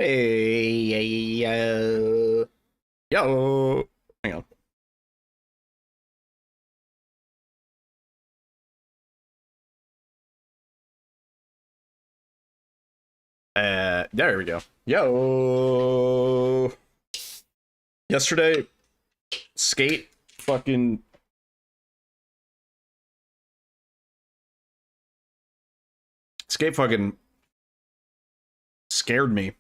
Hey, yo. Hang on. There we go. Yo. Yesterday, skate fucking skate fucking scared me.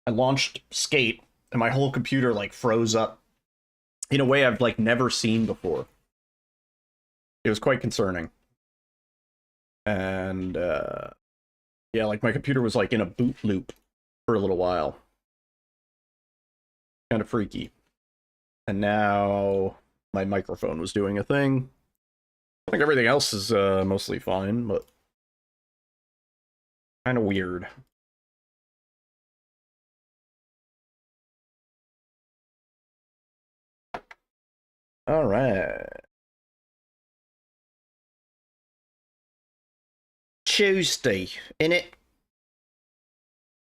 I launched skate and my whole computer like froze up in a way I've like never seen before. It was quite concerning. And yeah, like my computer was like in a boot loop for a little while. Kind of freaky. And now my microphone was doing a thing. I think everything else is mostly fine, but kind of weird. All right. Tuesday, innit?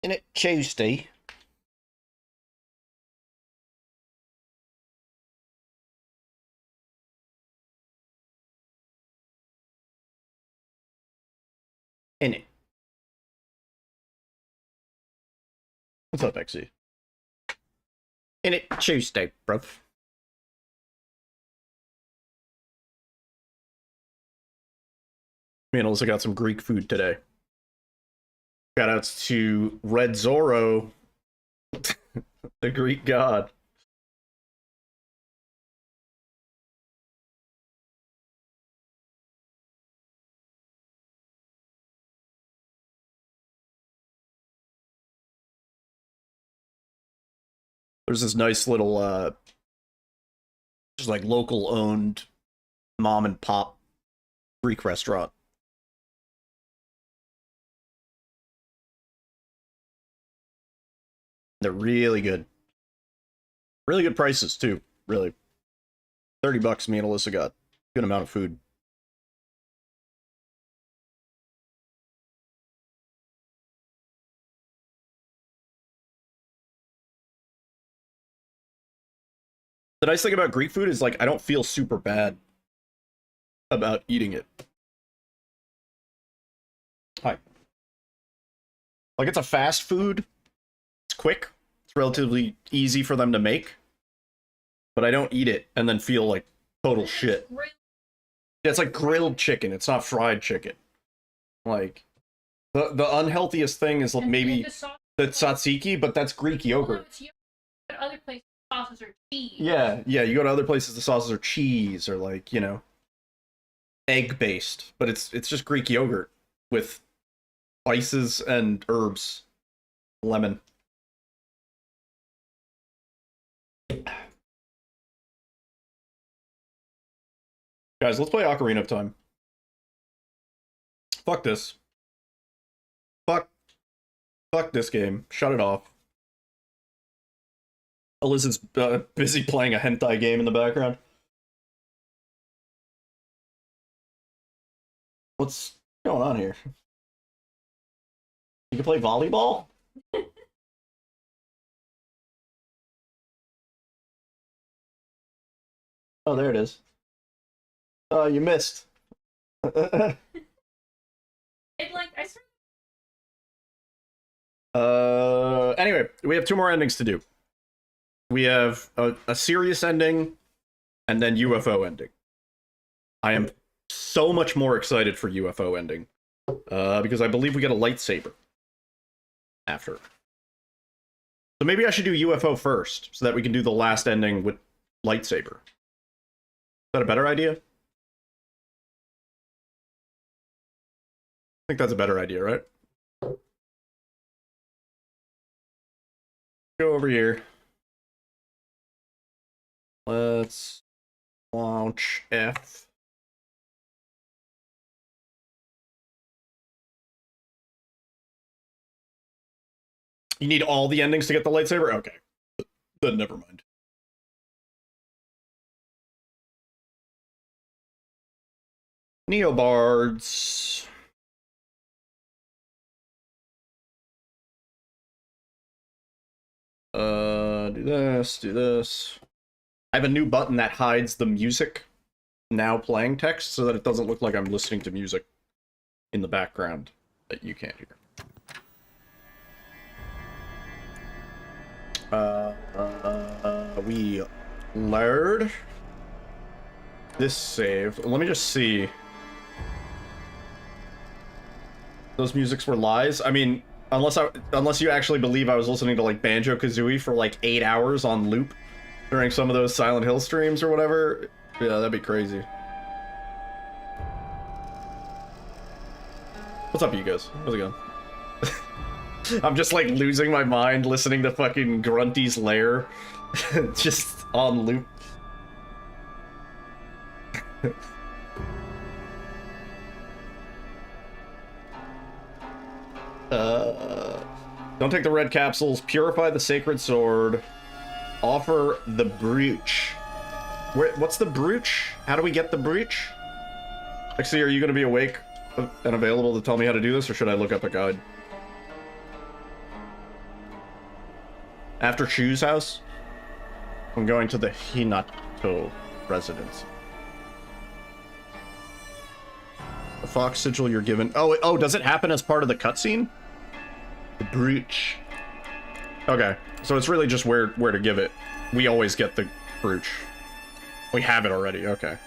Innit Tuesday? Innit? What's up, XC? Innit Tuesday, bruv. Me and Alyssa got some Greek food today. Shoutouts to Red Zorro, the Greek god. There's this nice little, just like local owned mom and pop Greek restaurant. They're really good. Really good prices, too. Really. $30 me and Alyssa got. Good amount of food. The nice thing about Greek food is, like, I don't feel super bad about eating it. Hi. Like, it's a fast food. It's quick. It's relatively easy for them to make. But I don't eat it and then feel like total shit. Yeah, it's like grilled chicken. It's not fried chicken. Like, the unhealthiest thing is maybe the tzatziki, but that's Greek yogurt. Other places, sauces are cheese. Yeah, you go to other places, the sauces are cheese or like, you know, egg-based. But it's just Greek yogurt with spices and herbs. Lemon. Guys, let's play Ocarina of Time. Fuck this. Fuck this game. Shut it off. Alyssa's busy playing a hentai game in the background. What's going on here? You can play volleyball? Oh, there it is. Oh, you missed. It like Anyway, we have 2 more endings to do. We have a serious ending, and then UFO ending. I am so much more excited for UFO ending, because I believe we get a lightsaber after. So maybe I should do UFO first, so that we can do the last ending with lightsaber. Is that a better idea? I think that's a better idea, right? Go over here. Let's launch F. You need all the endings to get the lightsaber? Okay. Then never mind. Neobards. Do this, do this. I have a new button that hides the music now playing text so that it doesn't look like I'm listening to music in the background that you can't hear. We load this save. Let me just see. Those musics were lies. I mean, unless you actually believe I was listening to like Banjo-Kazooie for like 8 hours on loop during some of those Silent Hill streams or whatever. Yeah, that'd be crazy. What's up, you guys? How's it going? I'm just like losing my mind listening to fucking Grunty's Lair just on loop. Don't take the red capsules. Purify the sacred sword. Offer the brooch. What's the brooch? How do we get the brooch? Lexi, are you going to be awake and available to tell me how to do this, or should I look up a guide? After Chu's house, I'm going to the Hinato residence. The fox sigil you're given. Oh, does it happen as part of the cutscene? The brooch. Okay, so it's really just where to give it. We always get the brooch. We have it already. Okay.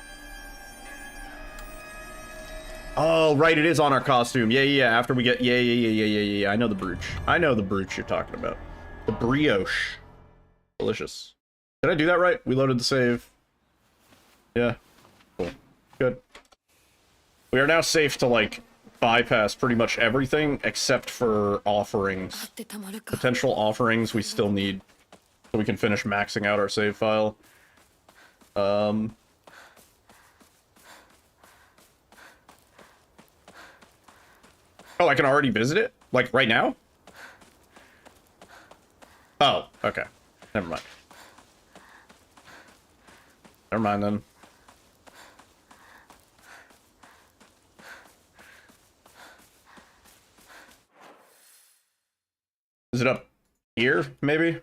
Oh, right, it is on our costume. Yeah. After we get yeah. I know the brooch. I know the brooch you're talking about. The brioche. Delicious. Did I do that right? We loaded the save. Yeah. Cool. Good. We are now safe to, like, bypass pretty much everything except for offerings. Potential offerings we still need so we can finish maxing out our save file. Oh, I can already visit it? Like, right now? Oh, okay. Never mind. Never mind, then. Is it up here, maybe?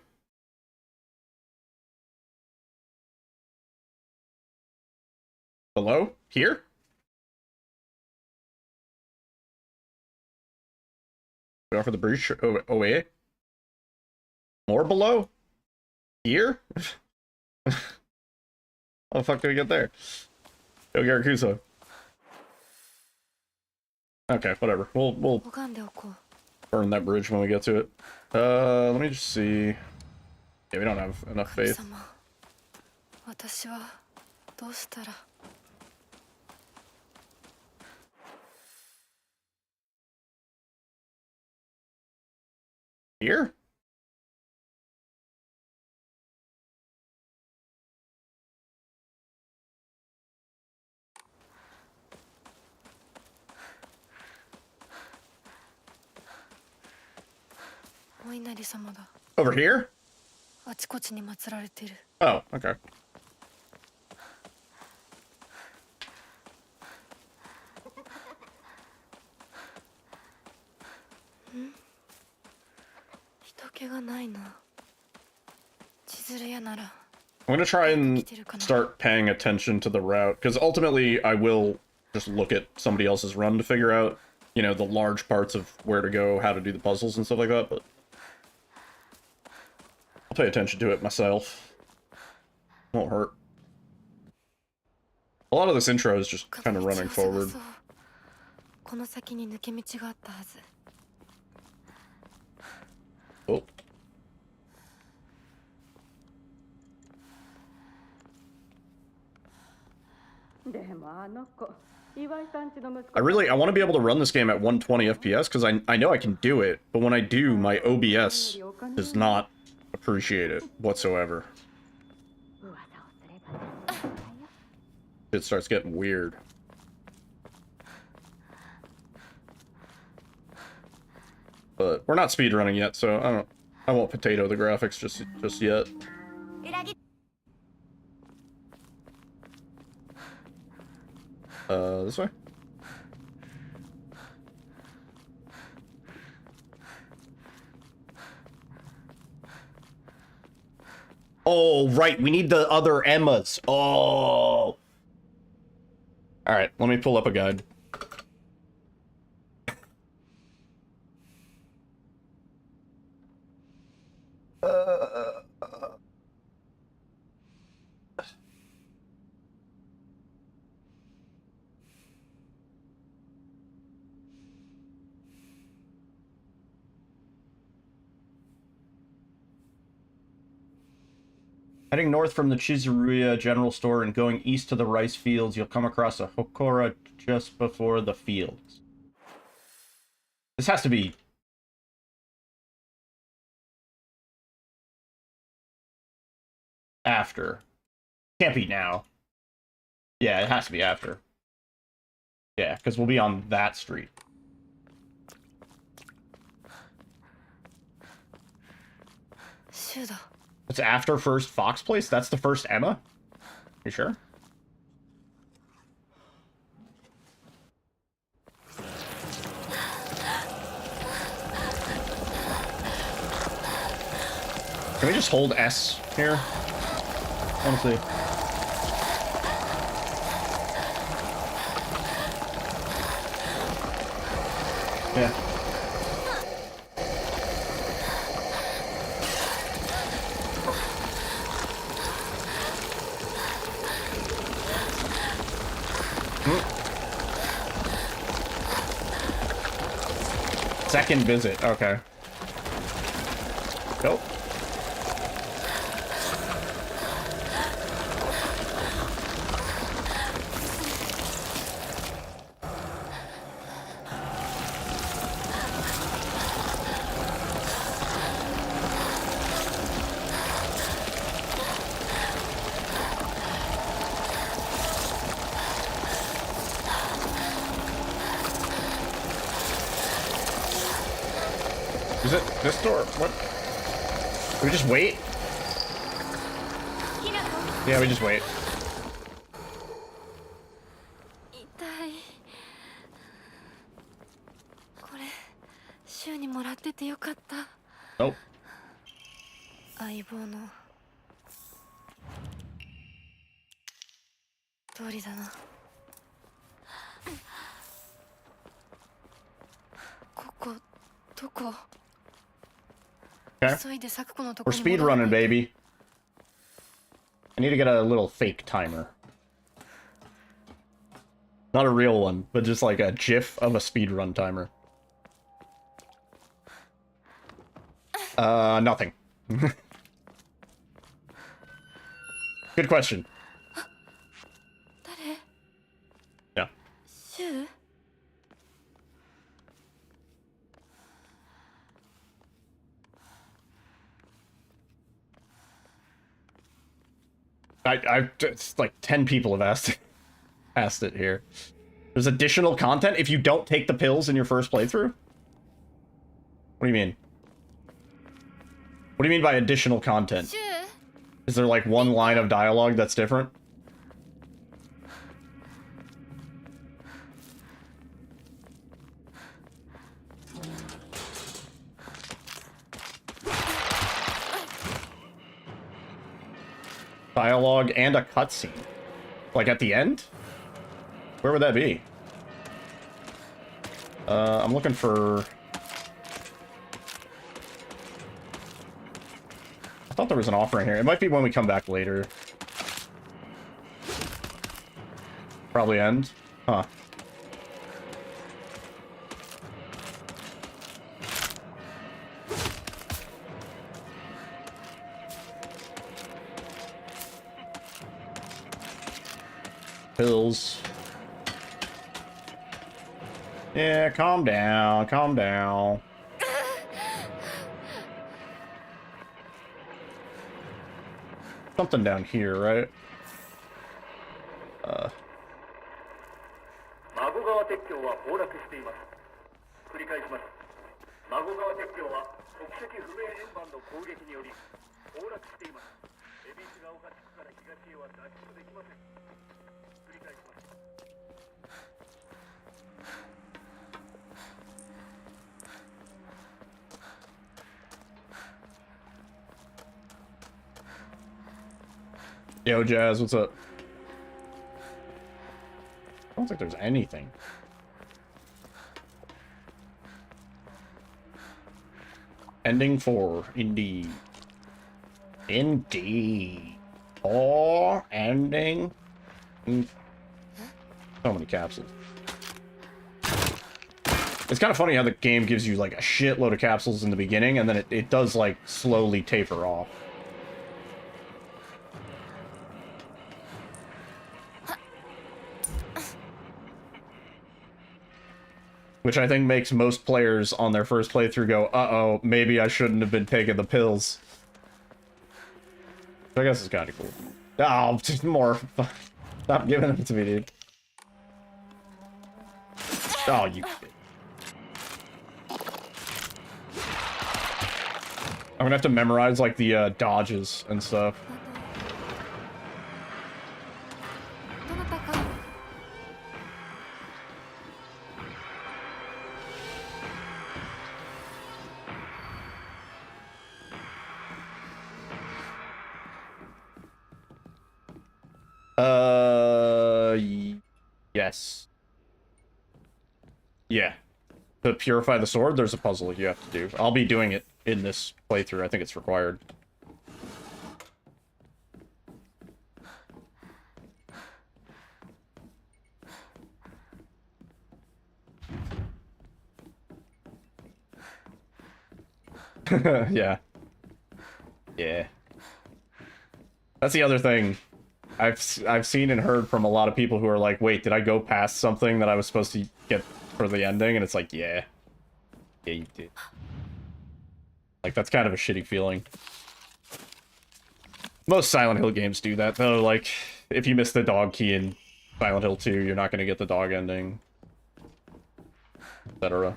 Below? Here? We offer the breach away. More below? Here? How the fuck do we get there? Go Garakusa. Okay, whatever. We'll burn that bridge when we get to it. Let me just see. Yeah, we don't have enough faith. Here? Over here? Oh, okay. I'm gonna try and start paying attention to the route, because ultimately I will just look at somebody else's run to figure out, you know, the large parts of where to go, how to do the puzzles and stuff like that, but I'll pay attention to it myself. Won't hurt. A lot of this intro is just kind of running forward. Oh. I want to be able to run this game at 120 FPS because I know I can do it, but when I do, my OBS does not appreciate it whatsoever. It starts getting weird. But we're not speedrunning yet, so I won't potato the graphics just yet. This way? Oh, right. We need the other Emmas. Oh. Alright, let me pull up a guide. Heading north from the Chizuruya General Store and going east to the rice fields, you'll come across a Hokora just before the fields. This has to be... after. Can't be now. Yeah, it has to be after. Yeah, because we'll be on that street. It's after first Fox Place? That's the first Emma? You sure? Can we just hold S here? Honestly. Yeah. Second visit, okay. Go. Is it this door? What? Do we just wait? Yeah, we just wait. Nope. Okay. We're speed running, baby. I need to get a little fake timer. Not a real one, but just like a GIF of a speedrun timer. Nothing. Good question. Yeah. It's like 10 people have asked it here. There's additional content if you don't take the pills in your first playthrough? What do you mean? What do you mean by additional content? Is there like one line of dialogue that's different? Dialogue and a cutscene. Like at the end? Where would that be? I'm looking for... I thought there was an offering here. It might be when we come back later. Probably end. Huh. Pills. Yeah, calm down, calm down. Something down here, right? Yo, Jazz, what's up? I don't think there's anything. Ending 4, indeed. Indeed. 4 ending. So many capsules. It's kind of funny how the game gives you like a shitload of capsules in the beginning, and then it does like slowly taper off. Which I think makes most players on their first playthrough go, uh-oh, maybe I shouldn't have been taking the pills. I guess it's kind of cool. Oh, just more. Stop giving them to me, dude. Oh, you... I'm gonna have to memorize, like, the, dodges and stuff. Yes. Yeah. To purify the sword, there's a puzzle you have to do. I'll be doing it in this playthrough. I think it's required. Yeah. Yeah. That's the other thing. I've seen and heard from a lot of people who are like, wait, did I go past something that I was supposed to get for the ending? And it's like, yeah. Yeah, you did. Like, that's kind of a shitty feeling. Most Silent Hill games do that, though. Like, if you miss the dog key in Silent Hill 2, you're not going to get the dog ending. Etc.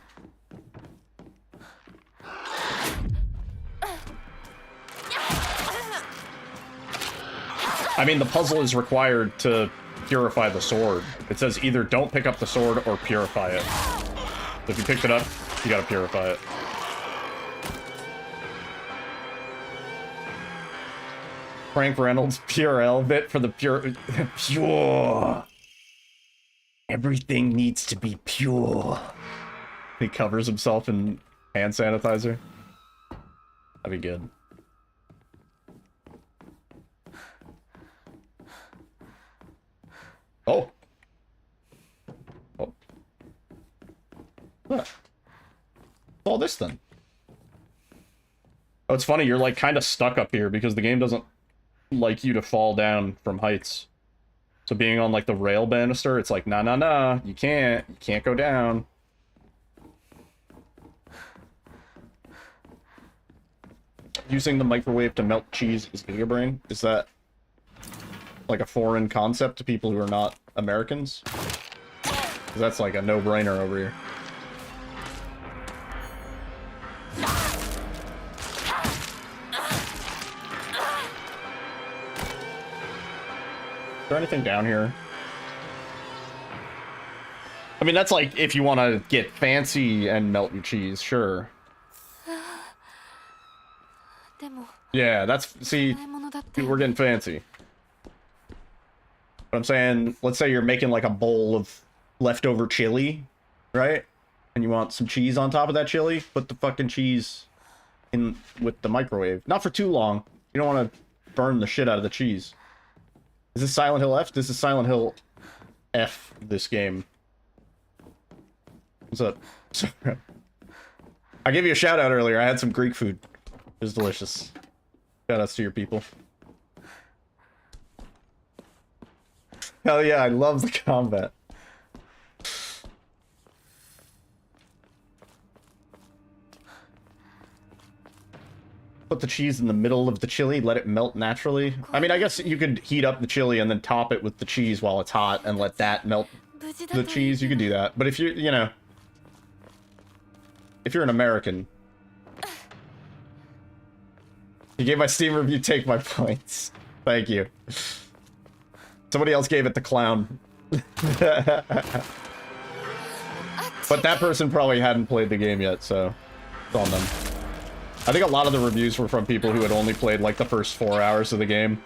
I mean, the puzzle is required to purify the sword. It says either don't pick up the sword or purify it. So if you picked it up, you gotta purify it. Frank Reynolds, Purell bit for the pure... pure. Everything needs to be pure. He covers himself in hand sanitizer. That'd be good. Oh. Oh. What? All this then? Oh, it's funny, you're like kind of stuck up here because the game doesn't like you to fall down from heights. So being on like the rail banister, it's like, nah, nah, nah, you can't go down. Using the microwave to melt cheese is Giga Brain? Is that like a foreign concept to people who are not Americans? 'Cause that's like a no-brainer over here. Is there anything down here? I mean, that's like if you want to get fancy and melt your cheese, sure. Yeah, that's, see, we're getting fancy. But I'm saying, let's say you're making like a bowl of leftover chili, right? And you want some cheese on top of that chili, put the fucking cheese in with the microwave. Not for too long. You don't want to burn the shit out of the cheese. Is this Silent Hill F? This is Silent Hill F, this game. What's up? I gave you a shout out earlier. I had some Greek food. It was delicious. Shout outs to your people. Hell yeah, I love the combat. Put the cheese in the middle of the chili, let it melt naturally. I mean, I guess you could heat up the chili and then top it with the cheese while it's hot and let that melt the cheese. You could do that. But if you're, you know, if you're an American... You gave my Steam review, take my points. Thank you. Somebody else gave it the clown. But that person probably hadn't played the game yet, so it's on them. I think a lot of the reviews were from people who had only played like the first 4 hours of the game.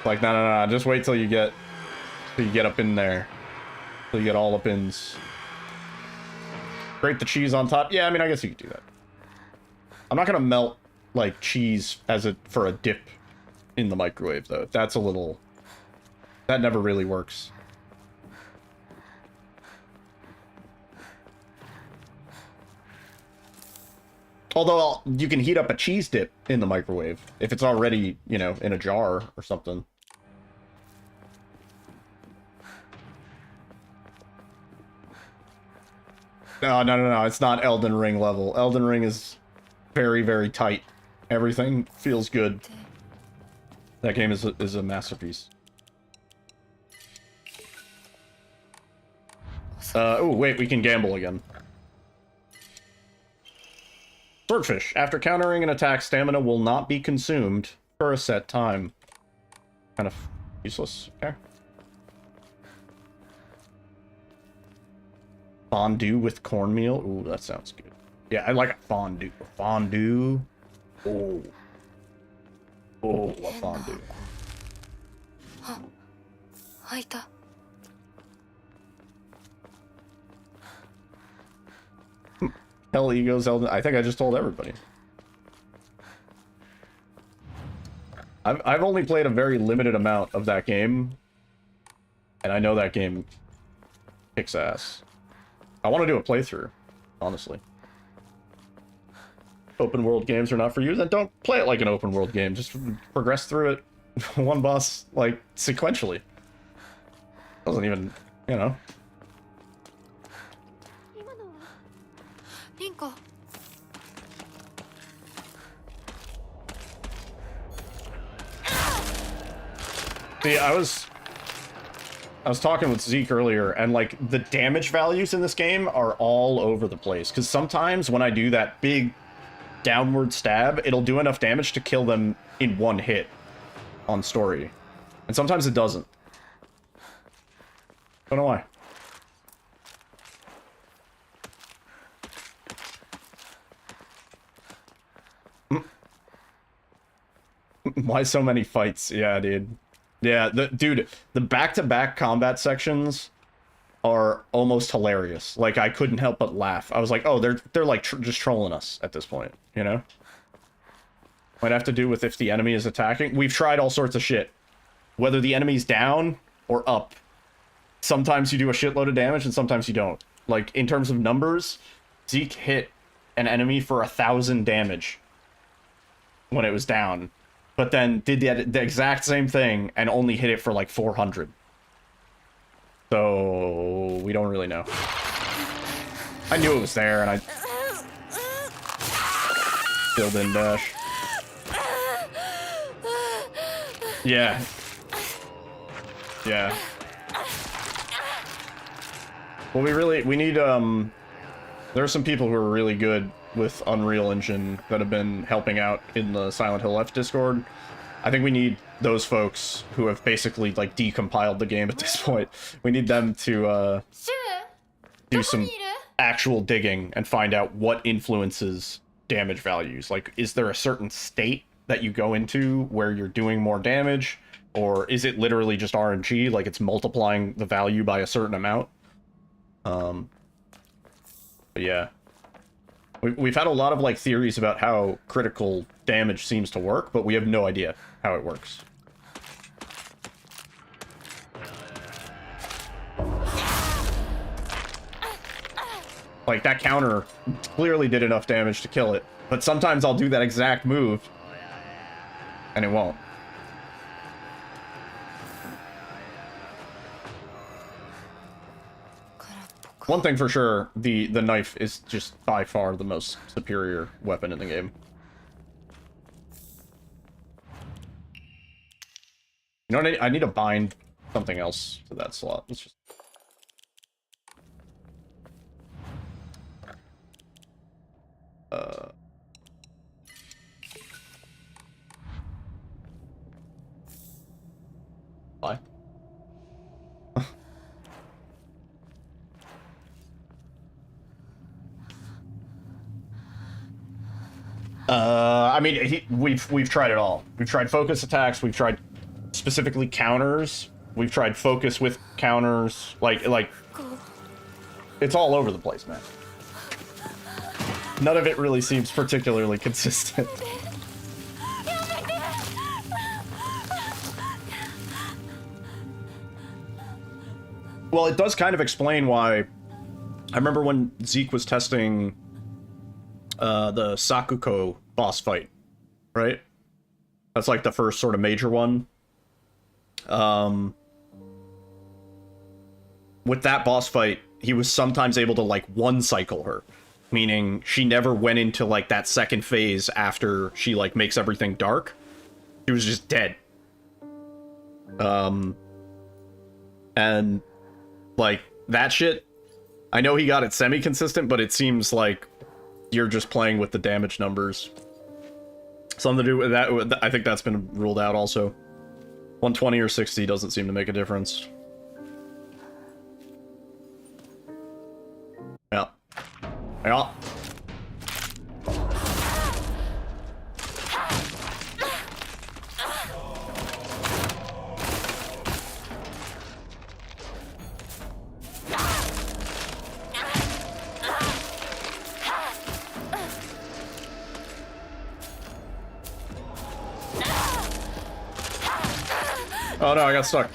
Like, no, just wait till you get up in there. Till you get all up ins. Grate the cheese on top. Yeah, I mean, I guess you could do that. I'm not gonna melt, like, cheese for a dip in the microwave, though. That's a little... That never really works. Although, you can heat up a cheese dip in the microwave, if it's already, you know, in a jar or something. No, it's not Elden Ring level. Elden Ring is very, very tight. Everything feels good. That game is a masterpiece. Oh, wait, we can gamble again. Swordfish. After countering an attack, stamina will not be consumed for a set time. Kind of useless. Okay. Fondue with cornmeal. Ooh, that sounds good. Yeah, I like a fondue. Fondue. Oh. Oh, a fondue. Hell Egos Elden. I think I just told everybody. I've only played a very limited amount of that game, and I know that game kicks ass. I want to do a playthrough, honestly. Open world games are not for you, then don't play it like an open world game. Just progress through it one boss, like, sequentially. Doesn't even, you know. See, I was talking with Zeke earlier, and like the damage values in this game are all over the place. Because sometimes when I do that big downward stab, it'll do enough damage to kill them in one hit on story, and sometimes it doesn't. Don't know why. Why so many fights? Yeah, dude. Yeah, the back-to-back combat sections are almost hilarious. Like, I couldn't help but laugh. I was like, oh, they're like just trolling us at this point, you know? Might have to do with if the enemy is attacking. We've tried all sorts of shit. Whether the enemy's down or up. Sometimes you do a shitload of damage and sometimes you don't. Like, in terms of numbers, Zeke hit an enemy for 1,000 damage when it was down. But then did the exact same thing and only hit it for like 400. So we don't really know. I knew it was there, and I still didn't dash. Yeah. Yeah. Well, we need, there are some people who are really good with Unreal Engine that have been helping out in the Silent Hill F Discord. I think we need those folks who have basically, like, decompiled the game at this point. We need them to, do some actual digging and find out what influences damage values. Like, is there a certain state that you go into where you're doing more damage? Or is it literally just RNG, like it's multiplying the value by a certain amount? But yeah. We've had a lot of, like, theories about how critical damage seems to work, but we have no idea how it works. Like, that counter clearly did enough damage to kill it, but sometimes I'll do that exact move, and it won't. One thing for sure, the knife is just by far the most superior weapon in the game. You know what, I need to bind something else to that slot. Let's just... Why? I mean, we've tried it all. We've tried focus attacks, we've tried specifically counters. We've tried focus with counters. Like, it's all over the place, man. None of it really seems particularly consistent. Well, it does kind of explain why. I remember when Zeke was testing the Sakuko boss fight, right? That's like the first sort of major one. With that boss fight, he was sometimes able to like one cycle her, meaning she never went into like that second phase after she like makes everything dark. She was just dead. And like that shit, I know he got it semi-consistent, but it seems like you're just playing with the damage numbers. Something to do with that. I think that's been ruled out also. 120 or 60 doesn't seem to make a difference. Yeah. Yeah. Oh no, I got stuck.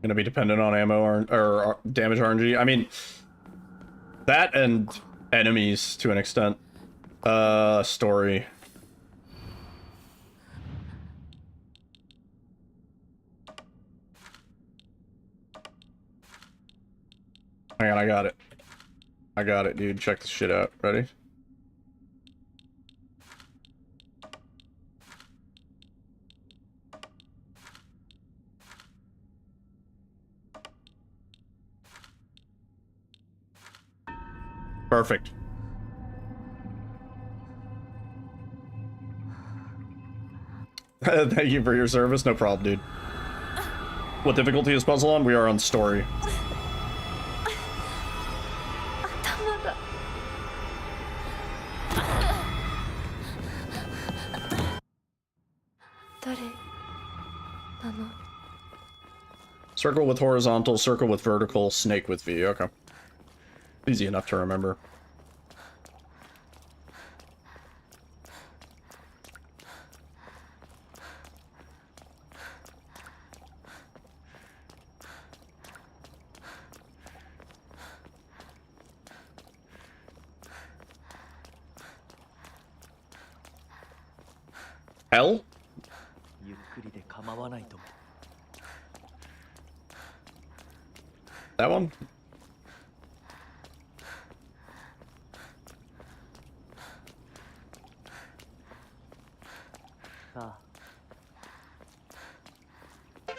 Gonna be dependent on ammo or damage RNG. I mean, that and enemies to an extent. Story. Hang on, I got it. I got it, dude. Check this shit out. Ready? Perfect. Thank you for your service. No problem, dude. What difficulty is puzzle on? We are on story. Circle with horizontal, circle with vertical, snake with V. Okay. Easy enough to remember. Hell? That one?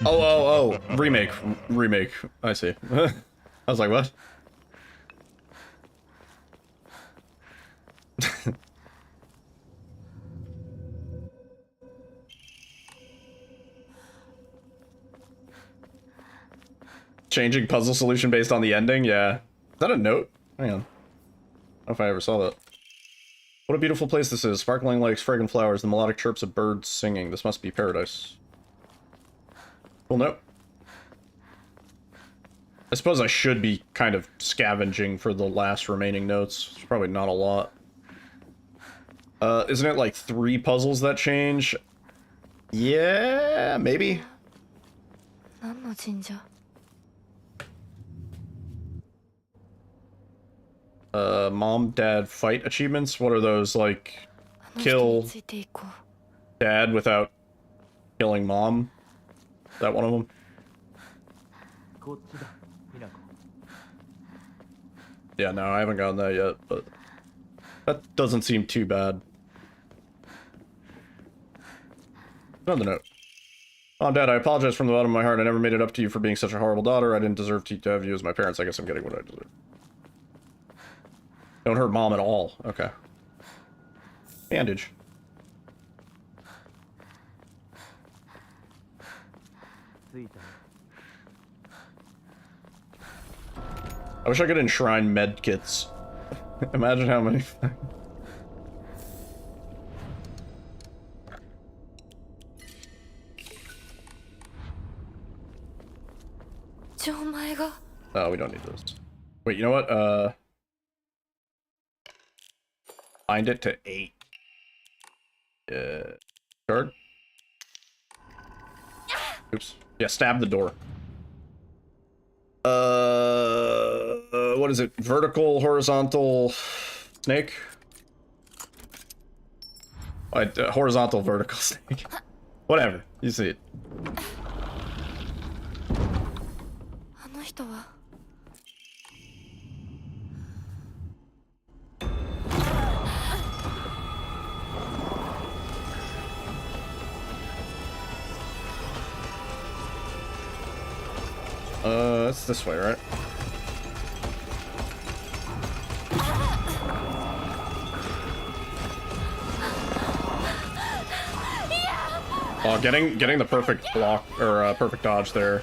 Oh, remake. Remake. I see. I was like, what? Changing puzzle solution based on the ending? Yeah. Is that a note? Hang on. I don't know if I ever saw that. What a beautiful place this is. Sparkling lakes, fragrant flowers, the melodic chirps of birds singing. This must be paradise. Cool note. I suppose I should be kind of scavenging for the last remaining notes. It's probably not a lot. Isn't it like 3 puzzles that change? Yeah, maybe. Mom, dad, fight achievements? What are those, like, kill dad without killing mom? Is that one of them? Yeah, no, I haven't gotten that yet, but that doesn't seem too bad. Another note. Mom, Dad, I apologize from the bottom of my heart. I never made it up to you for being such a horrible daughter. I didn't deserve to have you as my parents. I guess I'm getting what I deserve. Don't hurt mom at all. Okay. Bandage. I wish I could enshrine med kits. Imagine how many. Oh, we don't need this. Wait, you know what? Bind it to 8. Card? Oops. Yeah, stab the door. What is it? Vertical, horizontal, snake? Horizontal, vertical snake. Whatever. You see it. It's this way, right? Oh, getting the perfect block or perfect dodge there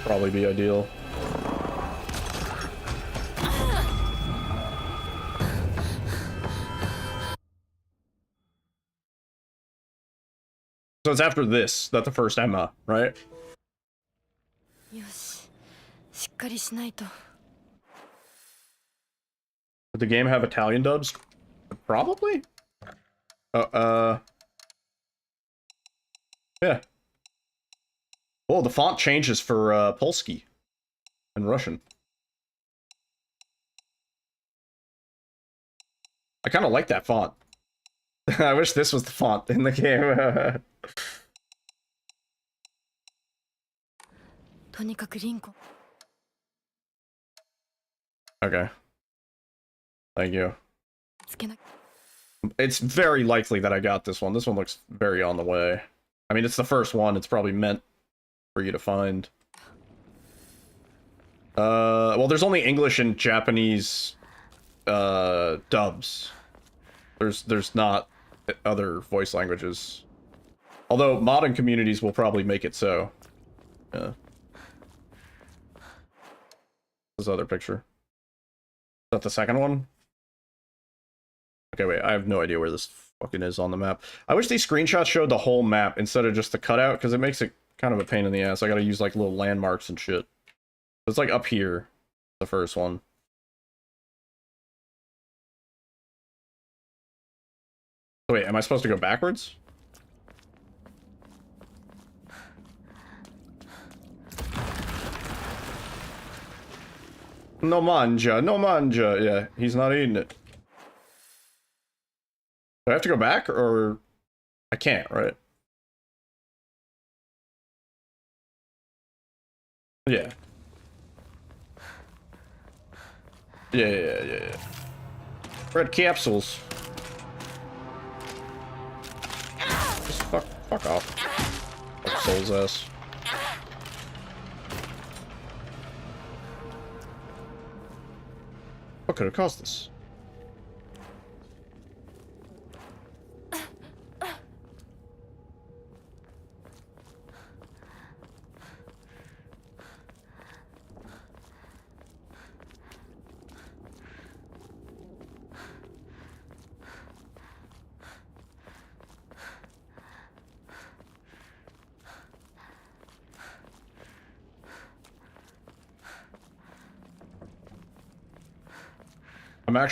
probably be ideal. So it's after this that the first Emma, right? Did the game have Italian dubs? Probably. Yeah. Oh, the font changes for Polski and Russian. I kind of like that font. I wish this was the font in the game. Okay. Thank you. It's very likely that I got this one. This one looks very on the way. I mean, it's the first one. It's probably meant for you to find. Well, there's only English and Japanese dubs. There's not other voice languages. Although modern communities will probably make it so. Yeah. This other picture. Is that the second one? Okay, wait, I have no idea where this fucking is on the map. I wish these screenshots showed the whole map instead of just the cutout, because it makes it kind of a pain in the ass. I gotta use, like, little landmarks and shit. It's, like, up here, the first one. Wait, am I supposed to go backwards? No manja, no manja. Yeah, he's not eating it. Do I have to go back, or... I can't, right? Yeah. Yeah. Red capsules. Just fuck off. Fuck Soul's ass. What could have caused this?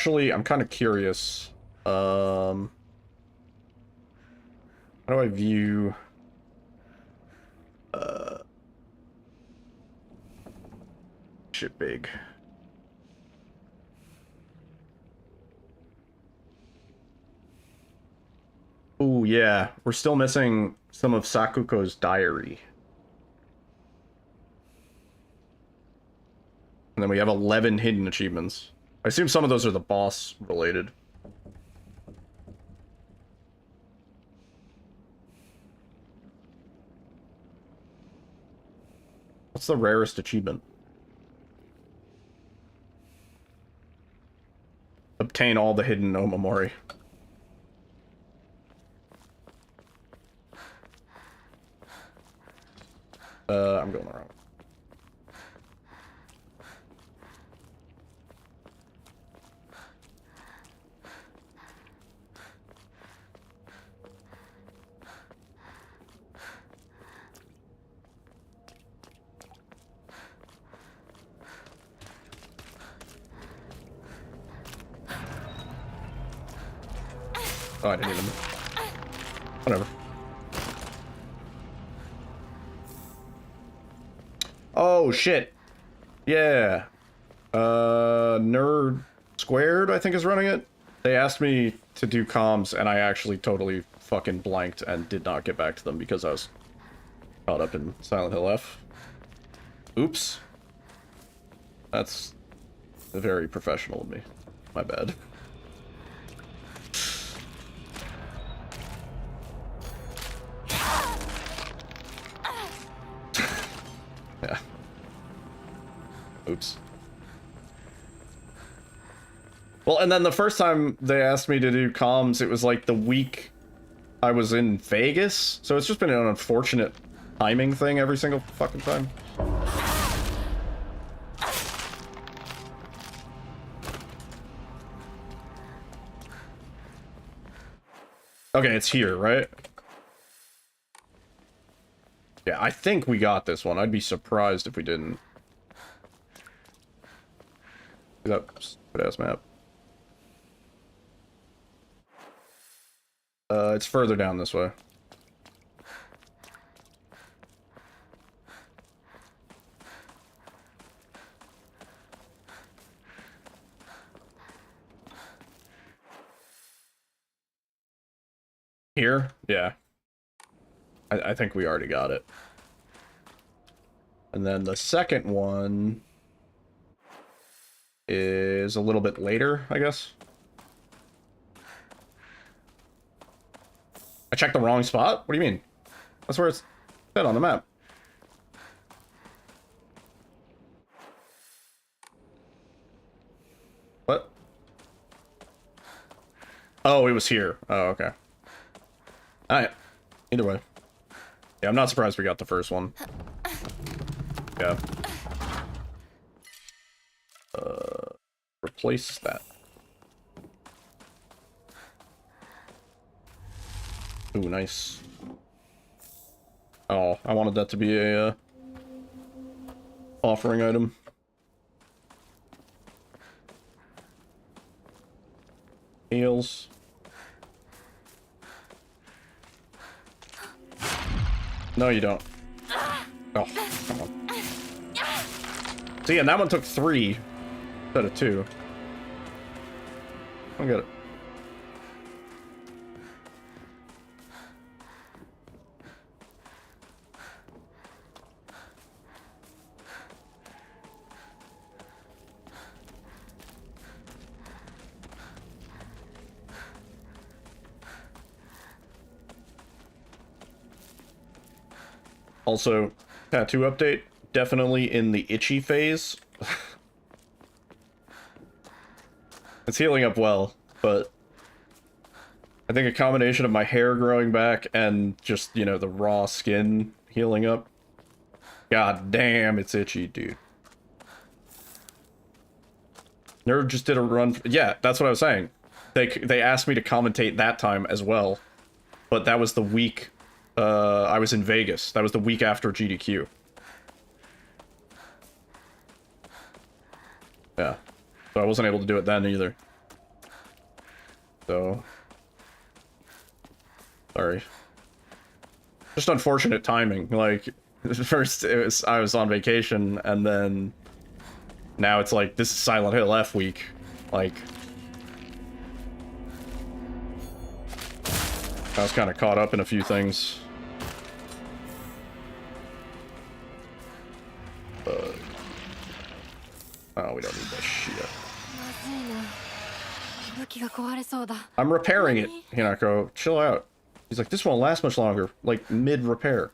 I'm kind of curious. How do I view... shit big. Ooh, yeah. We're still missing some of Sakuko's diary. And then we have 11 hidden achievements. I assume some of those are the boss related. What's the rarest achievement? Obtain all the hidden Omamori. I'm going around. Oh, I didn't even... Whatever. Oh, shit. Yeah. Nerd Squared, I think, is running it. They asked me to do comms, and I actually totally fucking blanked and did not get back to them because I was caught up in Silent Hill F. Oops. That's very professional of me. My bad. Yeah. Oops. Well, and then the first time they asked me to do comms, it was like the week I was in Vegas. So it's just been an unfortunate timing thing every single fucking time. Okay, it's here, right? Yeah, I think we got this one. I'd be surprised if we didn't. Oops, good-ass map. It's further down this way. Here? Yeah. I think we already got it. And then the second one is a little bit later, I guess. I checked the wrong spot? What do you mean? That's where it's set on the map. What? Oh, it was here. Oh, okay. Alright. Either way. Yeah, I'm not surprised we got the first one. Yeah. Replace that. Ooh, nice. Oh, I wanted that to be a offering item. Heals. No, you don't. Oh, come on. See, and that one took 3 instead of 2. I don't get it. Also, tattoo update, definitely in the itchy phase. It's healing up well, but I think a combination of my hair growing back and just, you know, the raw skin healing up. God damn, it's itchy, dude. Nerd just did a run. Yeah, that's what I was saying. They asked me to commentate that time as well, but that was the week I was in Vegas. That was the week after GDQ. Yeah. So I wasn't able to do it then either. So... Sorry. Just unfortunate timing. Like, first I was on vacation, and then... Now it's like, this is Silent Hill F week. Like... I was kind of caught up in a few things. Oh, we don't need that shit. I'm repairing it, Hinako. Chill out. He's like, this won't last much longer. Like, mid-repair.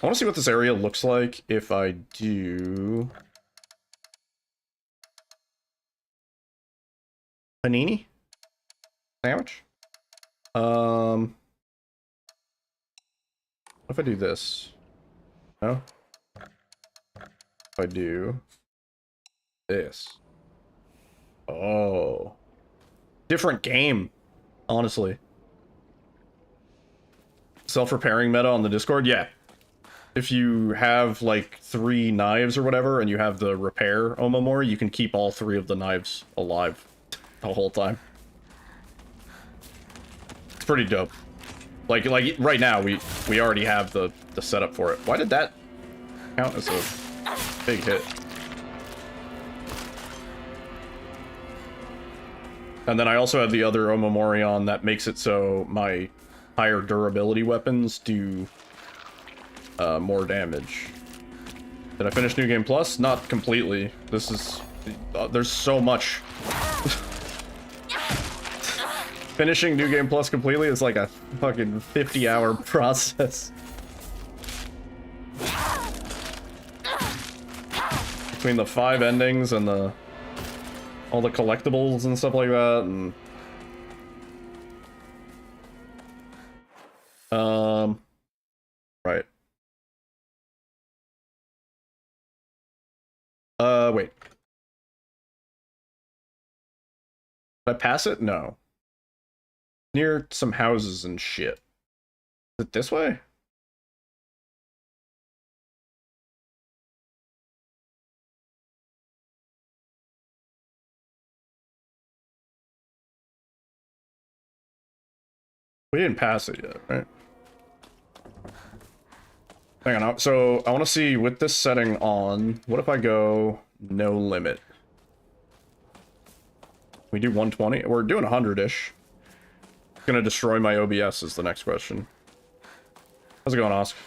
I want to see what this area looks like if I do... Panini? Sandwich? What if I do this? No? If I do this. Oh. Different game, honestly. Self-repairing meta on the Discord? Yeah. if you have like 3 knives or whatever, and you have the repair Omamori, you can keep all 3 of the knives alive the whole time. It's pretty dope. Like right now, we already have the setup for it. Why did that count as a big hit? And then I also have the other Omamori on that makes it so my higher durability weapons do more damage. Did I finish New Game Plus? Not completely. This is... there's so much. Finishing New Game Plus completely is like a fucking 50-hour process. Between the 5 endings and all the collectibles and stuff like that, and... Right. Wait. Did I pass it? No. Near some houses and shit. Is it this way? We didn't pass it yet, right? Hang on, so I want to see with this setting on, what if I go no limit? We do 120? We're doing 100-ish. Gonna destroy my OBS is the next question. How's it going, Oscar?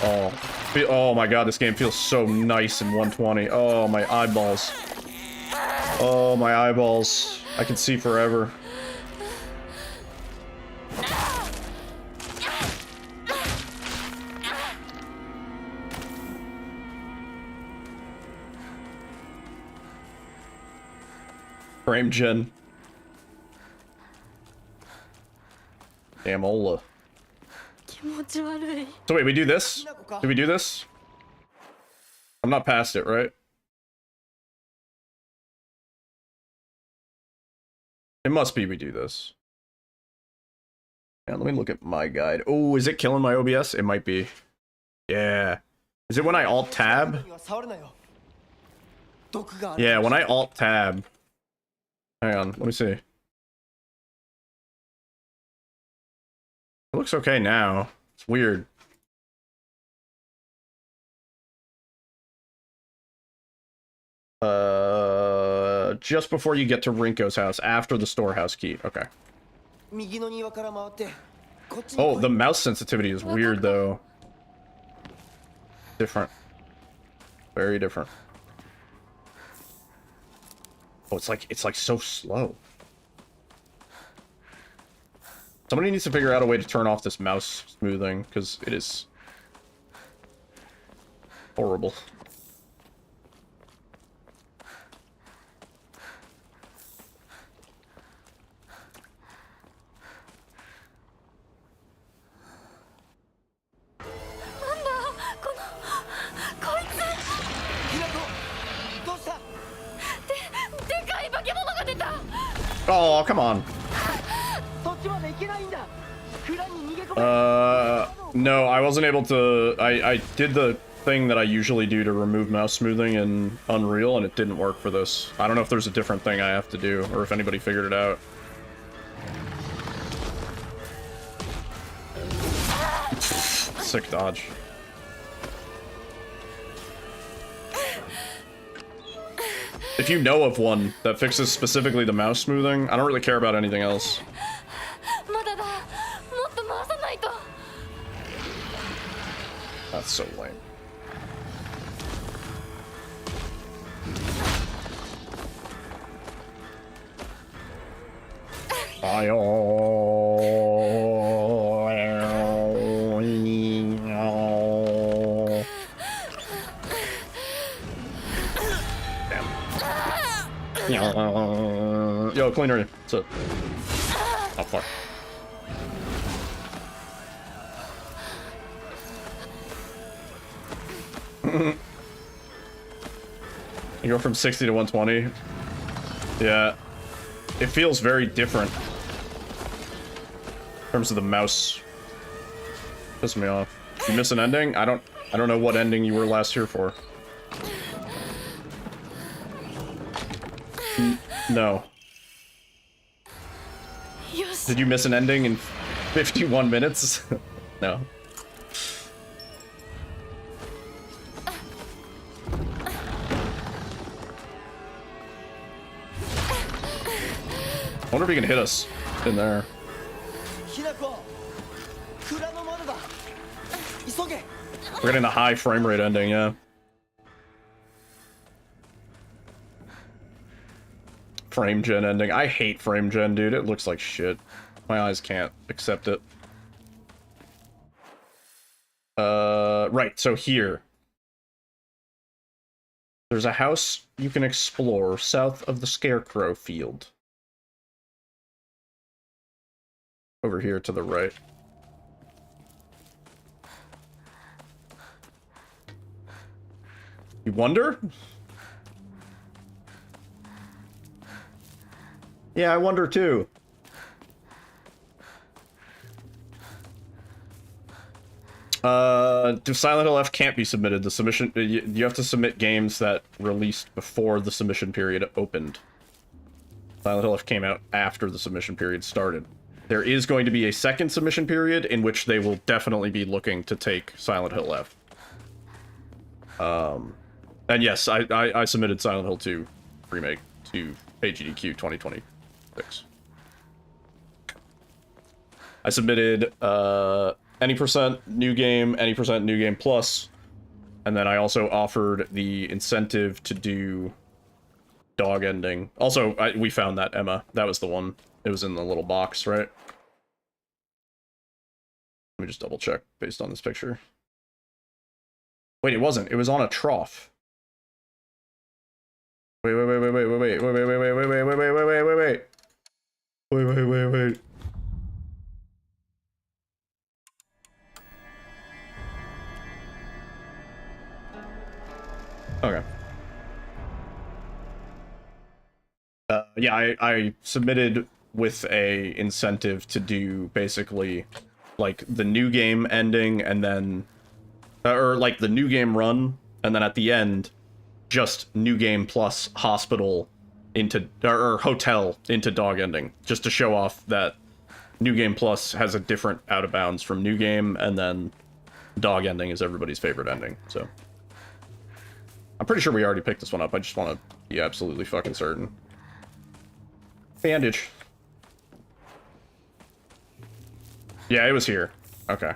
Oh my god, this game feels so nice in 120. Oh, my eyeballs. Oh, my eyeballs. I can see forever. Frame gen. Damn Ola. So wait, we do this? Do we do this? I'm not past it, right? It must be we do this. Yeah, let me look at my guide. Oh, is it killing my OBS? It might be. Yeah. Is it when I Alt-Tab? Yeah, when I Alt-Tab. Hang on, let me see. It looks okay now. It's weird. Just before you get to Rinko's house, after the storehouse key. Okay. Oh, the mouse sensitivity is weird though. Different. Very different. Oh, it's like so slow. Somebody needs to figure out a way to turn off this mouse smoothing, because it is horrible. Oh, come on. No, I wasn't able to... I did the thing that I usually do to remove mouse smoothing in Unreal, and it didn't work for this. I don't know if there's a different thing I have to do, or if anybody figured it out. Sick dodge. If you know of one that fixes specifically the mouse smoothing, I don't really care about anything else. That's so lame. Yo, clean area. What's up? Oh, fuck. You go from 60 to 120. Yeah. It feels very different. In terms of the mouse. Pisses me off. You miss an ending? I don't know what ending you were last here for. No. Did you miss an ending in 51 minutes? No. I wonder if he can hit us in there. We're getting a high frame rate ending, yeah. Frame gen ending. I hate frame gen, dude. It looks like shit. My eyes can't accept it. Right, so here. There's a house you can explore south of the Scarecrow Field. Over here to the right. You wonder? Yeah, I wonder too. Silent Hill F can't be submitted. The submission, you have to submit games that released before the submission period opened. Silent Hill F came out after the submission period started. There is going to be a second submission period in which they will definitely be looking to take Silent Hill F. And yes, I submitted Silent Hill 2 remake to AGDQ 2026. I submitted any percent new game plus, and then I also offered the incentive to do dog ending. Also, we found that, Emma. That was the one. It was in the little box, right? Let me just double check based on this picture. Wait, it wasn't. It was on a trough. Wait. Okay. Yeah, I submitted with a incentive to do basically like the new game ending and then or like the new game run and then at the end just new game plus hospital into or hotel into dog ending, just to show off that new game plus has a different out of bounds from new game, and then dog ending is everybody's favorite ending. So I'm pretty sure we already picked this one up. I just want to be absolutely fucking certain. Bandage. Yeah, it was here. Okay.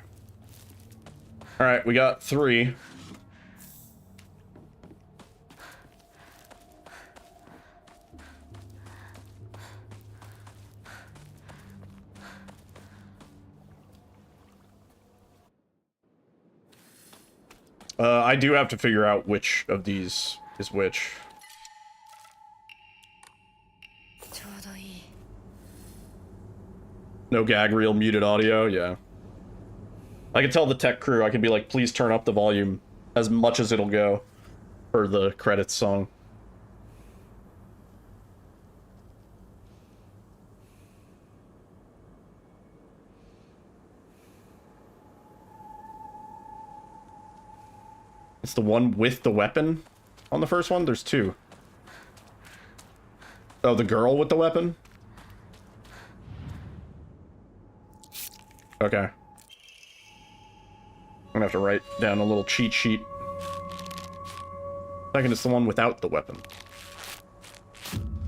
Alright, we got 3. I do have to figure out which of these is which. No gag reel, muted audio, yeah. I can tell the tech crew, I can be like, please turn up the volume as much as it'll go for the credits song. It's the one with the weapon on the first one? There's 2. Oh, the girl with the weapon? Okay. I'm gonna have to write down a little cheat sheet. Second, it's the one without the weapon.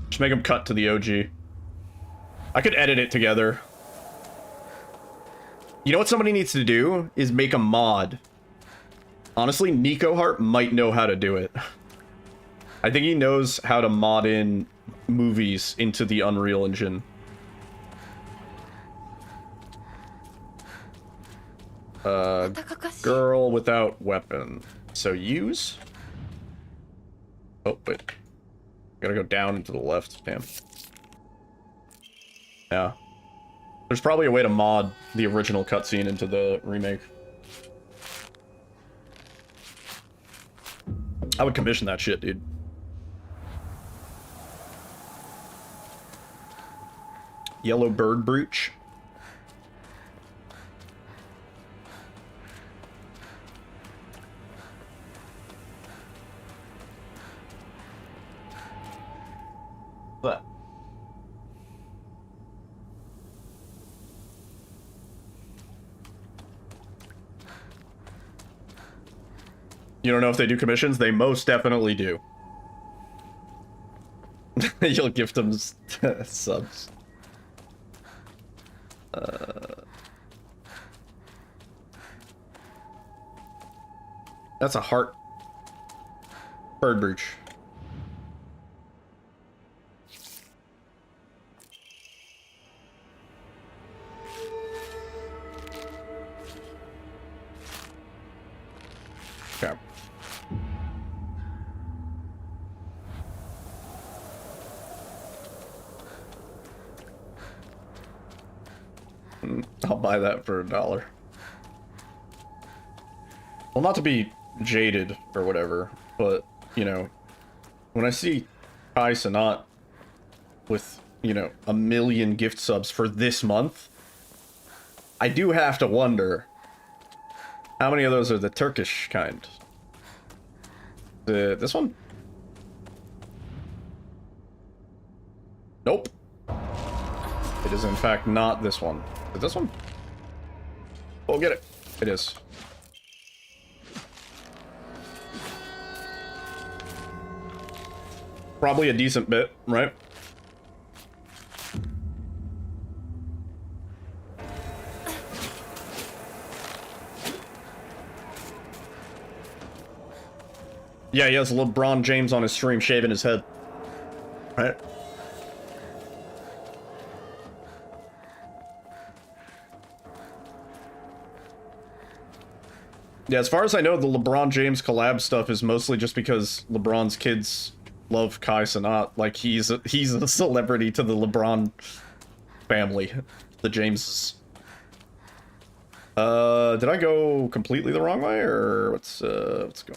Just make them cut to the OG. I could edit it together. You know what somebody needs to do? Is make a mod. Honestly, Nico Hart might know how to do it. I think he knows how to mod in movies into the Unreal Engine. Girl without weapon. So use? Oh, wait. Gotta go down and to the left. Damn. Yeah. There's probably a way to mod the original cutscene into the remake. I would commission that shit, dude. Yellow bird brooch. You don't know if they do commissions? They most definitely do. You'll gift them subs. That's a heart. Bird brooch. Okay. I'll buy that for $1. Well, not to be jaded or whatever, but, you know, when I see Kai Sanat with, you know, 1 million gift subs for this month, I do have to wonder how many of those are the Turkish kind. This one? Nope. It is in fact not this one. Is it this one? Oh, get it. It is. Probably a decent bit, right? Yeah, he has LeBron James on his stream shaving his head. Right? Yeah, as far as I know, the LeBron James collab stuff is mostly just because LeBron's kids love Kai Sanat. Like, he's a celebrity to the LeBron family. The Jameses. Did I go completely the wrong way, or let's go.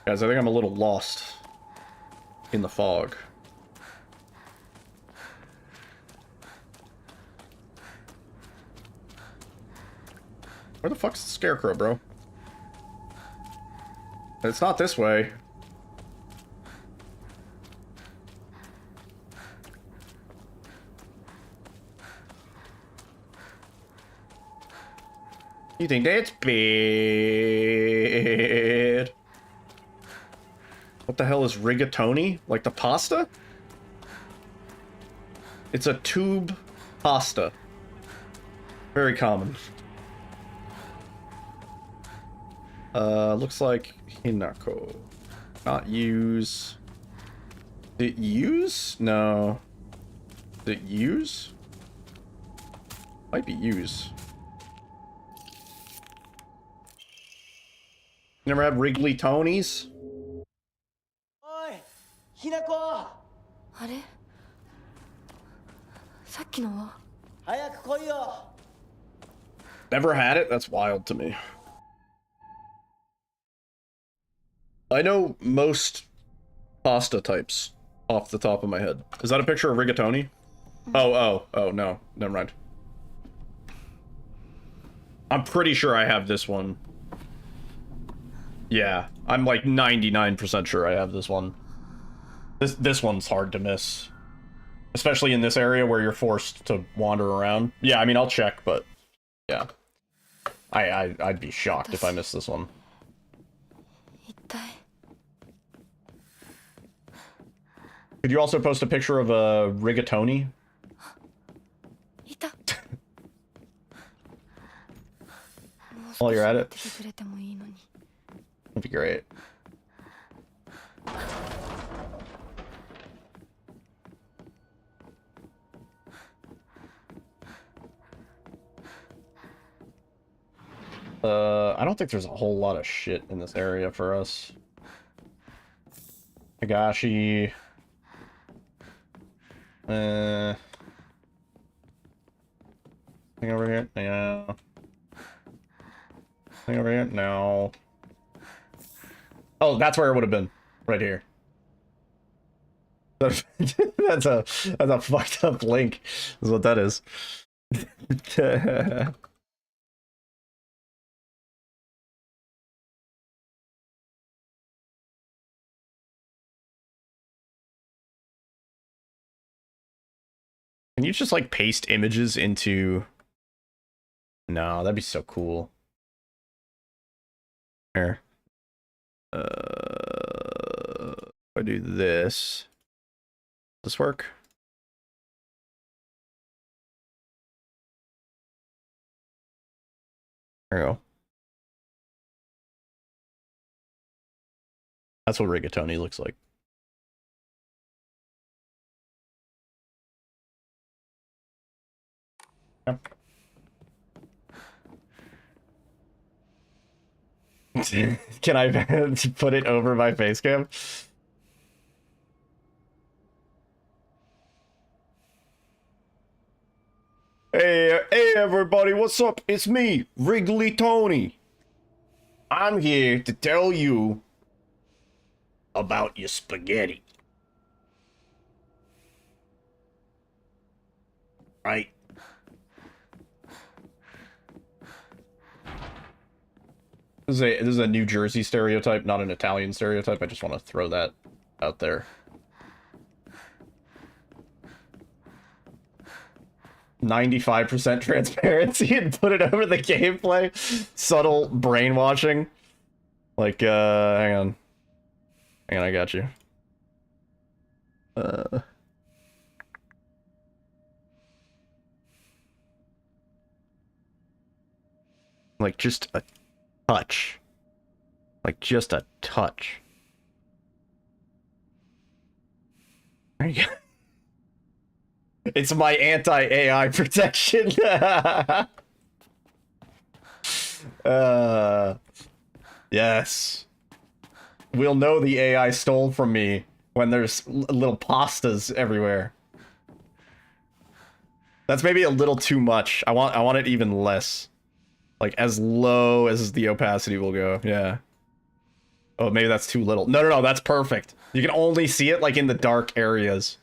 Guys, I think I'm a little lost in the fog. Where the fuck's the scarecrow, bro? It's not this way. You think that's bad? What the hell is rigatoni? Like the pasta? It's a tube pasta. Very common. Looks like Hinako. Not use. Did it use? No. Did it use? Might be use. Never had Wrigley Tonys? おい、ひなこ、あれさっきのは早く来いよ。 Never had it? That's wild to me. I know most pasta types off the top of my head. Is that a picture of rigatoni? Oh, no. Never mind. I'm pretty sure I have this one. Yeah, I'm like 99% sure I have this one. This one's hard to miss. Especially in this area where you're forced to wander around. Yeah, I mean, I'll check, but yeah. I'd be shocked if I missed this one. 一体 Could you also post a picture of a rigatoni? いた While you're at it? 来てくれてもいいのに That'd be great. I don't think there's a whole lot of shit in this area for us. Higashi. Thing over here? Yeah. Thing over here? No. Oh, that's where it would have been. Right here. That's a fucked up link, is what that is. Can you just like paste images into... No, that'd be so cool. Here. I do this. Does this work? There you go. That's what rigatoni looks like. Yep. Can I put it over my face cam? Hey everybody, what's up? It's me, Wrigley Tony. I'm here to tell you about your spaghetti. Right? This is a New Jersey stereotype, not an Italian stereotype. I just want to throw that out there. 95% transparency and put it over the gameplay. Subtle brainwashing. Like, hang on. Hang on, I got you. Like, just a touch. Like, just a touch. There you go. It's my anti-AI protection. Yes. We'll know the AI stole from me when there's little pastas everywhere. That's maybe a little too much. I want it even less. Like, as low as the opacity will go. Yeah. Oh, maybe that's too little. No, that's perfect. You can only see it, like, in the dark areas.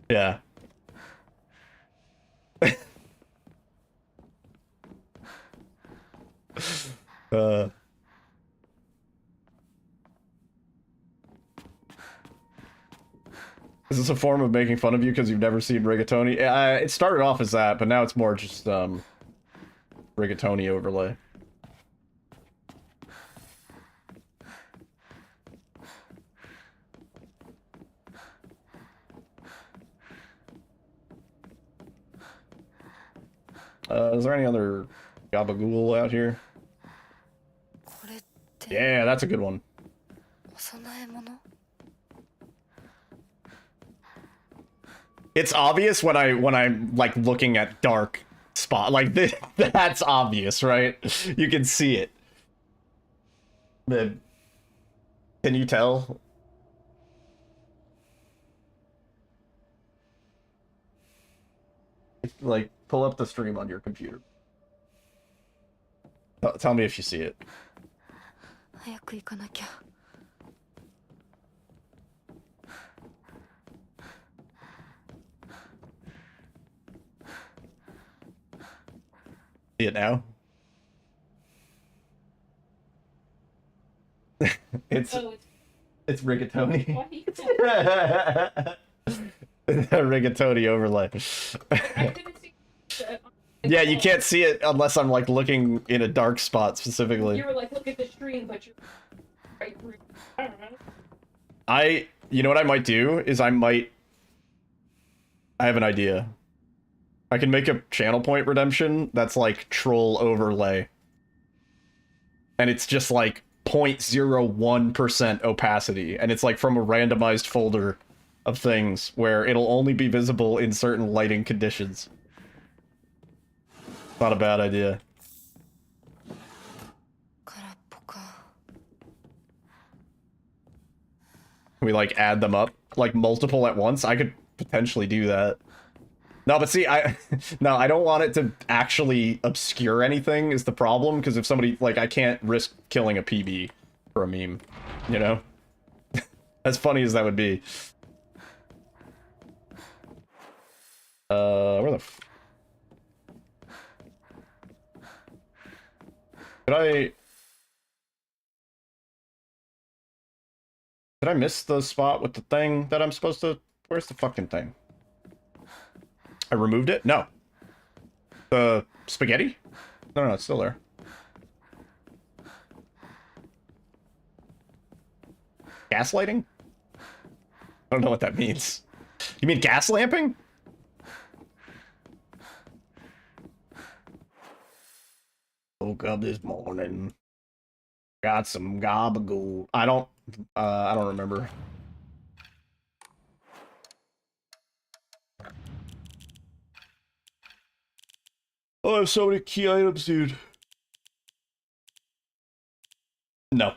Yeah. Is this a form of making fun of you because you've never seen rigatoni? It started off as that, but now it's more just, rigatoni overlay. Is there any other gabagool out here? Yeah, that's a good one. It's obvious when I'm like looking at dark spot like this. That's obvious, right? You can see it. Can you tell? Like, pull up the stream on your computer. Tell me if you see it. See it now? it's rigatoni. Why do you do that? Rigatoni overlay. I didn't see that. Yeah, you can't see it unless I'm like looking in a dark spot specifically. You were like, look at the stream, but you're right through. I don't know. You know what I might do is I have an idea. I can make a channel point redemption that's like troll overlay. And it's just like 0.01% opacity. And it's like from a randomized folder of things where it'll only be visible in certain lighting conditions. Not a bad idea. Can we like add them up? Like multiple at once? I could potentially do that. No, but see, no, I don't want it to actually obscure anything is the problem, because if somebody, like, I can't risk killing a PB for a meme, you know? As funny as that would be. Where the Did I miss the spot with the thing that I'm supposed to... Where's the fucking thing? I removed it? No. The spaghetti? No, it's still there. Gaslighting? I don't know what that means. You mean gas lamping? Woke up this morning. Got some gabagool. I don't remember. Oh, I have so many key items, dude. No.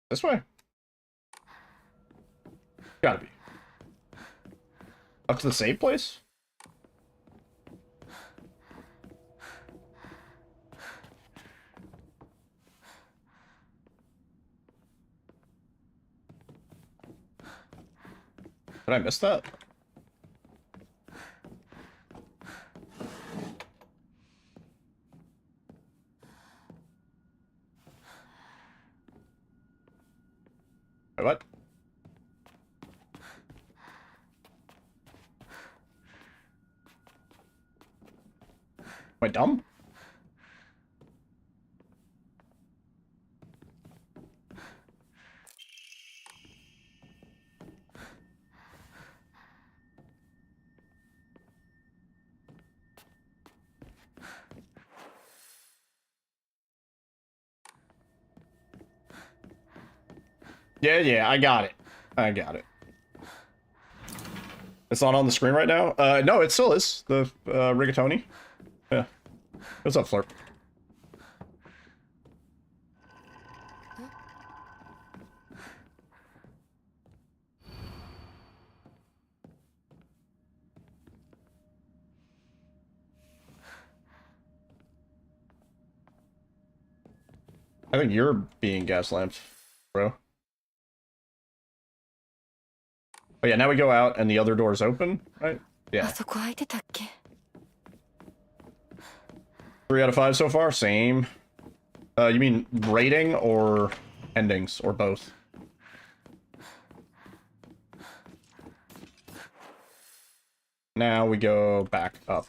This way? Gotta be. Up to the save place? Did I miss that? Wait, what? Am I dumb? Yeah, I got it. I got it. It's not on the screen right now? No, it still is. The, rigatoni. Yeah. What's up, Flirp? I think you're being gas-lamped, bro. Oh yeah, now we go out and the other door's open, right? あ Yeah. そこ開いてたっけ 3 out of 5 so far? Same. You mean rating or endings, or both? Now we go back up.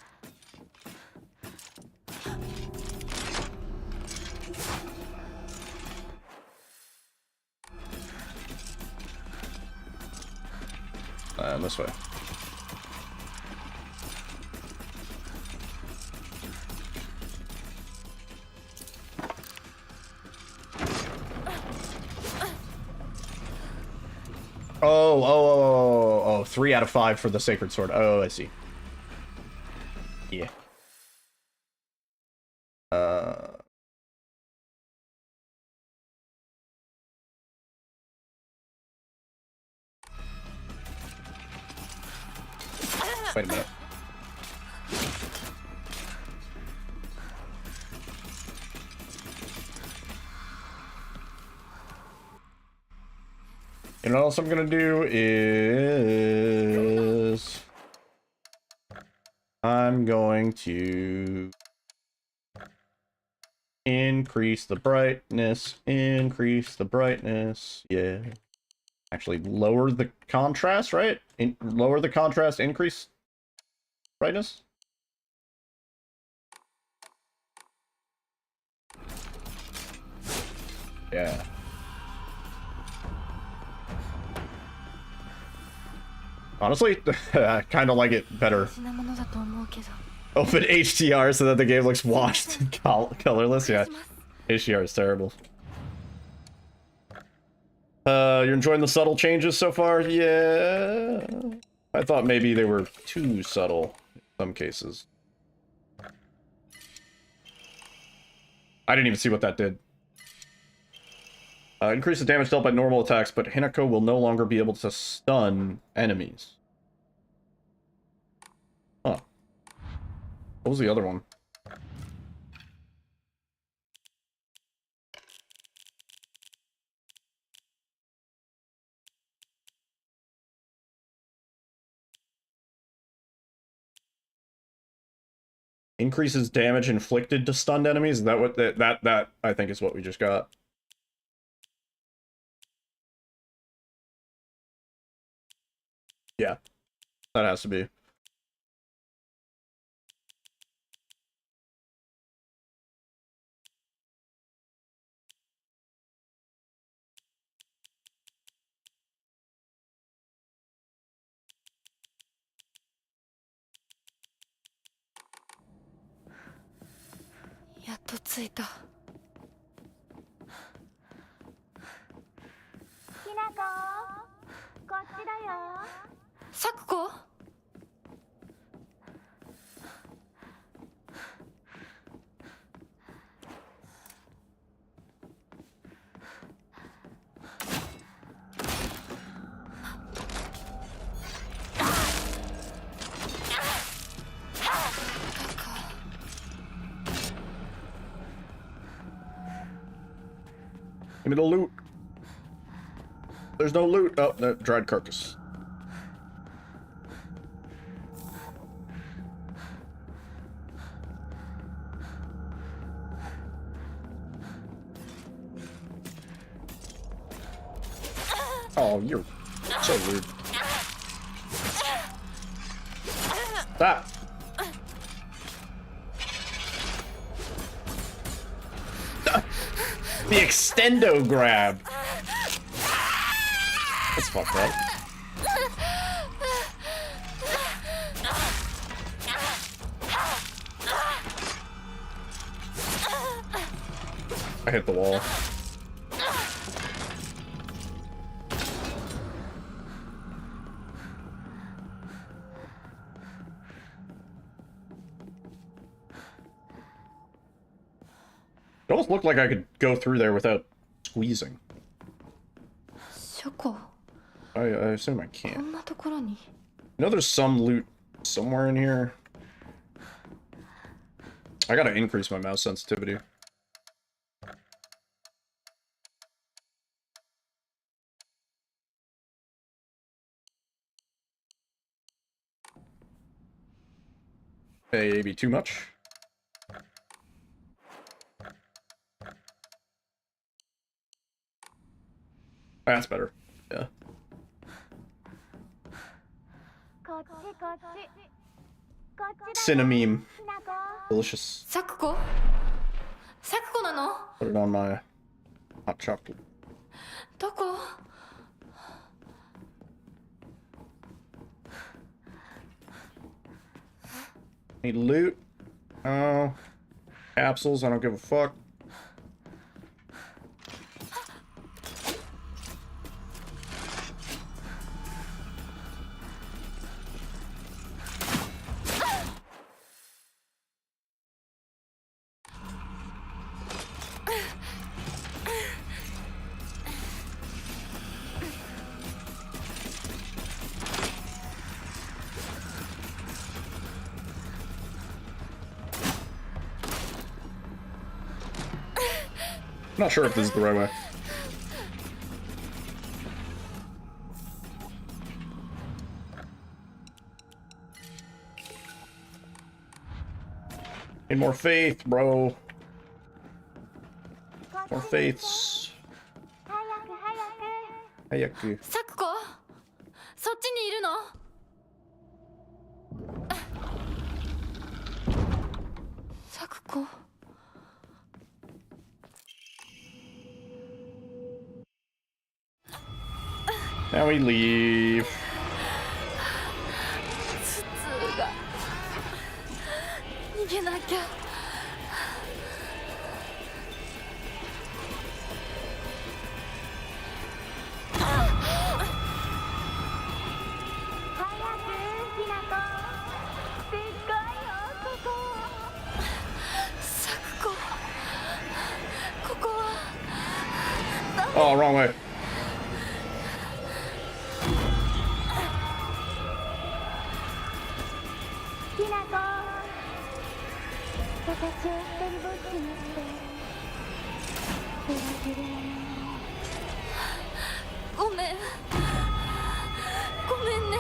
And this way. Oh, 3 out of 5 for the Sacred Sword. Oh, I see. Yeah. Wait a minute. You know what else I'm gonna do is... I'm going to... increase the brightness, yeah. Actually, lower the contrast, right? Lower the contrast, increase brightness? Yeah. Honestly, I kind of like it better. 品物だと思うけど Open HDR so that the game looks washed and colorless. Yeah, HDR is terrible. You're enjoying the subtle changes so far? Yeah. I thought maybe they were too subtle in some cases. I didn't even see what that did. Increase the damage dealt by normal attacks, but Hinako will no longer be able to stun enemies. Huh. What was the other one? Increases damage inflicted to stunned enemies? Is that what that I think is what we just got? Yeah, that has to be.やっと着いた。きなこ、こっちだよ。さくこ。Give me the loot. There's no loot. Oh, no, dried carcass. Oh, you're so rude. Stop. The extendo grab. That's fucked up. I hit the wall. It almost looked like I could go through there without squeezing. ショコ、 I assume I こ can't. んなところに。 I know there's some loot somewhere in here. I gotta increase my mouse sensitivity. Maybe too much. That's better. Yeah. こっちこっち。こっちだよ。 Cinnameme. きなこ。 Delicious. さくこ。さくこなの。 Put it on my hot chocolate. どこ。 Need loot. Oh. Capsules, I don't give a fuck. I'm not sure if this is the right way. Need more faith, bro. More faiths. 早く早く。 Hayaku. さくこ。そっちにいるの。さくこ。 Now we leave. 頭痛が。逃げなきゃ。早く、きなこ。でっかいよ、ここ。さくこ。ここは。 Oh, wrong way. きなこ。私を一人ぼっちにして。ブラジル。ごめん。ごめんね。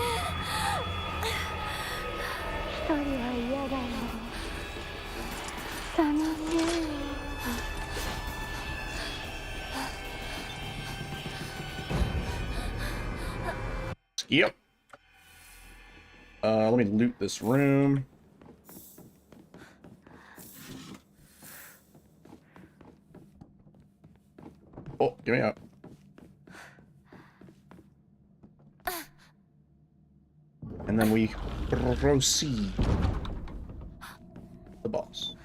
一人は嫌だよ。寂しいよ。 Yep. Let me loot this room. Oh, give me up. And then we proceed. The boss.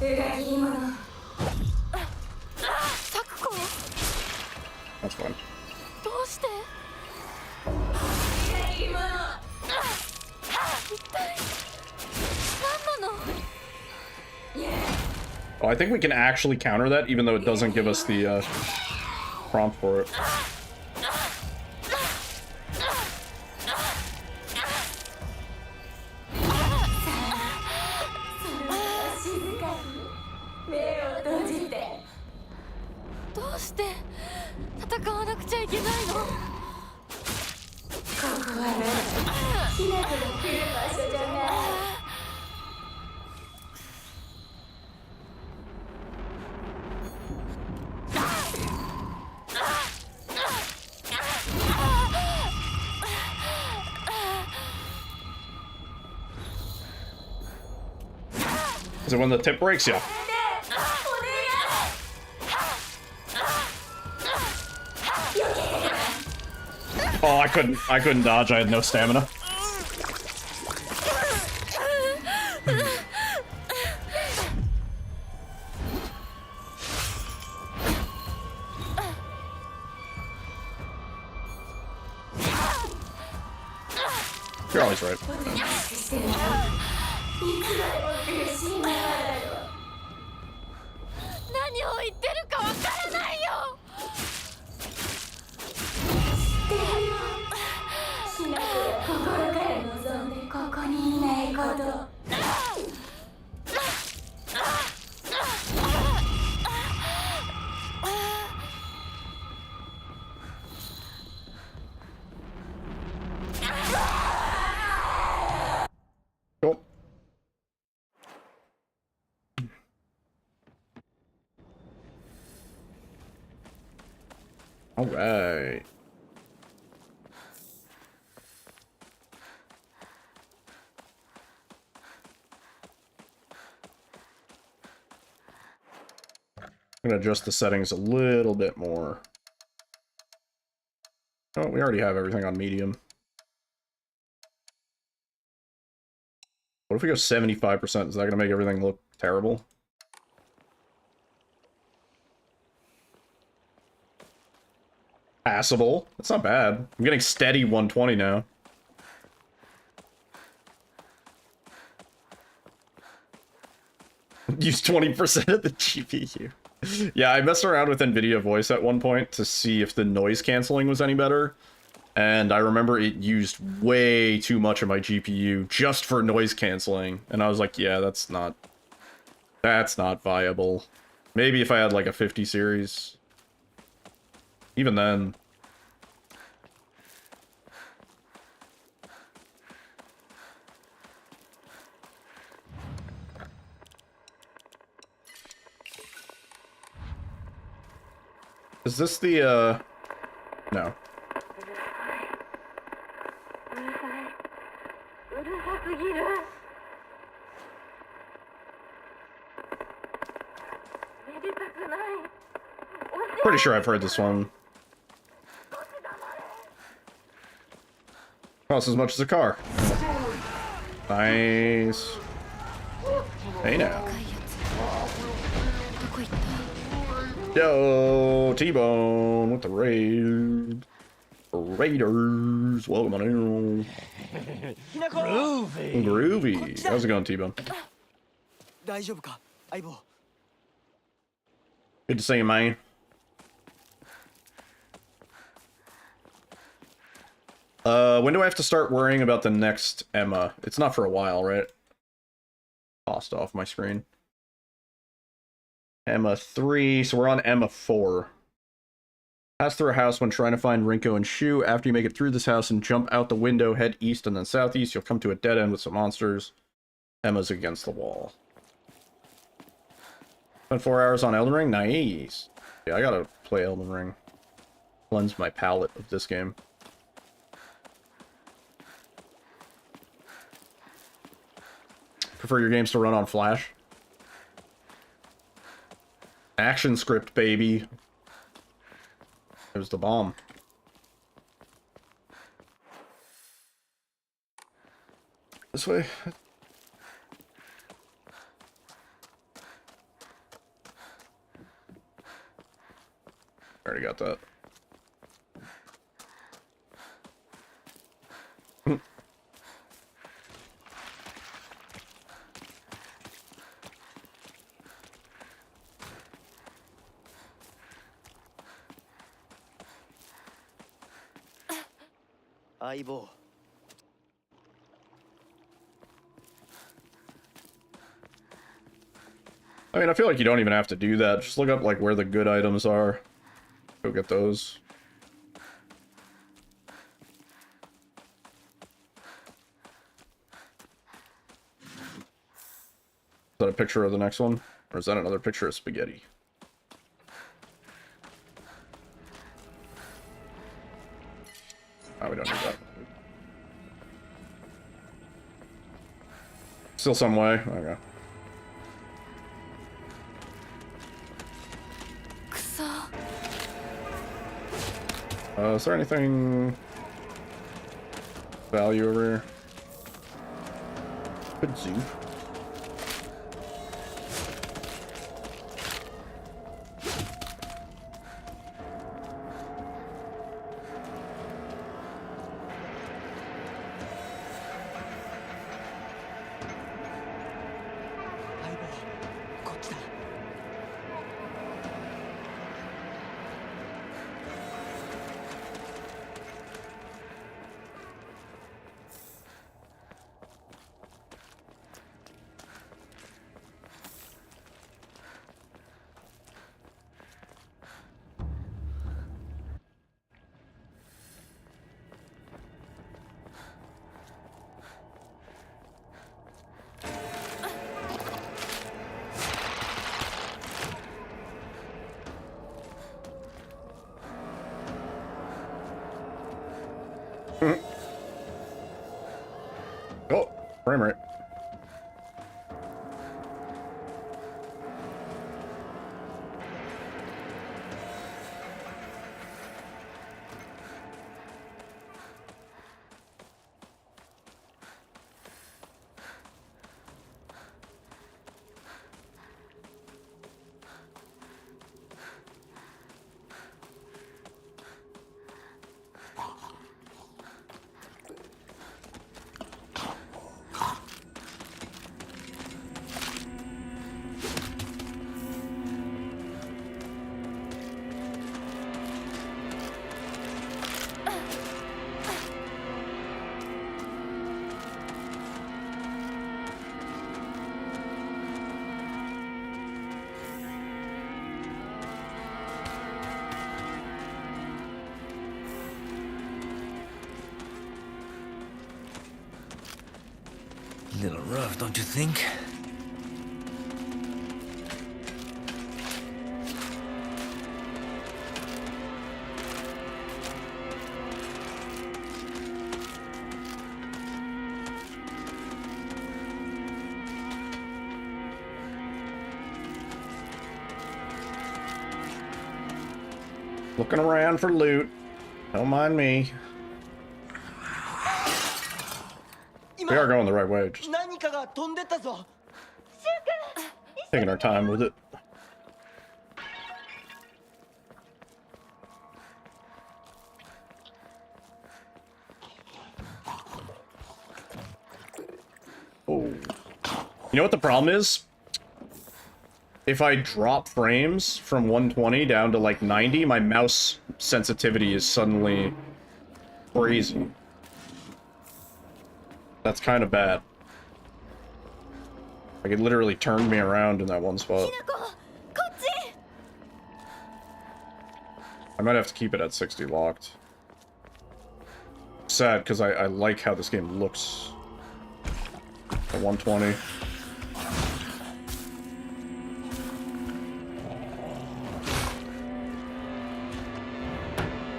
裏切り者 That's fine. どうして裏切り者一体何なの Oh, I think we can actually counter that, even though it doesn't give us the prompt for it. Is it when the tip breaks? Yeah. Oh, I couldn't dodge. I had no stamina. You're always right. 何を言ってるかわからないよしなく心から望んでここにいないこと Cool. All right. I'm gonna adjust the settings a little bit more. Oh, we already have everything on medium. What if we go 75%? Is that gonna make everything look terrible? Passable. That's not bad. I'm getting steady 120 now. Use 20% of the GPU. Yeah, I messed around with NVIDIA Voice at one point to see if the noise canceling was any better. And I remember it used way too much of my GPU just for noise canceling. And I was like, yeah, that's not viable. Maybe if I had like a 50 series. Even then. Is this the, no. Pretty sure I've heard this one. Costs as much as a car. Nice. Hey now. Yo, T-Bone with the raid. Raiders, welcome on in. Groovy. Groovy. How's it going, T-Bone? 大丈夫か相棒 Good to see you, man. When do I have to start worrying about the next Emma? It's not for a while, right? Tossed off my screen. Emma 3, so we're on Emma 4. Pass through a house when trying to find Rinko and Shu. After you make it through this house and jump out the window, head east and then southeast, you'll come to a dead end with some monsters. Emma's against the wall. Spent 4 hours on Elden Ring? Nice. Yeah, I gotta play Elden Ring. Cleanse my palate of this game. Prefer your games to run on Flash? Action script, baby. There's the bomb. This way. Already got that. Aibo. I mean, I feel like you don't even have to do that. Just look up, like, where the good items are. Go get those. Is that a picture of the next one? Or is that another picture of spaghetti? Oh, we don't need that. Still some way. Okay. Is there anything value over here? Good zoo. Oh, frame rate. Little rough, don't you think? Looking around for loot. Don't mind me. We are going the right way, just 何かが飛んでったぞ。 taking our time with it. Oh. You know what the problem is? If I drop frames from 120 down to like 90, my mouse sensitivity is suddenly crazy. That's kind of bad. Like, it literally turned me around in that one spot. I might have to keep it at 60 locked. Sad, because I like how this game looks at 120.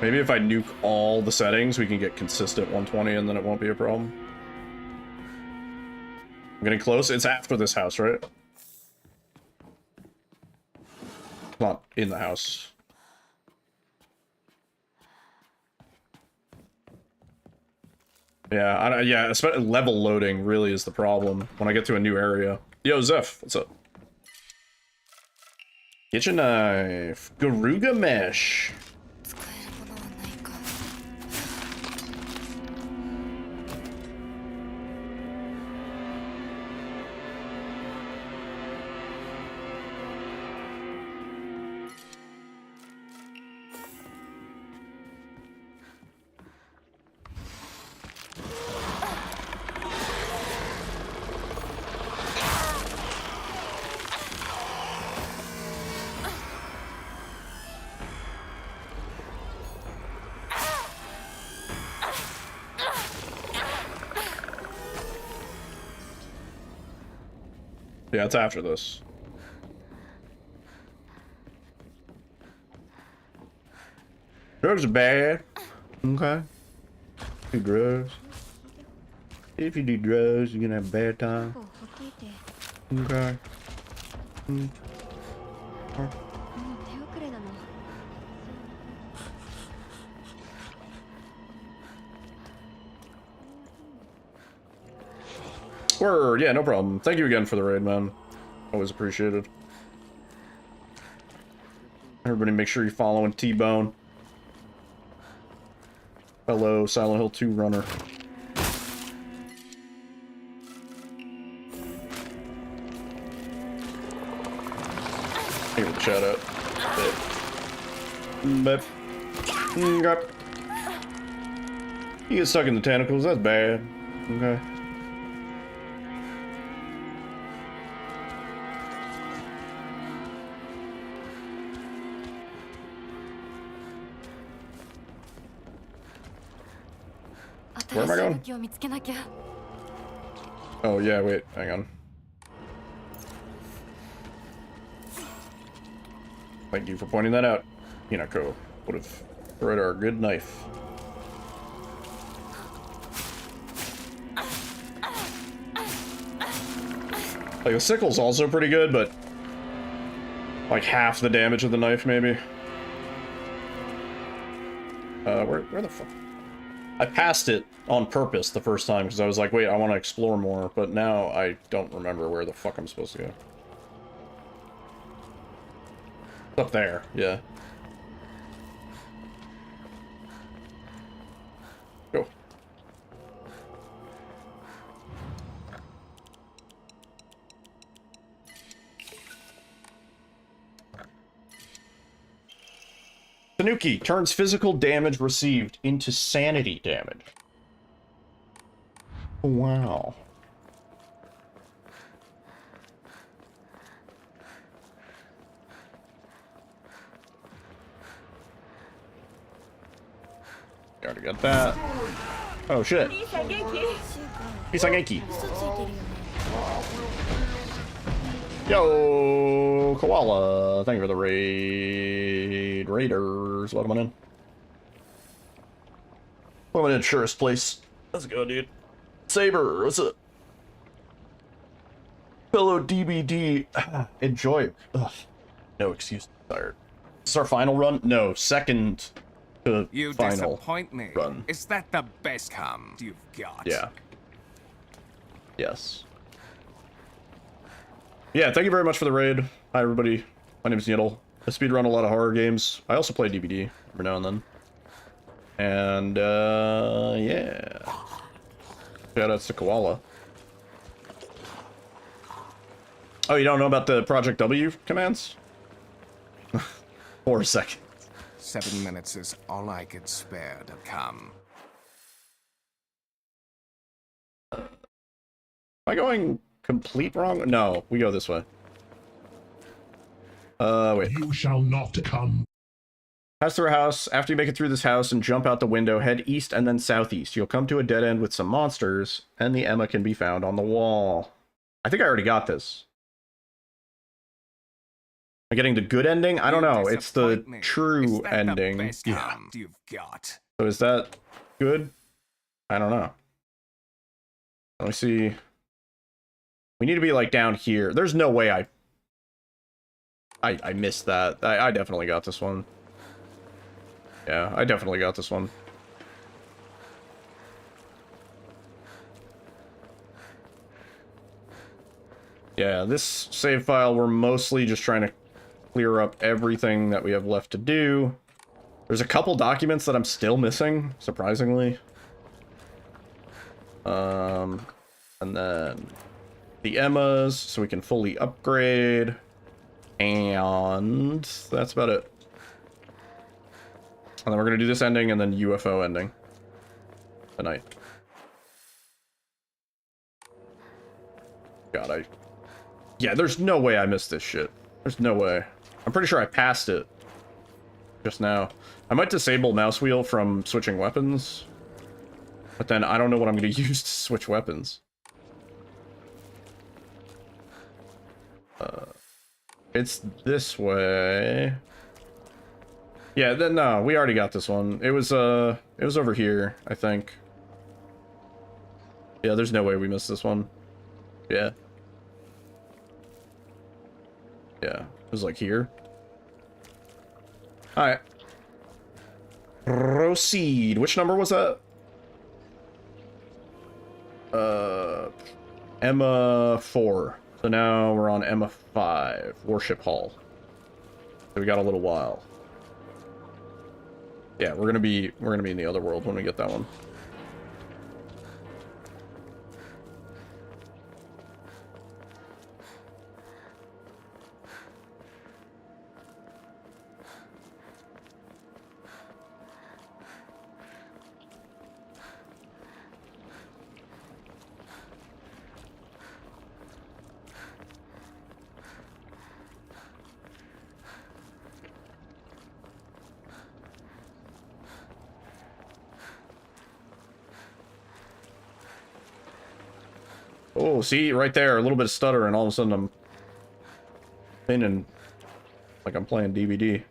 Maybe if I nuke all the settings, we can get consistent 120 and then it won't be a problem. I'm getting close. It's after this house, right? Not in the house. Yeah, yeah, especially level loading really is the problem when I get to a new area. Yo, Zeph, what's up? Kitchen knife. Garuga mesh. 使えるものはないか。Yeah, it's after this. Drugs are bad. Okay. Do drugs. If you do drugs, you're gonna have a bad time. ほっといて。 Okay. もう手遅れなの。 Word, yeah, no problem. Thank you again for the raid, man. Always appreciated. Everybody make sure you're following T-Bone. Hello, Silent Hill 2 runner. Give it a shout out. But you get stuck in the tentacles, that's bad. Okay. Where am I going? 新しい武器を見つけなきゃ。 Oh, yeah, wait, hang on. Thank you for pointing that out. Hinako would have thread our good knife. Like, the sickle's also pretty good, but like half the damage of the knife, maybe. Where the fuck? I passed it on purpose the first time because I was like, wait, I want to explore more, but now I don't remember where the fuck I'm supposed to go. It's up there, yeah. Go. Tanuki turns physical damage received into sanity damage. Wow. Already got that. Oh shit. Hisageki. 嘘ついてるよね。 Yo, Koala. Thank you for the raid. Raiders. Let them in. Let them in, surest place. Let's go, dude. Saber, what's up? Fellow DBD. Enjoy. Ugh. No excuse. Tired. Is this our final run? No, second to You final disappoint me. run. Is that the best come you've got? Yeah. Yes. Yeah, thank you very much for the raid. Hi, everybody. My name is Yiddle. I speedrun a lot of horror games. I also play DBD every now and then. And, yeah. Shoutouts to Koala. Oh, you don't know about the Project W commands? For a second. 7 minutes is all I could spare to come. Am I going complete wrong? No, we go this way. Wait. You shall not come. Pass through a house. After you make it through this house and jump out the window, head east and then southeast. You'll come to a dead end with some monsters, and the Emma can be found on the wall. I think I already got this. Am I getting the good ending? I don't know. It's the Disappoint me. true Is that the ending. best Yeah. come you've got? So is that good? I don't know. Let me see. We need to be like down here. There's no way I missed that. I definitely got this one. Yeah, I definitely got this one. Yeah, this save file, we're mostly just trying to clear up everything that we have left to do. There's a couple documents that I'm still missing, surprisingly. And then the Emmas, so we can fully upgrade. And that's about it. And then we're going to do this ending and then UFO ending tonight. God, yeah, there's no way I missed this shit. There's no way. I'm pretty sure I passed it just now. I might disable mouse wheel from switching weapons, but then I don't know what I'm going to use to switch weapons. It's this way. Yeah, then no, we already got this one. It was over here, I think. Yeah, there's no way we missed this one. Yeah. Yeah, it was like here. Alright. Proceed. Which number was that? Emma 4. So now we're on Emma 5. Warship Hall. So we got a little while. Yeah, we're gonna be in the other world when we get that one. Oh, see, right there, a little bit of stutter, and all of a sudden I'm spinning like I'm playing DVD.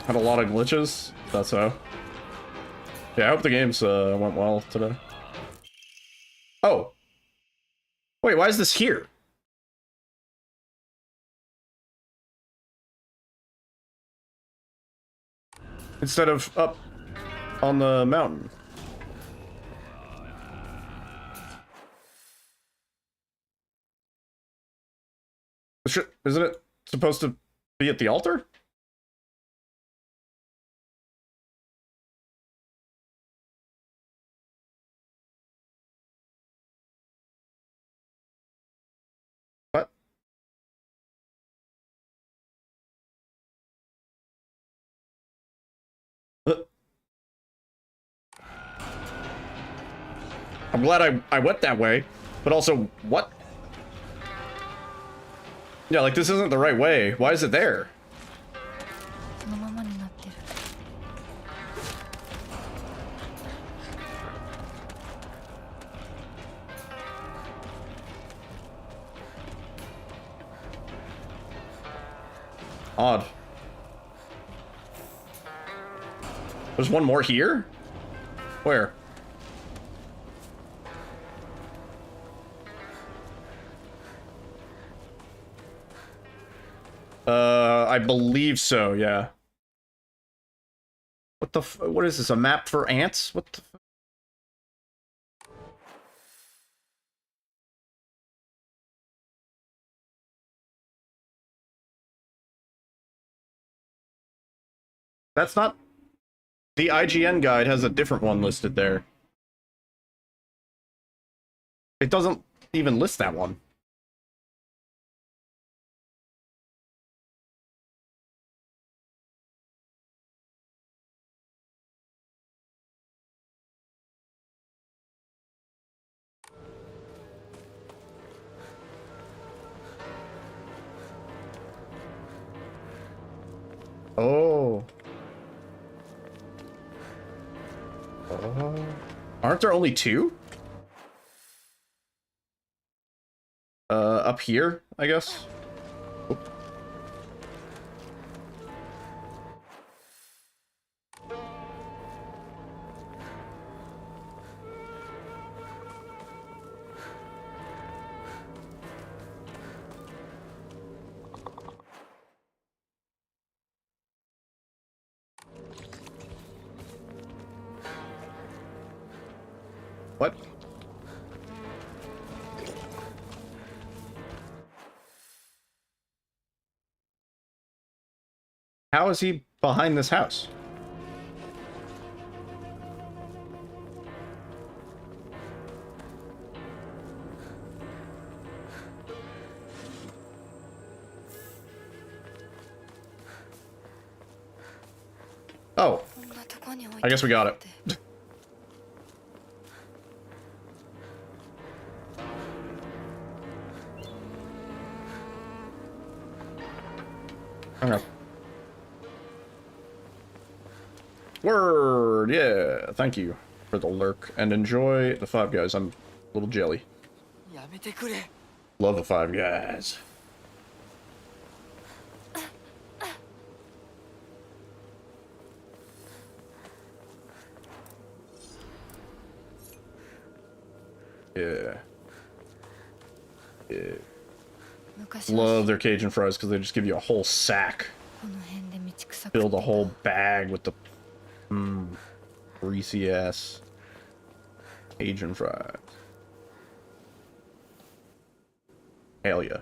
Had a lot of glitches. That's so. Yeah, I hope the games went well today. Oh. Wait, why is this here? Instead of up on the mountain. Isn't it supposed to be at the altar? What? I'm glad I went that way, but also, what? Yeah, like, this isn't the right way. Why is it there? Odd. There's one more here? Where? I believe so, yeah. What the what is this, a map for ants? What the That's not... The IGN guide has a different one listed there. It doesn't even list that one. Oh. Aren't there only two? Up here, I guess. Oop. What? How is he behind this house? Oh, I guess we got it. Okay. Word, yeah. Thank you for the lurk and enjoy the Five Guys. I'm a little jelly. やめてくれ Love the Five Guys. Yeah. Yeah. Love their Cajun fries because they just give you a whole sack. Fill the whole bag with the greasy ass Cajun fries. Hell yeah.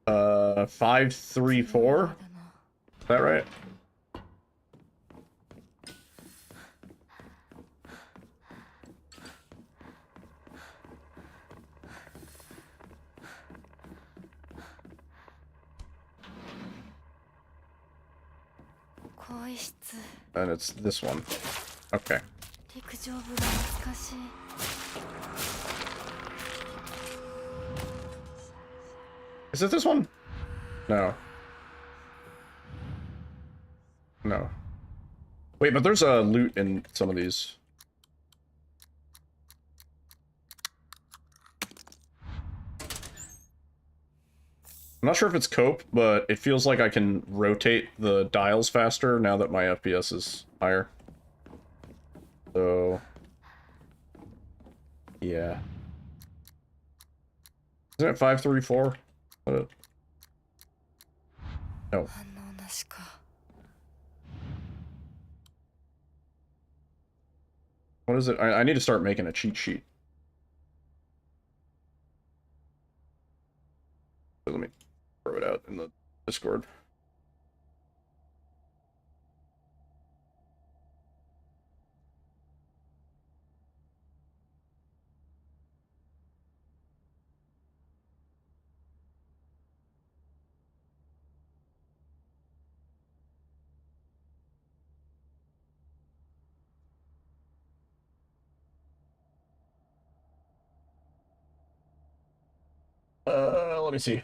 Uh, 534? Is that right? And it's this one. Okay. Is it this one? No. No. Wait, but there's a loot in some of these. I'm not sure if it's cope, but it feels like I can rotate the dials faster now that my FPS is higher. So... yeah. Isn't it 534? No. What is it? I need to start making a cheat sheet. So let me throw it out in the Discord. Let me see.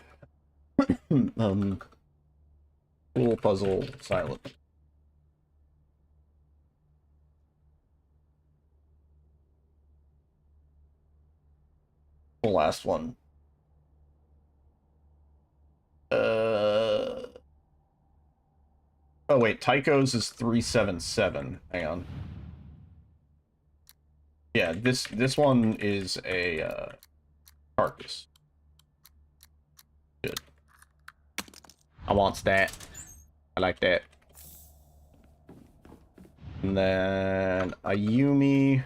Little puzzle silent. The last one. Oh wait, Tycho's is 377. Hang on. Yeah, this one is a carcass. Good. I want that. I like that. And then Ayumi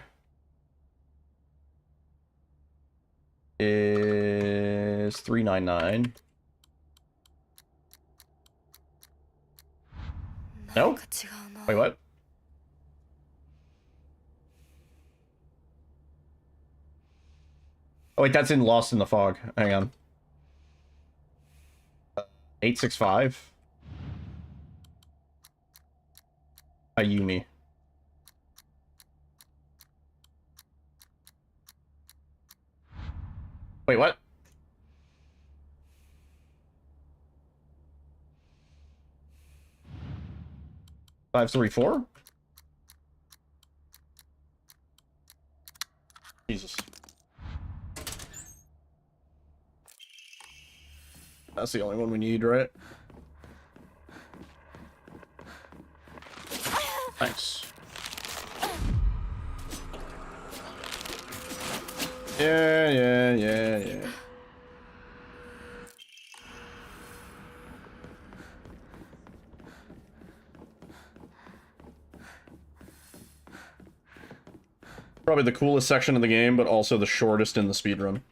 is 399. No? Wait, what? Oh wait, that's in Lost in the Fog. Hang on. 865. Ayumi. Wait, what? 534? Jesus. That's the only one we need, right? Thanks. Yeah. Probably the coolest section of the game, but also the shortest in the speedrun.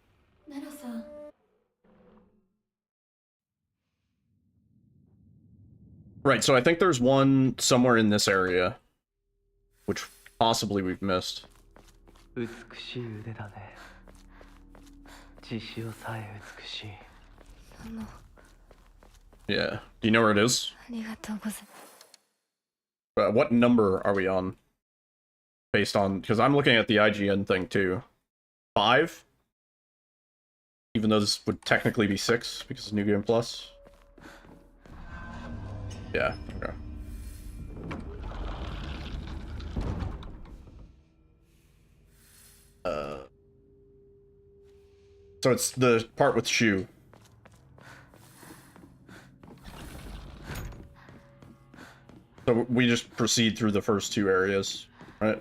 Right, so I think there's one somewhere in this area, which possibly we've missed. 美しい腕だね。血潮さえ美しい。 Yeah. Do you know where it is? ありがとうございます。 What number are we on? Based on... Because I'm looking at the IGN thing, too. 5? Even though this would technically be 6, because it's New Game Plus. Yeah, okay. So it's the part with Shu. So we just proceed through the first two areas, right?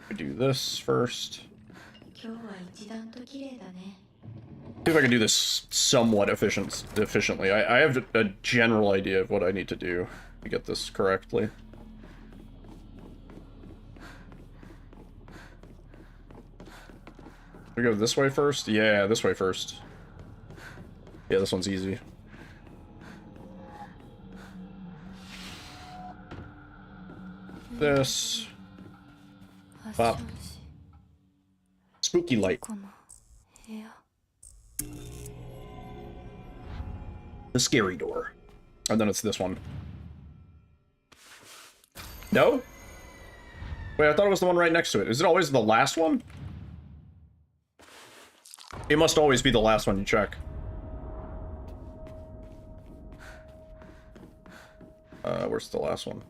We do this first. See if I can do this somewhat efficiently. I have a general idea of what I need to do to get this correctly. We go this way first? Yeah, this way first. Yeah, this one's easy. This. Pop. Spooky light. The scary door. And then it's this one. No? Wait, I thought it was the one right next to it. Is it always the last one? It must always be the last one you check. Where's the last one?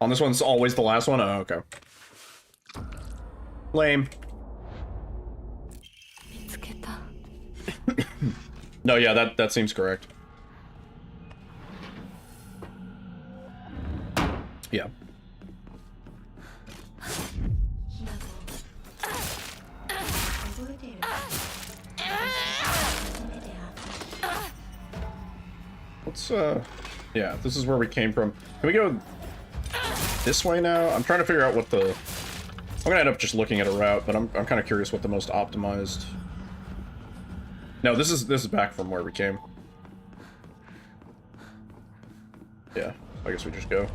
On this one's always the last one? Oh, okay. Lame. No, yeah, that seems correct. Yeah. Let's, yeah, this is where we came from. Can we go this way now? I'm trying to figure out what the... I'm gonna end up just looking at a route, but I'm kind of curious what the most optimized... No, this is back from where we came. Yeah, I guess we just go.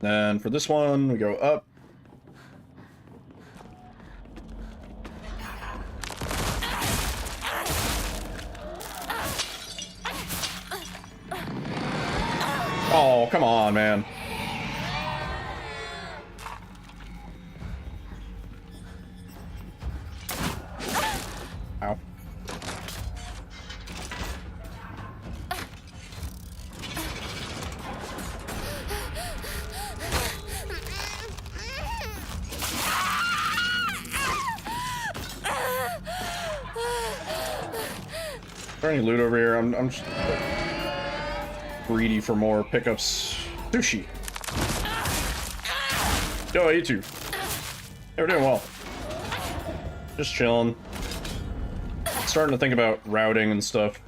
Then for this one, we go up. Oh, come on, man. Ow. Is there any loot over here? I'm just greedy for more pickups. Sushi. Yo, you two. Hey, we're doing well. Just chilling. Starting to think about routing and stuff.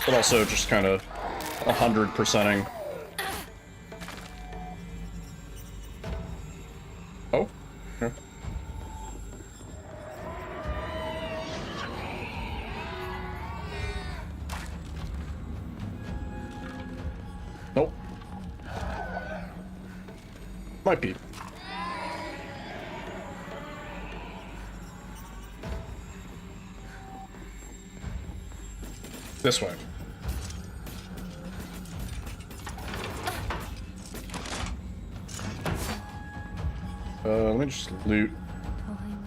But also just kind of 100%ing. Oh, okay. Nope. Might be. This way. Let me just loot 遠い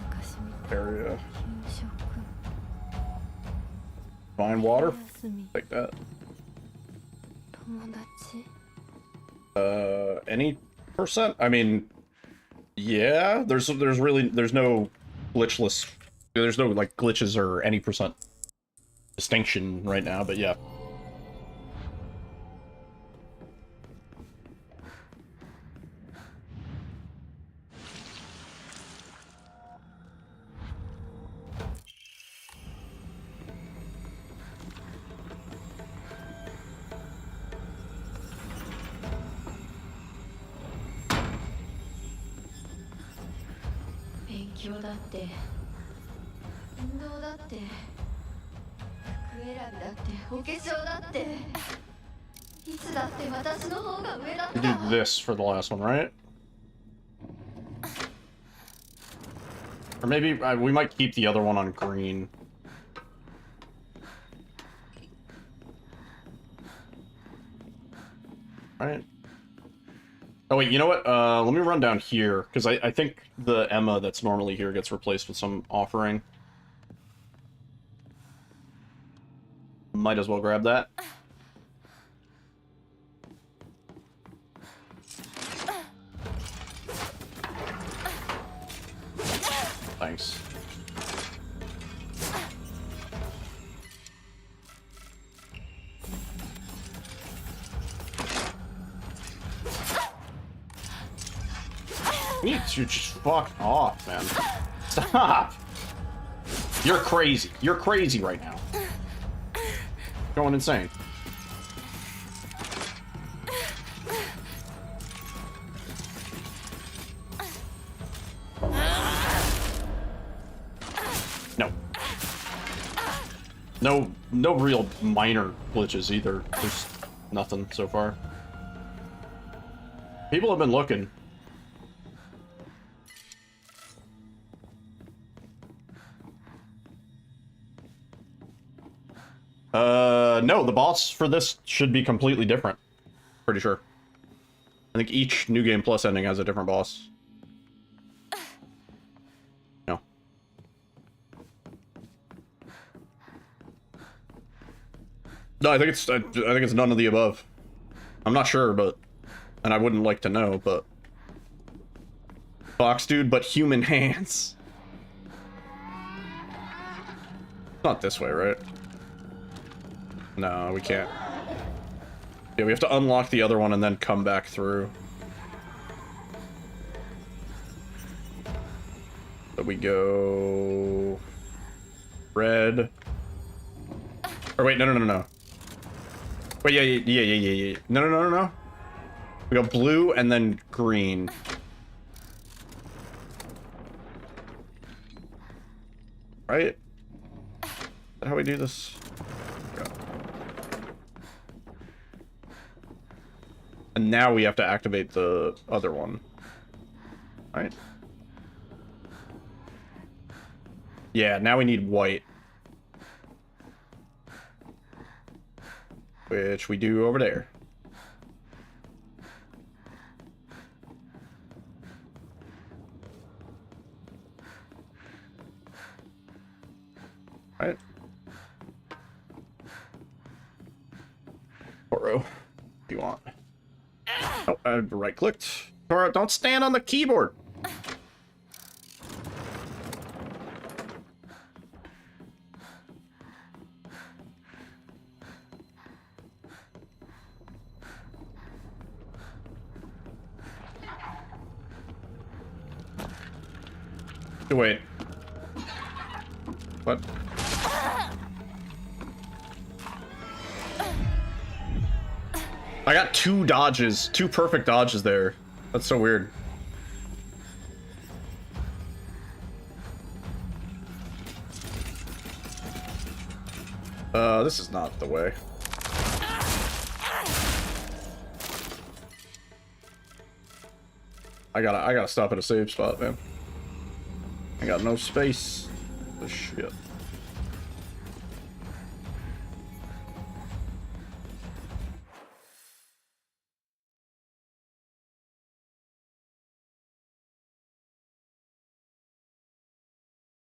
昔みたい area. 給食 Find water. 休み Like that. 友達 Any percent? I mean, yeah. There's no glitchless. There's no like glitches or any percent distinction right now. But yeah. We do this for the last one, right? Or maybe we might keep the other one on green. Right. Oh wait, you know what? Let me run down here, because I think the Emma that's normally here gets replaced with some offering. Might as well grab that. Thanks. You need to just fuck off, man. Stop! You're crazy. You're crazy right now. Going insane. No. No real minor glitches either. There's nothing so far. People have been looking. No, the boss for this should be completely different. Pretty sure. I think each New Game Plus ending has a different boss. No. No, I think it's none of the above. I'm not sure, but... And I wouldn't like to know, but... Box dude, but human hands. Not this way, right? No, we can't. Yeah, we have to unlock the other one and then come back through. So we go... Red. Or wait, no. Wait, yeah. No. We go blue and then green. Right? Is that how we do this? And now we have to activate the other one. Right? Yeah, now we need white. Which we do over there. Right? Toro, what do you want? Oh, I right-clicked. Toro, don't stand on the keyboard! Wait. What? I got two dodges, two perfect dodges there. That's so weird. This is not the way. I gotta stop at a safe spot, man. I got no space. Oh, shit.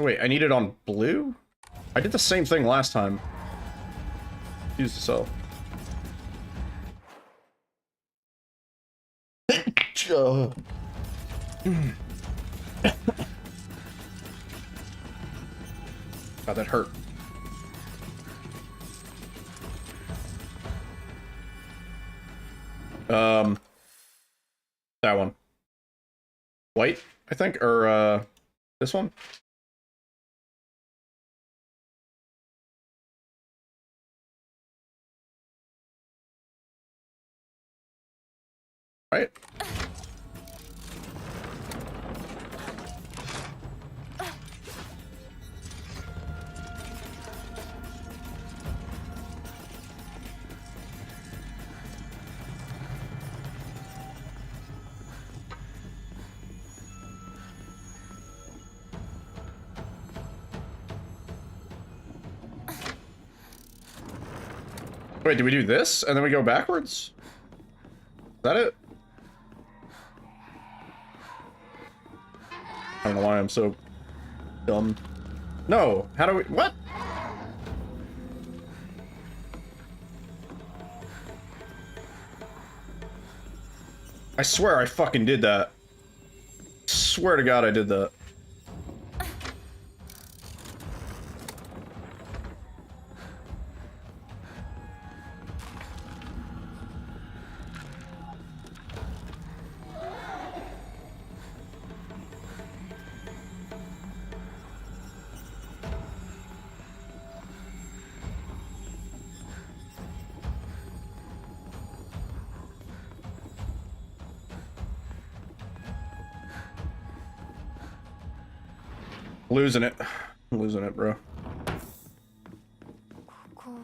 Wait, I need it on blue? I did the same thing last time. Use the cell. God, that hurt. That one. White, I think, or this one? Right? Wait, do we do this and then we go backwards? Is that it? I don't know why I'm so dumb. No, how do we, what? I swear I fucking did that. Swear to God I did that. Losing it. Losing it, bro. ここを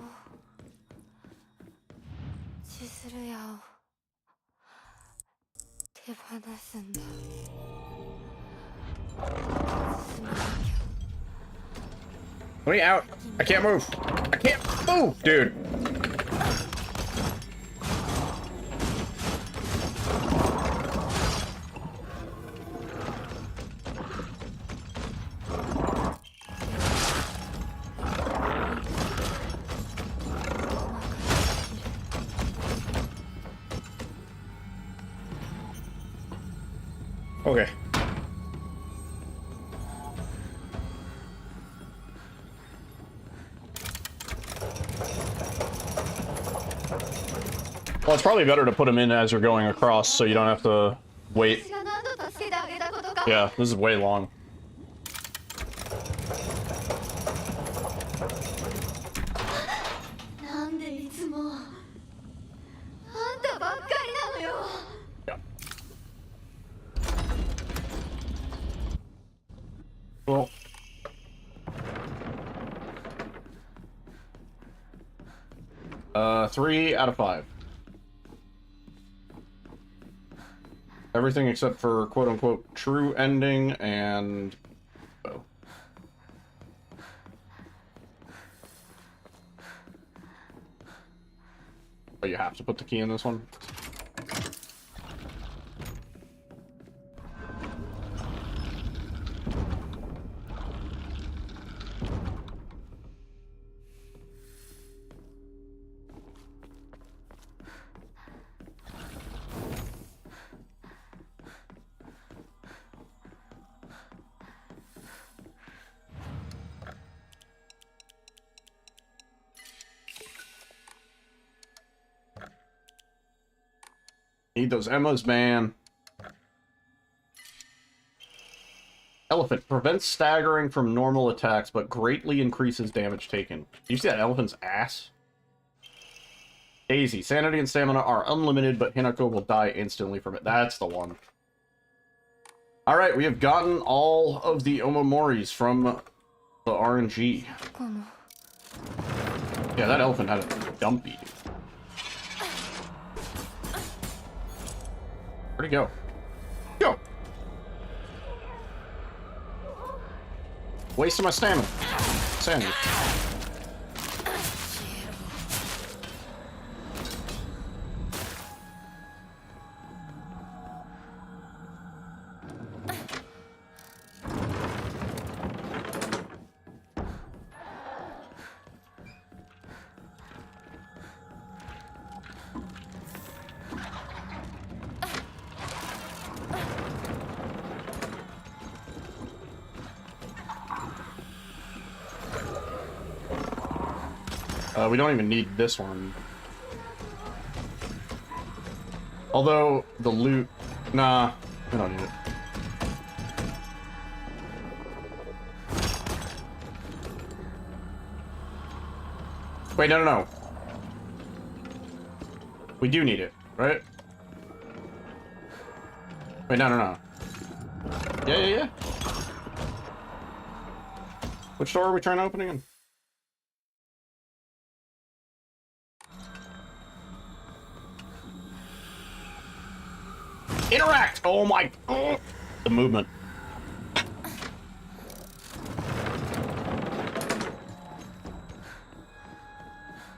千鶴屋を手放すんだ。進まなきゃ。 Let me out. I can't move. I can't move, dude. Okay. Well, it's probably better to put them in as you're going across so you don't have to wait. 私が何度助けてあげたことか。 Yeah, this is way long. なんでいつもあんたばっかりなのよ。 Yeah. Well. Three out of 5. Everything except for quote-unquote true ending and... Oh. Oh, you have to put the key in this one? Need those Emmas, man. Elephant prevents staggering from normal attacks, but greatly increases damage taken. You see that elephant's ass? Daisy, sanity and stamina are unlimited, but Hinako will die instantly from it. That's the one. Alright, we have gotten all of the Omomoris from the RNG. この Yeah, that elephant had a dumpy, dude. Where'd he go? Go! Wasting my stamina. Sanity. We don't even need this one. Although, the loot... Nah, we don't need it. Wait, no. We do need it, right? Wait, no. Yeah. Which door are we trying to open again? Interact! Oh my... Oh, the movement.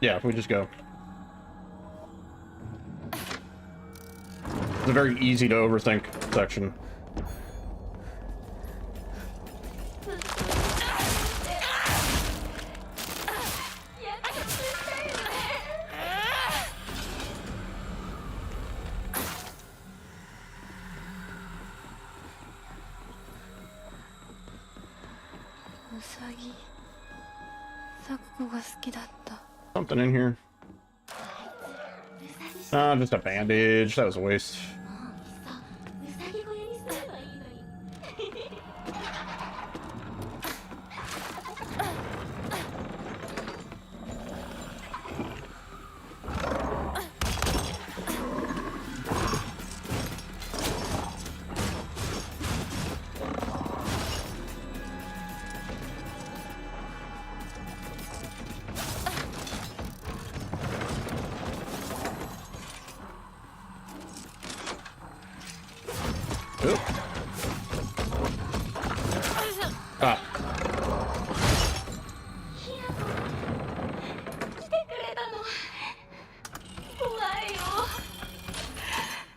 Yeah, we just go. It's a very easy to overthink section. Something in here. Ah, just a bandage. That was a waste.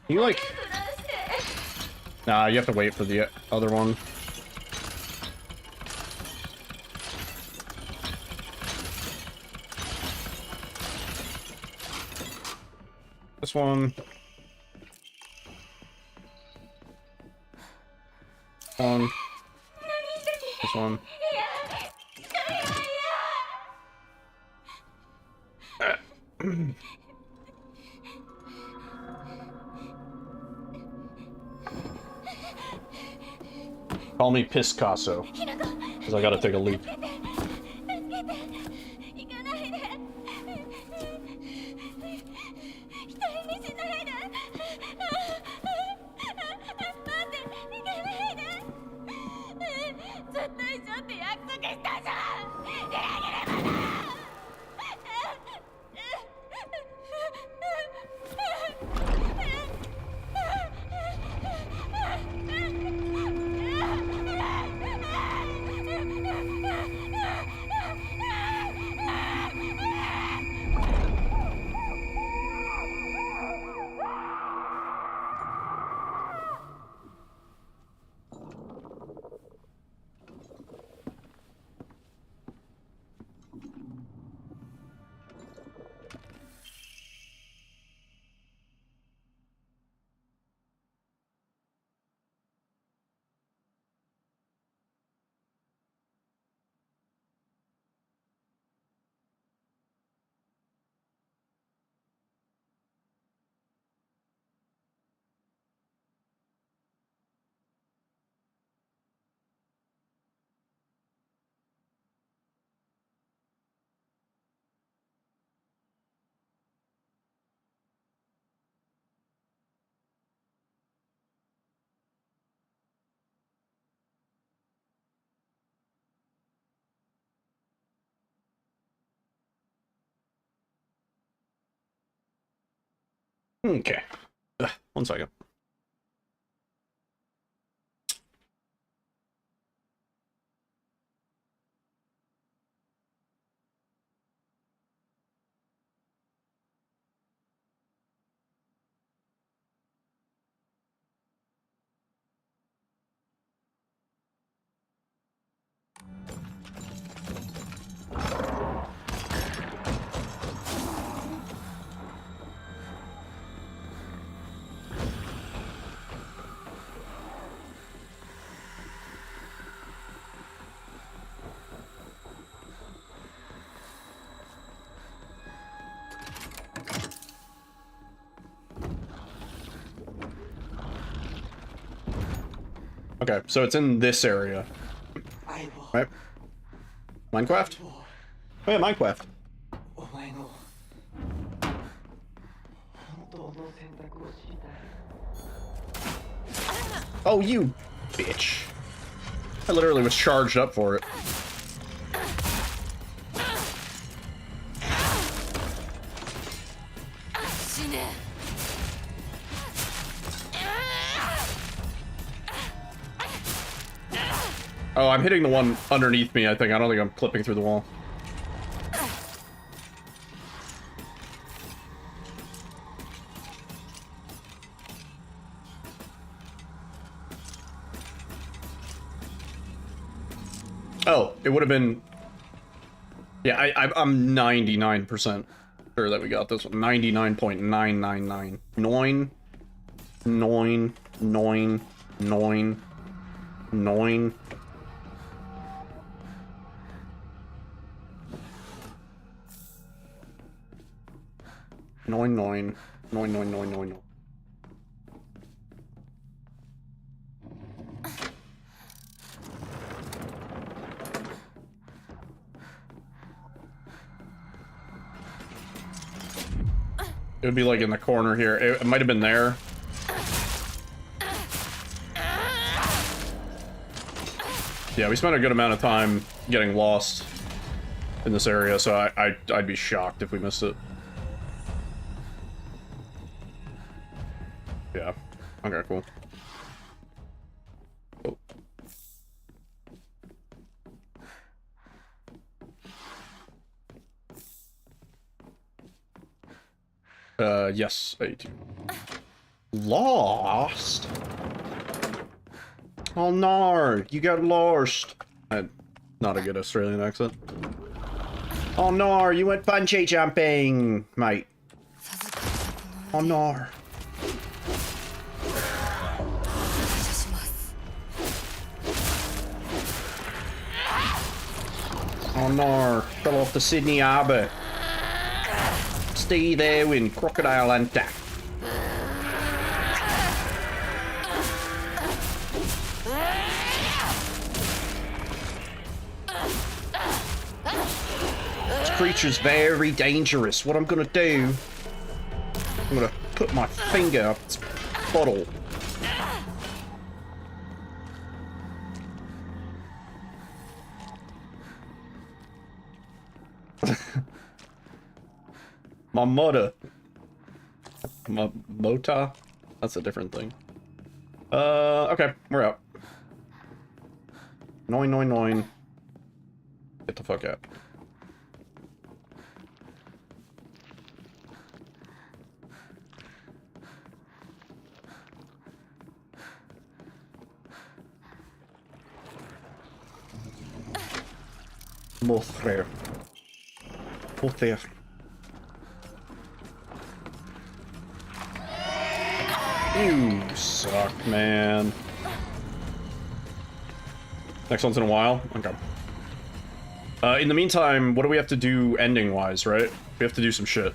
You like... Nah, you have to wait for the other one. This one. This one. Call me Piscasso, because I gotta take a leap. Okay. 1 second. Okay, so it's in this area. Right? Minecraft? Oh yeah, Minecraft. お前の本当の選択を知りたい。 Oh, you bitch. I literally was charged up for it. Oh, I'm hitting the one underneath me, I think. I don't think I'm clipping through the wall. Oh, it would have been... Yeah, I'm 99% sure that we got this one. 99.999. 9, 9, 9, 9, 9. Nine, nine, nine, nine, nine, nine, nine. It would be like in the corner here. It might have been there. Yeah, we spent a good amount of time getting lost in this area, so I'd be shocked if we missed it. Yeah. Okay, cool. Yes, I do. Lost? Oh no, you got lost. Not a good Australian accent. Oh no, you went bungee jumping, mate. Oh no. Oh no, fell off the Sydney Harbour. Stay there in Crocodile Hunter. This creature's very dangerous. What I'm gonna do, I'm gonna put my finger up its bottle. My mother. My mota? That's a different thing. Okay, we're out. 999. Get the fuck out. Both there. Both there. You suck, man. Next once in a while? Okay. In the meantime, what do we have to do ending-wise, right? We have to do some shit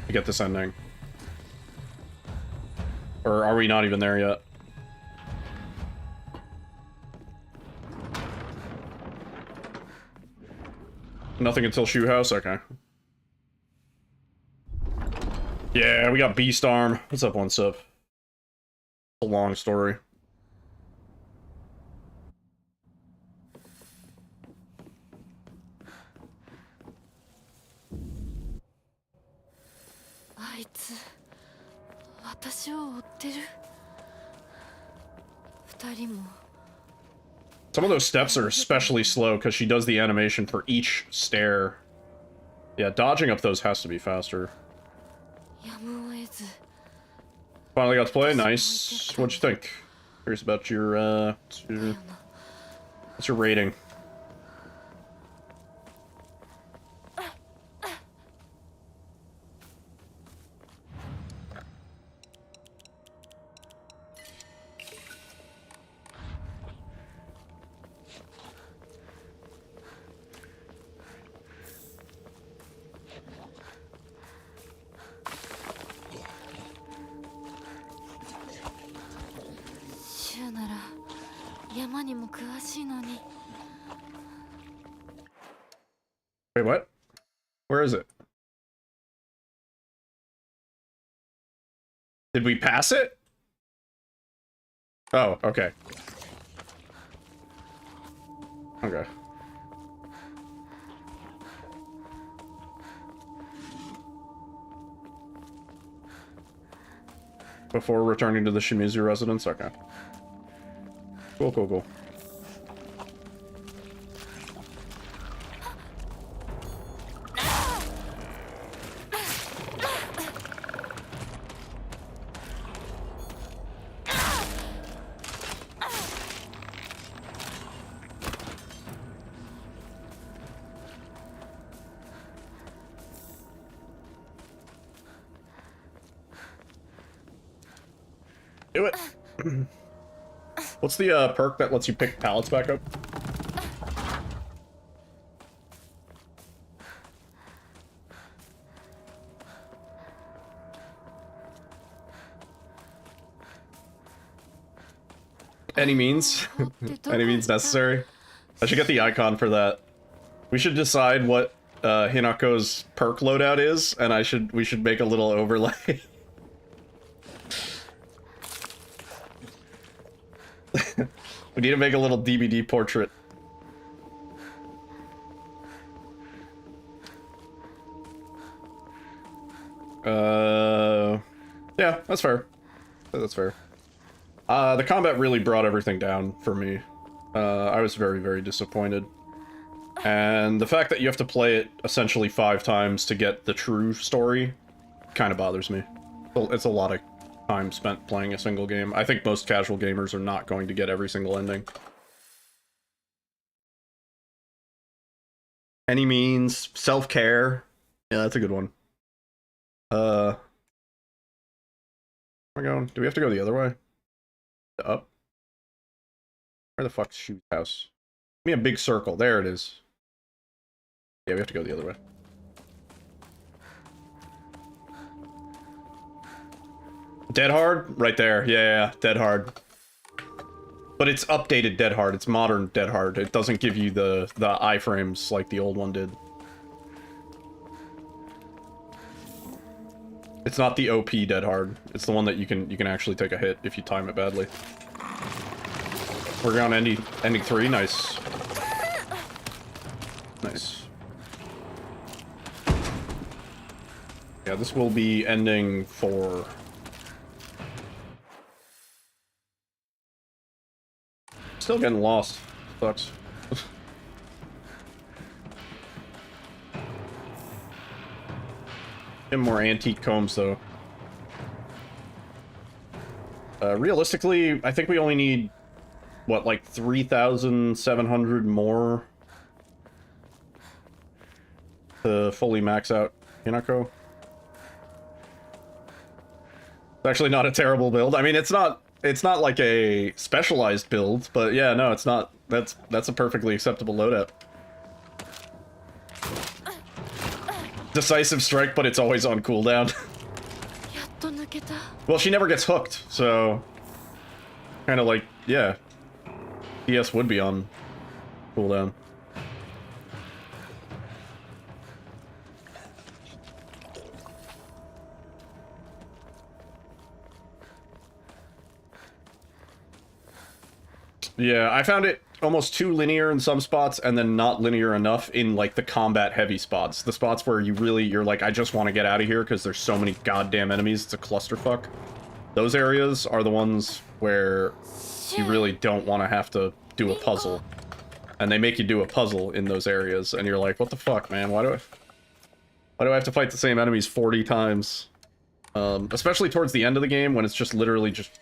to get this ending. Or are we not even there yet? Nothing until Shoe House? Okay. Yeah, we got Beast Arm. What's up, One Sub? It's a long story. Some of those steps are especially slow because she does the animation for each stair. Yeah, dodging up those has to be faster. Finally got to play. Nice. What'd you think? Curious about your, what's your rating? Wait, what? Where is it? Did we pass it? Oh, okay. Okay. Before returning to the Shimizu residence? Okay. Cool, cool, cool. Do it. What's the perk that lets you pick pallets back up? Any means. Any means necessary. I should get the icon for that. We should decide what Hinako's perk loadout is, and we should make a little overlay. We need to make a little DVD portrait. Yeah, that's fair. That's fair. The combat really brought everything down for me. I was very, very disappointed. And the fact that you have to play it essentially 5 times to get the true story kind of bothers me. It's a lot of time spent playing a single game. I think most casual gamers are not going to get every single ending. Any means, self-care. Yeah, that's a good one. Where am I going? Do we have to go the other way? Up? Where the fuck's Shoe's house? Give me a big circle. There it is. Yeah, we have to go the other way. Dead Hard? Right there. Yeah, Dead Hard. But it's updated Dead Hard. It's modern Dead Hard. It doesn't give you the iframes like the old one did. It's not the OP Dead Hard. It's the one that you can actually take a hit if you time it badly. We're on ending 3. Nice. Nice. Yeah, this will be ending 4. Still getting lost. Sucks. Get more antique combs, though. Realistically, I think we only need, what, like 3,700 more to fully max out Hinako. It's actually not a terrible build. I mean, it's not like a specialized build, but yeah, no, it's not. That's a perfectly acceptable loadout. Decisive strike, but it's always on cooldown. Well, she never gets hooked, so kind of like, yeah, PS would be on cooldown. Yeah, I found it almost too linear in some spots, and then not linear enough in, like, the combat-heavy spots. The spots where you're like, I just want to get out of here because there's so many goddamn enemies, it's a clusterfuck. Those areas are the ones where you really don't want to have to do a puzzle. And they make you do a puzzle in those areas, and you're like, what the fuck, man? Why do I have to fight the same enemies 40 times? Especially towards the end of the game, when it's just literally just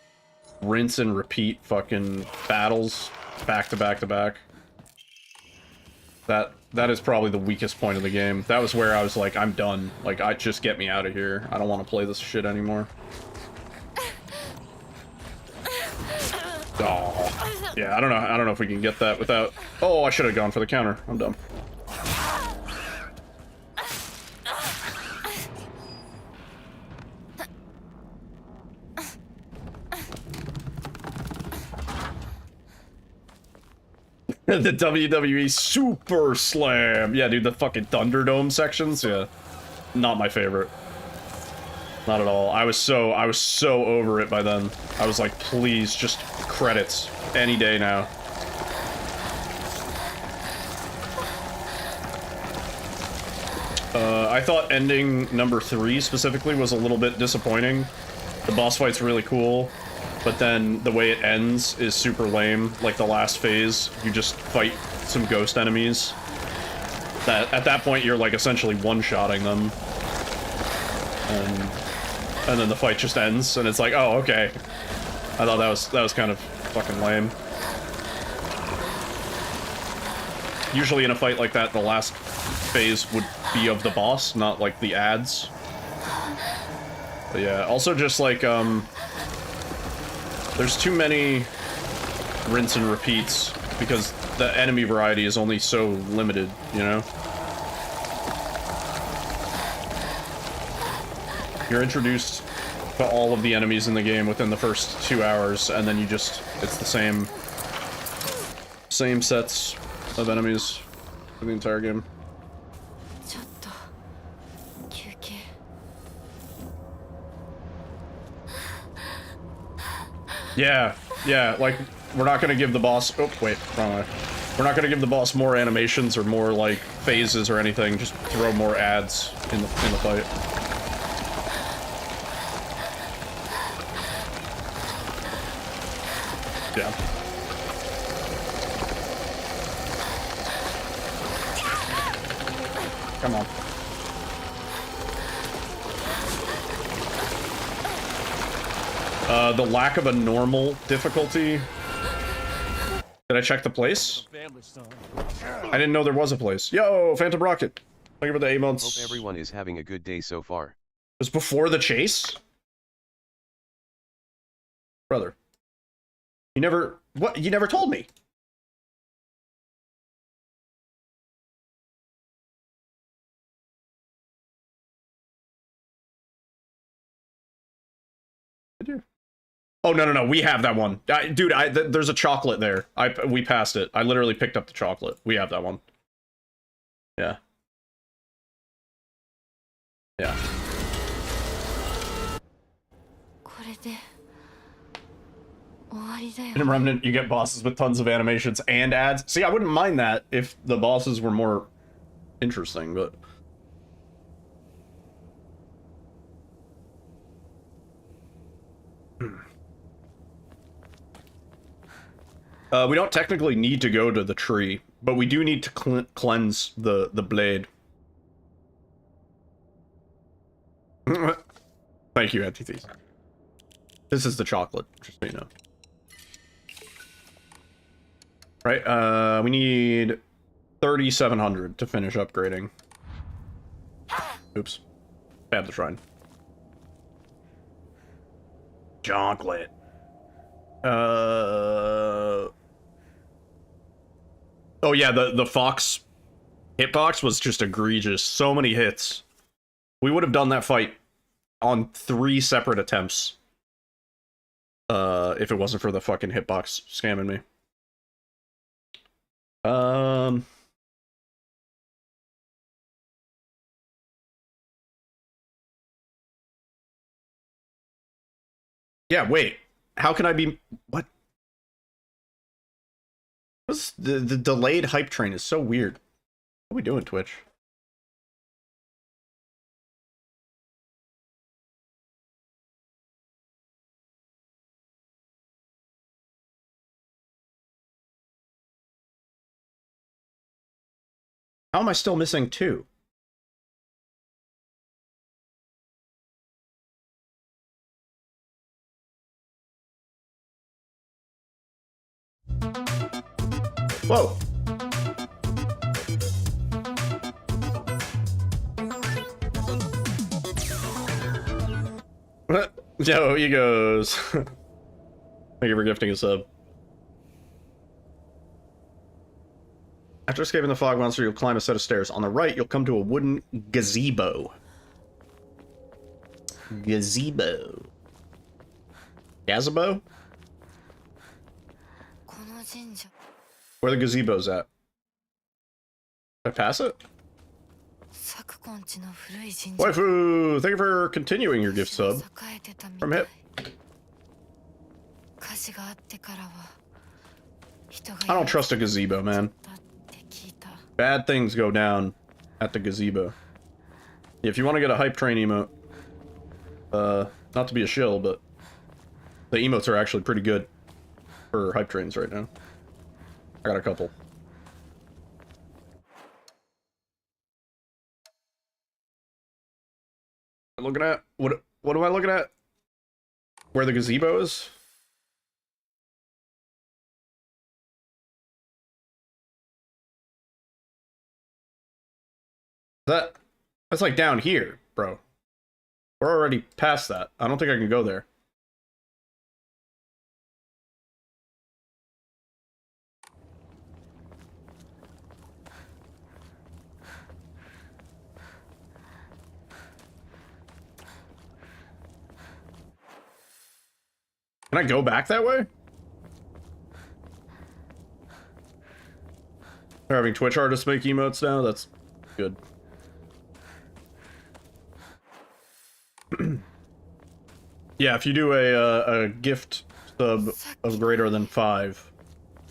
rinse and repeat fucking battles back to back to back. That is probably the weakest point of the game. That was where I was like, I'm done. Like, just get me out of here. I don't want to play this shit anymore. Oh. Yeah, I don't know if we can get that without... Oh, I should have gone for the counter. I'm dumb. The WWE Super Slam. Yeah, dude, the fucking Thunderdome sections. Yeah, not my favorite. Not at all. I was so over it by then. I was like, please, just credits any day now. I thought ending number 3 specifically was a little bit disappointing. The boss fight's really cool, but then the way it ends is super lame. Like the last phase, you just fight some ghost enemies. That at that point you're like essentially one-shotting them, and then the fight just ends, and it's like, oh, okay. I thought that was kind of fucking lame. Usually in a fight like that, the last phase would be of the boss, not like the ads. But yeah, also just like, there's too many rinse and repeats because the enemy variety is only so limited, you know? You're introduced to all of the enemies in the game within the first 2 hours, and then you just, it's the same sets of enemies for the entire game. ちょっと休憩 Yeah, like, we're not gonna give the boss, oh, wait, wrong way. We're not gonna give the boss more animations or more, like, phases or anything, just throw more ads in the fight. Yeah. Come on. The lack of a normal difficulty. Did I check the place? I didn't know there was a place. Yo, Phantom Rocket. Thank you for the 8 months. Hope everyone is having a good day so far. It was before the chase? Brother. You never... What? You never told me. Did you? Oh, no. We have that one. Dude, there's a chocolate there. We passed it. I literally picked up the chocolate. We have that one. Yeah. Yeah. これで終わりだよ In Remnant, you get bosses with tons of animations and ads. See, I wouldn't mind that if the bosses were more interesting, but... we don't technically need to go to the tree, but we do need to cleanse the blade. Thank you, Antithesis. This is the chocolate, just so you know. Right, we need 3,700 to finish upgrading. Oops. Bad the shrine. Chocolate. Oh yeah, the Fox hitbox was just egregious. So many hits. We would have done that fight on 3 separate attempts. If it wasn't for the fucking hitbox scamming me. Yeah, wait. How can I be... What? The delayed hype train is so weird. What are we doing, Twitch? How am I still missing 2? Whoa! Yo, egos. Thank you for gifting a sub. After escaping the fog monster, you'll climb a set of stairs. On the right, you'll come to a wooden gazebo. Gazebo. Gazebo? この神社 Where the gazebo's at? Did I pass it? 昨今地の古い神社 Waifu! Thank you for continuing your gift sub 栄えてたみ from たい Hip. 火事があってからは人が I don't trust a gazebo, man. だって聞いた Bad things go down at the gazebo. If you want to get a hype train emote, not to be a shill, but the emotes are actually pretty good for hype trains right now. I got a couple. Looking at what am I looking at? Where the gazebo is? That's like down here, bro. We're already past that. I don't think I can go there. Can I go back that way? They're having Twitch artists make emotes now? That's good. Yeah, if you do a gift sub of greater than 5,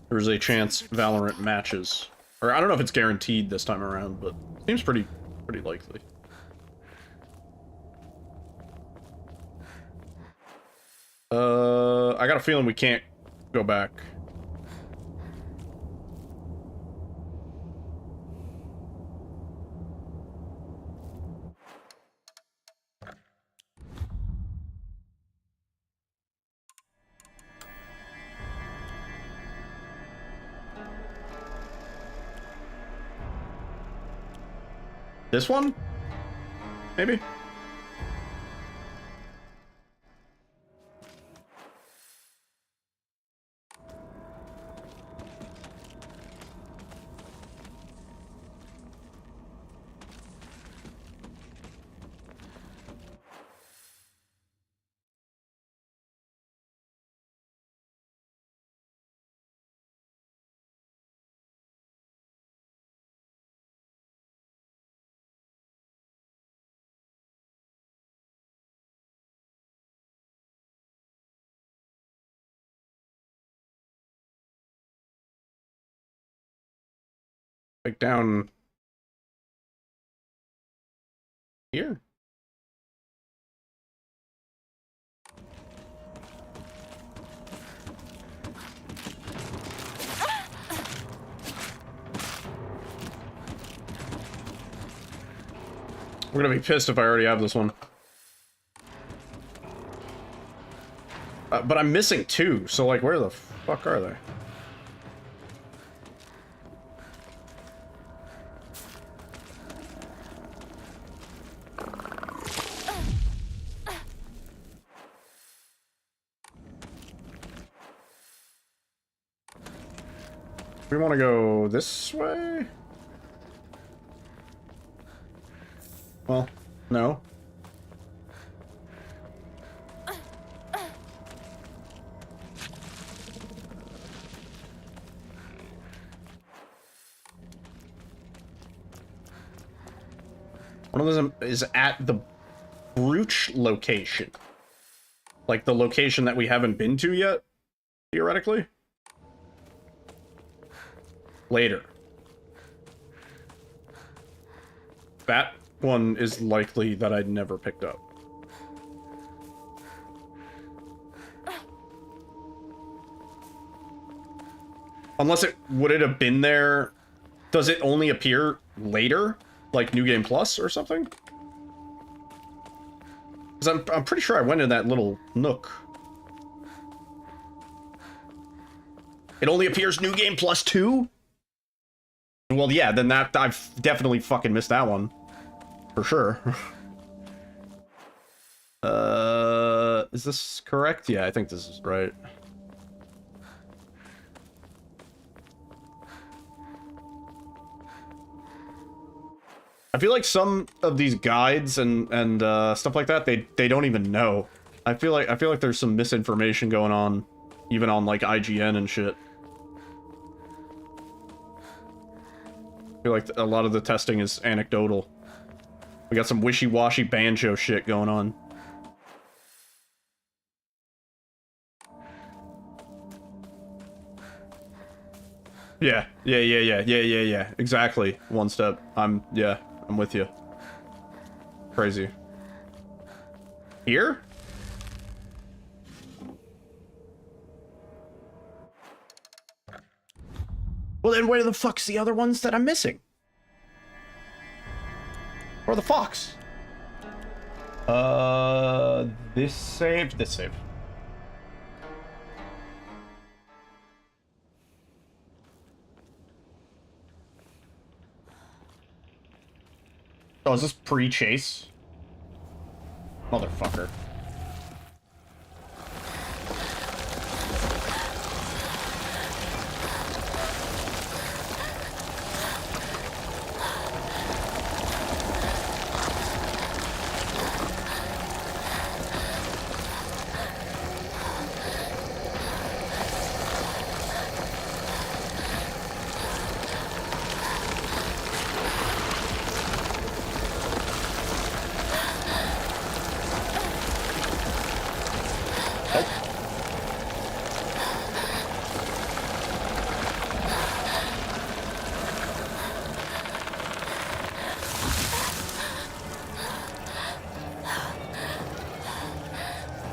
there's a chance Valorant matches. Or I don't know if it's guaranteed this time around, but seems pretty likely. I got a feeling we can't go back. This one? Maybe? Like down here. We're gonna be pissed if I already have this one. But I'm missing 2, so like where the fuck are they? We want to go this way? Well, no. One of them is at the brooch location. Like the location that we haven't been to yet, theoretically. Later. That one is likely that I'd never picked up. Unless would it have been there? Does it only appear later? Like New Game Plus or something? Because I'm pretty sure I went in that little nook. It only appears New Game Plus 2? Well, yeah, then that I've definitely fucking missed that one. For sure. Is this correct? Yeah, I think this is right. I feel like some of these guides and stuff like that, they don't even know. I feel like there's some misinformation going on, even on like IGN and shit. feel like a lot of the testing is anecdotal. We got some wishy-washy banjo shit going on. Yeah. Exactly. One step. I'm with you. Crazy. Here? Well, then where the fuck's the other ones that I'm missing? Or the fox? This save, this save. Oh, is this pre-chase? Motherfucker.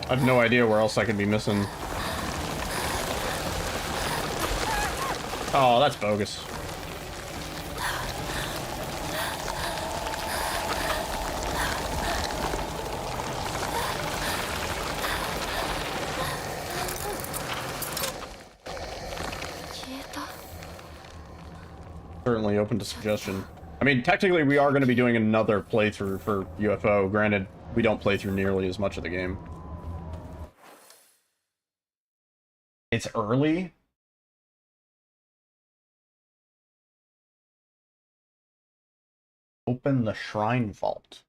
I have no idea where else I could be missing. Oh, that's bogus. Certainly open to suggestion. I mean, technically we are going to be doing another playthrough for UFO. Granted, we don't play through nearly as much of the game. It's early. Open the shrine vault.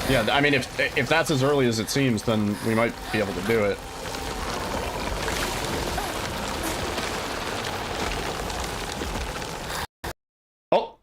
Yeah, I mean, if that's as early as it seems, then we might be able to do it. Oh!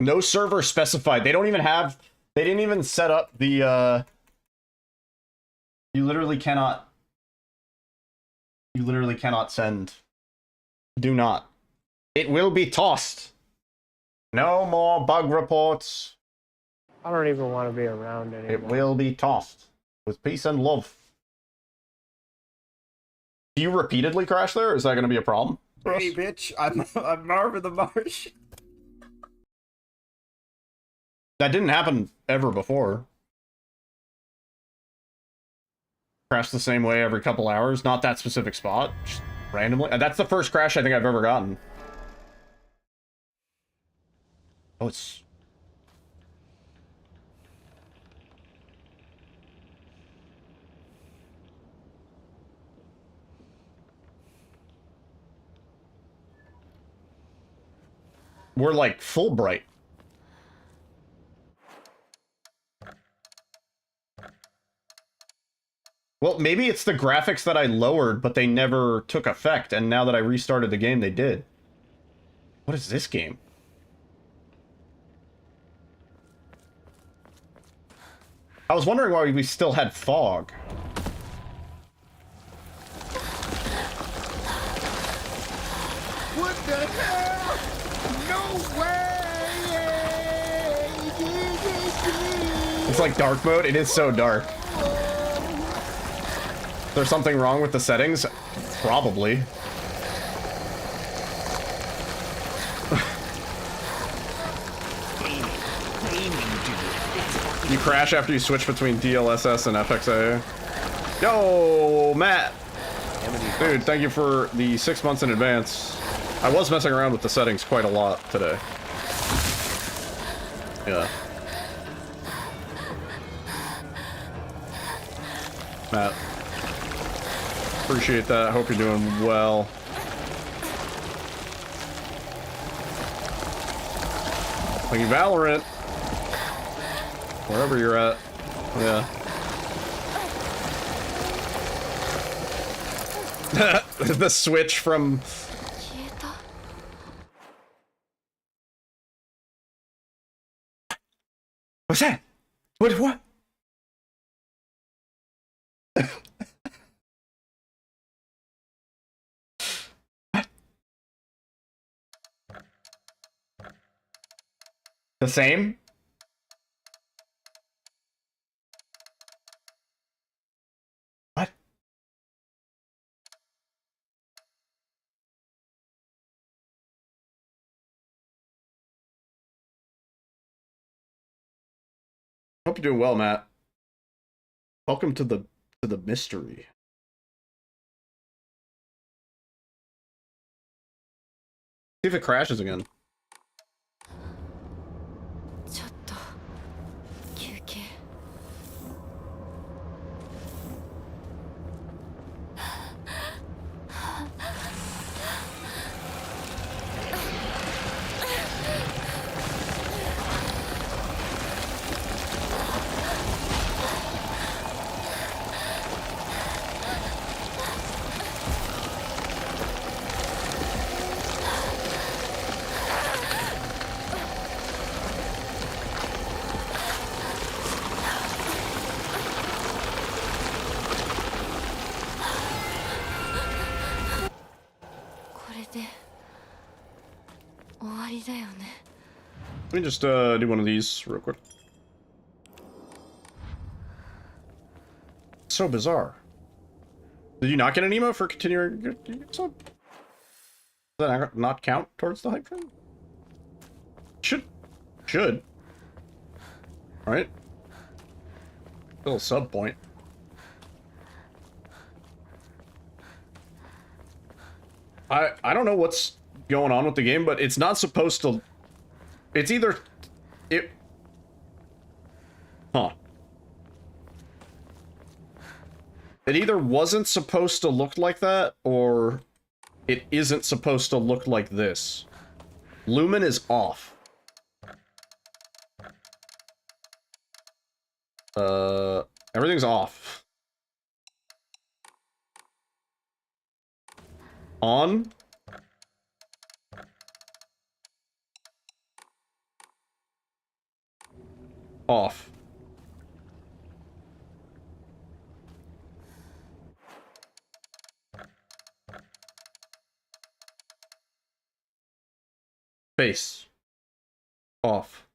No server specified. They don't even have... They didn't even set up the, You literally cannot... You literally cannot send. Do not. It will be tossed. No more bug reports. I don't even want to be around anymore. It will be tossed. With peace and love. Do you repeatedly crash there, or is that going to be a problem? Hey, bitch, I'm Marvin the Marsh. That didn't happen ever before. Crash the same way every couple hours. Not that specific spot. Just randomly. That's the first crash I think I've ever gotten. Oh, it's... We're like Fulbright. Well, maybe it's the graphics that I lowered, but they never took effect, and now that I restarted the game, they did. What is this game? I was wondering why we still had fog. What the hell? No way! It's like dark mode. It is so dark. Is there something wrong with the settings? Probably. You crash after you switch between DLSS and FXA. Yo, Matt! Dude, thank you for the 6 months in advance. I was messing around with the settings quite a lot today. Yeah. Matt. Appreciate that. Hope you're doing well. Playing Valorant. Wherever you're at. Yeah. The switch from... What's that? What? The same? What? Hope you're doing well, Matt. Welcome to the mystery. See if it crashes again. ちょっと休憩。これで終わりだよね。 Let me just do one of these real quick. So bizarre. Did you not get an emote for continuing your sub? Does that not count towards the hype train? Should. Right? Still a sub point. I don't know what's going on with the game, but it's not supposed to... It's either... Huh. It either wasn't supposed to look like that, or it isn't supposed to look like this. Lumen is off. Everything's off. On. Off. Face. Off.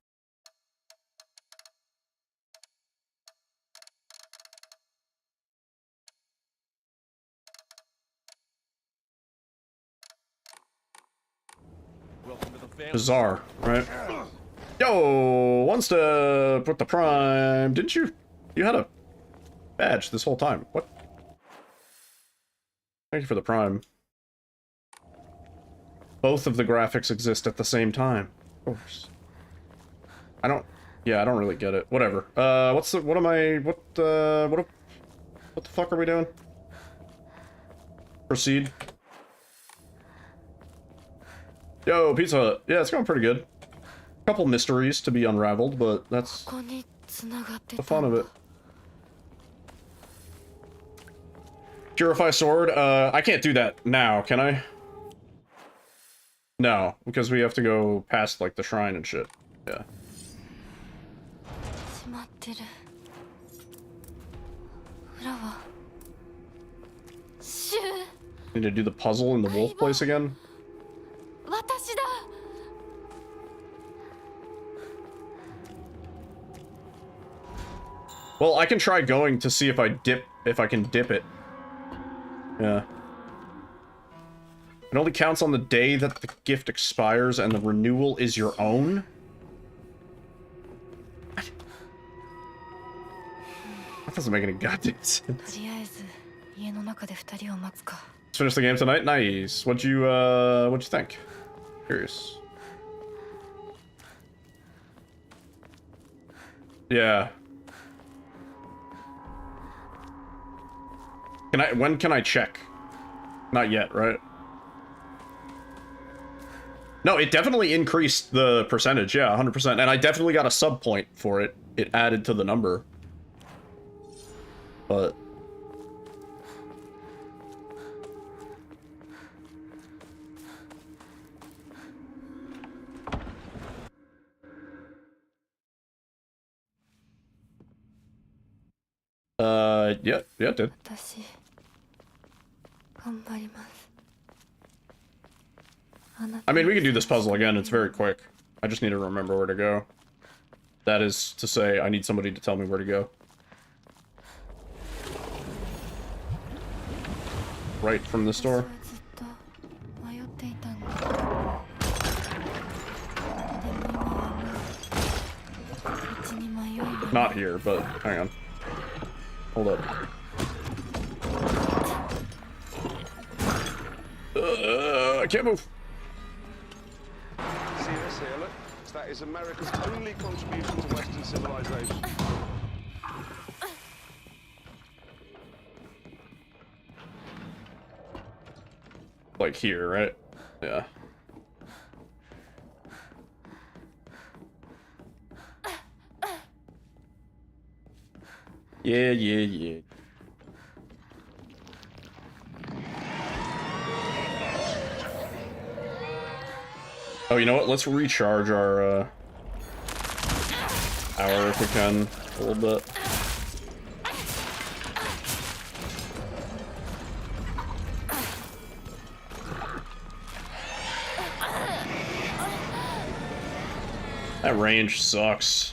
Bizarre, right? Yo, one step with the prime. Didn't you? You had a badge this whole time. What? Thank you for the prime. Both of the graphics exist at the same time. Of course. Yeah, I don't really get it. Whatever. What the fuck are we doing? Proceed. Yo, Pizza Hut. Yeah, it's going pretty good. Couple mysteries to be unraveled, but that's the fun of it. Purify sword. I can't do that now, can I? No, because we have to go past like the shrine and shit. Yeah. Need to do the puzzle in the wolf place again? Well, I can try going to see if I can dip it. Yeah. It only counts on the day that the gift expires and the renewal is your own? What? Doesn't make any goddamn sense. とりあえず家の中で2人を待つか。 Let's finish the game tonight. Nice. What'd you think? Curious. Yeah. When can I check? Not yet, right? No, it definitely increased the percentage. Yeah, 100%. And I definitely got a sub point for it. It added to the number. But yeah, it did. 私頑張ります。 I mean, we can do this puzzle again. It's very quick. I just need to remember where to go. That is to say, I need somebody to tell me where to go. Right from this door. ずっと迷っていたんだ。でも今はもう道に迷いが。 Not here, but hang on. Hold up. I can't move. See this here, look. That is America's only contribution to Western civilization. Like here, right? Yeah. Yeah. Oh, you know what? Let's recharge our hour if we can a little bit. That range sucks.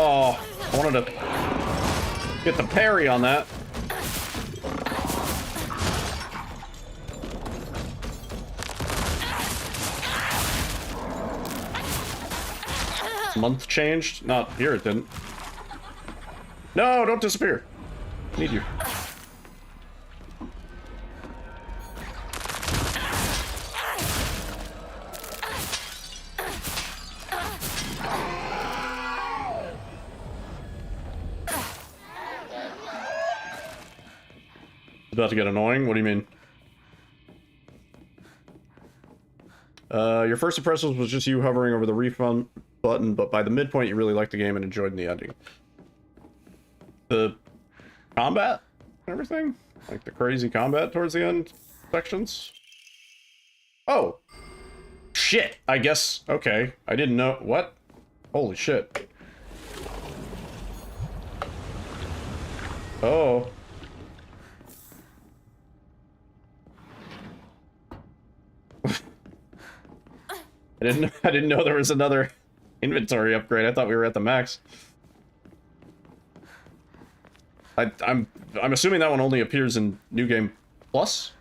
Oh, I wanted to get the parry on that. Month changed? Not here, it didn't. No, don't disappear. Need you. About to get annoying? What do you mean? Your first impressions was just you hovering over the refund button, but by the midpoint you really liked the game and enjoyed the ending. The combat and everything? Like the crazy combat towards the end sections? Oh! Shit! I guess, okay. I didn't know, what? Holy shit. Oh. I didn't know there was another inventory upgrade. I thought we were at the max. I'm assuming that one only appears in New Game Plus.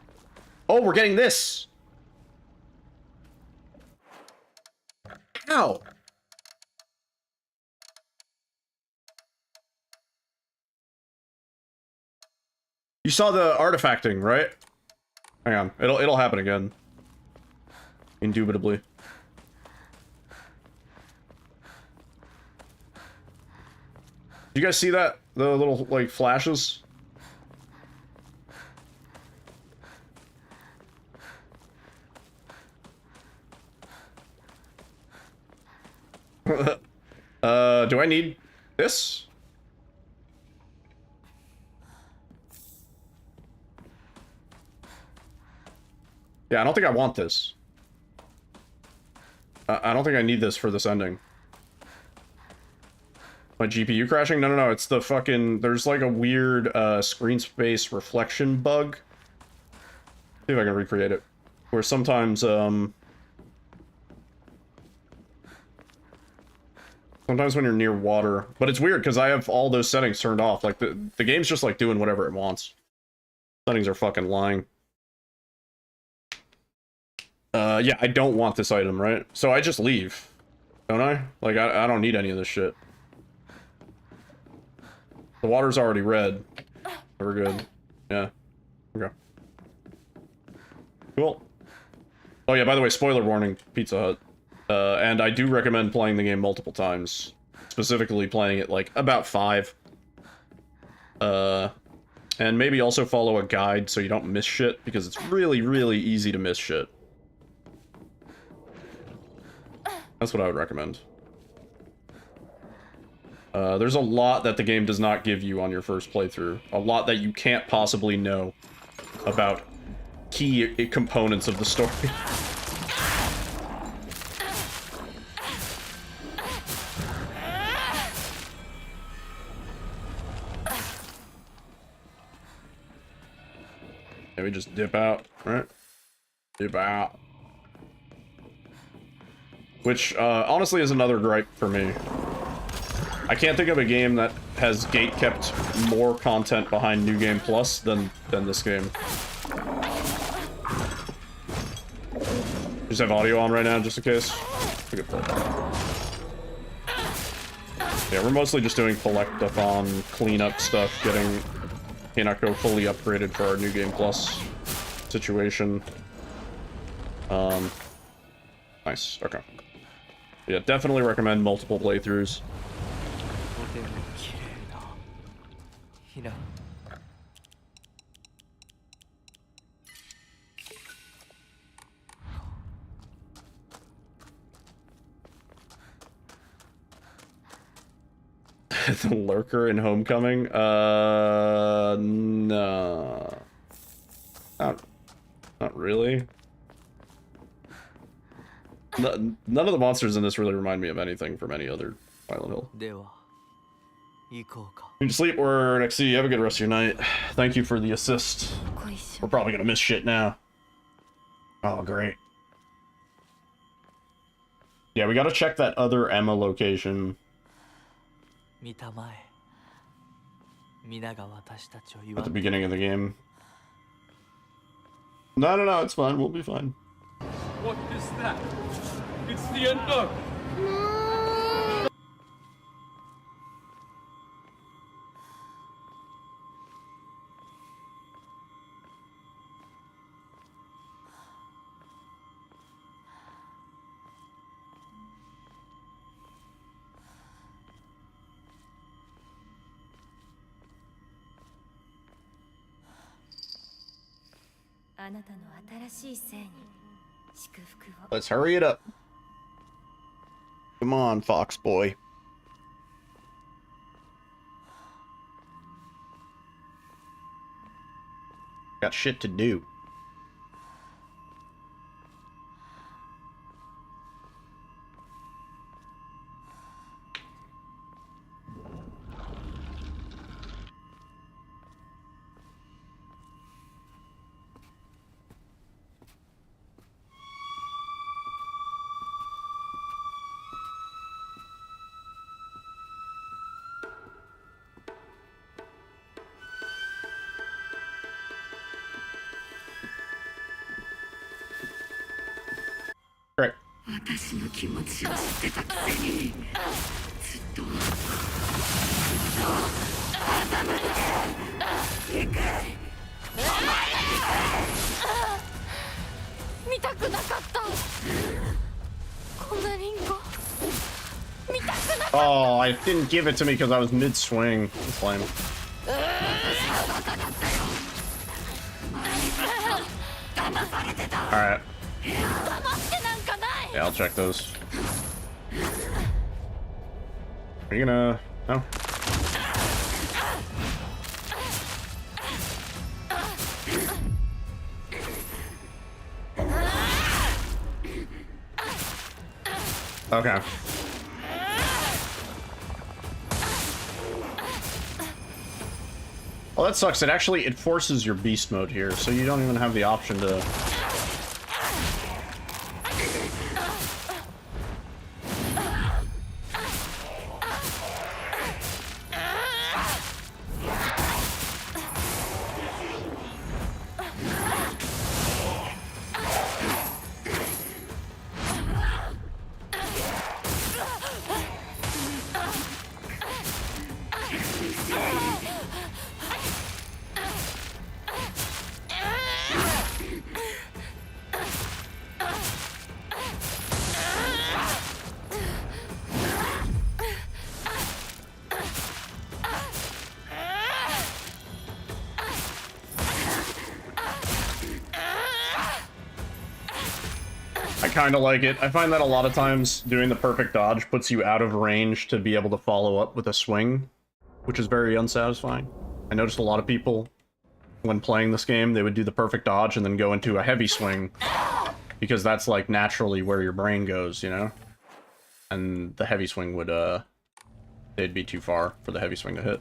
Oh, we're getting this. How? You saw the artifacting, right? Hang on, it'll happen again. Indubitably. You guys see that? The little, like, flashes? Do I need this? Yeah, I don't think I want this. I don't think I need this for this ending. My GPU crashing? No, it's the fucking... There's like a weird screen space reflection bug See if I can recreate it. Where sometimes, sometimes when you're near water, but it's weird because I have all those settings turned off. Like the game's just like doing whatever it wants. Settings are fucking lying. Yeah, I don't want this item, right? So I just leave, don't I? Like I don't need any of this shit. The water's already red. We're good. Yeah. Okay. Cool. Oh yeah, by the way, spoiler warning, Pizza Hut. And I do recommend playing the game multiple times. Specifically playing it, like, about 5. And maybe also follow a guide so you don't miss shit, because it's really, really easy to miss shit. That's what I would recommend. There's a lot that the game does not give you on your first playthrough. A lot that you can't possibly know about key components of the story. Yeah, we just dip out, right? Dip out. Which, honestly is another gripe for me. I can't think of a game that has gate-kept more content behind New Game Plus than this game. Just have audio on right now, just in case. Yeah, we're mostly just doing collect-a-thon, cleanup stuff, getting Hinako fully upgraded for our New Game Plus situation. Nice, okay. Yeah, definitely recommend multiple playthroughs. The lurker in Homecoming? No. Not really. None of the monsters in this really remind me of anything from any other Silent Hill. You need to sleep or next see. Have a good rest of your night. Thank you for the assist. We're probably gonna miss shit now. Oh, great. Yeah, we gotta check that other Emma location. At the beginning of the game. No, it's fine. We'll be fine. What is that? It's the end of... あなたの新しい生に祝福を。 Let's hurry it up. Come on, Fox boy. Got shit to do. Great. Oh, I didn't give it to me because I was mid-swing. It's lame. Alright. Yeah, I'll check those. Are you gonna... No? Okay. Well, that sucks. It forces your beast mode here, so you don't even have the option to... I kind of like it. I find that a lot of times doing the perfect dodge puts you out of range to be able to follow up with a swing, which is very unsatisfying. I noticed a lot of people, when playing this game, they would do the perfect dodge and then go into a heavy swing, because that's like naturally where your brain goes, you know? And the heavy swing would, they'd be too far for the heavy swing to hit.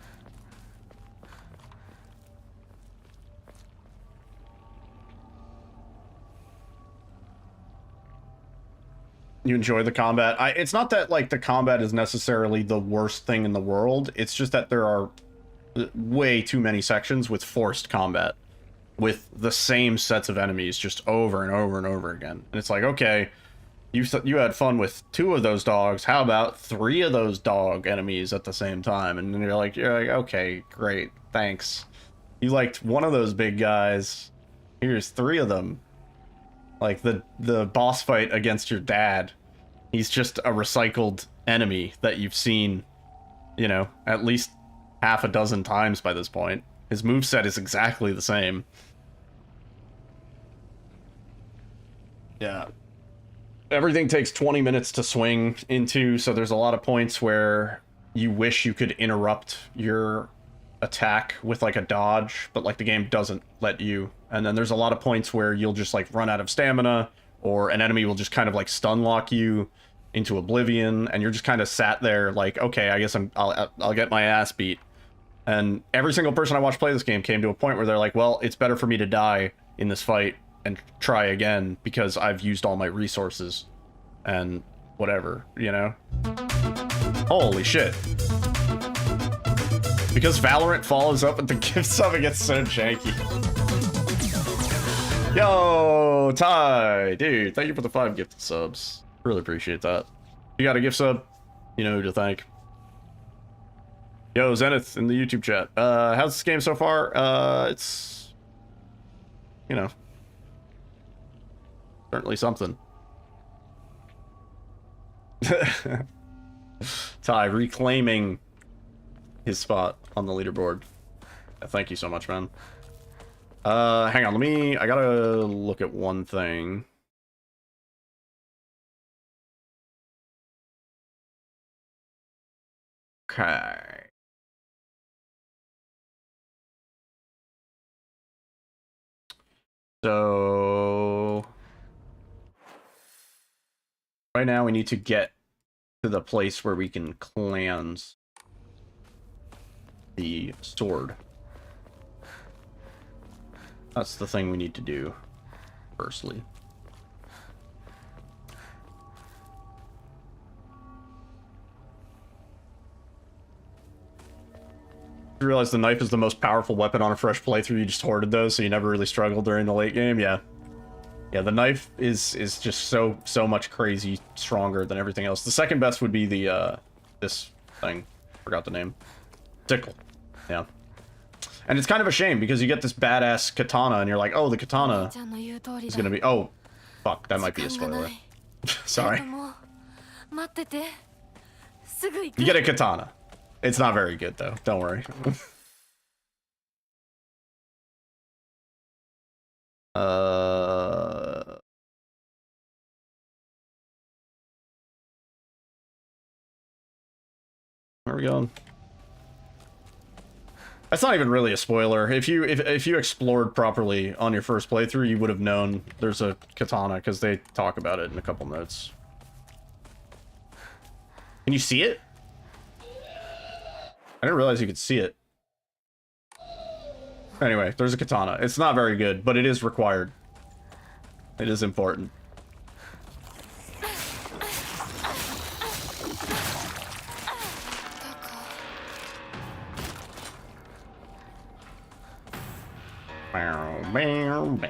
You enjoy the combat. It's not that, like, the combat is necessarily the worst thing in the world. It's just that there are way too many sections with forced combat. With the same sets of enemies just over and over and over again. And it's like, okay, you had fun with 2 of those dogs. How about 3 of those dog enemies at the same time? And then you're like, okay, great, thanks. You liked 1 of those big guys. Here's 3 of them. Like the boss fight against your dad. He's just a recycled enemy that you've seen, you know, at least half a dozen times by this point. His moveset is exactly the same. Yeah. Everything takes 20 minutes to swing into, so there's a lot of points where you wish you could interrupt your attack with like a dodge, but like the game doesn't let you. And then there's a lot of points where you'll just like run out of stamina, or an enemy will just kind of like stun lock you into oblivion, and you're just kind of sat there like, okay, I guess I'll get my ass beat. And every single person I watched play this game came to a point where they're like, well, it's better for me to die in this fight and try again because I've used all my resources and whatever, you know? Holy shit. Because Valorant follows up with the gift sub, it gets so janky. Yo, Ty, dude, thank you for the 5 gifted subs. Really appreciate that. You got a gift sub? You know who to thank. Yo, Zenith in the YouTube chat. How's this game so far? It's, you know, certainly something. Ty reclaiming his spot on the leaderboard. Thank you so much, man. Hang on, I gotta look at one thing. Okay. So right now we need to get to the place where we can cleanse the sword. That's the thing we need to do, firstly. You realize the knife is the most powerful weapon on a fresh playthrough. You just hoarded those, so you never really struggled during the late game. Yeah, yeah. The knife is just so much crazy stronger than everything else. The second best would be the this thing. Forgot the name. Sickle. Yeah. And it's kind of a shame because you get this badass katana, and you're like, oh, the katana is gonna be. Oh, fuck, that might be a spoiler. Sorry. You get a katana. It's not very good, though. Don't worry. Where are we going? That's not even really a spoiler. If you explored properly on your first playthrough, you would have known there's a katana because they talk about it in a couple notes. Can you see it? I didn't realize you could see it. Anyway, there's a katana. It's not very good, but it is required. It is important. Bow, bow, bow.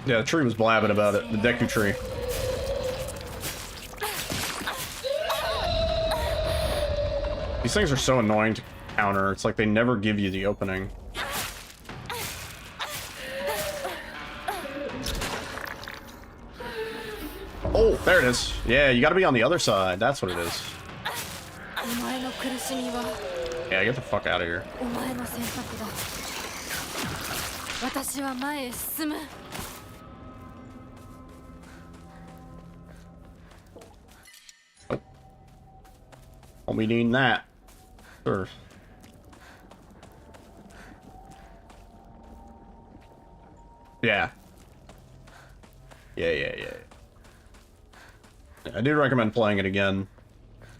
Yeah, the tree was blabbing about it. The Deku tree. These things are so annoying to counter. It's like they never give you the opening. Oh, there it is. Yeah, you gotta be on the other side. That's what it is. Yeah, get the fuck out of here. Oh. Well, we need that. Sure. Yeah. Yeah. I do recommend playing it again,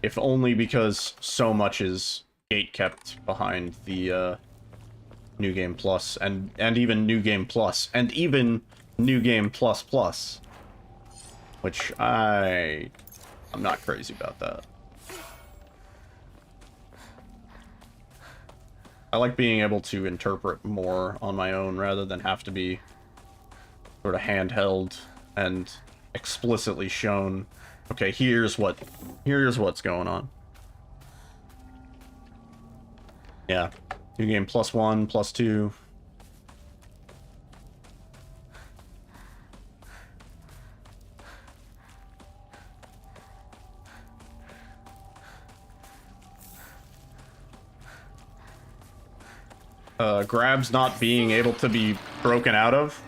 if only because so much is gate kept behind the New Game Plus and even New Game Plus and even New Game Plus Plus, which I'm not crazy about that. I like being able to interpret more on my own rather than have to be sort of handheld and explicitly shown. Okay, here's what's going on. Yeah, New Game +1, +2. Grabs not being able to be broken out of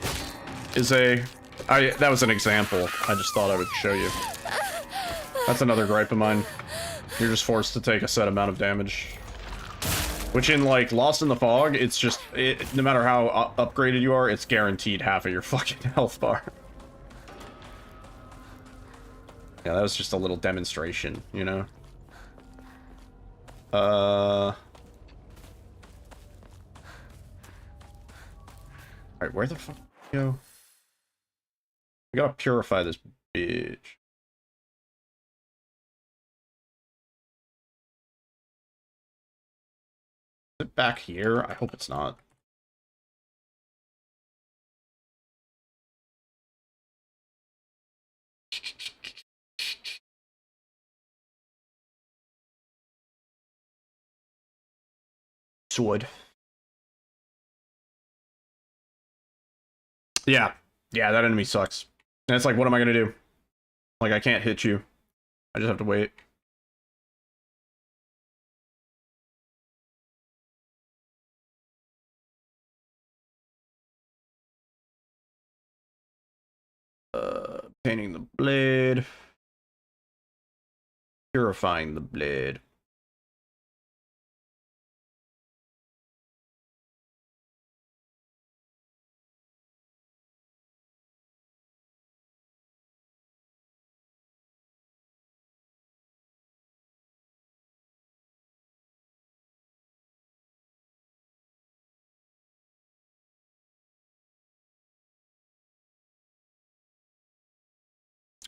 is that was an example. I just thought I would show you. That's another gripe of mine. You're just forced to take a set amount of damage. Which in, like, Lost in the Fog, it's just, no matter how upgraded you are, it's guaranteed half of your fucking health bar. Yeah, that was just a little demonstration, you know? Alright, where the fuck do we go? We gotta purify this bitch. Is it back here? I hope it's not. Sword. Yeah, that enemy sucks. And it's like, what am I gonna do? Like, I can't hit you. I just have to wait. Painting the blade. Purifying the blade.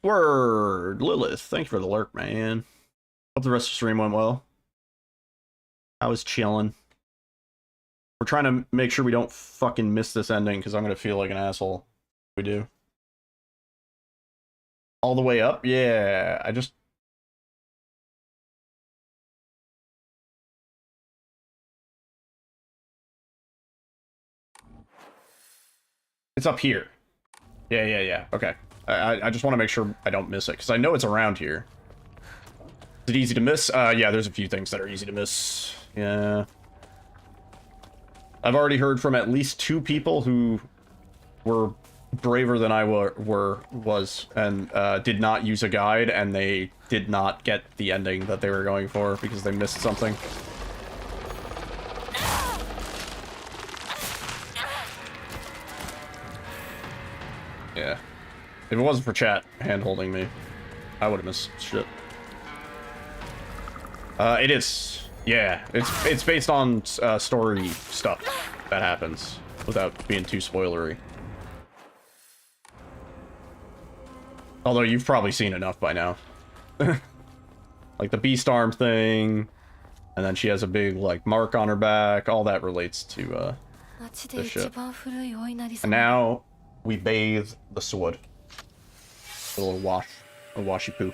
Word, Lilith. Thank you for the lurk, man. Hope the rest of the stream went well. I was chilling. We're trying to make sure we don't fucking miss this ending, because I'm going to feel like an asshole if we do. All the way up? Yeah, It's up here. Yeah. Okay. I just want to make sure I don't miss it, because I know it's around here. Is it easy to miss? Yeah, there's a few things that are easy to miss. Yeah. I've already heard from at least 2 people who were braver than I was and did not use a guide, and they did not get the ending that they were going for because they missed something. Yeah. If it wasn't for chat hand-holding me, I would have missed shit. It is. Yeah, it's based on story stuff that happens, without being too spoilery. Although you've probably seen enough by now. Like the beast arm thing, and then she has a big, like, mark on her back. All that relates to, the ship. And now, we bathe the sword. A little wash. A washy poo.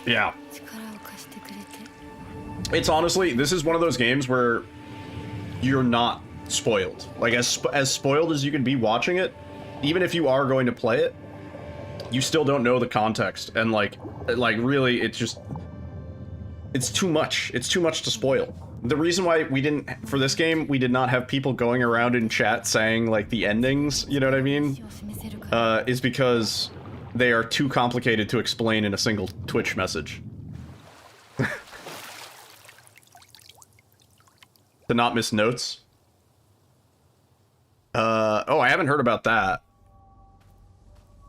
Yeah. It's honestly, this is one of those games where you're not spoiled. Like, as spoiled as you can be watching it, even if you are going to play it, you still don't know the context. And, like really, it's just... It's too much. It's too much to spoil. The reason why we didn't, for this game, we did not have people going around in chat saying, like, the endings, you know what I mean? Is because they are too complicated to explain in a single Twitch message. To not miss notes. Oh, I haven't heard about that.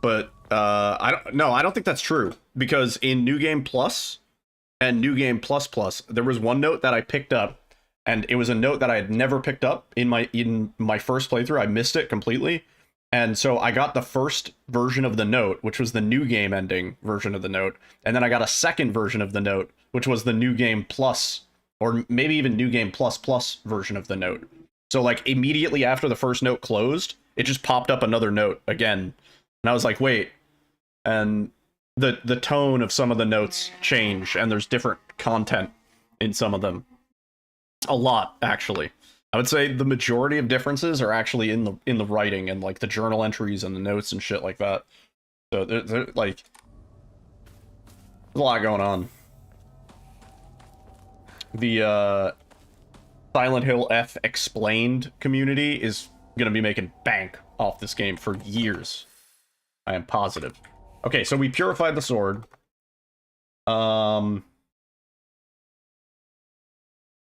But, I don't think that's true. Because in New Game Plus and New Game Plus Plus, there was one note that I picked up, and it was a note that I had never picked up in my first playthrough. I missed it completely. And so I got the first version of the note, which was the New Game ending version of the note, and then I got a second version of the note, which was the New Game Plus, or maybe even New Game Plus Plus version of the note. So, like, immediately after the first note closed, it just popped up another note again. And I was like, wait. And the tone of some of the notes change, and there's different content in some of them. A lot, actually. I would say the majority of differences are actually in the writing and, like, the journal entries and the notes and shit like that. So, like, there's a lot going on. The, Silent Hill F Explained community is gonna be making bank off this game for years. I am positive. Okay, so we purified the sword. The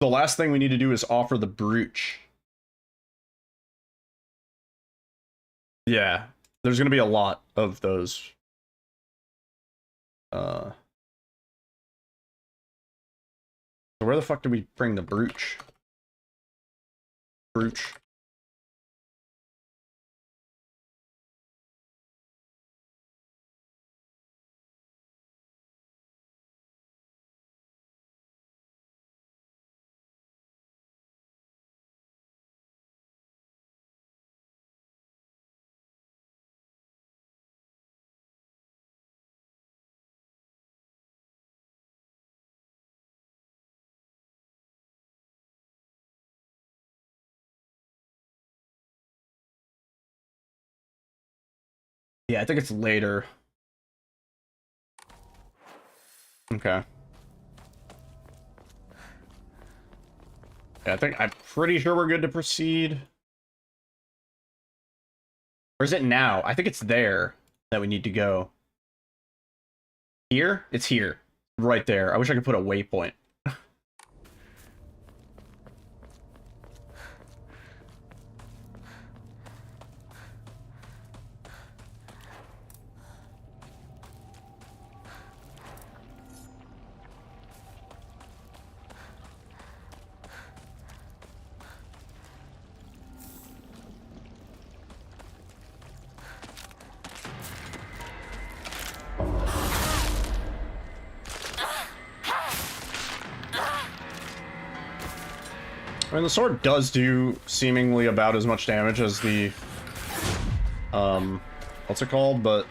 last thing we need to do is offer the brooch. Yeah, there's gonna be a lot of those. So where the fuck did we bring the brooch? Brooch. Yeah, I think it's later. Okay. Yeah, I'm pretty sure we're good to proceed. Or is it now? I think it's there that we need to go. Here? It's here. Right there. I wish I could put a waypoint. I mean, the sword does do seemingly about as much damage as the, what's it called, but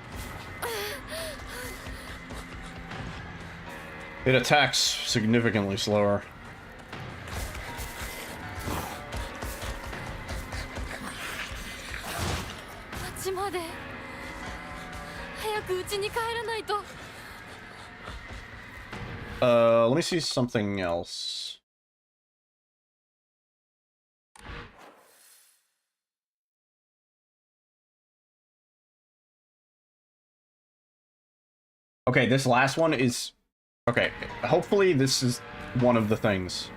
it attacks significantly slower. Let me see something else. Okay, this last one is... Okay, hopefully this is one of the things.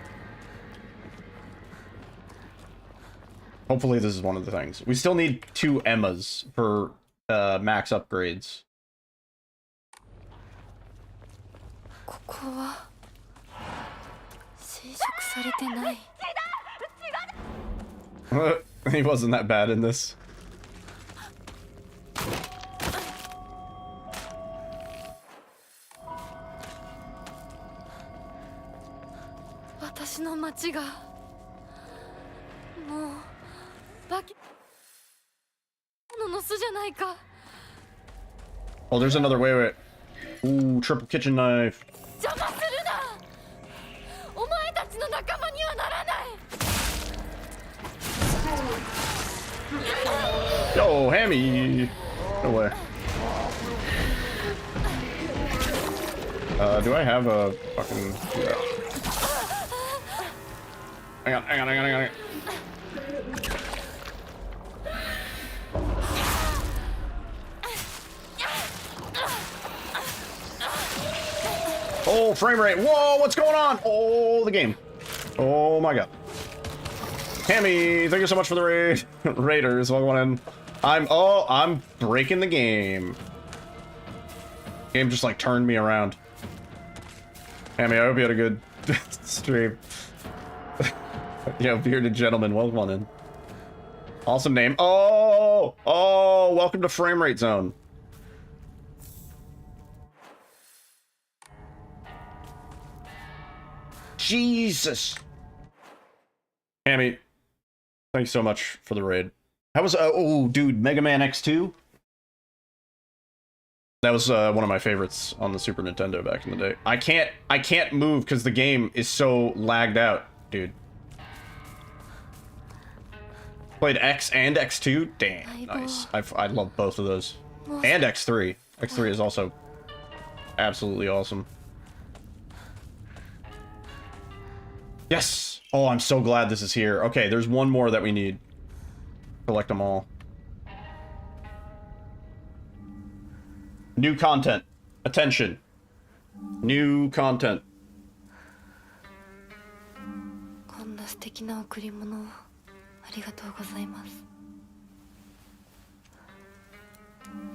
Hopefully this is one of the things. We still need 2 Emmas for max upgrades. ここは侵食されてない。 He wasn't that bad in this. 私の町がもう化け物の巣じゃないか。 Oh, there's another way. Wait. Ooh, triple kitchen knife. 邪魔するな。お前たちの仲間にはならない。 Yo, Hammy! No way. Do I have a fucking... Yeah. Hang on. Oh, frame rate. Whoa, what's going on? Oh, the game. Oh my god. Hammy, thank you so much for the raid. Raiders, welcome in. I'm breaking the game. Game just like turned me around. Hammy, I hope you had a good stream. Yo, bearded gentleman, welcome on in. Awesome name. Oh, welcome to frame rate zone. Jesus. Hammy, thanks so much for the raid. How was oh dude, Mega Man X2? That was one of my favorites on the Super Nintendo back in the day. I can't move because the game is so lagged out, dude. Played X and X2? Damn, nice. I love both of those. And X3. X3 is also absolutely awesome. Yes! Oh, I'm so glad this is here. Okay, there's one more that we need. Collect them all. New content. Attention. New content. こんな素敵な贈り物をありがとうございます。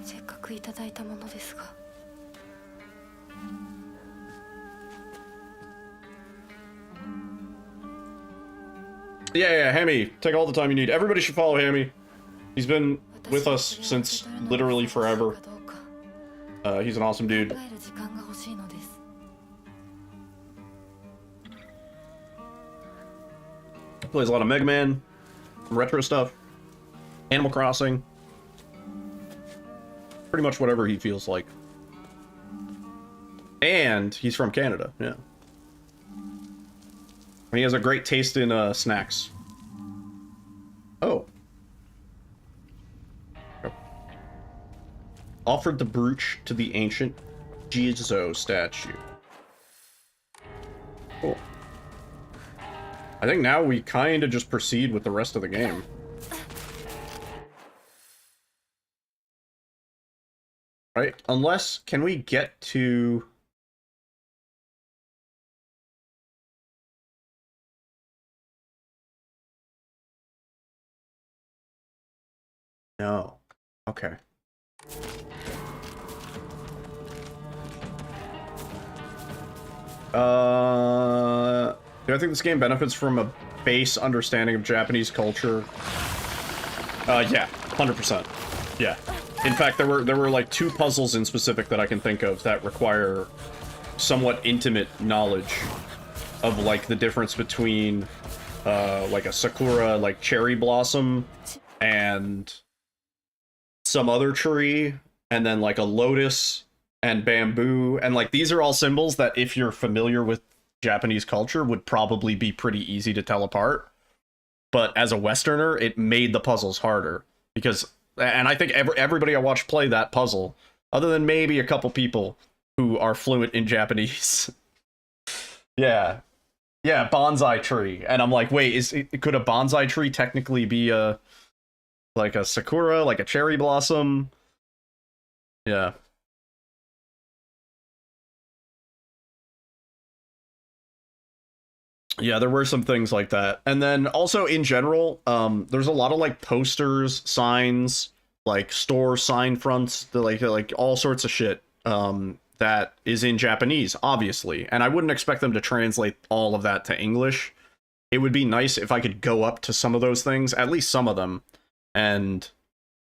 せっかくいただいたものですが。 Yeah, Hammy, take all the time you need. Everybody should follow Hammy. He's been with us since literally forever. He's an awesome dude. Plays a lot of Mega Man, retro stuff, Animal Crossing. Pretty much whatever he feels like. And he's from Canada, yeah. And he has a great taste in snacks. Oh. Offered the brooch to the ancient Jizo statue. Cool. I think now we kind of just proceed with the rest of the game. Right? Unless, can we get to... No. Okay. Do I think this game benefits from a base understanding of Japanese culture? Yeah, 100%. Yeah. In fact, there were like 2 puzzles in specific that I can think of that require somewhat intimate knowledge of like the difference between like a sakura, like cherry blossom, and some other tree, and then like a lotus and bamboo, and like these are all symbols that if you're familiar with Japanese culture would probably be pretty easy to tell apart, but as a Westerner it made the puzzles harder because, and I think everybody I watched play that puzzle, other than maybe a couple people who are fluent in Japanese. Yeah, bonsai tree, and I'm like, wait, could a bonsai tree technically be a like a sakura, like a cherry blossom? Yeah. Yeah, there were some things like that. And then also in general, there's a lot of like posters, signs, like store sign fronts, like all sorts of shit that is in Japanese, obviously. And I wouldn't expect them to translate all of that to English. It would be nice if I could go up to some of those things, at least some of them, and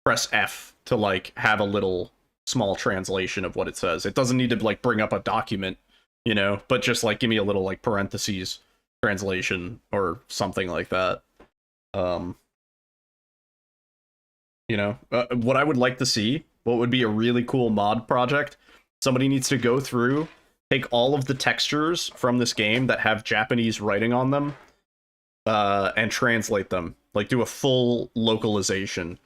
press F to like have a little small translation of what it says. It doesn't need to like bring up a document, you know, but just like give me a little like parentheses translation or something like that. You know, what I would like to see, what would be a really cool mod project, somebody needs to go through, take all of the textures from this game that have Japanese writing on them, and translate them. Like, do a full localization.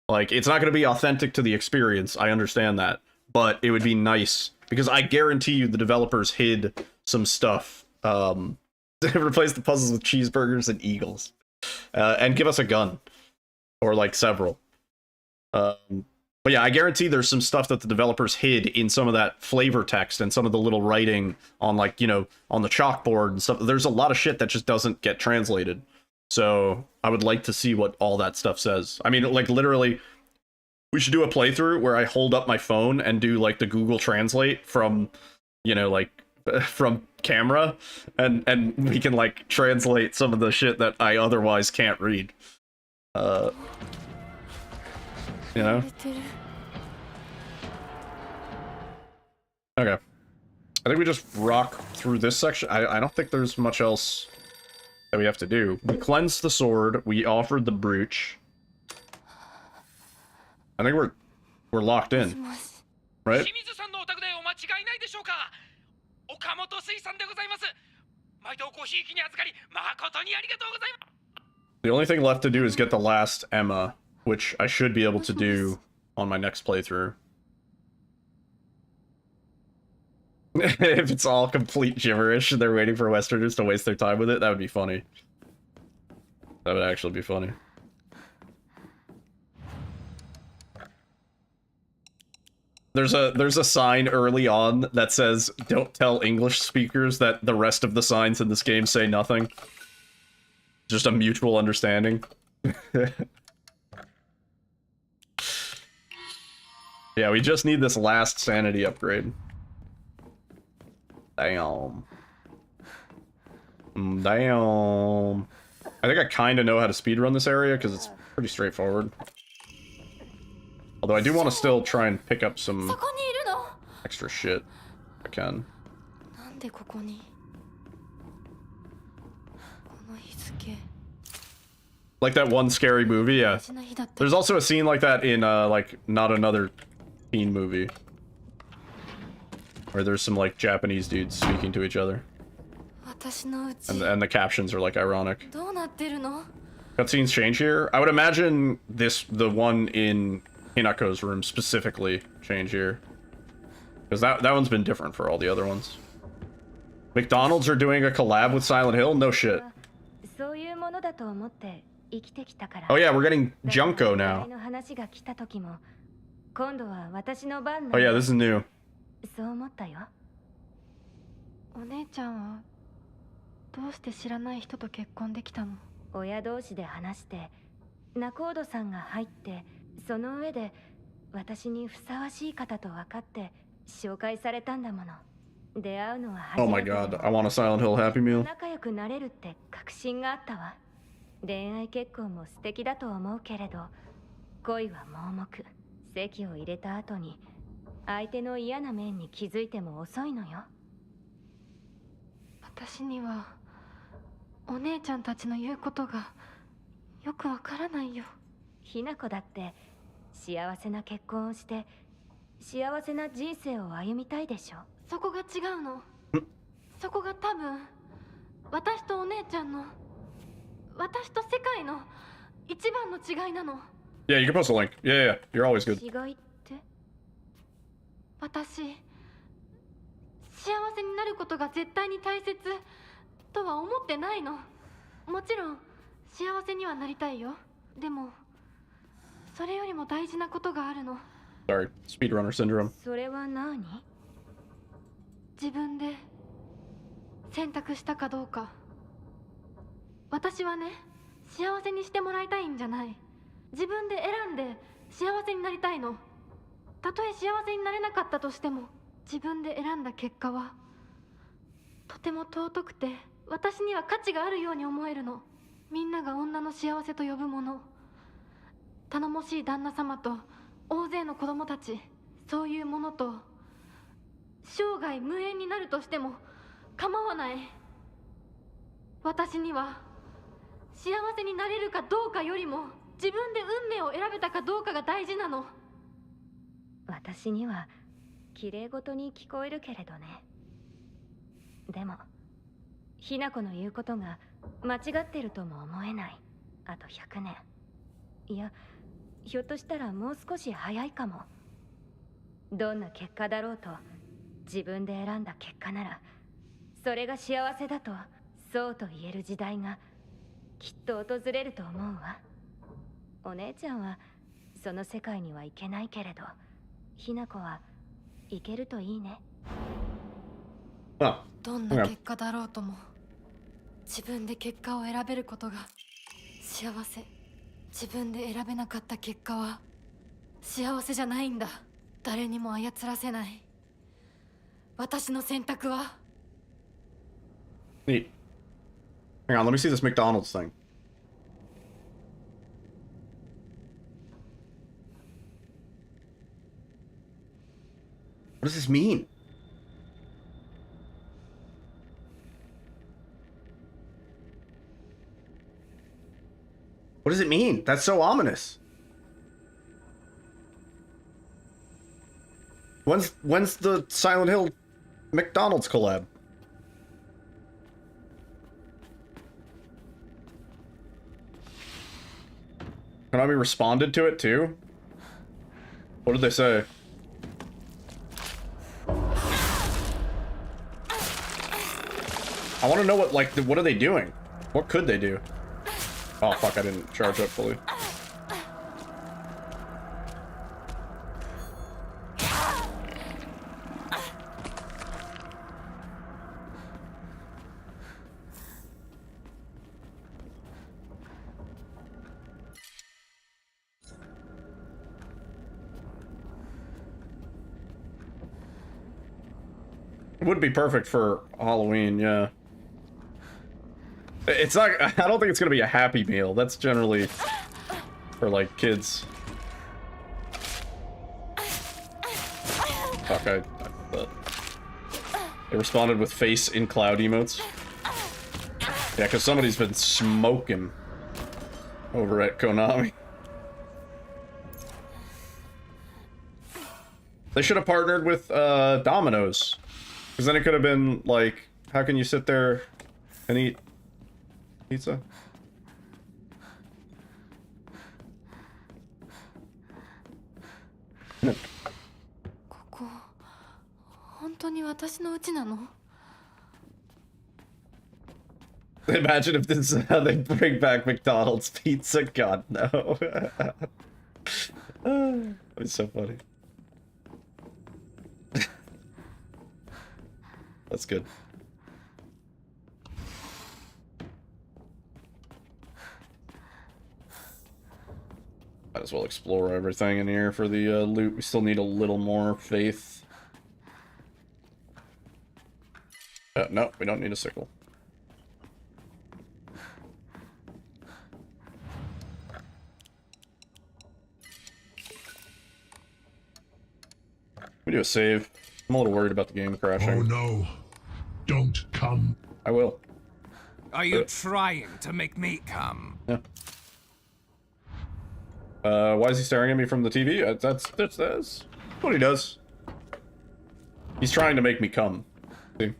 Like, it's not going to be authentic to the experience, I understand that, but it would be nice, because I guarantee you the developers hid some stuff. Replace the puzzles with cheeseburgers and eagles. And give us a gun. Or, like, several. But yeah, I guarantee there's some stuff that the developers hid in some of that flavor text and some of the little writing on, like, you know, on the chalkboard and stuff. There's a lot of shit that just doesn't get translated. So I would like to see what all that stuff says. I mean, like, literally, we should do a playthrough where I hold up my phone and do, like, the Google Translate from, you know, like, from camera, and we can, like, translate some of the shit that I otherwise can't read. You know? Okay. I think we just rock through this section. I don't think there's much else that we have to do. We cleansed the sword. We offered the brooch. I think we're locked in. Right? The only thing left to do is get the last Emma, which I should be able to do on my next playthrough. If it's all complete gibberish and they're waiting for Westerners to waste their time with it, that would be funny. That would actually be funny. There's a sign early on that says, "Don't tell English speakers that the rest of the signs in this game say nothing." Just a mutual understanding. Yeah, we just need this last sanity upgrade. Damn. Damn. I think I kind of know how to speedrun this area because it's pretty straightforward. Although I do want to still try and pick up some extra shit if I can. Like that one scary movie, yeah. There's also a scene like that in, like, Not Another Teen Movie. Where there's some, like, Japanese dudes speaking to each other. And the captions are, like, ironic. Cutscenes change here? I would imagine the one in Hinako's room specifically change here. Because that one's been different for all the other ones. McDonald's are doing a collab with Silent Hill? No shit. Oh yeah, we're getting Junko now. Oh yeah, this is new. お姉ちゃんはどうして知らない人と結婚できたの？親同士で話して仲人さんが入ってその上で私にふさわしい方と分かって紹介されたんだもの。出会うのは初めて。Oh my god, I want a Silent Hill Happy Meal. 仲良くなれるって確信があったわ。恋愛結婚も素敵だと思うけれど、恋は盲目。籍を入れた後に相手の嫌な面に気づいても遅いのよ。私にはお姉ちゃんたちの言うことがよくわからないよ。ひなこだって幸せな結婚をして幸せな人生を歩みたいでしょ。そこが違うの。そこが多分私とお姉ちゃんの私と世界の一番の違いなの。Yeah, you can post a link. Yeah, you're always good. 違いって？私、幸せになることが絶対に大切とは思ってないの。もちろん幸せにはなりたいよ。でもそれよりも大事なことがあるの。Sorry, speedrunner syndrome. それは何？自分で選択したかどうか。私はね、幸せにしてもらいたいんじゃない。自分で選んで幸せになりたいの。たとえ幸せになれなかったとしても、自分で選んだ結果はとても尊くて、私には価値があるように思えるの。みんなが女の幸せと呼ぶもの、頼もしい旦那様と大勢の子供たち、そういうものと生涯無縁になるとしても構わない。私には幸せになれるかどうかよりも、自分で運命を選べたかどうかが大事なの。私には綺麗事に聞こえるけれどね。でもひな子の言うことが間違ってるとも思えない。あと100年、いや、ひょっとしたらもう少し早いかも。どんな結果だろうと、自分で選んだ結果ならそれが幸せだとそうと言える時代がきっと訪れると思うわ。お姉ちゃんはその世界には行けないけれど、ひな子は行けるといいね。どんな結果だろうとも、自分で結果を選べることが幸せ。自分で選べなかった結果は幸せじゃないんだ。誰にも操らせない。私の選択は。 Neat. Hang on, let me see this McDonald's thing. What does this mean? What does it mean? That's so ominous. When's the Silent Hill McDonald's collab? Konami responded to it too? What did they say? I want to know what, like, what are they doing? What could they do? Oh, fuck, I didn't charge up fully. It would be perfect for Halloween, yeah. It's not, I don't think it's gonna be a Happy Meal. That's generally for, like, kids. Fuck, I thought. They responded with face in cloud emotes. Yeah, because somebody's been smoking over at Konami. They should have partnered with Domino's. Because then it could have been like, how can you sit there and eat pizza? Imagine if this is how they bring back McDonald's pizza. God, no. It's so funny. That's good. Might as well explore everything in here for the loot. We still need a little more faith. No, we don't need a sickle. We do a save. I'm a little worried about the game crashing. Oh no. Don't come. I will. Are you trying to make me come? Yeah. Why is he staring at me from the TV? That's what he does. He's trying to make me come. See?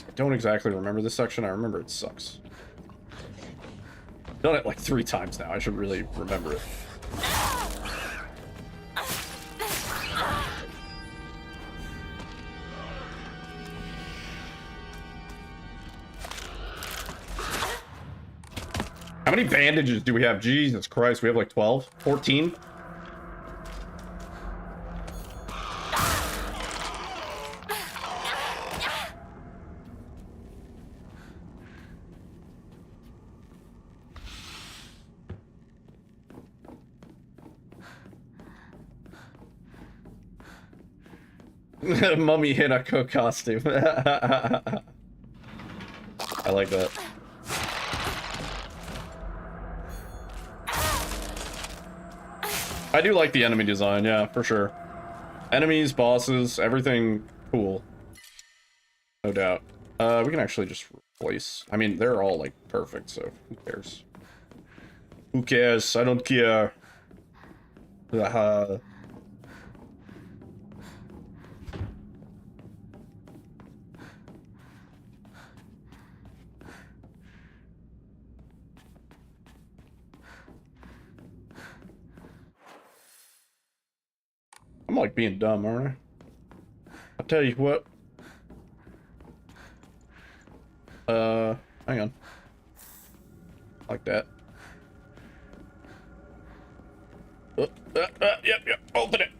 I don't exactly remember this section. I remember it sucks. I've done it like 3 times now. I should really remember it. How many bandages do we have? Jesus Christ, we have like 12? 14? Mummy Hinako costume. I like that. I do like the enemy design, yeah, for sure. Enemies, bosses, everything cool. No doubt. We can actually just replace... I mean, they're all, like, perfect, so who cares? Who cares? I don't care. Haha. I'm like being dumb, aren't I? I'll tell you what. Hang on. Like that. Yep, open it.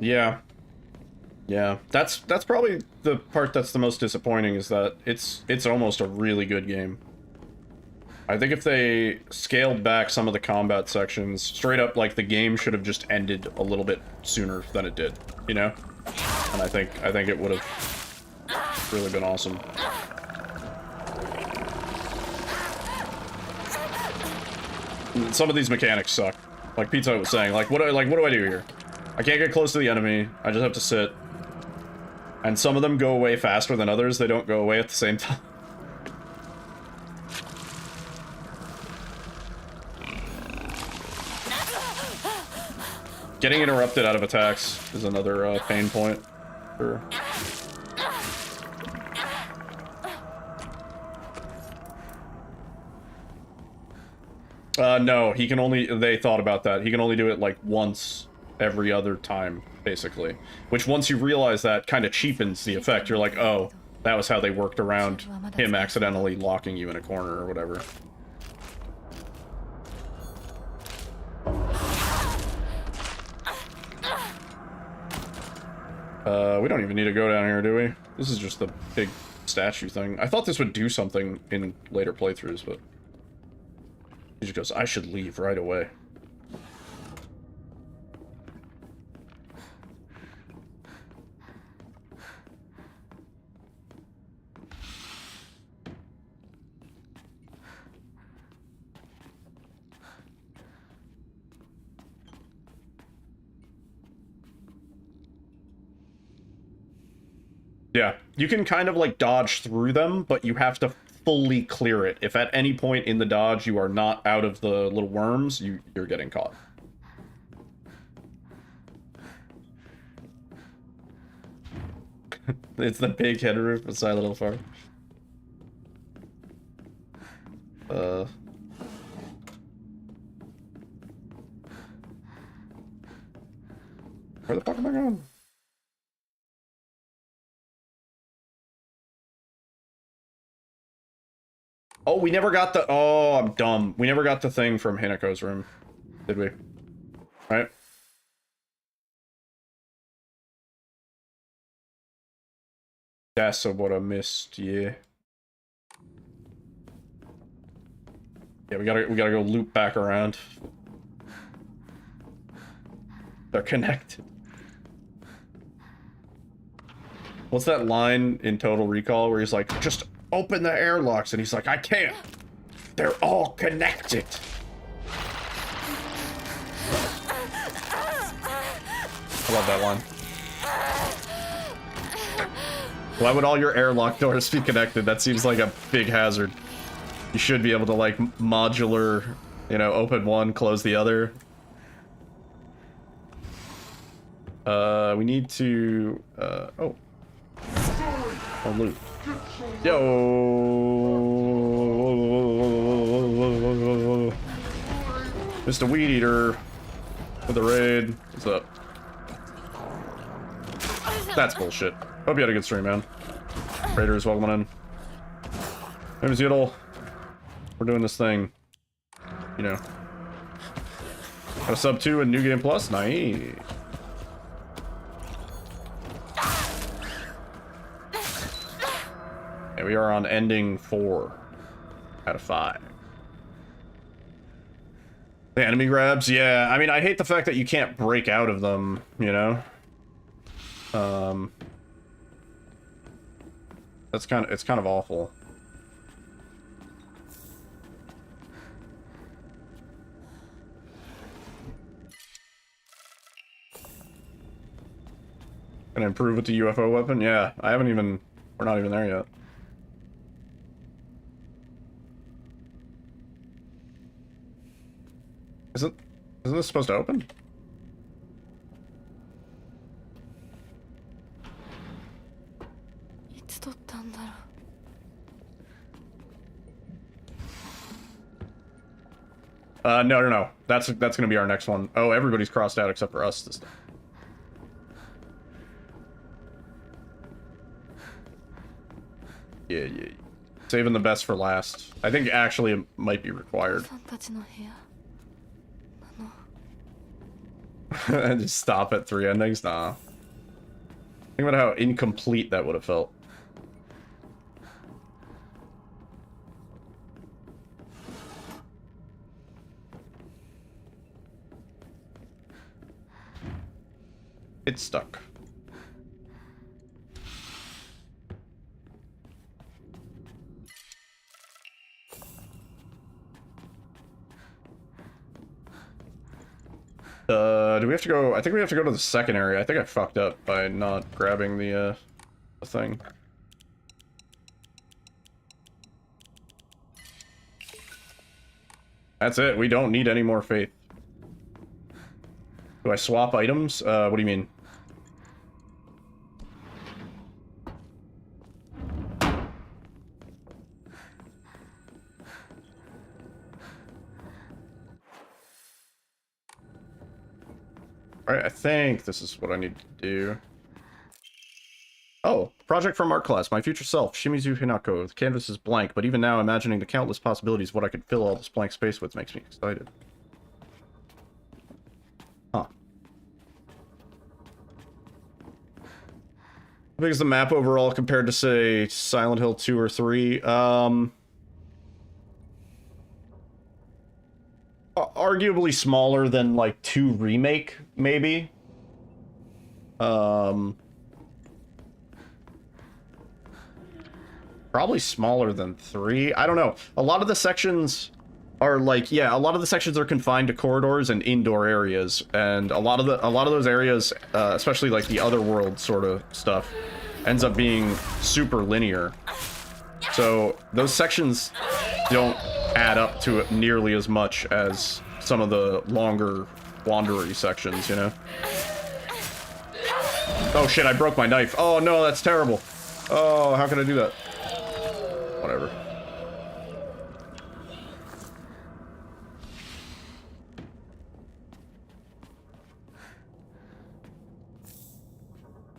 Yeah, that's probably the part that's the most disappointing, is that it's almost a really good game. I think if they scaled back some of the combat sections, straight up, like, the game should have just ended a little bit sooner than it did, you know? And I think it would have really been awesome. Some of these mechanics suck. Like Pizza was saying, like what do I do here? I can't get close to the enemy. I just have to sit. And some of them go away faster than others. They don't go away at the same time. Getting interrupted out of attacks is another pain point. Sure. No, he can only... They thought about that. He can only do it, like, once every other time, basically. Which, once you realize that, kind of cheapens the effect. You're like, oh, that was how they worked around him accidentally locking you in a corner or whatever. We don't even need to go down here, do we? This is just the big statue thing. I thought this would do something in later playthroughs, but... He just goes, I should leave right away. Yeah, you can kind of like dodge through them, but you have to fully clear it. If at any point in the dodge you are not out of the little worms, you're getting caught. It's the big head roof beside Little Farm. Where the fuck am I going? Oh, we never got the... Oh, I'm dumb. We never got the thing from Hinako's room. Did we? Right? That's what I missed, yeah. Yeah, we gotta go loop back around. They're connected. What's that line in Total Recall where he's like, just open the airlocks, and he's like, I can't. They're all connected. I love that line. Why would all your airlock doors be connected? That seems like a big hazard. You should be able to, like, modular, you know, open one, close the other. We need to, oh. Oh, loot. Yo! Mr. Weed Eater with the raid. What's up? That's bullshit. Hope you had a good stream, man. Raiders, welcome in. Hey, Zedel. We're doing this thing. You know. Got a sub 2 and New Game Plus? Nice. And we are on ending 4 out of 5. The enemy grabs? Yeah, I mean, I hate the fact that you can't break out of them, you know? It's kind of awful. Gonna improve with the UFO weapon? Yeah, I haven't even... We're not even there yet. Isn't this supposed to open? No. That's gonna be our next one. Oh, everybody's crossed out except for us this time. Yeah. Saving the best for last. I think actually it might be required. And just stop at 3 endings? Nah. Think about how incomplete that would have felt. It's stuck. Do we have to go? I think we have to go to the second area. I think I fucked up by not grabbing the thing. That's it. We don't need any more faith. Do I swap items? What do you mean? Alright, I think this is what I need to do. Oh, project from art class. My future self, Shimizu Hinako. The canvas is blank, but even now imagining the countless possibilities of what I could fill all this blank space with makes me excited. Huh. How big is the map overall compared to, say, Silent Hill 2 or 3? Arguably smaller than, like, 2 Remake, maybe. Probably smaller than 3. I don't know. A lot of the sections are like, yeah, a lot of the sections are confined to corridors and indoor areas, and a lot of those areas, especially like the other world sort of stuff, ends up being super linear. So those sections don't add up to it nearly as much as some of the longer wandery sections, you know? Oh shit, I broke my knife. Oh no, that's terrible. Oh, how can I do that? Whatever.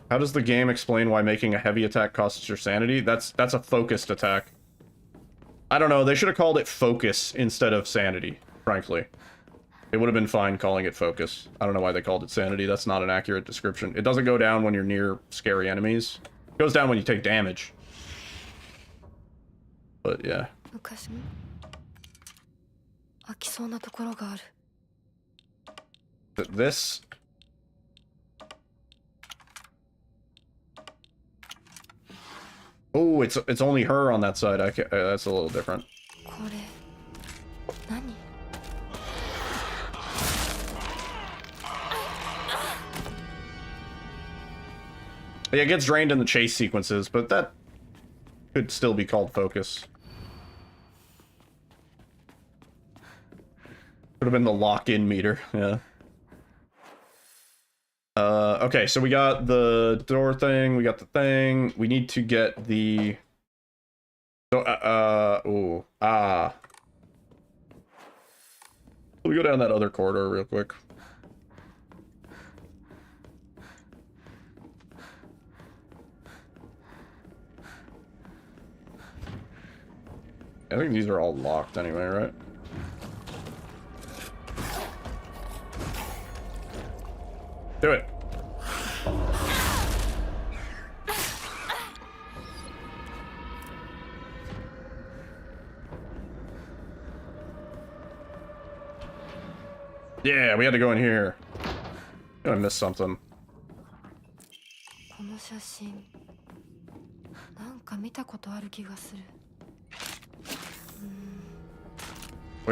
How does the game explain why making a heavy attack costs your sanity? That's a focused attack. I don't know, they should have called it focus instead of sanity, frankly. It would have been fine calling it focus. I don't know why they called it sanity. That's not an accurate description. It doesn't go down when you're near scary enemies. It goes down when you take damage. But yeah. This... Oh, it's only her on that side. That's a little different. Yeah, it gets drained in the chase sequences, but that could still be called focus. Could have been the lock-in meter, yeah. Okay, Okay, so we got the door thing, we got the thing. We need to get the... Ooh. Let me go down that other corridor real quick. I think these are all locked anyway, right? Do it. Yeah, we had to go in here. I missed something. We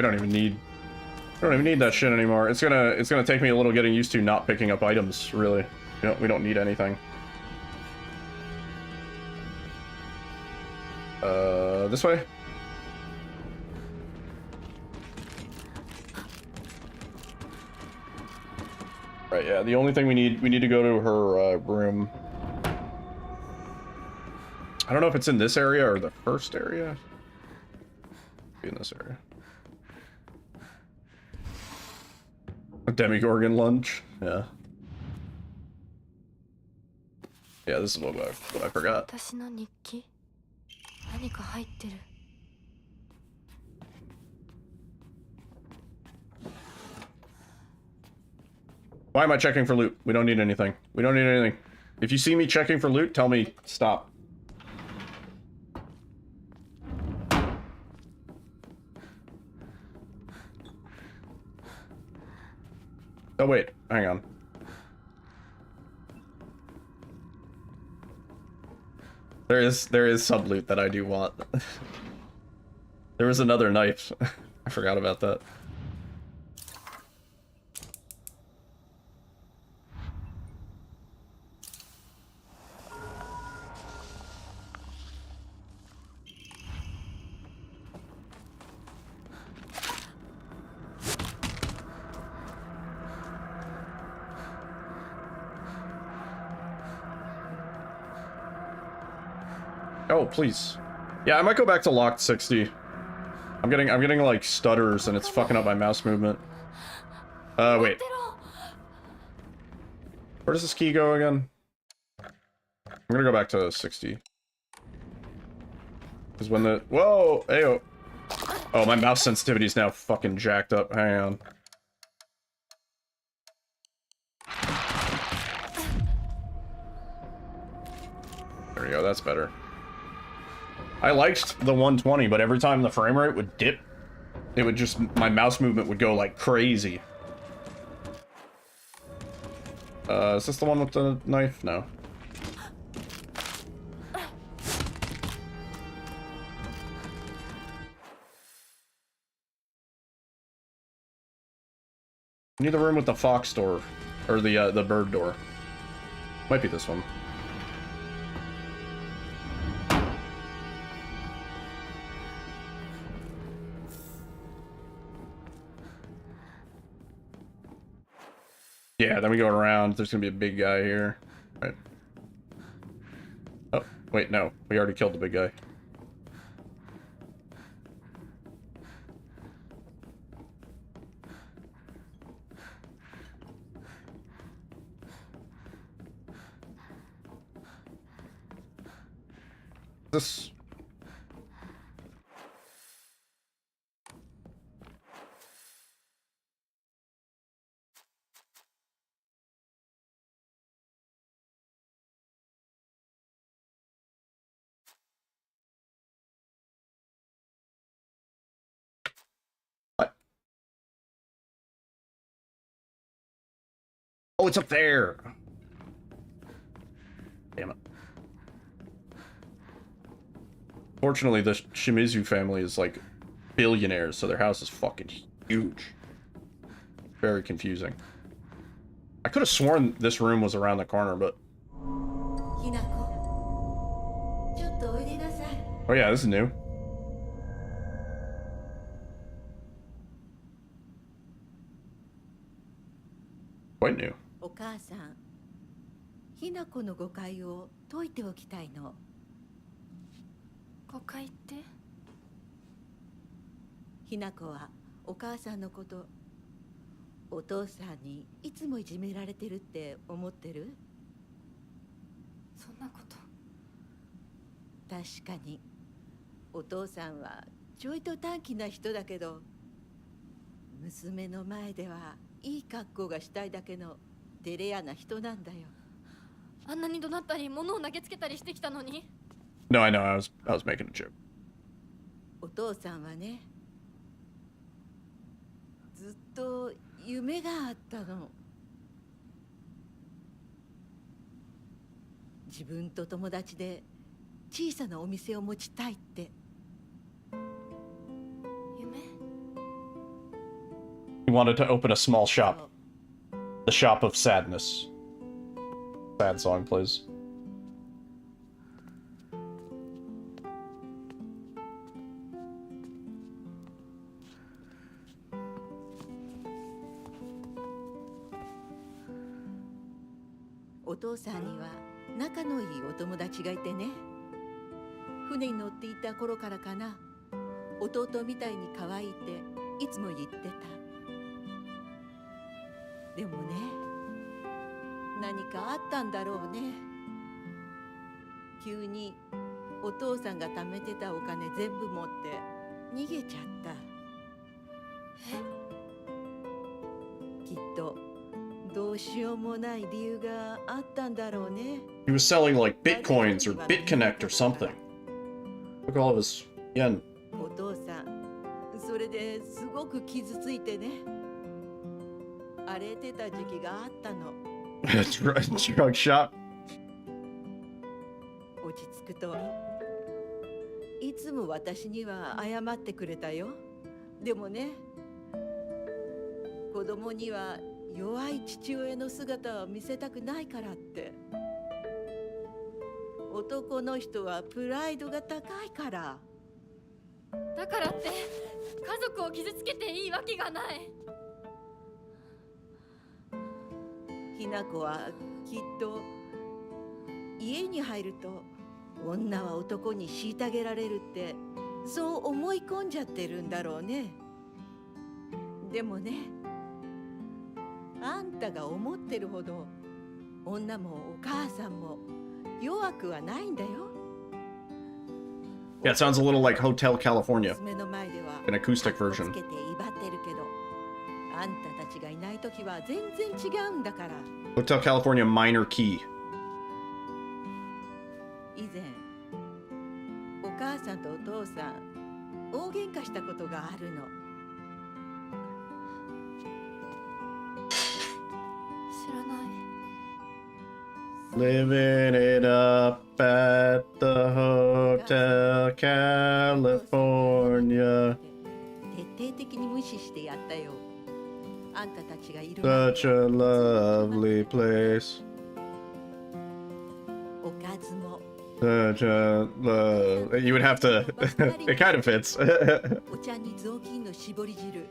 don't even need that shit anymore. It's gonna take me a little getting used to not picking up items, really. We don't need anything. This way? Right, yeah, the only thing we need to go to her room. I don't know if it's in this area or the first area. Be in this area. A Demigorgon lunch, yeah. Yeah, this is what I forgot. Why am I checking for loot? We don't need anything. We don't need anything. If you see me checking for loot, tell me stop. Oh wait, hang on. There is some loot that I do want. There was another knife. I forgot about that. Oh, please. Yeah, I might go back to locked 60. I'm getting like stutters and it's fucking up my mouse movement. Wait. Where does this key go again? I'm gonna go back to 60. Because when the... Whoa! Ayo! Oh, my mouse sensitivity is now fucking jacked up. Hang on. There we go, that's better. I liked the 120, but every time the frame rate would dip, it would just... my mouse movement would go like crazy. Is this the one with the knife? No. I need the room with the fox door, or the bird door. Might be this one. Yeah, then we go around. There's gonna be a big guy here. Right. Oh, wait, no. We already killed the big guy. This... Oh, it's up there! Damn it. Fortunately, the Shimizu family is, like, billionaires, so their house is fucking huge. Very confusing. I could have sworn this room was around the corner, but... Oh yeah, this is new. Quite new. お母さん、ひな子の誤解を解いておきたいの。誤解って？ひな子はお母さんのこと、お父さんにいつもいじめられてるって思ってる？そんなこと。確かにお父さんはちょいと短気な人だけど、娘の前ではいい格好がしたいだけの照れ屋な人なんだよ。あんなに怒鳴ったり物を投げつけたりしてきたのに。 No, I know. I was making a joke. お父さんはね、ずっと夢があったの。自分と友達で小さなお店を持ちたいって。夢？ He wanted to open a small shop. The shop of sadness. Sad song, please. お父さんには仲のいいお友達がいてね。船に乗っていた頃からかな、弟みたいに可愛いっていつも言ってた。でもね、何かあったんだろうね。急にお父さんが貯めてたお金全部持って逃げちゃった。きっとどうしようもない理由があったんだろうね。 He was selling like bitcoins or BitConnect or something. Look at all of his yen. お父さん、それですごく傷ついてね。荒れてた時期があったの。Drug shop. 落ち着くといつも私には謝ってくれたよ。でもね、子供には弱い父親の姿を見せたくないからって。男の人はプライドが高いから。だからって家族を傷つけていいわけがない。ひな子はきっと家に入ると女は男に虐げられるってそう思い込んじゃってるんだろうね。でもね、あんたが思ってるほど女もお母さんも弱くはないんだよ。 Yeah, it sounds a little like Hotel California. 娘の前では An acoustic カッコ version. つけて威張ってるけど、あんたたちがいないときは全然違うんだから。 Hotel California minor key. 以前お母さんとお父さん大喧嘩したことがあるの。知らない。 Living it up at the Hotel California. 徹底的に無視してやったよ。あんたたちがいる Such a lovely place. おかずも Such a love. You would have to. It kind of fits. お茶に雑巾の絞り汁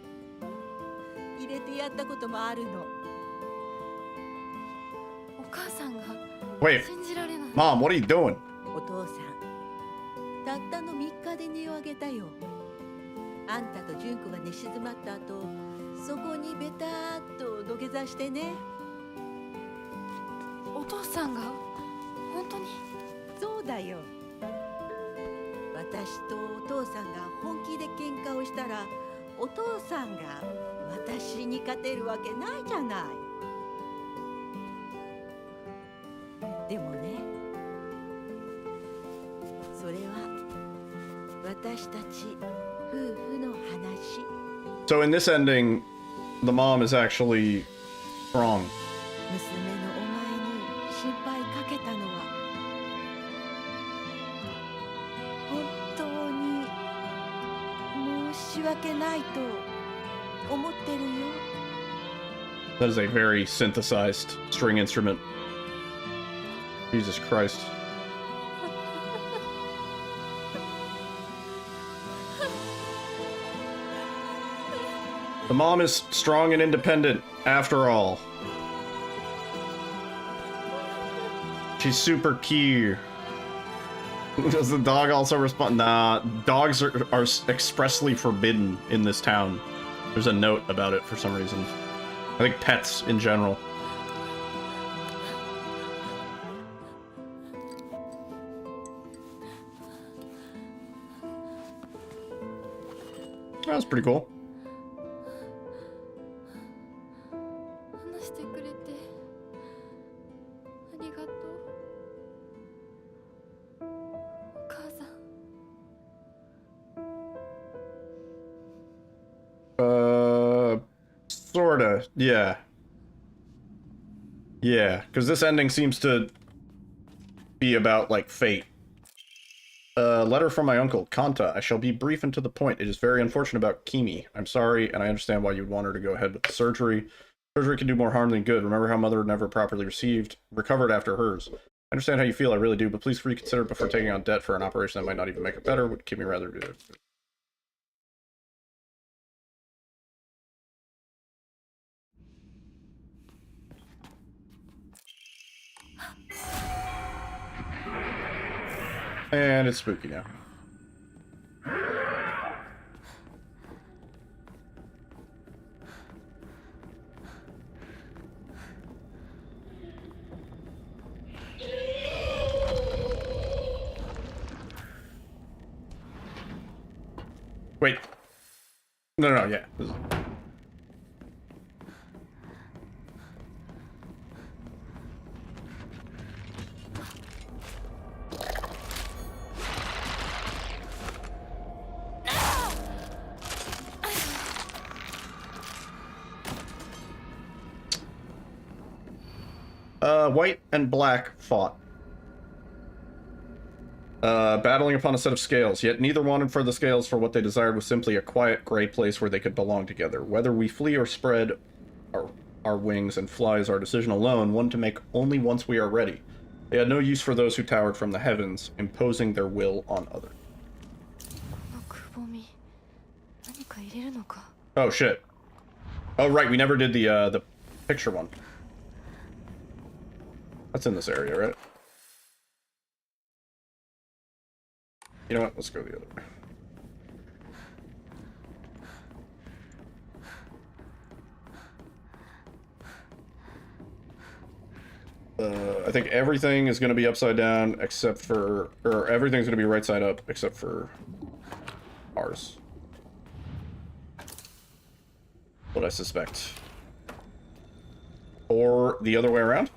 入れてやったこともあるの。お母さんが Wait, 信じられない。 Mom, what are you doing? お父さん、たったの3日で値を上げたよ。あんたと純子が寝静まった後、そこにベターっと土下座してね。お父さんが本当に？そうだよ。私とお父さんが本気で喧嘩をしたら、お父さんが私に勝てるわけないじゃない。でもね、それは私たち夫婦の話。 So in this ending, the mom is actually wrong. 娘のお前に心配かけたのは本当に申し訳ないと思ってるよ。 That is a very synthesized string instrument. Jesus Christ. The mom is strong and independent, after all. She's super cute. Does the dog also respond? Nah, dogs are expressly forbidden in this town. There's a note about it for some reason. I think pets in general. That was pretty cool. 話してくれてありがとう。お母さん。Sorta, yeah. Yeah, because this ending seems to be about, like, fate. Letter from my uncle, Kanta. I shall be brief and to the point. It is very unfortunate about Kimi. I'm sorry, and I understand why you would want her to go ahead with the surgery. Surgery can do more harm than good. Remember how mother never properly recovered after hers. I understand how you feel, I really do, but please reconsider it before taking on debt for an operation that might not even make it better. Would Kimi rather do it? And it's spooky now. Wait. No, yeah. This is... White and black fought. Battling upon a set of scales, yet neither wanted for the scales, for what they desired was simply a quiet, gray place where they could belong together. Whether we flee or spread our wings and fly is our decision alone, one to make only once we are ready. They had no use for those who towered from the heavens, imposing their will on others. Oh, shit. Oh, right, we never did the picture one. That's in this area, right? You know what? Let's go the other way. I think everything is going to be upside down except for... Or everything's going to be right side up except for ours. What I suspect. Or the other way around?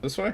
This way?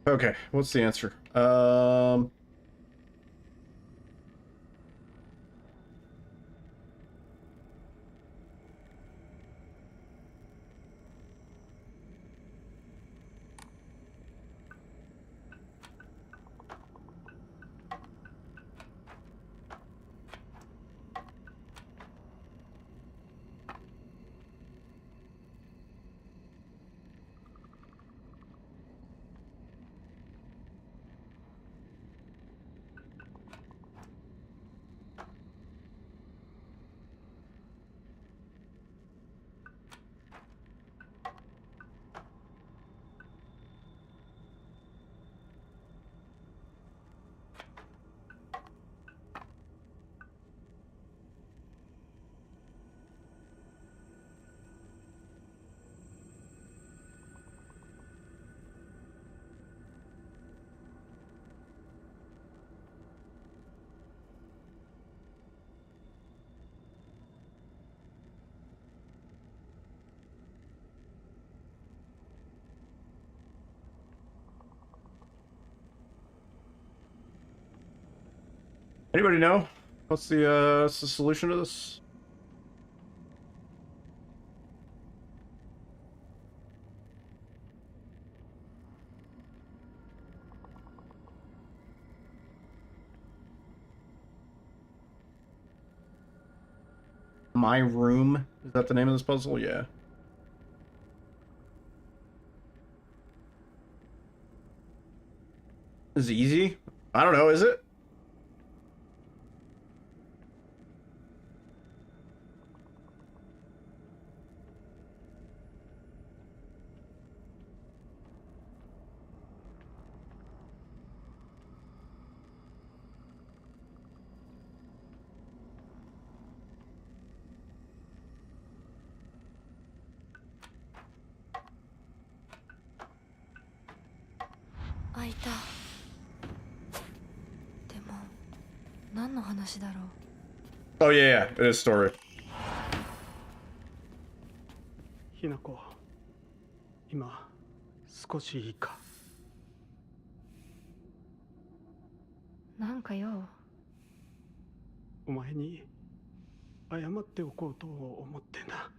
Okay, what's the answer? Anybody know? What's the solution to this? My room? Is that the name of this puzzle? Yeah. Is it easy? I don't know, is it? Oh yeah, it is story. ひなこ、今少しいいか。なんかよ。お前に謝っておこうと思ってな。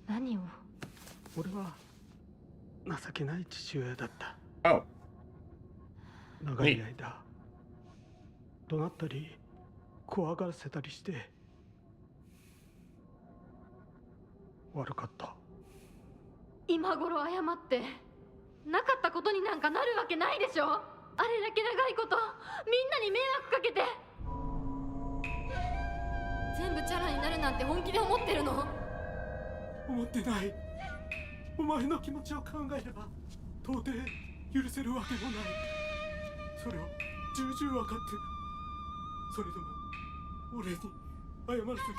何を？俺は情けない父親だった。Oh. 長い間怒鳴ったり怖がらせたりして悪かった。今頃謝ってなかったことになんかなるわけないでしょ。あれだけ長いことみんなに迷惑かけて全部チャラになるなんて本気で思ってるの？思ってない。お前の気持ちを考えれば到底許せるわけもない。それを重々分かってる。それでも俺に謝らせて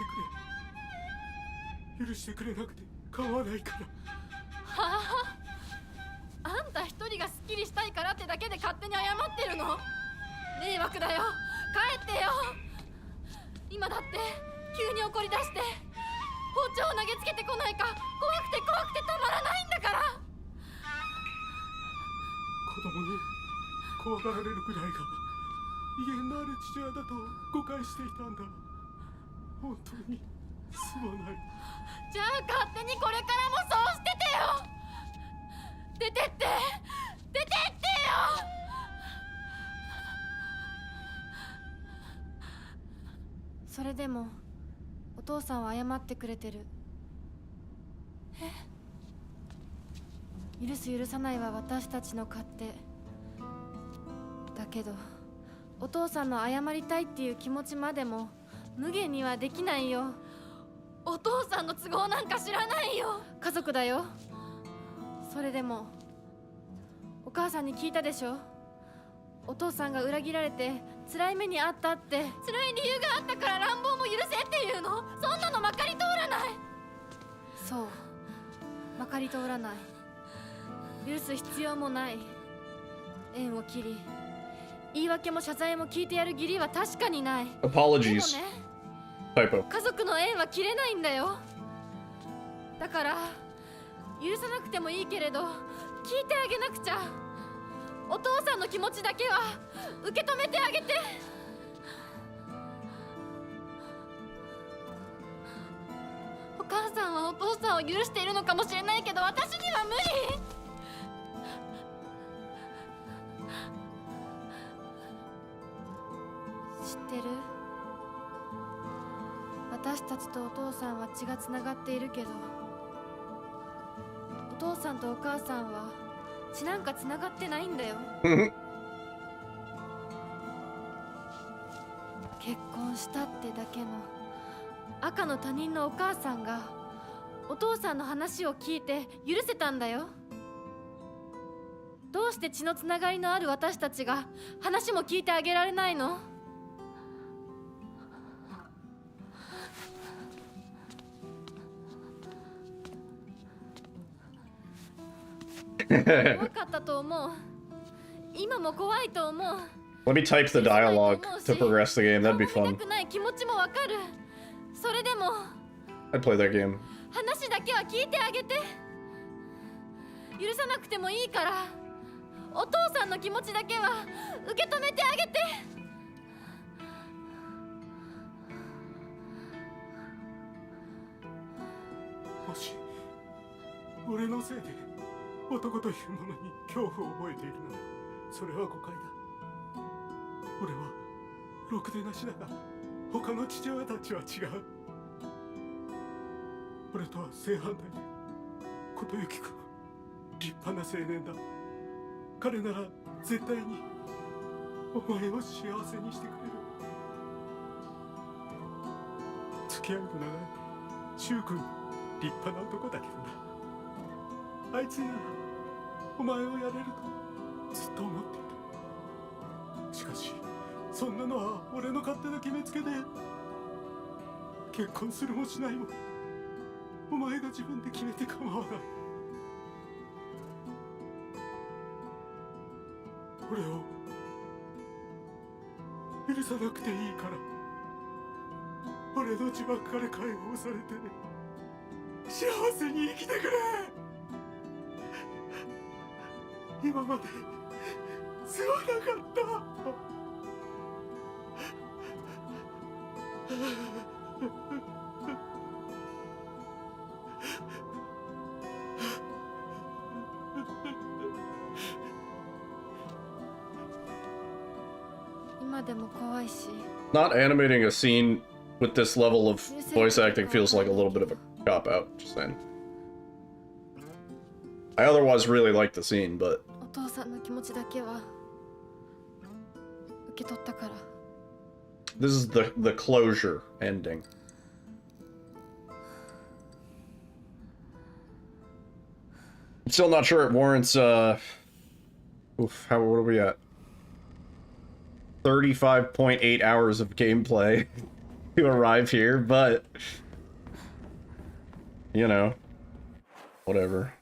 くれ。許してくれなくて構わないから。はあ、あんた一人がスッキリしたいからってだけで勝手に謝ってるの？迷惑だよ。帰ってよ。今だって急に怒り出して包丁を投げつけてこないか怖くてたまらないんだから。子供に怖がられるくらいが威厳のある父親だと誤解していたんだ。本当にすまない。じゃあ勝手にこれからもそうしててよ。出てって出てってよ。それでもお父さんは謝ってくれてる。許す許さないは私たちの勝手だけど、お父さんの謝りたいっていう気持ちまでも無限にはできないよ。お父さんの都合なんか知らないよ。家族だよ。それでもお母さんに聞いたでしょ。お父さんが裏切られて辛い目にあったって。辛い理由があったから乱暴も許せっていうの？そんなのまかり通らない。そう、まかり通らない。許す必要もない。縁を切り言い訳も謝罪も聞いてやる義理は確かにない。 Apologies. でもね、Typo. 家族の縁は切れないんだよ。だから許さなくてもいいけれど聞いてあげなくちゃ。お父さんの気持ちだけは受け止めてあげて。お母さんはお父さんを許しているのかもしれないけど、私には無理。知ってる？私たちとお父さんは血がつながっているけど、お父さんとお母さんは血なんかつながってないんだよ。結婚したってだけの赤の他人のお母さんがお父さんの話を聞いて許せたんだよ。どうして血のつながりのある私たちが話も聞いてあげられないの？怖かったと思う。今も怖いと思う。Let me type the dialogue to progress the game. That'd be 見 fun. たくない気持ちもわかる。それでも I'd play that game. 話だけは聞いてあげて。許さなくてもいいから、お父さんの気持ちだけは受け止めてあげて。もし俺のせいで男というものに恐怖を覚えているなら、それは誤解だ。俺はろくでなしだが、他の父親たちは違う。俺とは正反対で、琴行くん立派な青年だ。彼なら絶対にお前を幸せにしてくれる。付き合いの長い柊君、立派な男だけどな。あいつにならお前をやれるとずっと思っていた。しかしそんなのは俺の勝手な決めつけで、結婚するもしないもお前が自分で決めて構わない。俺を許さなくていいから、俺の呪縛から解放されて幸せに生きてくれ。今まですまなかった。今でも怖いし。 Not animating a scene with this level of voice acting feels like a little bit of a cop-out, just saying. I otherwise really like the scene, but... お父さんの気持ちだけは受け取ったから。 This is the closure ending. I'm still not sure it warrants, oof, what are we at? 35.8 hours of gameplay to arrive here, but... You know. Whatever.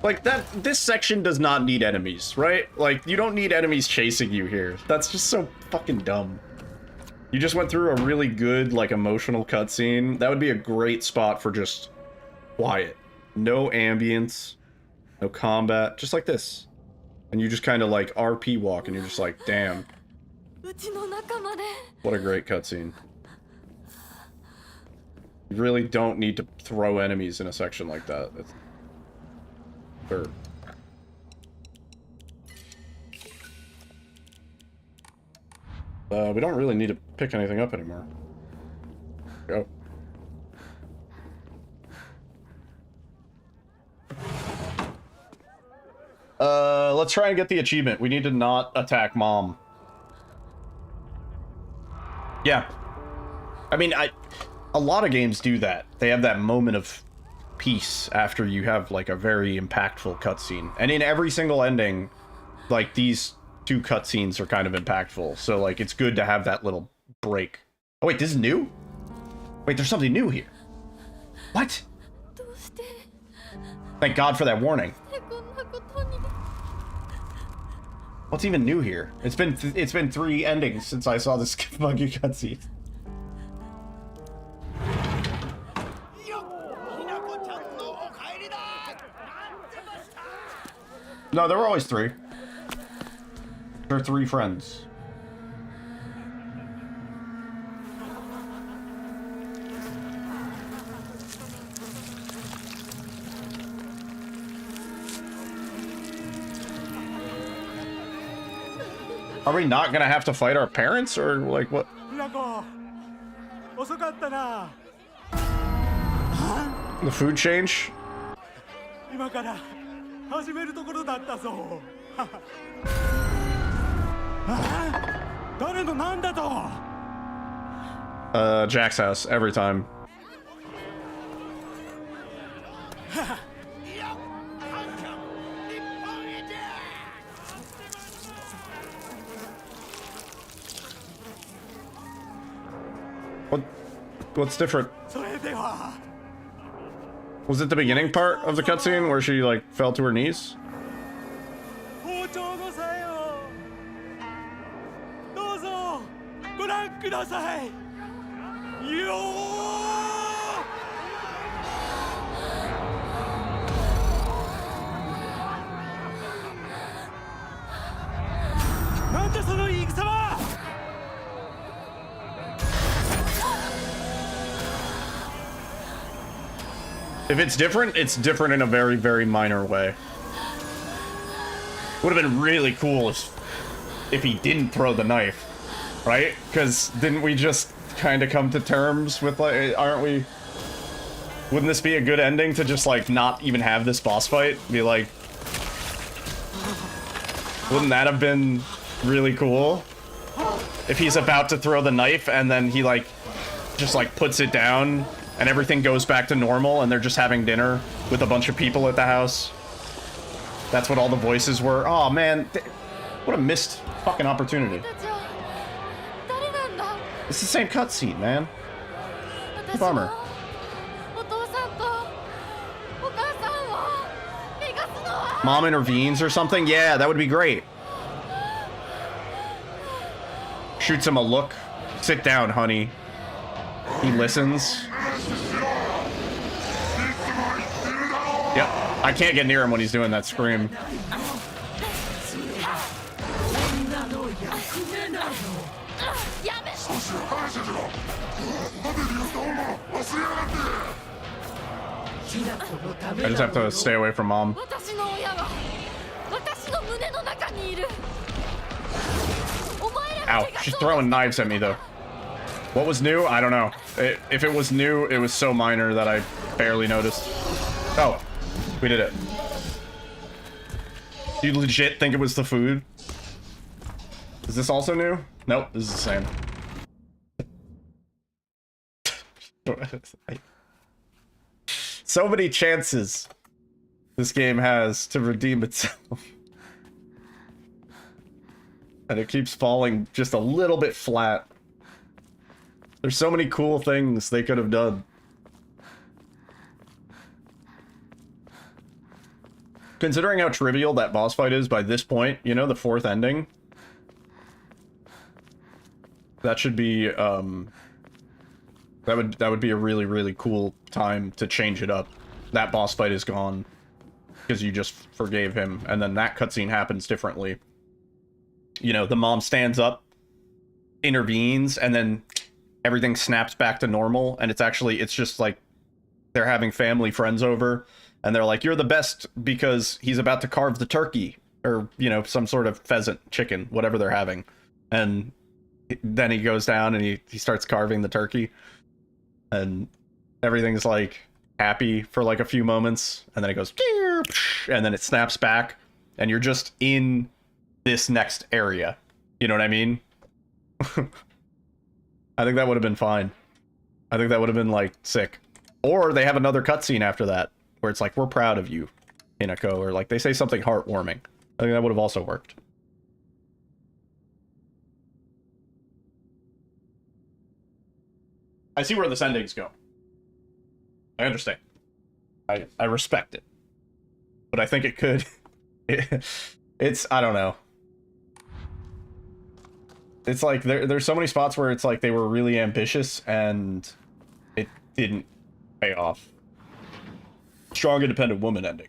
Like, this section does not need enemies, right? Like, you don't need enemies chasing you here. That's just so fucking dumb. You just went through a really good, like, emotional cutscene. That would be a great spot for just quiet. No ambience, no combat, just like this. And you just kind of, like, RP walk, and you're just like, damn. What a great cutscene. You really don't need to throw enemies in a section like that. It's... Sure. We don't really need to pick anything up anymore. Go. Let's try and get the achievement. We need to not attack Mom. Yeah. I mean, a lot of games do that. They have that moment of peace after you have, like, a very impactful cutscene. And in every single ending, like, these two cutscenes are kind of impactful. So, like, it's good to have that little break. Oh, wait, this is new? Wait, there's something new here. What? Thank God for that warning. What's even new here? It's been 3 endings since I saw this buggy cutscene. No, there were always 3. There are 3 friends. Are we not gonna have to fight our parents, or like what? The food change? Jack's house every time. What's different? Was it the beginning part of the cutscene where she like fell to her knees? If it's different in a very, very minor way. Would have been really cool if he didn't throw the knife, right? Because didn't we just kind of come to terms with, like, aren't we? Wouldn't this be a good ending to just, like, not even have this boss fight? Be like, wouldn't that have been really cool? If he's about to throw the knife and then he, like, just, like, puts it down and everything goes back to normal and they're just having dinner with a bunch of people at the house. That's what all the voices were. Oh man, what a missed fucking opportunity. It's the same cutscene, man. Bummer. Mom intervenes or something? Yeah, that would be great. Shoots him a look. Sit down, honey. He listens. Yep, I can't get near him when he's doing that scream. I just have to stay away from Mom. Ow, she's throwing knives at me though. What was new? I don't know. If it was new, it was so minor that I barely noticed. Oh, we did it. Do you legit think it was the food? Is this also new? Nope, this is the same. So many chances this game has to redeem itself. And it keeps falling just a little bit flat. There's so many cool things they could have done. Considering how trivial that boss fight is by this point, you know, the 4th ending. That should be, that would be a really, really cool time to change it up. That boss fight is gone. Because you just forgave him, and then that cutscene happens differently. You know, the mom stands up, intervenes, and then everything snaps back to normal, and it's just like they're having family friends over, and they're like, you're the best because he's about to carve the turkey, or, you know, some sort of pheasant, chicken, whatever they're having. And then he goes down and he starts carving the turkey, and everything's like happy for like a few moments, and then it goes, and then it snaps back, and you're just in this next area. You know what I mean? I think that would have been fine. I think that would have been, like, sick. Or they have another cutscene after that, where it's like, we're proud of you, Hinako, or like they say something heartwarming. I think that would have also worked. I see where the endings go. I understand. I respect it. But I think it could... it's, I don't know. It's like there's so many spots where it's like they were really ambitious and it didn't pay off. Strong independent woman ending.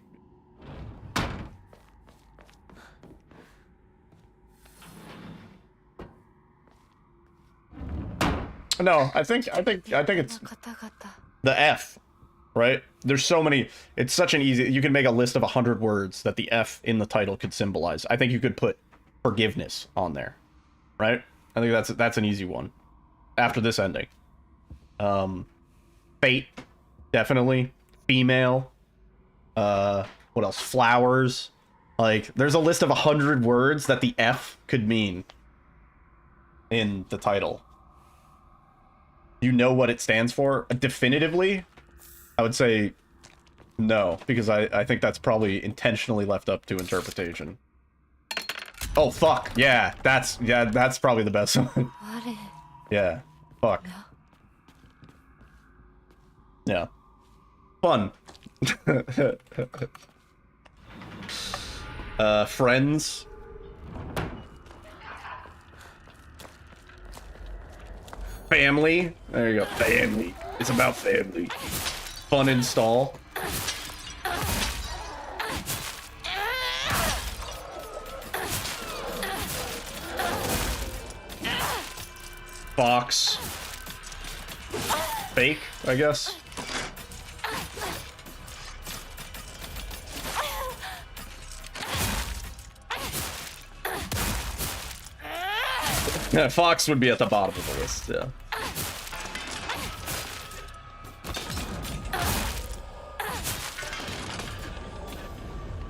No, I think it's the F, right? There's so many. It's such an easy. You can make a list of 100 words that the F in the title could symbolize. I think you could put forgiveness on there, right? I think that's an easy one. After this ending, fate, definitely. Female. What else? Flowers. Like, there's a list of 100 words that the F could mean in the title. You know what it stands for? Definitively, I would say no, because I think that's probably intentionally left up to interpretation. Oh, fuck. Yeah, that's probably the best one. Yeah, fuck. Yeah. Fun. Friends. Family. There you go. Family. It's about family. Fun install. Fox. Fake, I guess. Yeah, Fox would be at the bottom of the list, yeah.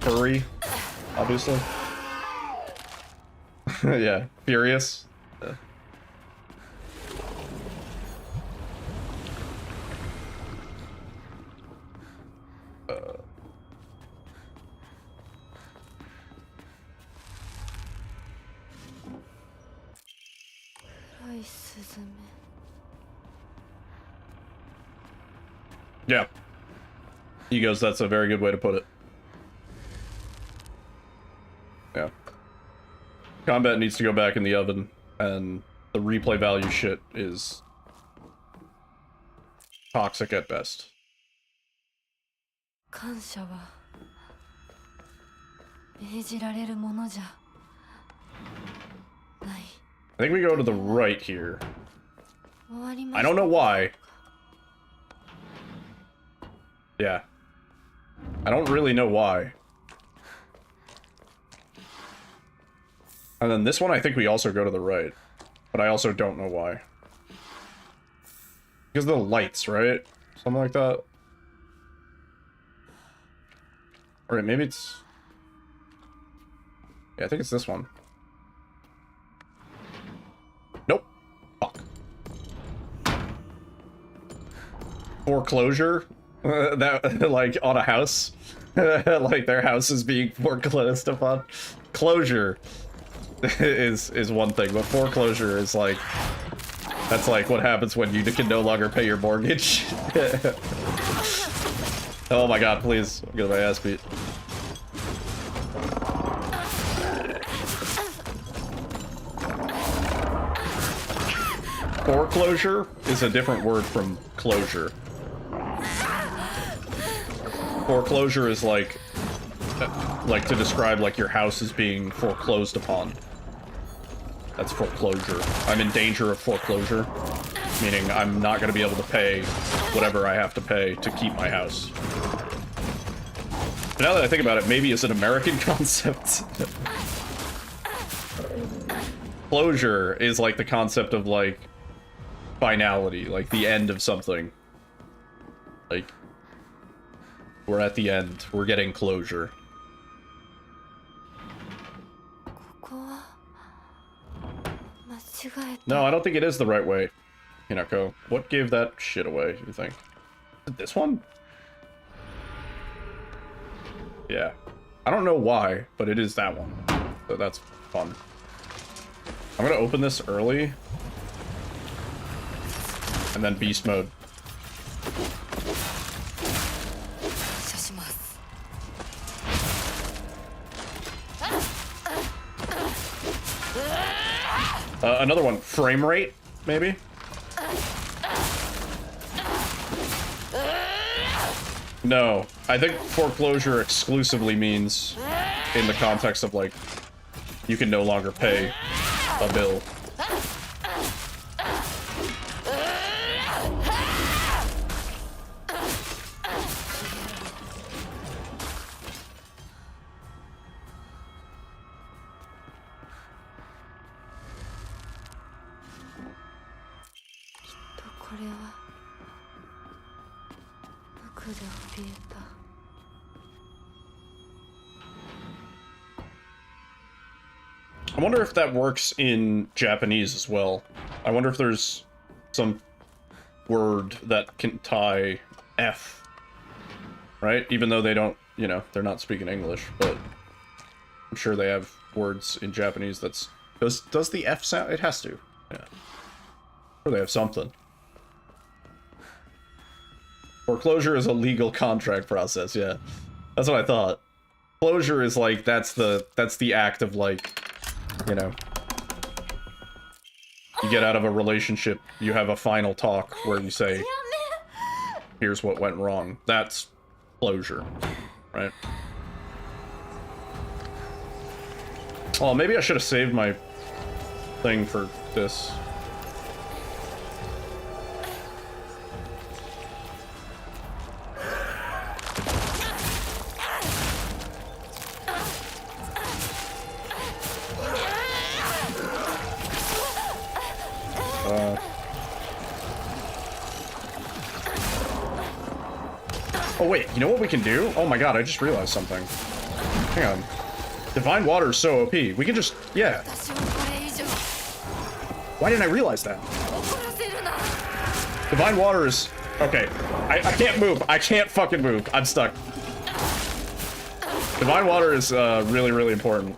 Furry, obviously. Yeah, furious. Yeah. Yeah. Egos, that's a very good way to put it. Yeah. Combat needs to go back in the oven, and the replay value shit is toxic at best. I think we go to the right here. I don't know why. Yeah. I don't really know why. And then this one, I think we also go to the right. But I also don't know why. Because of the lights, right? Something like that. Alright, maybe it's... Yeah, I think it's this one. Nope. Fuck. Foreclosure? That, like, on a house? Like, their house is being foreclosed upon? Closure is one thing, but foreclosure is like... That's like what happens when you can no longer pay your mortgage. Oh my god, please. I'm getting my ass beat. Foreclosure is a different word from closure. Foreclosure is like to describe like your house is being foreclosed upon. That's foreclosure. I'm in danger of foreclosure, meaning I'm not going to be able to pay whatever I have to pay to keep my house. But now that I think about it, maybe it's an American concept. Closure is like the concept of like finality, like the end of something. Like, we're at the end. We're getting closure. No, I don't think it is the right way. Hinako, what gave that shit away, you think? Is it this one? Yeah. I don't know why, but it is that one. So that's fun. I'm gonna open this early. And then beast mode. Another one, frame rate, maybe? No, I think foreclosure exclusively means, in the context of, like, you can no longer pay a bill. I wonder if that works in Japanese as well. I wonder if there's some word that can tie F, right? Even though they don't, you know, they're not speaking English, but I'm sure they have words in Japanese that's... Does the F sound? It has to, yeah. Or they have something. Foreclosure is a legal contract process, yeah. That's what I thought. Closure is like, that's the act of, like, you know, you get out of a relationship, you have a final talk where you say, here's what went wrong. That's closure, right? Oh, maybe I should have saved my thing for this. Oh wait, you know what we can do? Oh my god, I just realized something. Hang on. Divine Water is so OP. We can just... yeah. Why didn't I realize that? Divine Water is... okay. I can't move. I can't fucking move. I'm stuck. Divine Water is really, really important.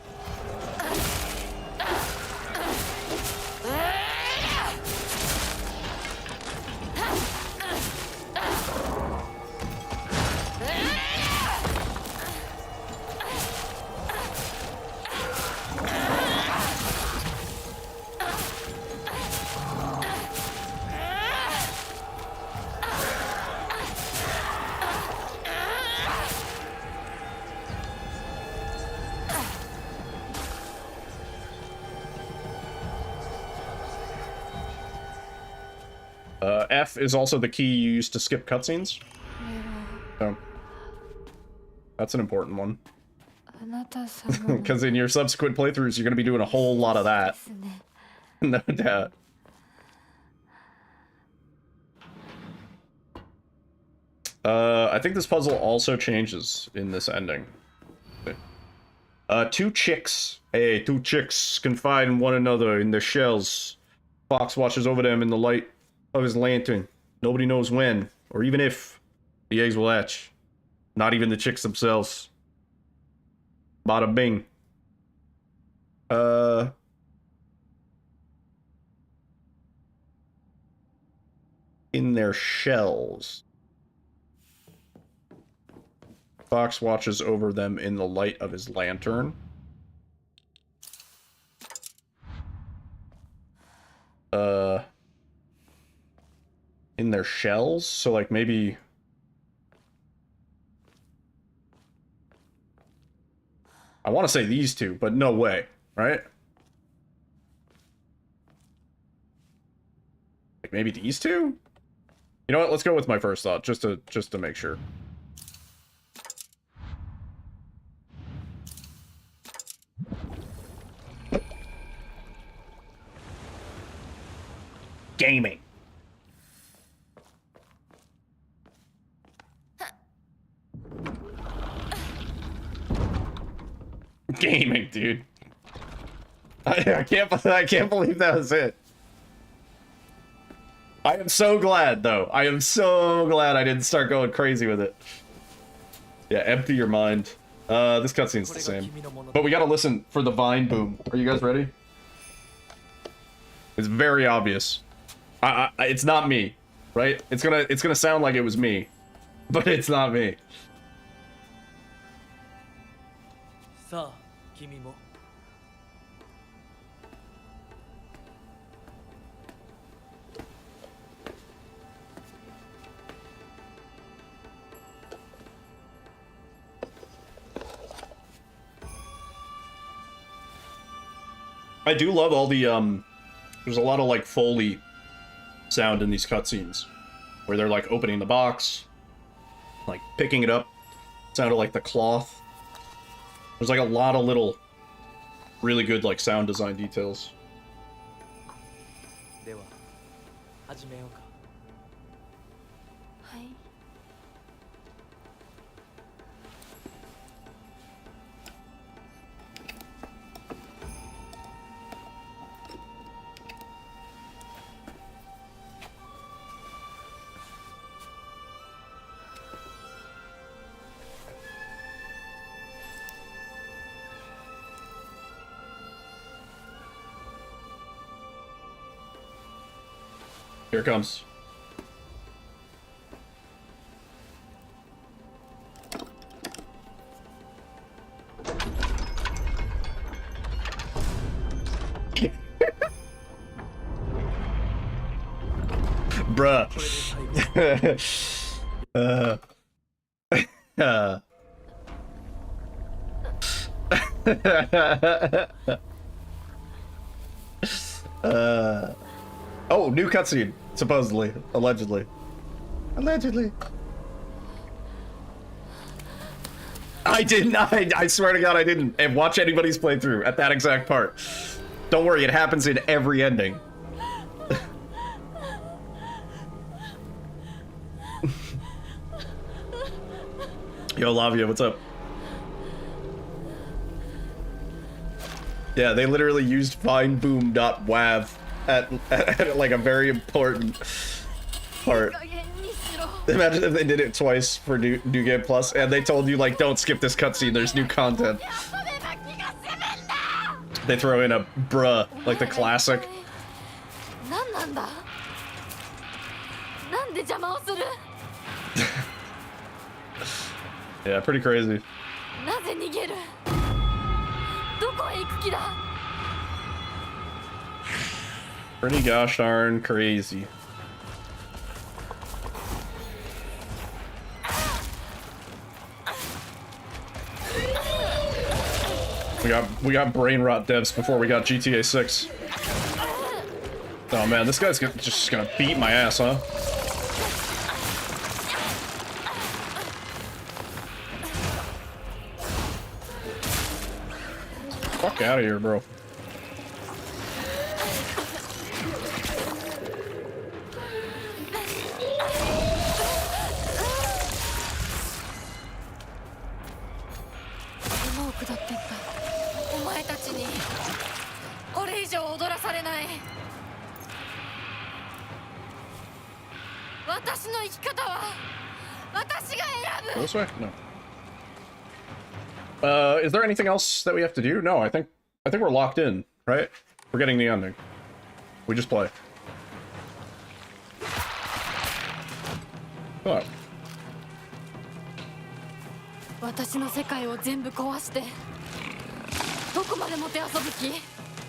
F is also the key you use to skip cutscenes. So, that's an important one. Because in your subsequent playthroughs, you're going to be doing a whole lot of that. No doubt. I think this puzzle also changes in this ending. Two chicks confide in one another in their shells. Fox watches over them in the light of his lantern. Nobody knows when, or even if, the eggs will hatch. Not even the chicks themselves. Bada bing. In their shells. Fox watches over them in the light of his lantern. In their shells? So, like, maybe... I want to say these two, but no way, right? Like, maybe these two? You know what? Let's go with my first thought, just to make sure. Gaming. Gaming, dude. I can't believe that was it. I am so glad, though. I am so glad I didn't start going crazy with it. Yeah, empty your mind. This cutscene's the same. But we gotta listen for the vine boom. Are you guys ready? It's very obvious. It's not me, right? It's gonna sound like it was me, but it's not me. I do love all the, there's a lot of, like, Foley sound in these cutscenes. Where they're, like, opening the box, like, picking it up. It sounded like the cloth. There's, like, a lot of little, really good, like, sound design details. Here it comes. Bruh. Oh, new cutscene. Supposedly. Allegedly. Allegedly. I didn't. I swear to God I didn't. And watch anybody's playthrough at that exact part. Don't worry, it happens in every ending. Yo, Lavia, what's up? Yeah, they literally used findboom.wav at like a very important part. Imagine if they did it twice for New Game Plus, and they told you, like, don't skip this cutscene, there's new content. They throw in a bruh, like the classic. Yeah, pretty crazy. Pretty gosh darn crazy. We got brain rot devs before we got GTA 6. Oh man, this guy's just gonna beat my ass, huh? Fuck out of here, bro. This way? No. Is there anything else that we have to do? No, I think we're locked in, right? We're getting the ending. We just play. Oh.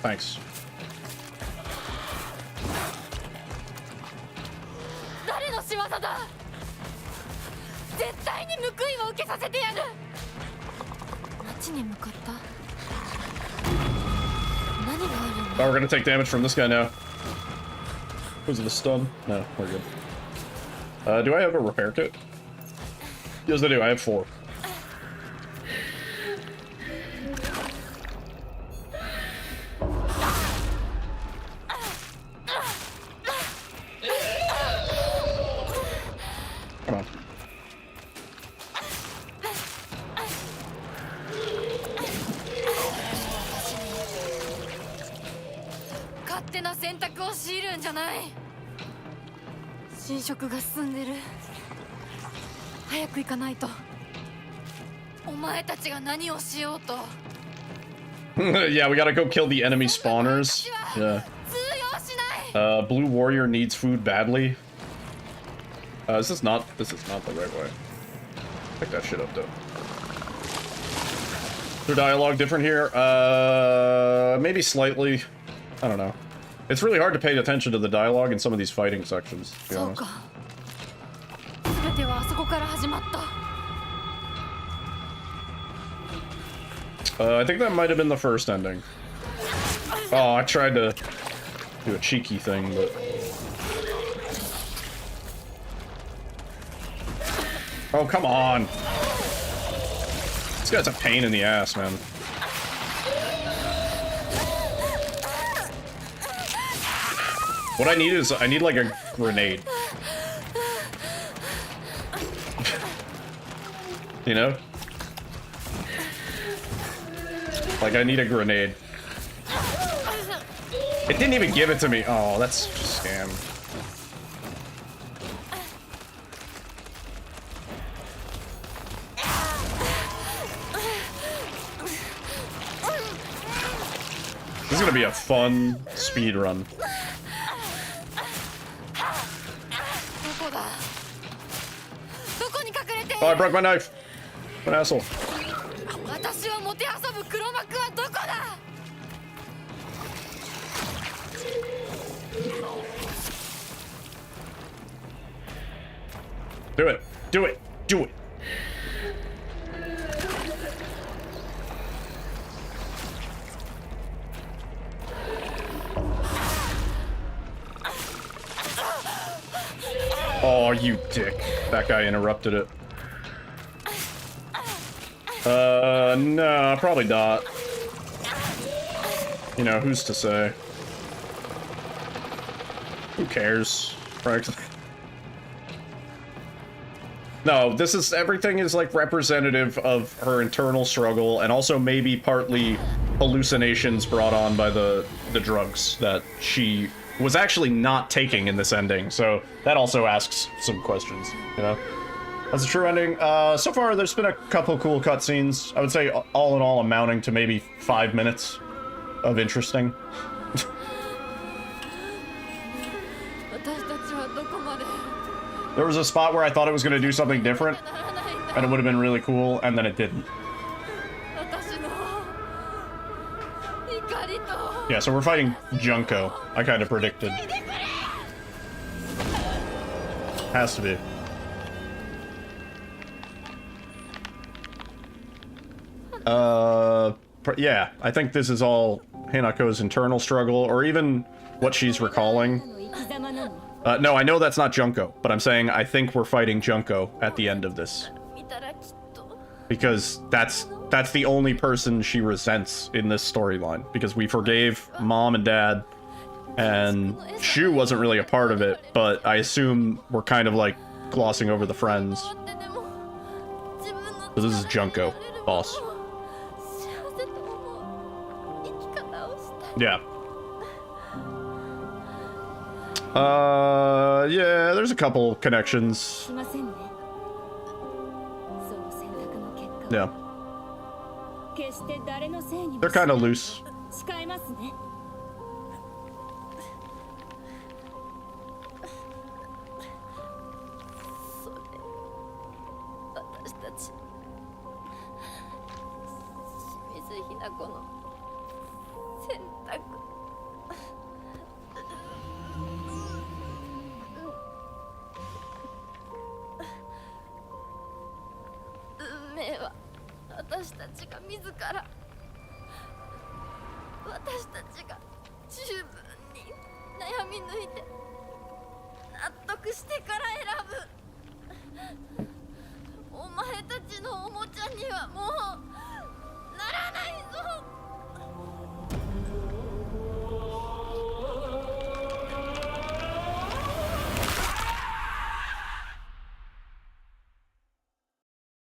Thanks. Oh, we're gonna take damage from this guy now. Was it a stun? No, we're good. Do I have a repair kit? Yes, I do. I have 4. Come on. Yeah, we gotta go kill the enemy spawners. Yeah. Blue warrior needs food badly. This is not the right way. Pick that shit up though. Is there dialogue different here? Maybe slightly. I don't know. It's really hard to pay attention to the dialogue in some of these fighting sections, to be honest. I think that might have been the first ending. Oh, I tried to do a cheeky thing, but... Oh, come on! This guy's a pain in the ass, man. What I need is, I need like a grenade. You know? Like, I need a grenade. It didn't even give it to me. Oh, that's just a scam. This is gonna be a fun speed run. Oh, I broke my knife. What an asshole. Do it. Do it. Do it. Oh, you dick. That guy interrupted it. No, probably not. You know, who's to say? Who cares, frankly? No, this is, everything is like representative of her internal struggle and also maybe partly hallucinations brought on by the drugs that she was actually not taking in this ending, so that also asks some questions, you know? That's a true ending. So far, there's been a couple cool cutscenes. I would say all in all amounting to maybe 5 minutes of interesting. There was a spot where I thought it was going to do something different, and it would have been really cool, and then it didn't. Yeah, so we're fighting Junko. I kind of predicted. Has to be. Yeah, I think this is all Hinako's internal struggle, or even what she's recalling. No, I know that's not Junko, but I'm saying I think we're fighting Junko at the end of this. Because that's the only person she resents in this storyline. Because we forgave Mom and Dad, and Shu wasn't really a part of it, but I assume we're kind of like glossing over the friends. So this is Junko, boss. Yeah. Yeah, there's a couple connections. Yeah. They're kind of loose.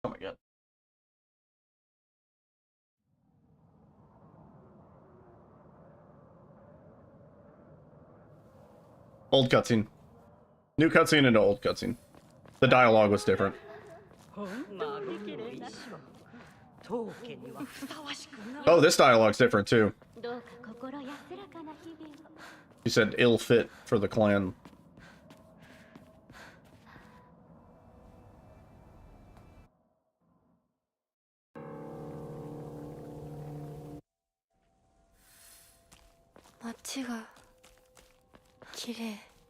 Oh my god. Old cutscene. New cutscene into old cutscene. The dialogue was different. Oh, this dialogue's different too. He said ill fit for the clan.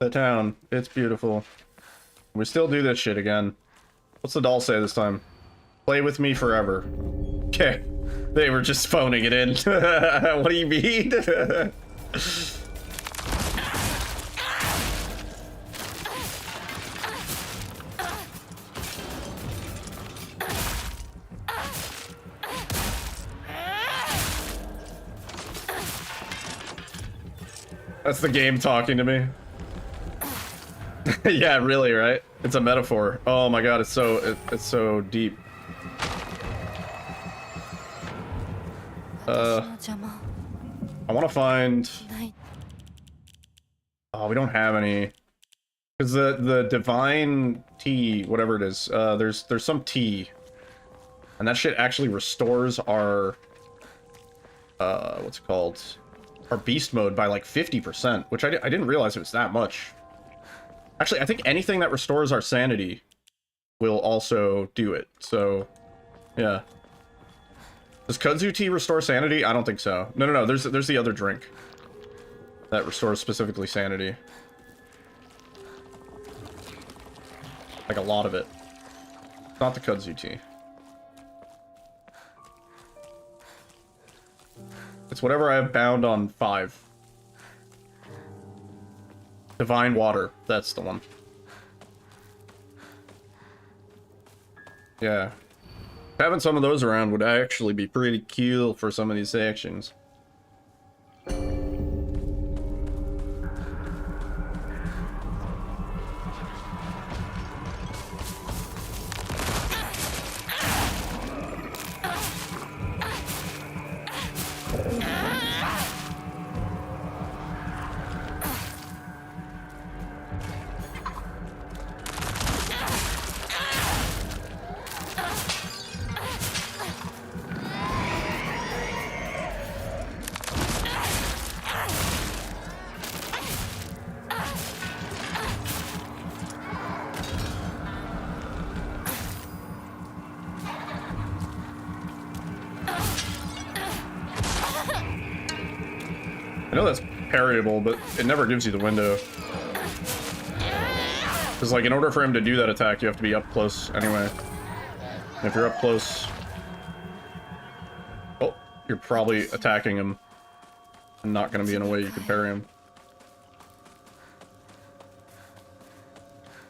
The town, it's beautiful. We still do this shit again. What's the doll say this time? Play with me forever. Okay. They were just phoning it in. What do you mean? That's the game talking to me. Yeah, really, right? It's a metaphor. Oh my god, it's so deep. I want to find. Oh, we don't have any. Because the divine tea, whatever it is, there's some tea, and that shit actually restores our what's it called? Our beast mode by like 50%, which I didn't realize it was that much. Actually, I think anything that restores our sanity will also do it. So, yeah. Does kudzu tea restore sanity? I don't think so. No. There's the other drink that restores specifically sanity. Like a lot of it. Not the kudzu tea. It's whatever I have bound on 5. Divine water. That's the one. Yeah. Having some of those around would actually be pretty cool for some of these sections. I know that's parryable, but it never gives you the window. Because, like, in order for him to do that attack, you have to be up close anyway. And if you're up close... Oh, you're probably attacking him. And not going to be in a way you can parry him.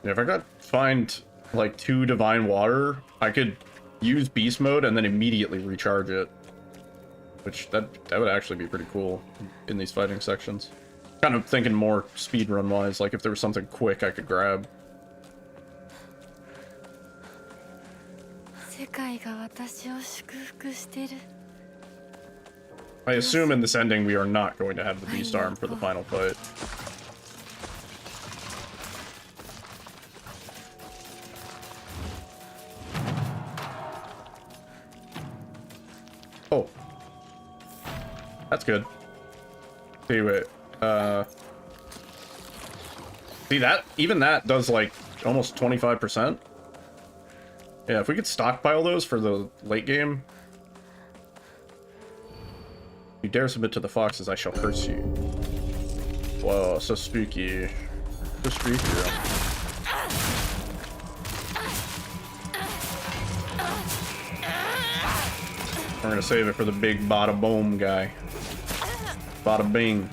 Yeah, if I could find, like, 2 divine water, I could use beast mode and then immediately recharge it. Which, that would actually be pretty cool in these fighting sections. Kind of thinking more speedrun-wise, like if there was something quick I could grab. I assume in this ending we are not going to have the beast arm for the final fight. Oh. That's good. See, wait. See that? Even that does like almost 25%. Yeah, if we could stockpile those for the late game. You dare submit to the foxes, I shall curse you. Whoa, so spooky. So spooky, bro. We're gonna save it for the big bada boom guy. Bada bing.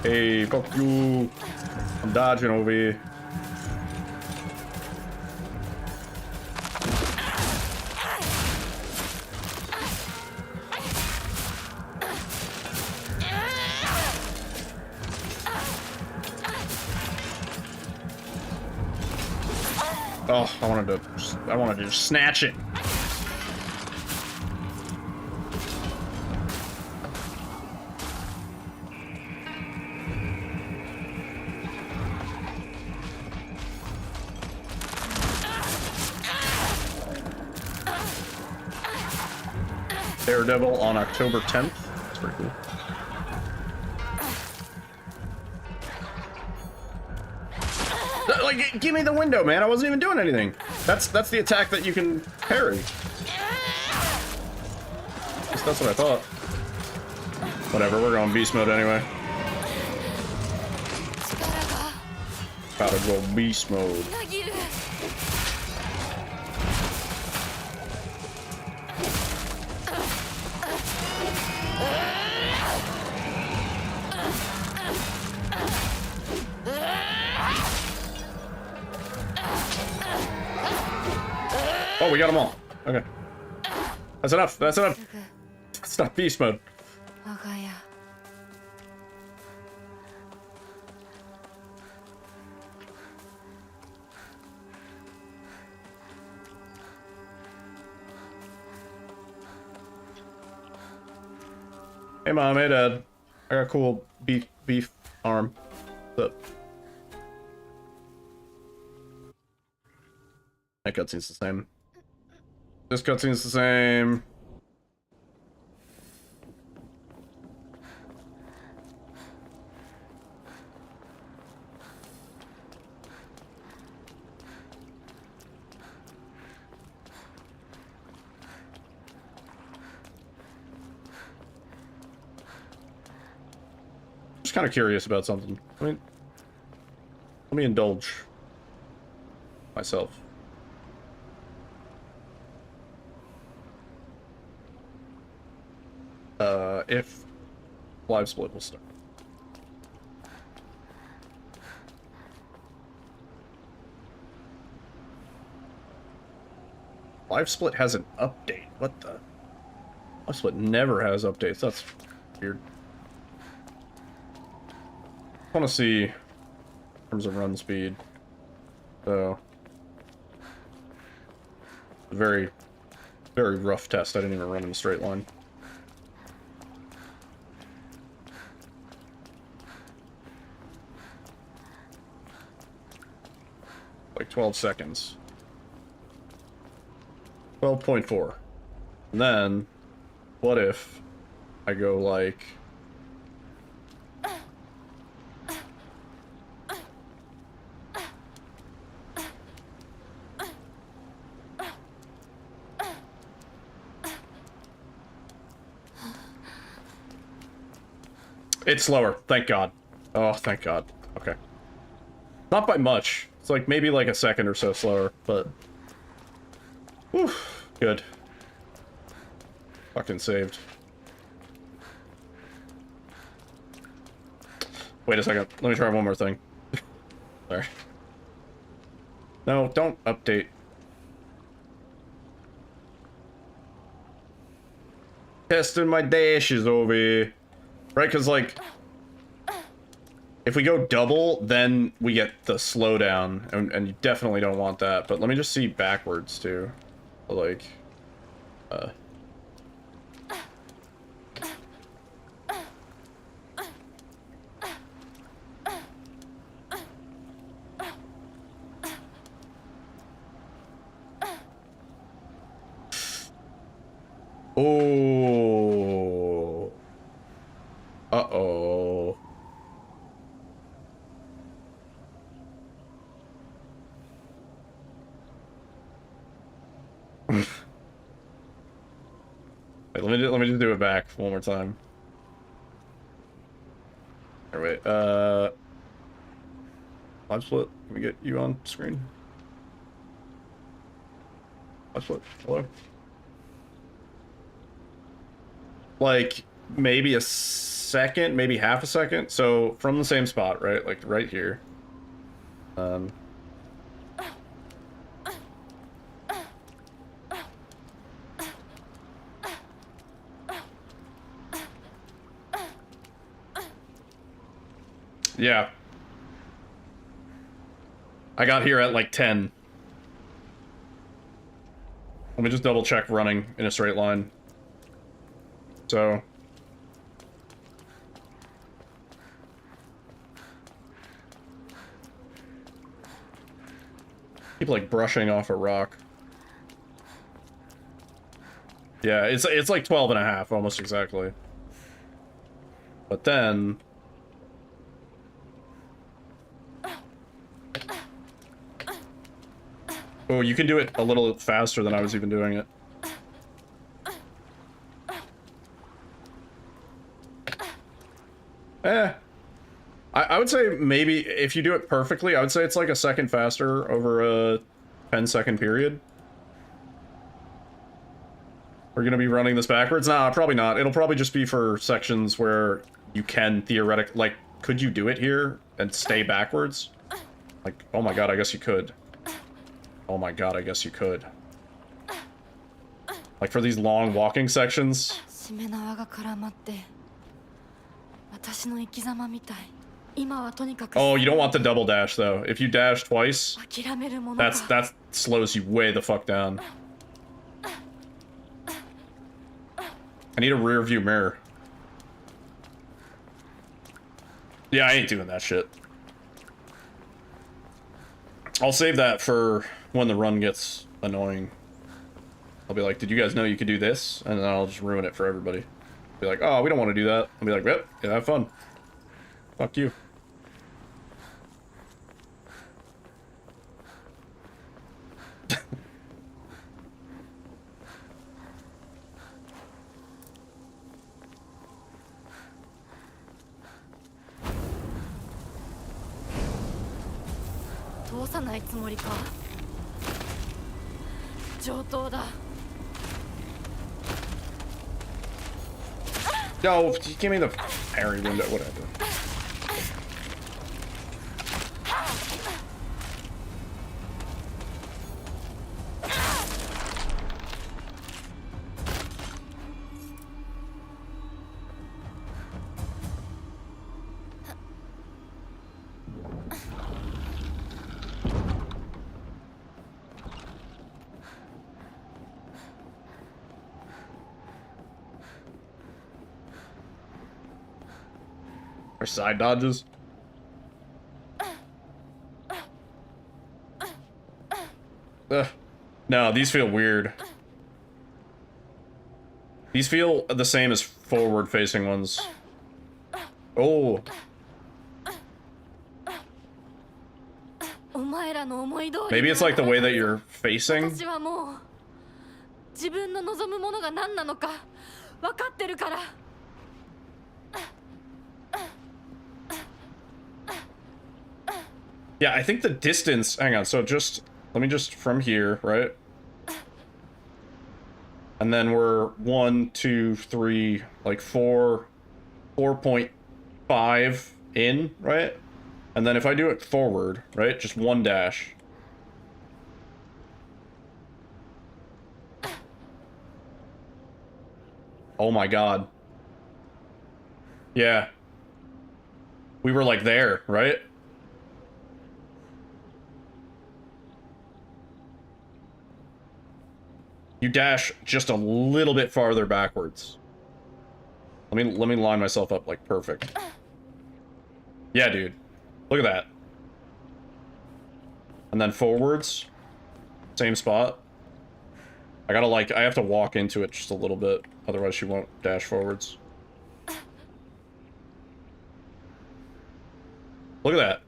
Hey, fuck you. I'm dodging over here. Oh, I wanted to just snatch it. Daredevil on October 10th. That's pretty cool. Like, give me the window, man. I wasn't even doing anything. That's the attack that you can parry. That's what I thought. Whatever, we're going beast mode anyway. Gotta go beast mode. Oh, we got them all. Okay. That's enough. That's enough. Stop beast mode. Hey mom, hey dad. I got a cool beef arm. What's up? That cutscene's the same. This cutscene's the same. Just kind of curious about something. Let me indulge myself. If live split will start. Live split has an update. What the? Live split never has updates. That's weird. I want to see in terms of run speed. So, very rough test. I didn't even run in a straight line. Like 12 seconds. 12.4. And then, what if I go like... It's slower, thank God. Oh, thank God. Okay. Not by much. It's like maybe like a second or so slower, but... Whew, good. Fucking saved. Wait a second. Let me try one more thing. Sorry. No, don't update. Testing my dashes over here. Right, because like... If we go double, then we get the slowdown, and you definitely don't want that. But let me just see backwards, too. Like... Oh. Uh-oh. Wait, let me just do it back one more time. All right, live split. Can we get you on screen? Live split. Hello. Like maybe a second, maybe half a second. So from the same spot, right? Like right here. Yeah. I got here at like 10. Let me just double check running in a straight line. So. Keep like brushing off a rock. Yeah, it's like 12 and a half, almost exactly. But then... Oh, you can do it a little faster than I was even doing it. I would say maybe if you do it perfectly, I would say it's like a second faster over a 10-second period. We're gonna be running this backwards? Nah, probably not. It'll probably just be for sections where you can theoretically, like, could you do it here and stay backwards? Like, oh my god, I guess you could. Oh my god, I guess you could. Like for these long walking sections. しめ縄が絡まって私の生き様みたい。今はとにかく Oh, you don't want the double dash though. If you dash twice, 諦めるものか。 that slows you way the fuck down. I need a rear view mirror. Yeah, I ain't doing that shit. I'll save that for when the run gets annoying. I'll be like, did you guys know you could do this? And then I'll just ruin it for everybody. Be like, oh, we don't want to do that. I'll be like, yep, yeah, have fun. Fuck you. No, give me the parry window, whatever. Or side dodges. Ugh. No, these feel weird. These feel the same as forward-facing ones. Oh. Maybe it's like the way that you're facing. Yeah, I think the distance, hang on, so just, let me just, from here, right? And then we're 1, 2, 3, like 4.5 in, right? And then if I do it forward, right, just one dash. Oh my god. Yeah. We were like there, right? You dash just a little bit farther backwards. Let me line myself up like perfect. Yeah, dude. Look at that. And then forwards. Same spot. I gotta like, I have to walk into it just a little bit. Otherwise she won't dash forwards. Look at that.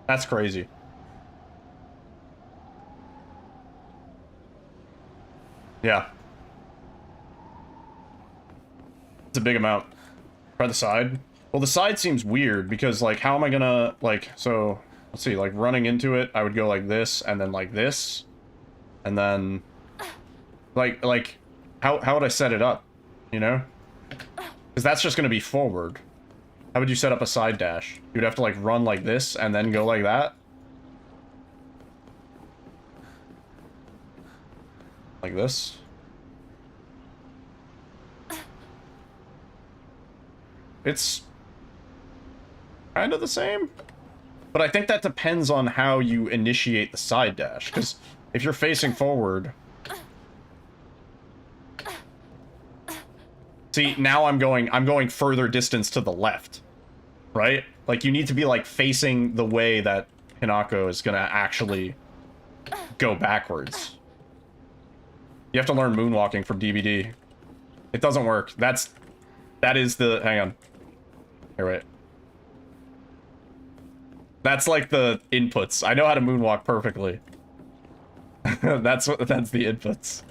That's crazy. Yeah. It's a big amount. Try the side. Well, the side seems weird because, like, how am I gonna, like, so, let's see, like, running into it, I would go like this, and then like this, and then, like, how would I set it up, you know? Because that's just gonna be forward. How would you set up a side dash? You'd have to, like, run like this, and then go like that? Like this. It's kind of the same, but I think that depends on how you initiate the side dash, because if you're facing forward... See, now I'm going further distance to the left, right? Like, you need to be, like, facing the way that Hinako is gonna actually go backwards. You have to learn moonwalking from DVD. It doesn't work. That is the... Hang on. Here, wait. That's like the inputs. I know how to moonwalk perfectly. That's the inputs.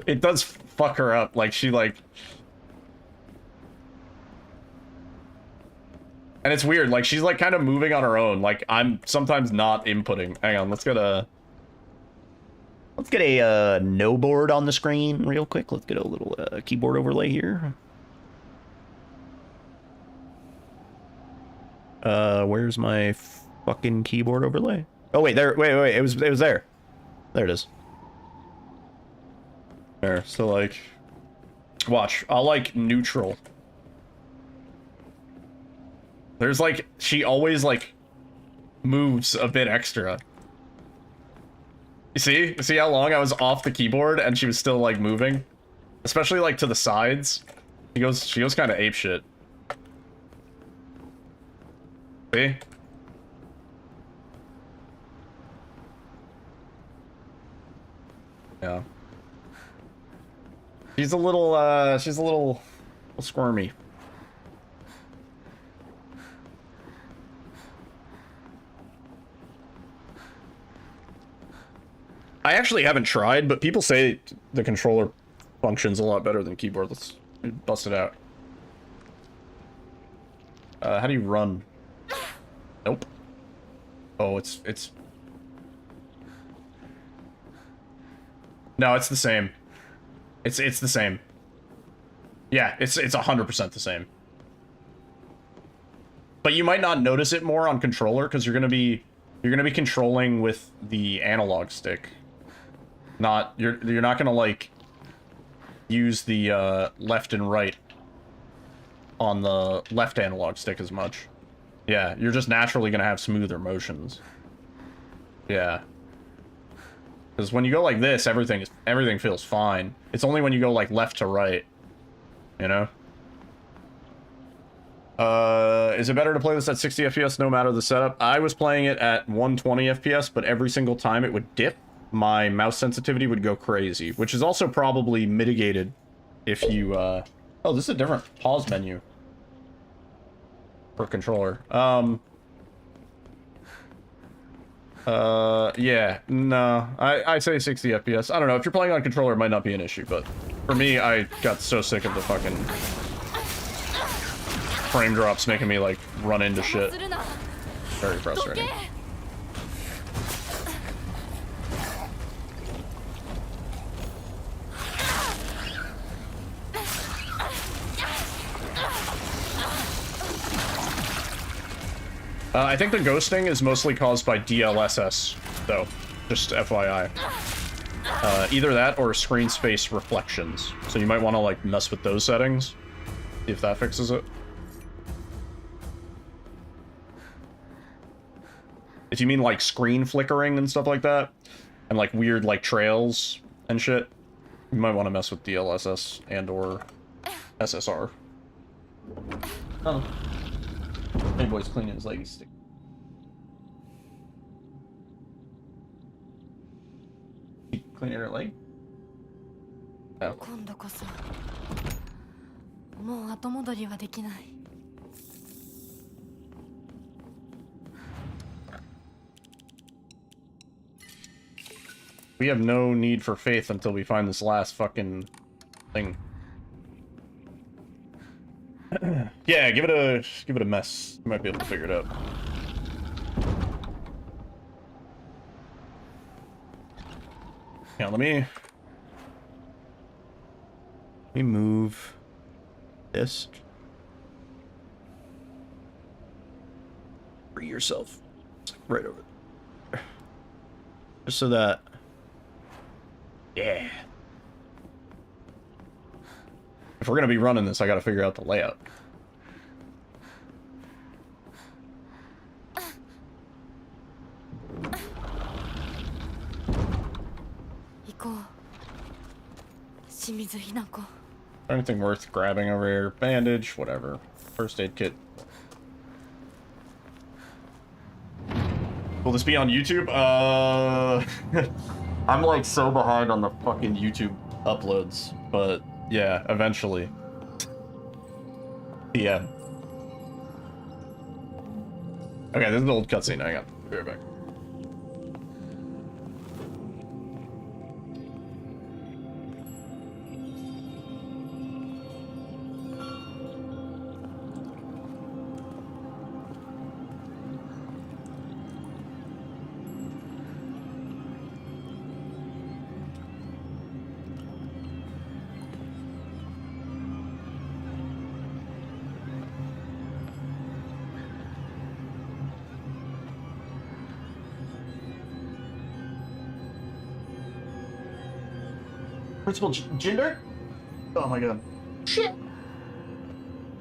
It does fuck her up. Like, she, like... And it's weird. Like, she's, like, kind of moving on her own. Like, I'm sometimes not inputting. Hang on, let's get a no board on the screen real quick. Let's get a little keyboard overlay here. Where's my fucking keyboard overlay? Oh wait, there. Wait. It was there. There it is. There. So like, watch. I'll like neutral. There's like, she always like moves a bit extra. You see how long I was off the keyboard and she was still like moving, especially like to the sides. She goes kind of apeshit. See? Yeah. She's a little squirmy. I actually haven't tried, but people say the controller functions a lot better than keyboard. Let's bust it out. How do you run? Nope. Oh, it's... No, it's the same. It's the same. Yeah, it's 100% the same. But you might not notice it more on controller because you're gonna be controlling with the analog stick. You're not gonna like use the left and right on the left analog stick as much. Yeah, you're just naturally gonna have smoother motions. Yeah. Because when you go like this, everything feels fine. It's only when you go like left to right, you know? Is it better to play this at 60 FPS no matter the setup? I was playing it at 120 FPS, but every single time it would dip, my mouse sensitivity would go crazy, which is also probably mitigated if you, oh, this is a different pause menu for controller. Yeah, no, I say 60 FPS. I don't know, if you're playing on controller, it might not be an issue, but for me, I got so sick of the fucking frame drops making me, like, run into shit. Very frustrating. I think the ghosting is mostly caused by DLSS, though. Just FYI. Either that or screen space reflections. So you might want to, like, mess with those settings. See if that fixes it. If you mean, like, screen flickering and stuff like that, and, like, weird, like, trails and shit, you might want to mess with DLSS and or SSR. Oh. Hey, boy's cleaning his leggy stick. Cleaning her leg? Oh. We have no need for faith until we find this last fucking thing. Yeah, give it a mess. You might be able to figure it out. Yeah, let me move this. Free yourself. Right over there. Just so that. Yeah. If we're gonna be running this, I gotta figure out the layout. Anything worth grabbing over here? Bandage, whatever. First aid kit. Will this be on YouTube? I'm like so behind on the fucking YouTube uploads, but yeah, eventually. Yeah. Okay, this is an old cutscene. Hang on. Be right back. Principal Jinder? Oh my god. Shit.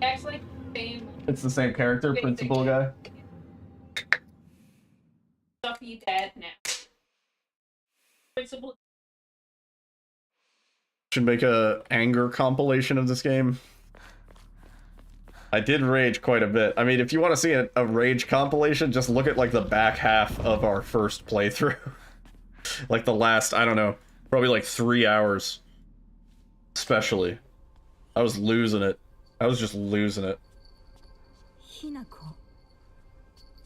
Actually, same It's the same character, Same principal thing. guy. stuffy dad now. Principal. Should make a anger compilation of this game. I did rage quite a bit. I mean, if you want to see a rage compilation, just look at like the back half of our first playthrough. Like the last, I don't know, probably like 3 hours. Especially. I was losing it. I was just losing it.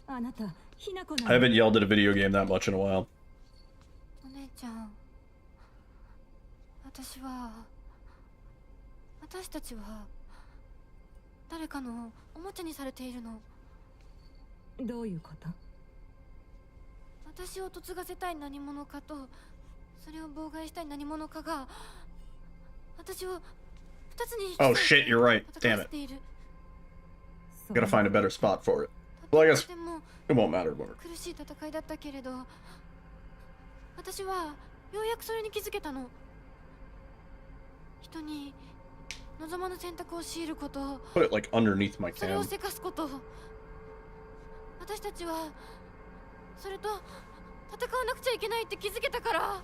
I haven't yelled at a video game that much in a while. お姉ちゃん、私たちは誰かのおもちゃにされているの。どういうこと？私を嫁がせたい何者かと、それを妨害したい何者かが私を二つに。 Oh shit, you're right. Damn it. Gotta find a better spot for it. Well, I guess it won't matter more. 苦しい戦いだったけれど、私はようやくそれに気づけたの。人に望まぬ選択を強いること、 Put it like underneath my それを cam. せかすこと。私たちはそれと戦わなくちゃいけないって気づけたから。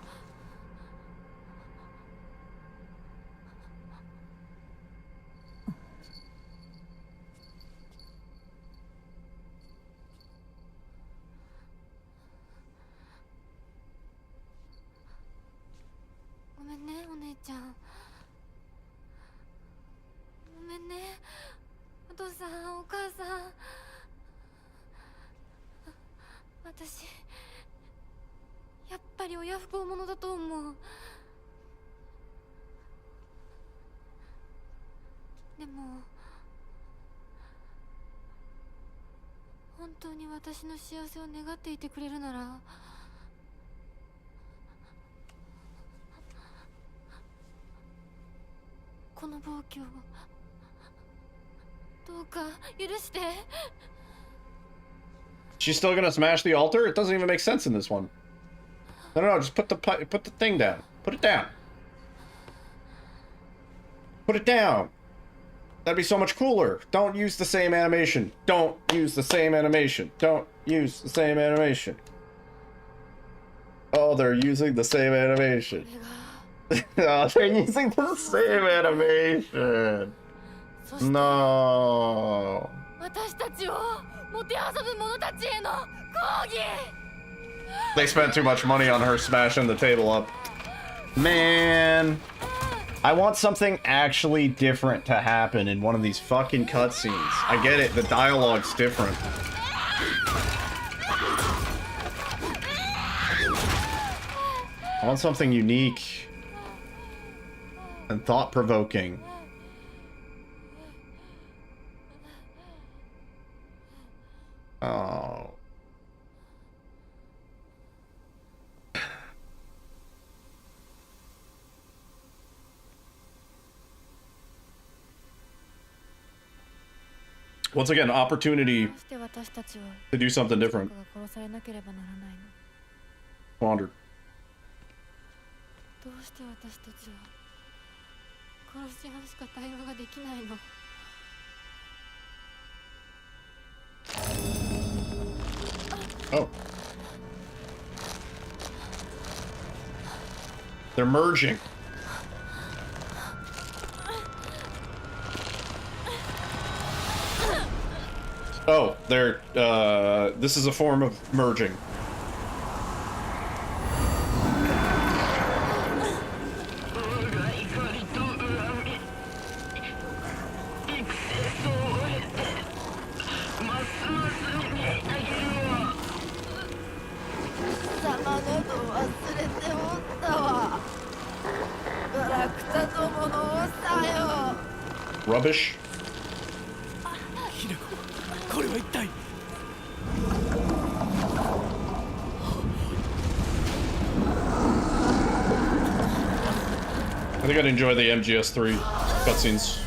ごめんね、お姉ちゃん。ごめんね、お父さん、お母さん。私やっぱり親不孝者だと思う。でも本当に私の幸せを願っていてくれるなら、この暴挙をどうか許して。 She's still gonna smash the altar? It doesn't even make sense in this one. No, no, just put the thing down. Put it down. Put it down. That'd be so much cooler. Don't use the same animation. Don't use the same animation. Don't use the same animation. Oh, they're using the same animation. Oh, they're using the same animation. No. 私たちをもてあそぶ者たちへの抗議。 They spent too much money on her smashing the table up. Man, I want something actually different to happen in one of these fucking cutscenes. I get it, the dialogue's different. I want something unique and thought-provoking. Oh. Once again, opportunity to do something different. Wandered. どうして私たちは殺し合うしか対話ができないの。 Oh. They're merging. Oh, they're, this is a form of merging. Rubbish. I think I'd enjoy the MGS3 cutscenes.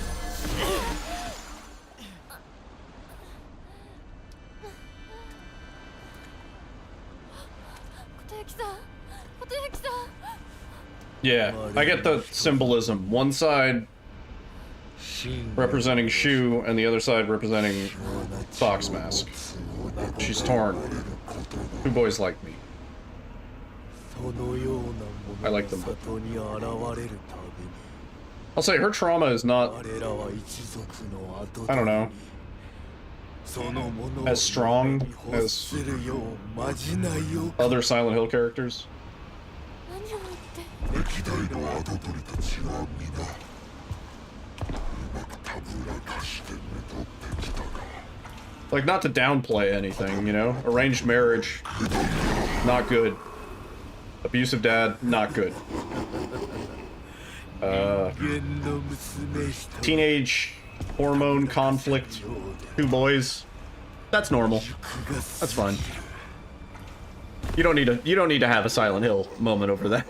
Yeah, I get the symbolism. One side representing Shu, and the other side representing Fox Mask. She's torn. Two boys like me. I like them both. I'll say her trauma is not, I don't know, as strong as other Silent Hill characters. Like, not to downplay anything, you know? Arranged marriage, not good. Abusive dad, not good. Teenage hormone conflict, two boys, that's normal. That's fine. You don't need to have a Silent Hill moment over that.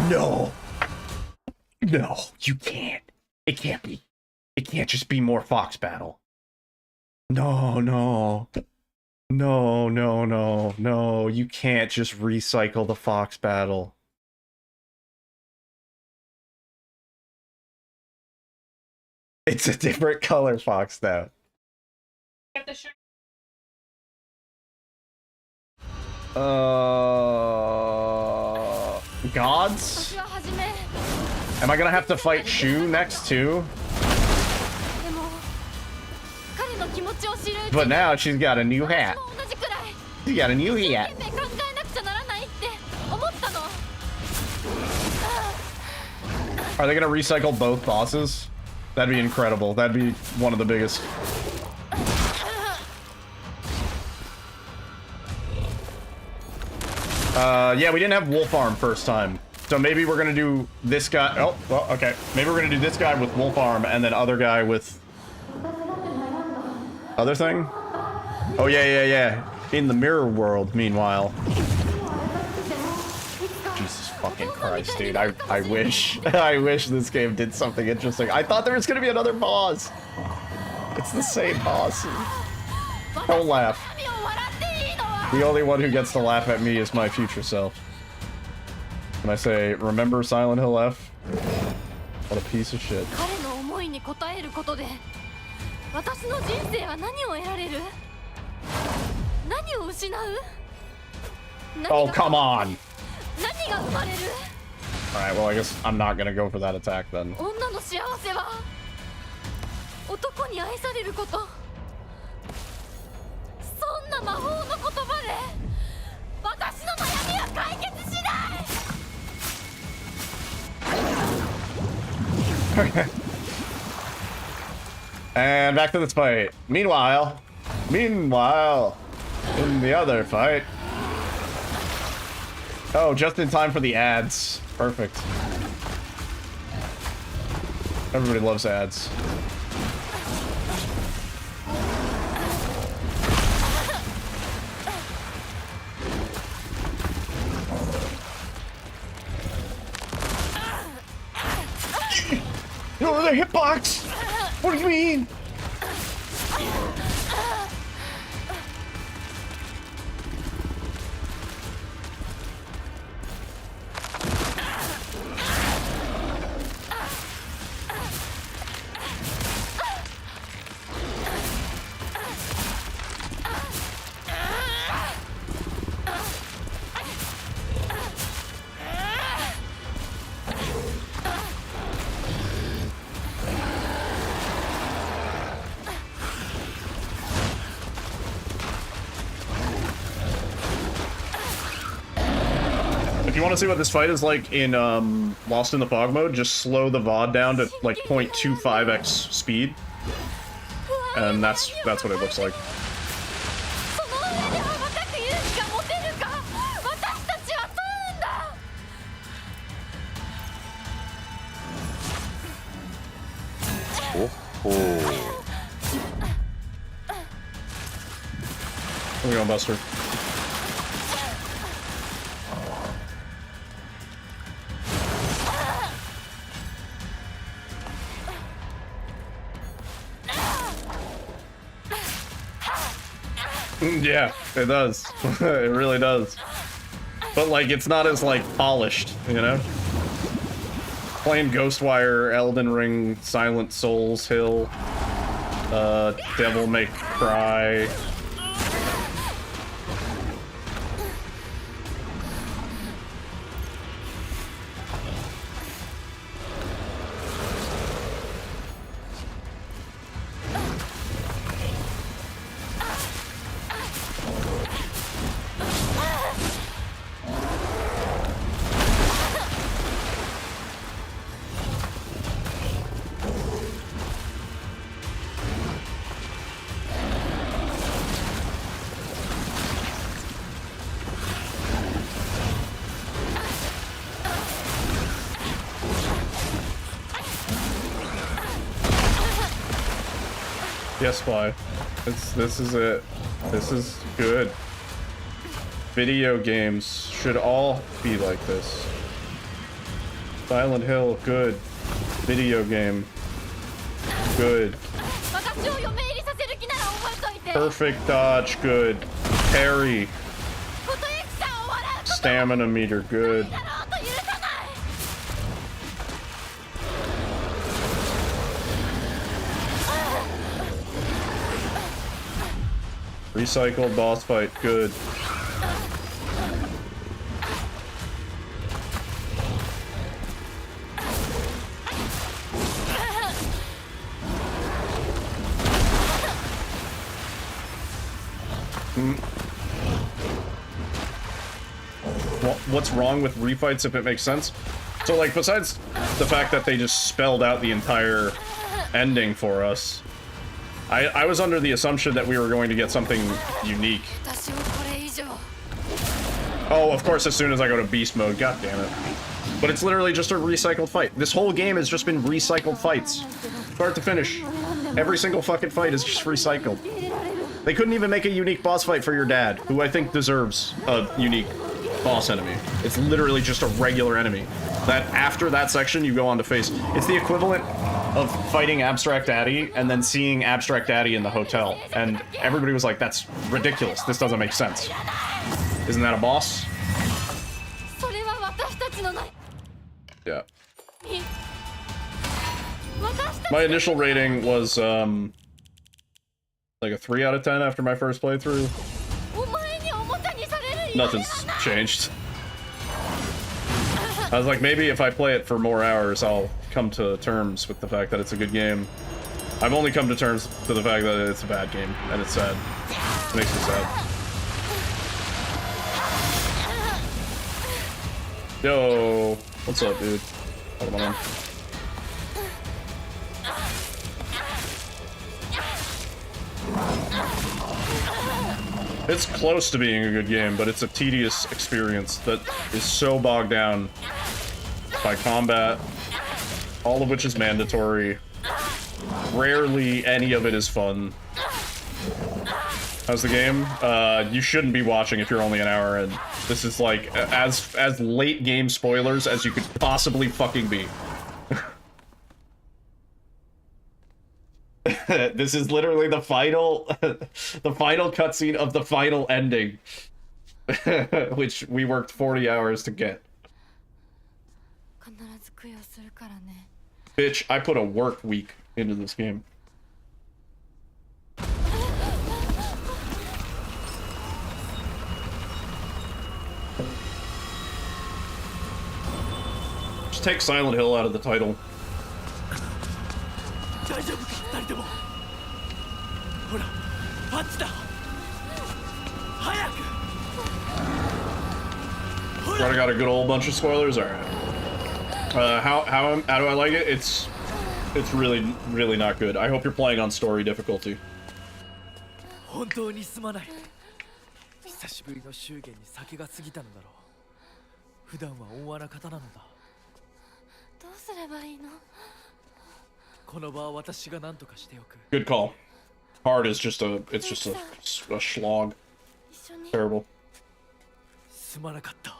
No. No, you can't. It can't be. It can't just be more Fox battle. No, no. No, no, no, no. You can't just recycle the Fox battle. It's a different color Fox now. Gods? Am I gonna have to fight Shu next too? But now she's got a new hat. She got a new hat. Are they gonna recycle both bosses? That'd be incredible. That'd be one of the biggest. Yeah, we didn't have Wolf Arm first time. So maybe we're gonna do this guy. Oh, well, okay. Maybe we're gonna do this guy with Wolf Arm and then other guy with other thing. Oh yeah. In the mirror world, meanwhile. Jesus fucking Christ, dude. I wish this game did something interesting. I thought there was gonna be another boss. It's the same boss. Don't laugh. The only one who gets to laugh at me is my future self. When I say, remember Silent Hill F? What a piece of shit. Oh, come on! Alright, well, I guess I'm not gonna go for that attack then. And back to this fight. Meanwhile, in the other fight. Oh, just in time for the ads. Perfect. Everybody loves ads. No, the hitbox! What do you mean? If you want to see what this fight is like in Lost in the Fog mode, just slow the VOD down to like 0.25x speed, and that's what it looks like. Oh. We're going, Buster. Yeah, it does. It really does. But like, it's not as like polished, you know? Playing Ghostwire, Elden Ring, Silent Souls Hill, Devil May Cry. Yes, why? This is it. This is good. Video games should all be like this. Silent Hill, good. Video game, good. Perfect dodge, good. Parry. Stamina meter, good. Recycled boss fight, good. What's wrong with refights if it makes sense? So like, besides the fact that they just spelled out the entire ending for us, I was under the assumption that we were going to get something unique. Oh, of course, as soon as I go to beast mode, god damn it. But it's literally just a recycled fight. This whole game has just been recycled fights. Start to finish. Every single fucking fight is just recycled. They couldn't even make a unique boss fight for your dad, who I think deserves a unique boss enemy. It's literally just a regular enemy. That after that section, you go on to face. It's the equivalent of fighting Abstract Daddy and then seeing Abstract Daddy in the hotel. And everybody was like, that's ridiculous. This doesn't make sense. Isn't that a boss? Yeah. My initial rating was, like a 3 out of 10 after my first playthrough. Nothing's changed. I was like, maybe if I play it for more hours, I'll come to terms with the fact that it's a good game. I've only come to terms to the fact that it's a bad game, and it's sad. It makes me sad. Yo, what's up, dude? Hold on. It's close to being a good game, but it's a tedious experience that is so bogged down by combat, all of which is mandatory. Rarely any of it is fun. How's the game? You shouldn't be watching if you're only an hour in. This is like as late game spoilers as you could possibly fucking be. This is literally the final cutscene of the final ending, which we worked 40 hours to get. Bitch, I put a work week into this game. Just take Silent Hill out of the title. Already got a good old bunch of spoilers. All right. How do I like it? It's really not good. I hope you're playing on story difficulty. Good call. Hard is just a, it's just a slog. Terrible. すまなかった。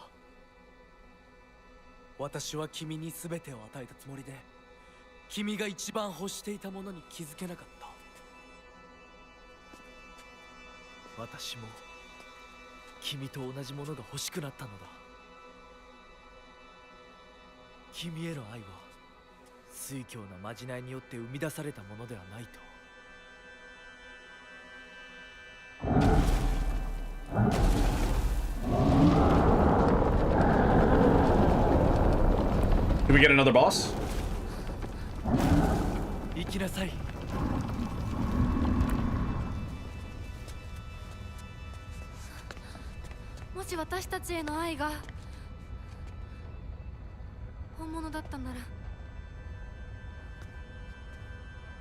私は君に全てを与えたつもりで、君が一番欲していたものに気づけなかった。私も君と同じものが欲しくなったのだ。君への愛は酔狂なまじないによって生み出されたものではないと。Do we get another boss? 行きなさい。もし私たちへの愛が本物だったなら、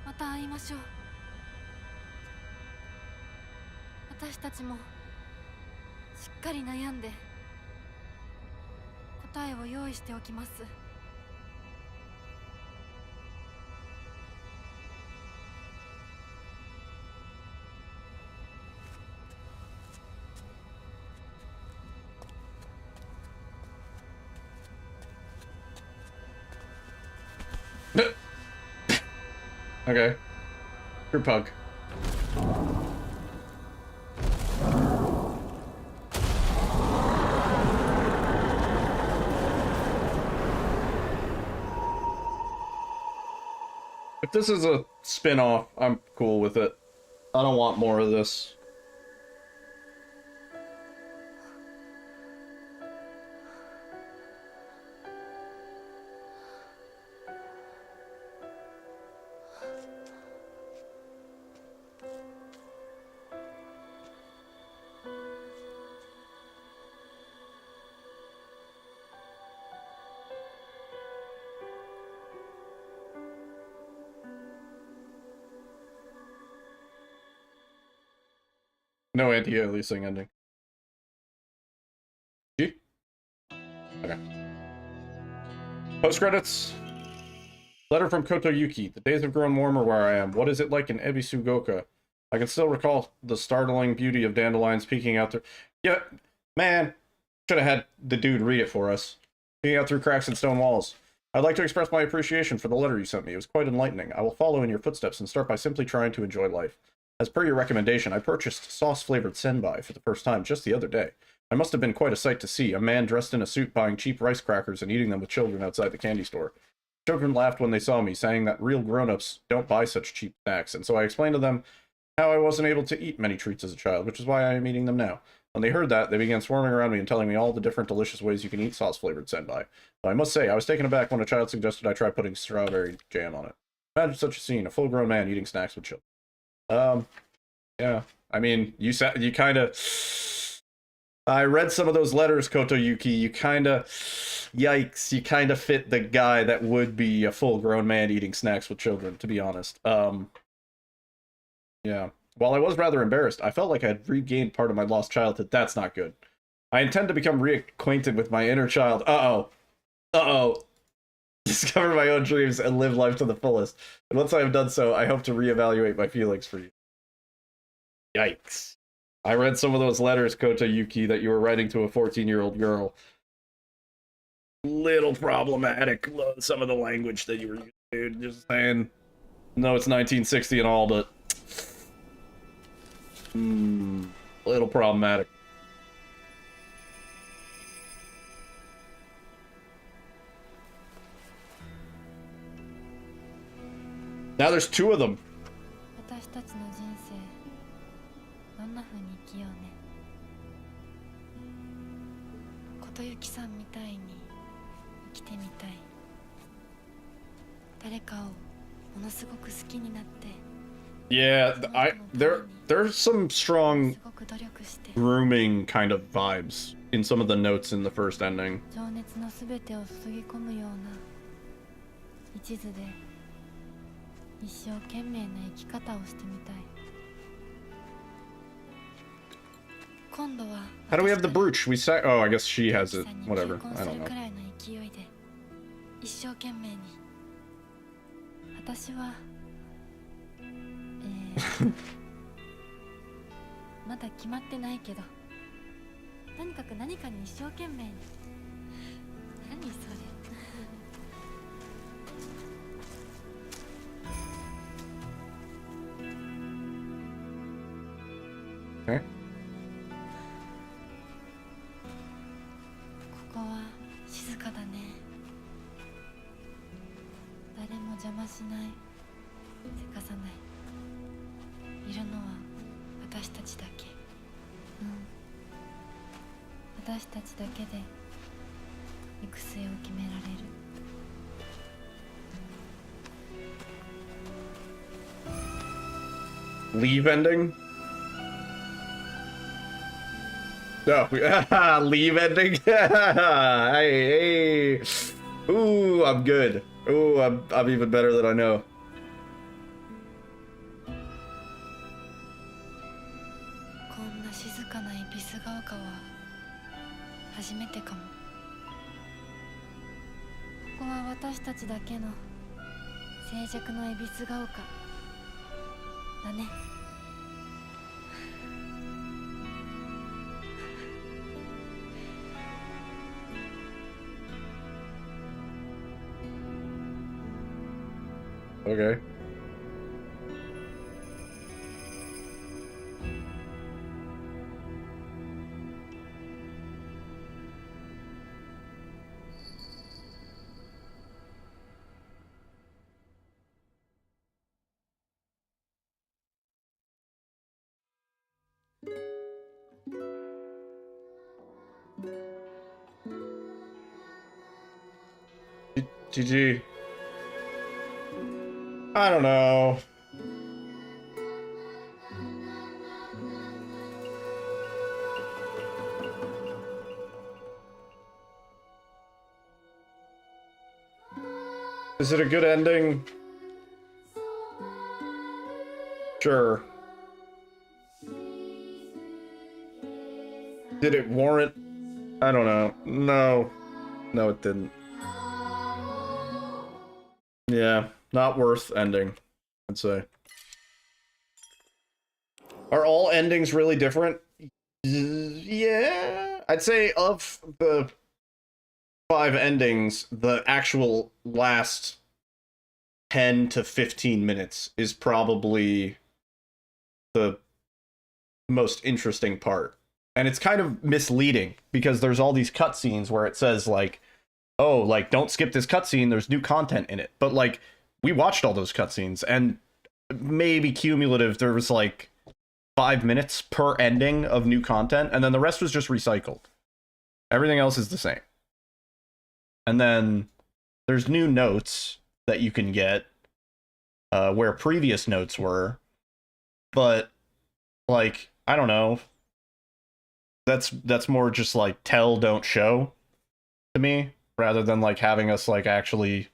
また会いましょう。私たちもしっかり悩んで答えを用意しておきます。Okay. Your pug. If this is a spin-off, I'm cool with it. I don't want more of this. No anti-aliasing ending. G? Okay. Post-credits. Letter from Koto Yuki. The days have grown warmer where I am. What is it like in Ebisugoka? I can still recall the startling beauty of dandelions peeking out through... Yeah, man. Should have had the dude read it for us. Peeking out through cracks in stone walls. I'd like to express my appreciation for the letter you sent me. It was quite enlightening. I will follow in your footsteps and start by simply trying to enjoy life. As per your recommendation, I purchased sauce-flavored senbai for the first time just the other day. I must have been quite a sight to see, a man dressed in a suit buying cheap rice crackers and eating them with children outside the candy store. Children laughed when they saw me, saying that real grown-ups don't buy such cheap snacks, and so I explained to them how I wasn't able to eat many treats as a child, which is why I am eating them now. When they heard that, they began swarming around me and telling me all the different delicious ways you can eat sauce-flavored senbai. But I must say, I was taken aback when a child suggested I try putting strawberry jam on it. Imagine such a scene, a full-grown man eating snacks with children. Yeah, I mean, you kind of... I read some of those letters, Koto Yuki. You kind of... Yikes, you kind of fit the guy that would be a full-grown man eating snacks with children, to be honest. Yeah. While I was rather embarrassed, I felt like I had regained part of my lost childhood. That's not good. I intend to become reacquainted with my inner child. Uh-oh. Uh-oh. Discover my own dreams and live life to the fullest. And once I have done so, I hope to reevaluate my feelings for you. Yikes. I read some of those letters, Koto Yuki, that you were writing to a 14-year-old girl. Little problematic, some of the language that you were using, dude. Just saying. No, it's 1960 and all, but... little problematic. Now there's two of them. 私たちの人生どんな風に生きようね。琴雪さんみたいに生きてみたい。誰かをものすごく好きになって。Yeah, there's some strong grooming kind of vibes in some of the notes in the first ending. 情熱のすべてを注ぎ込むような一途で一生懸命な生き方をしてみたい。今度は How do we have the brooch? We say, oh, I guess she has it. Whatever. I don't know. くらいの勢いで一生懸命に私は、まだ決まってないけど、とにかく何かに一生懸命に。何それ。え？ここは静かだね。誰も邪魔しない、せかさない。いるのは私たちだけ。私たちだけで行く末を決められる。 Leave ending? No. Leave ending? Hey. Ooh, I'm good. Ooh, I'm even better than I know. こんな静かな恵比寿ヶ丘は初めてかも。ここは私たちだけの静寂の恵比寿ヶ丘だね。Okay. GG. I don't know. Is it a good ending? Sure. Did it warrant? I don't know. No. No, it didn't. Yeah, not worth ending, I'd say. Are all endings really different? Yeah. I'd say of the 5 endings, the actual last 10 to 15 minutes is probably the most interesting part. And it's kind of misleading because there's all these cutscenes where it says like, oh, like, don't skip this cutscene, there's new content in it. But like, we watched all those cutscenes and maybe cumulative, there was like 5 minutes per ending of new content, and then the rest was just recycled. Everything else is the same. And then there's new notes that you can get where previous notes were, but like, I don't know, that's more just like tell, don't show to me, rather than like having us like actually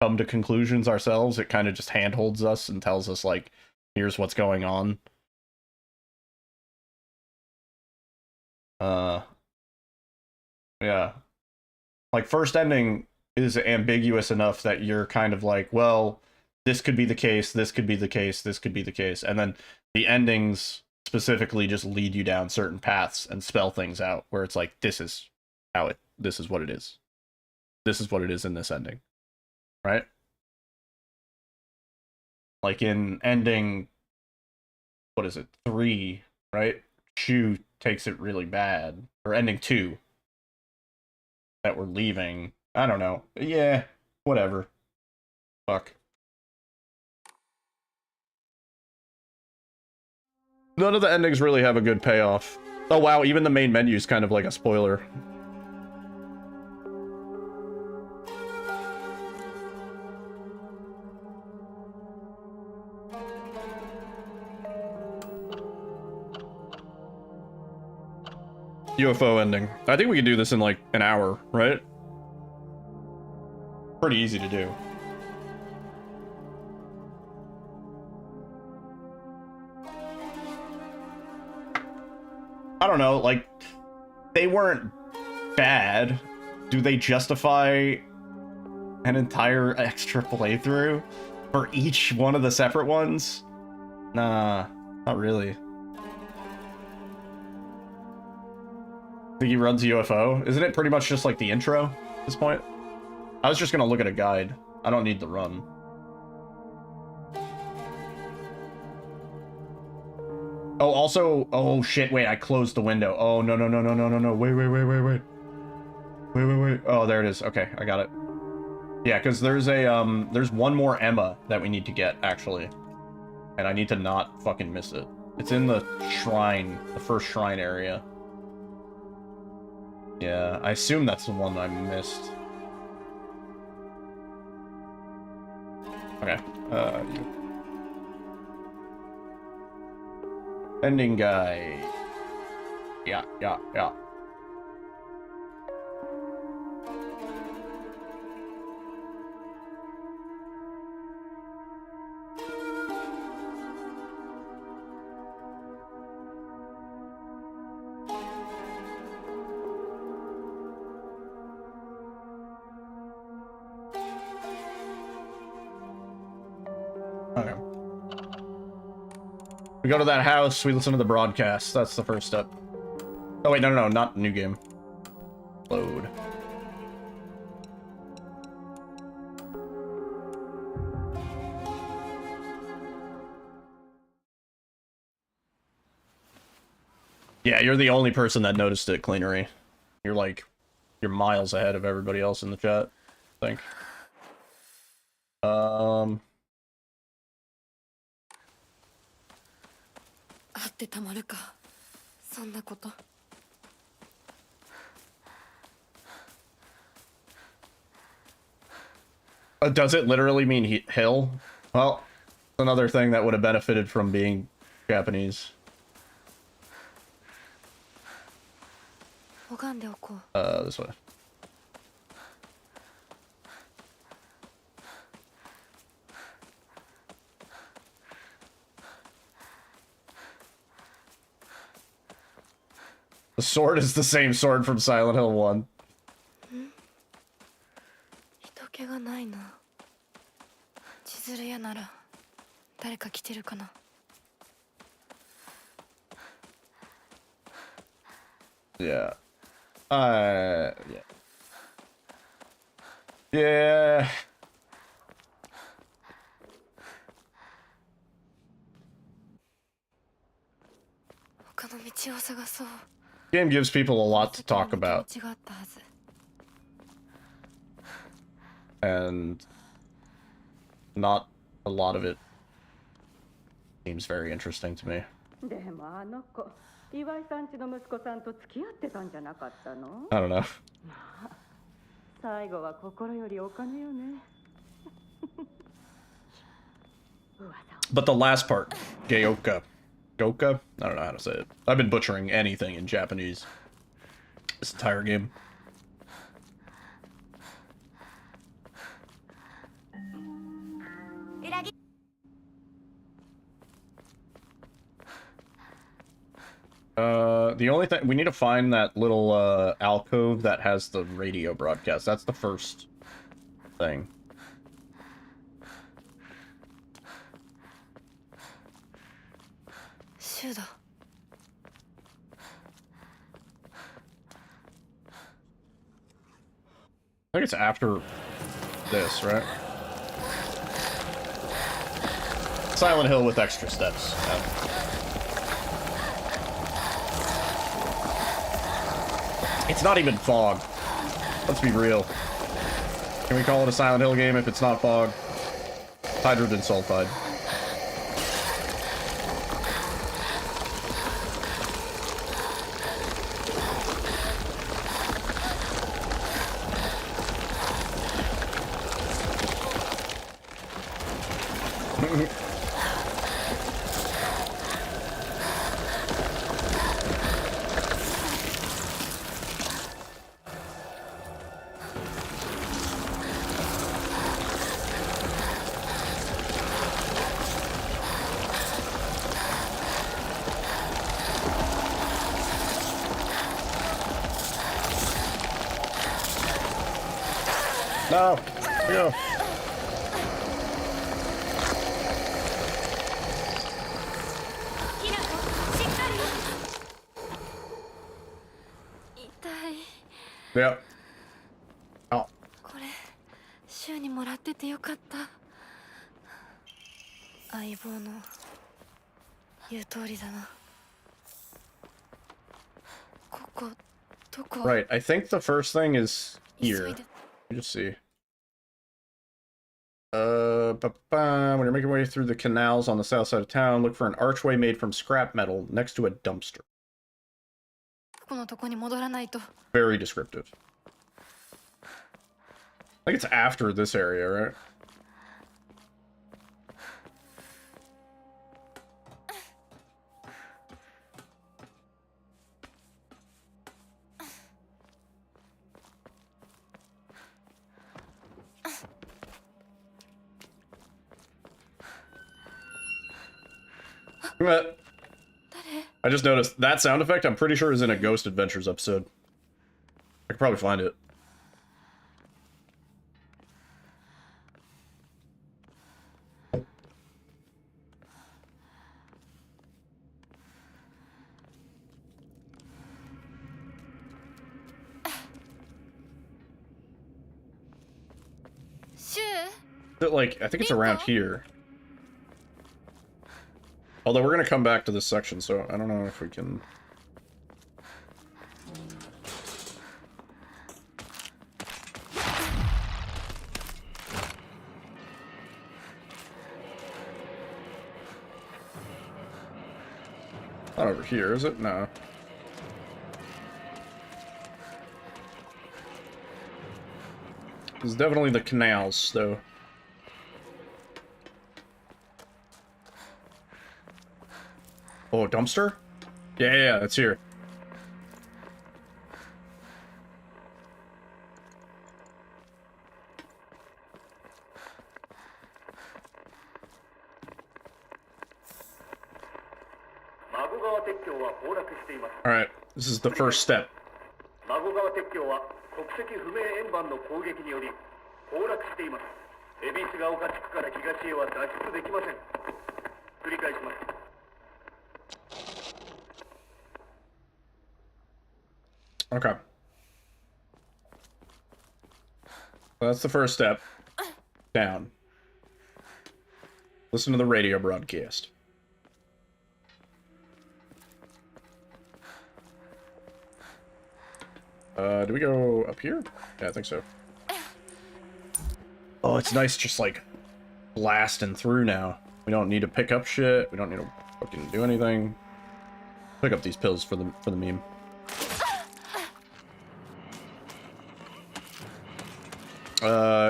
come to conclusions ourselves. It kind of just handholds us and tells us like, here's what's going on. Yeah. Like, first ending is ambiguous enough that you're kind of like, well, this could be the case, this could be the case, this could be the case. And then the endings specifically just lead you down certain paths and spell things out where it's like, this is how it, this is what it is. This is what it is in this ending. Right? Like in ending, what is it, 3, right? Shu takes it really bad. Or ending 2. That we're leaving. I don't know. Yeah, whatever. Fuck. None of the endings really have a good payoff. Oh wow, even the main menu is kind of like a spoiler. UFO ending. I think we can do this in like an hour, right? Pretty easy to do. I don't know, like, they weren't bad. Do they justify an entire extra playthrough For each one of the separate ones? Nah, not really. I think he runs UFO. Isn't it pretty much just like the intro at this point? I was just gonna look at a guide. I don't need the run. Oh, also, oh shit, wait, I closed the window. Oh, no, no, no, no, no, no, no, wait. Wait. Oh, there it is. Okay, I got it. Yeah, because there's a, there's one more Emma that we need to get, actually. And I need to not fucking miss it. It's in the shrine, the first shrine area. Yeah, I assume that's the one I missed. Okay, ending guy. Yeah. Okay. We go to that house, we listen to the broadcast. That's the first step. Oh wait, no, not new game. Load. Yeah, you're the only person that noticed it, Cleanery. You're miles ahead of everybody else in the chat, I think. Does it literally mean hill? Well, another thing that would have benefited from being Japanese. This way. The sword is the same sword from Silent Hill 1. Yeah. Yeah. Game gives people a lot to talk about. And not a lot of it seems very interesting to me. I don't know. But the last part, Gaoka. Goka? I don't know how to say it. I've been butchering anything in Japanese this entire game. The only thing, we need to find that little alcove that has the radio broadcast. That's the first thing. I think it's after this, right? Silent Hill with extra steps. It's not even fog. Let's be real. Can we call it a Silent Hill game if it's not fog? Hydrogen sulfide. No! Go! Yeah. Oh. これ週にもらっててよかった。相棒の言う通りだな。ここどこ？ Right, I think the first thing is here. Let me just see. When you're making your way through the canals on the south side of town, look for an archway made from scrap metal next to a dumpster. ここのとこに戻らないと。 Very descriptive. I think it's after this area, right? I just noticed that sound effect, I'm pretty sure is in a Ghost Adventures episode. I could probably find it. Like, I think it's around here. Although we're gonna come back to this section, so I don't know if we can... Not over here, is it? No. It's definitely the canals, though. Oh, dumpster? Yeah, it's here. Alright, this is the first step. Okay. Well, that's the first step. Down. Listen to the radio broadcast. Do we go up here? Yeah, I think so. Oh, it's nice just, like, blasting through now. We don't need to pick up shit. We don't need to fucking do anything. Pick up these pills for the meme.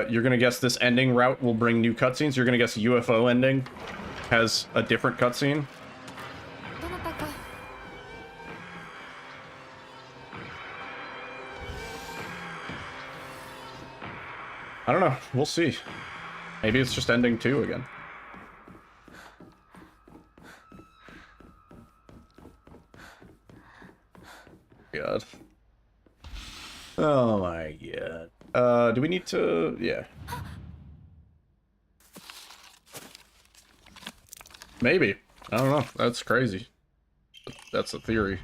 You're gonna guess this ending route will bring new cutscenes. You're gonna guess UFO ending has a different cutscene. I don't know. We'll see. Maybe it's just ending 2 again. God. Oh my god. Do we need to... Yeah. Maybe. I don't know. That's crazy. That's a theory.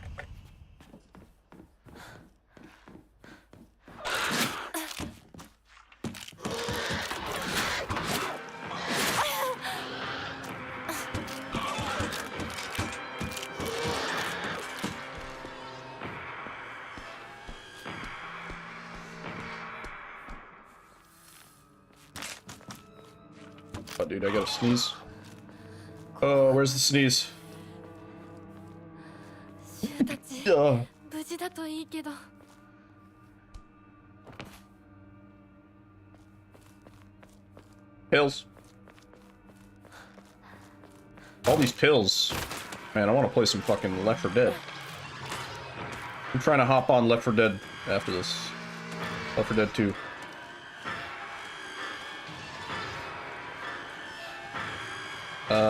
Oh, dude, I gotta sneeze. Oh, where's the sneeze? Pills. All these pills. Man, I want to play some fucking Left 4 Dead. I'm trying to hop on Left 4 Dead after this. Left 4 Dead 2.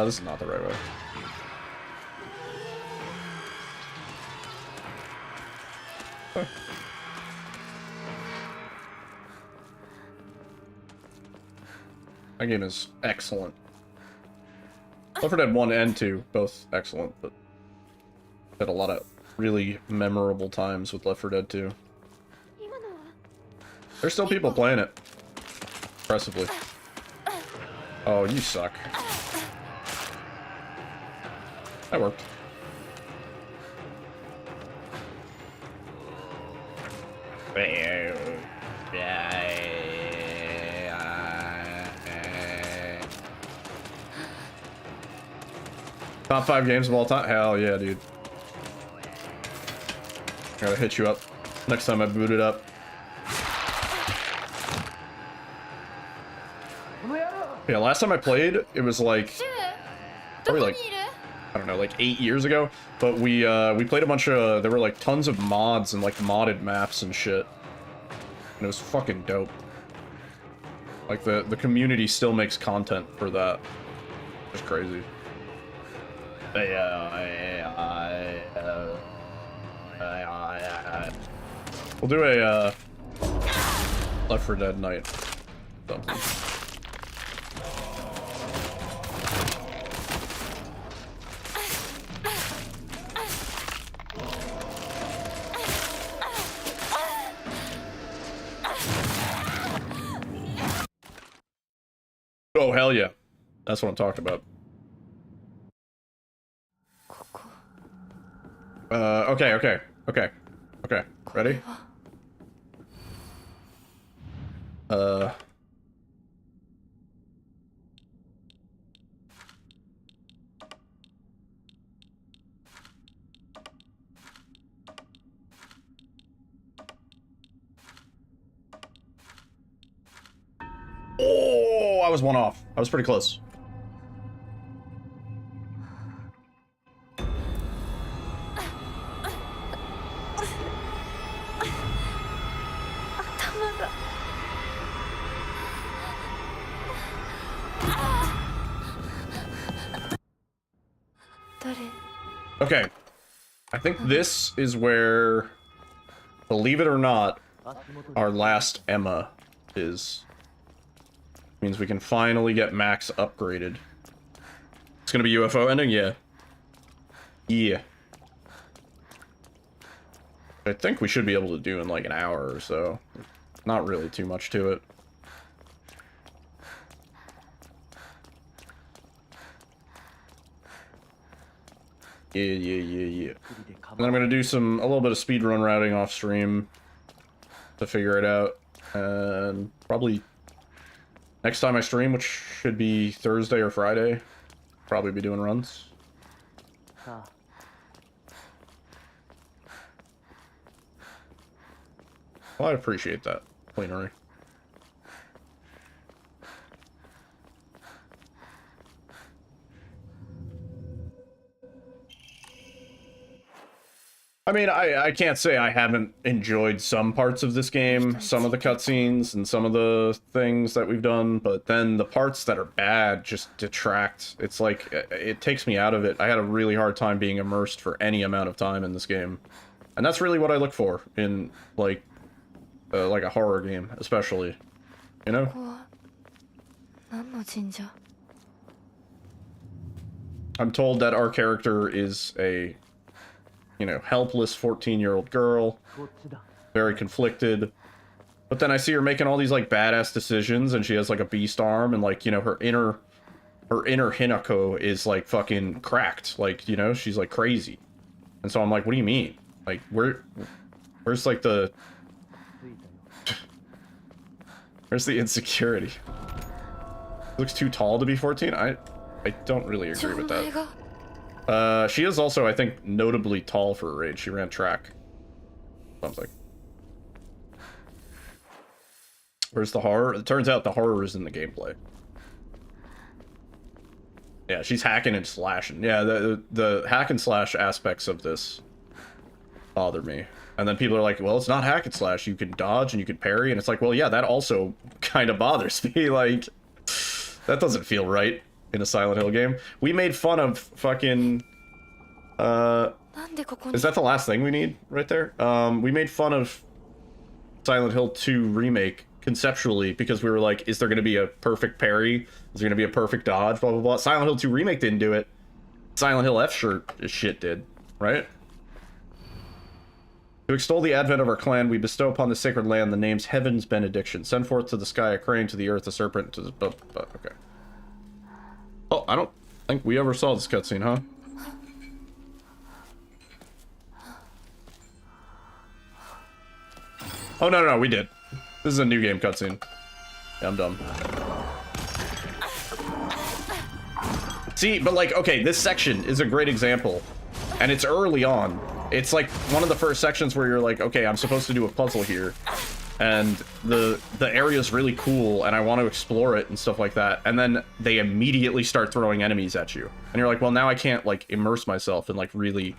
This is not the right way. Huh. That game is excellent. Left 4 Dead 1 and 2, both excellent, but had a lot of really memorable times with Left 4 Dead 2. There's still people playing it. Impressively. Oh, you suck. That worked. Top 5 games of all time? Hell yeah, dude. Gotta hit you up next time I boot it up. Yeah, last time I played, it was like probably like I don't know, like 8 years ago. But we played a bunch of, there were like tons of mods and like modded maps and shit, and it was fucking dope. Like the community still makes content for that. It's crazy. We'll do a Left 4 Dead night. Something. Oh, hell yeah. That's what I'm talking about. Okay. Ready? Oh, I was one off. I was pretty close. Okay, I think this is where, believe it or not, our last Emma is. Means we can finally get Max upgraded. It's gonna be UFO ending? Yeah. Yeah. I think we should be able to do in like an hour or so. Not really too much to it. Yeah. And then I'm gonna do a little bit of speedrun routing off stream to figure it out. And probably next time I stream, which should be Thursday or Friday, probably be doing runs. Well, I appreciate that, Cleanery. I mean, I can't say I haven't enjoyed some parts of this game, some of the cutscenes and some of the things that we've done, but then the parts that are bad just detract. It's like, it takes me out of it. I had a really hard time being immersed for any amount of time in this game. And that's really what I look for in, like a horror game, especially. You know? I'm told that our character is a, you know, helpless 14-year-old girl, very conflicted, but then I see her making all these like badass decisions, and she has like a beast arm, and like, you know, her inner Hinako is like fucking cracked, like, you know, she's like crazy. And so I'm like, what do you mean? Like, where's like the where's the insecurity? Looks too tall to be 14. I don't really agree with that. She is also, I think, notably tall for her age. She ran track. Something. Where's the horror? It turns out the horror is in the gameplay. Yeah, she's hacking and slashing. Yeah, the hack and slash aspects of this bother me. And then people are like, well, it's not hack and slash. You can dodge and you can parry. And it's like, well, yeah, that also kind of bothers me. Like, that doesn't feel right in a Silent Hill game. We made fun of fucking is that the last thing we need right there? We made fun of Silent Hill 2 remake conceptually because we were like, is there going to be a perfect parry? Is there going to be a perfect dodge? Blah blah blah. Silent Hill 2 remake didn't do it. Silent Hill F shit did, right? To extol the advent of our clan, we bestow upon the sacred land the names Heaven's Benediction. Send forth to the sky a crane, to the earth a serpent, to the... okay. Oh, I don't think we ever saw this cutscene, huh? Oh, no, we did. This is a new game cutscene. Yeah, I'm dumb. See, but like, okay, this section is a great example. And it's early on. It's like one of the first sections where you're like, okay, I'm supposed to do a puzzle here. And the area's really cool, and I want to explore it and stuff like that. And then they immediately start throwing enemies at you. And you're like, well, now I can't, like, immerse myself and, like, really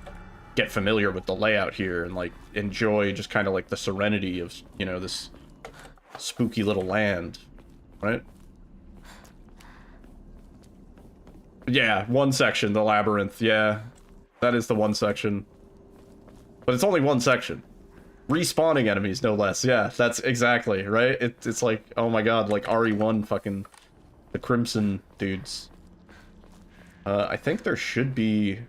get familiar with the layout here and, like, enjoy just kind of, like, the serenity of, you know, this spooky little land. Right? Yeah, one section, the labyrinth. Yeah, that is the one section. But it's only one section. Respawning enemies, no less. Yeah, that's exactly, right? It's like, oh my god, like RE1 fucking... the Crimson dudes. I think there should be...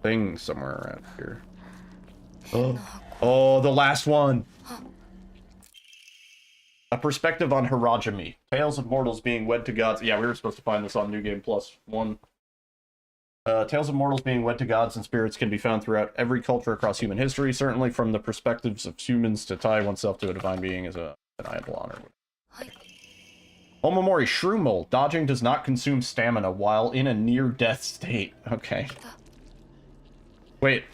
things somewhere around here. Oh, the last one! A perspective on Hirajimi. Tales of mortals being wed to gods. Yeah, we were supposed to find this on New Game Plus 1. Tales of mortals being wed to gods and spirits can be found throughout every culture across human history. Certainly from the perspectives of humans, to tie oneself to a divine being is a undeniable honor. Omamori Shroom Mole. Dodging does not consume stamina while in a near-death state. Okay. Wait.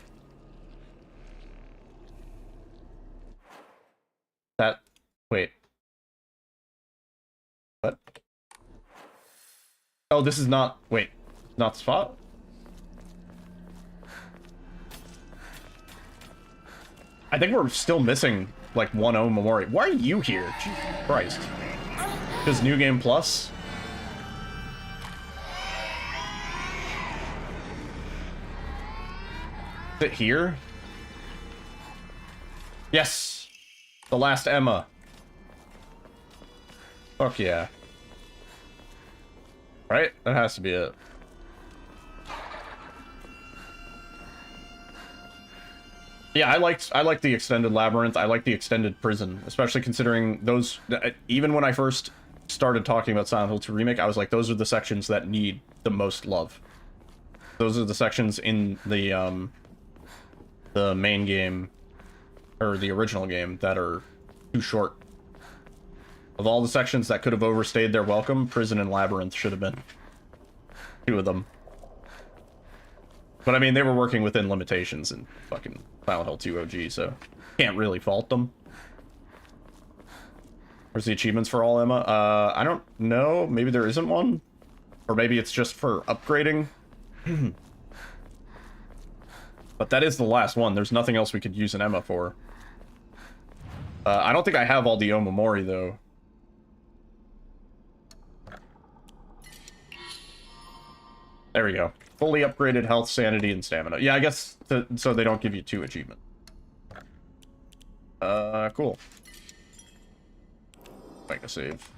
Wait. What? Oh, this is not... Wait. Not the spot? I think we're still missing, like, one Omamori. Why are you here? Jesus Christ. Because New Game Plus? Is it here? Yes! The last Emma. Fuck yeah. Right? That has to be it. Yeah, I liked the extended labyrinth. I like the extended prison, especially considering those. Even when I first started talking about Silent Hill 2 Remake, I was like, those are the sections that need the most love. Those are the sections in the main game, or the original game, that are too short. Of all the sections that could have overstayed their welcome, prison and labyrinth should have been two of them. But I mean, they were working within limitations in fucking Silent Hill 2 OG, so can't really fault them. Where's the achievements for all Emma? I don't know. Maybe there isn't one? Or maybe it's just for upgrading? But that is the last one. There's nothing else we could use an Emma for. I don't think I have all the Omamori, though. There we go. Fully upgraded health, sanity, and stamina. Yeah, I guess so they don't give you 2 achievements. Cool. Make a save.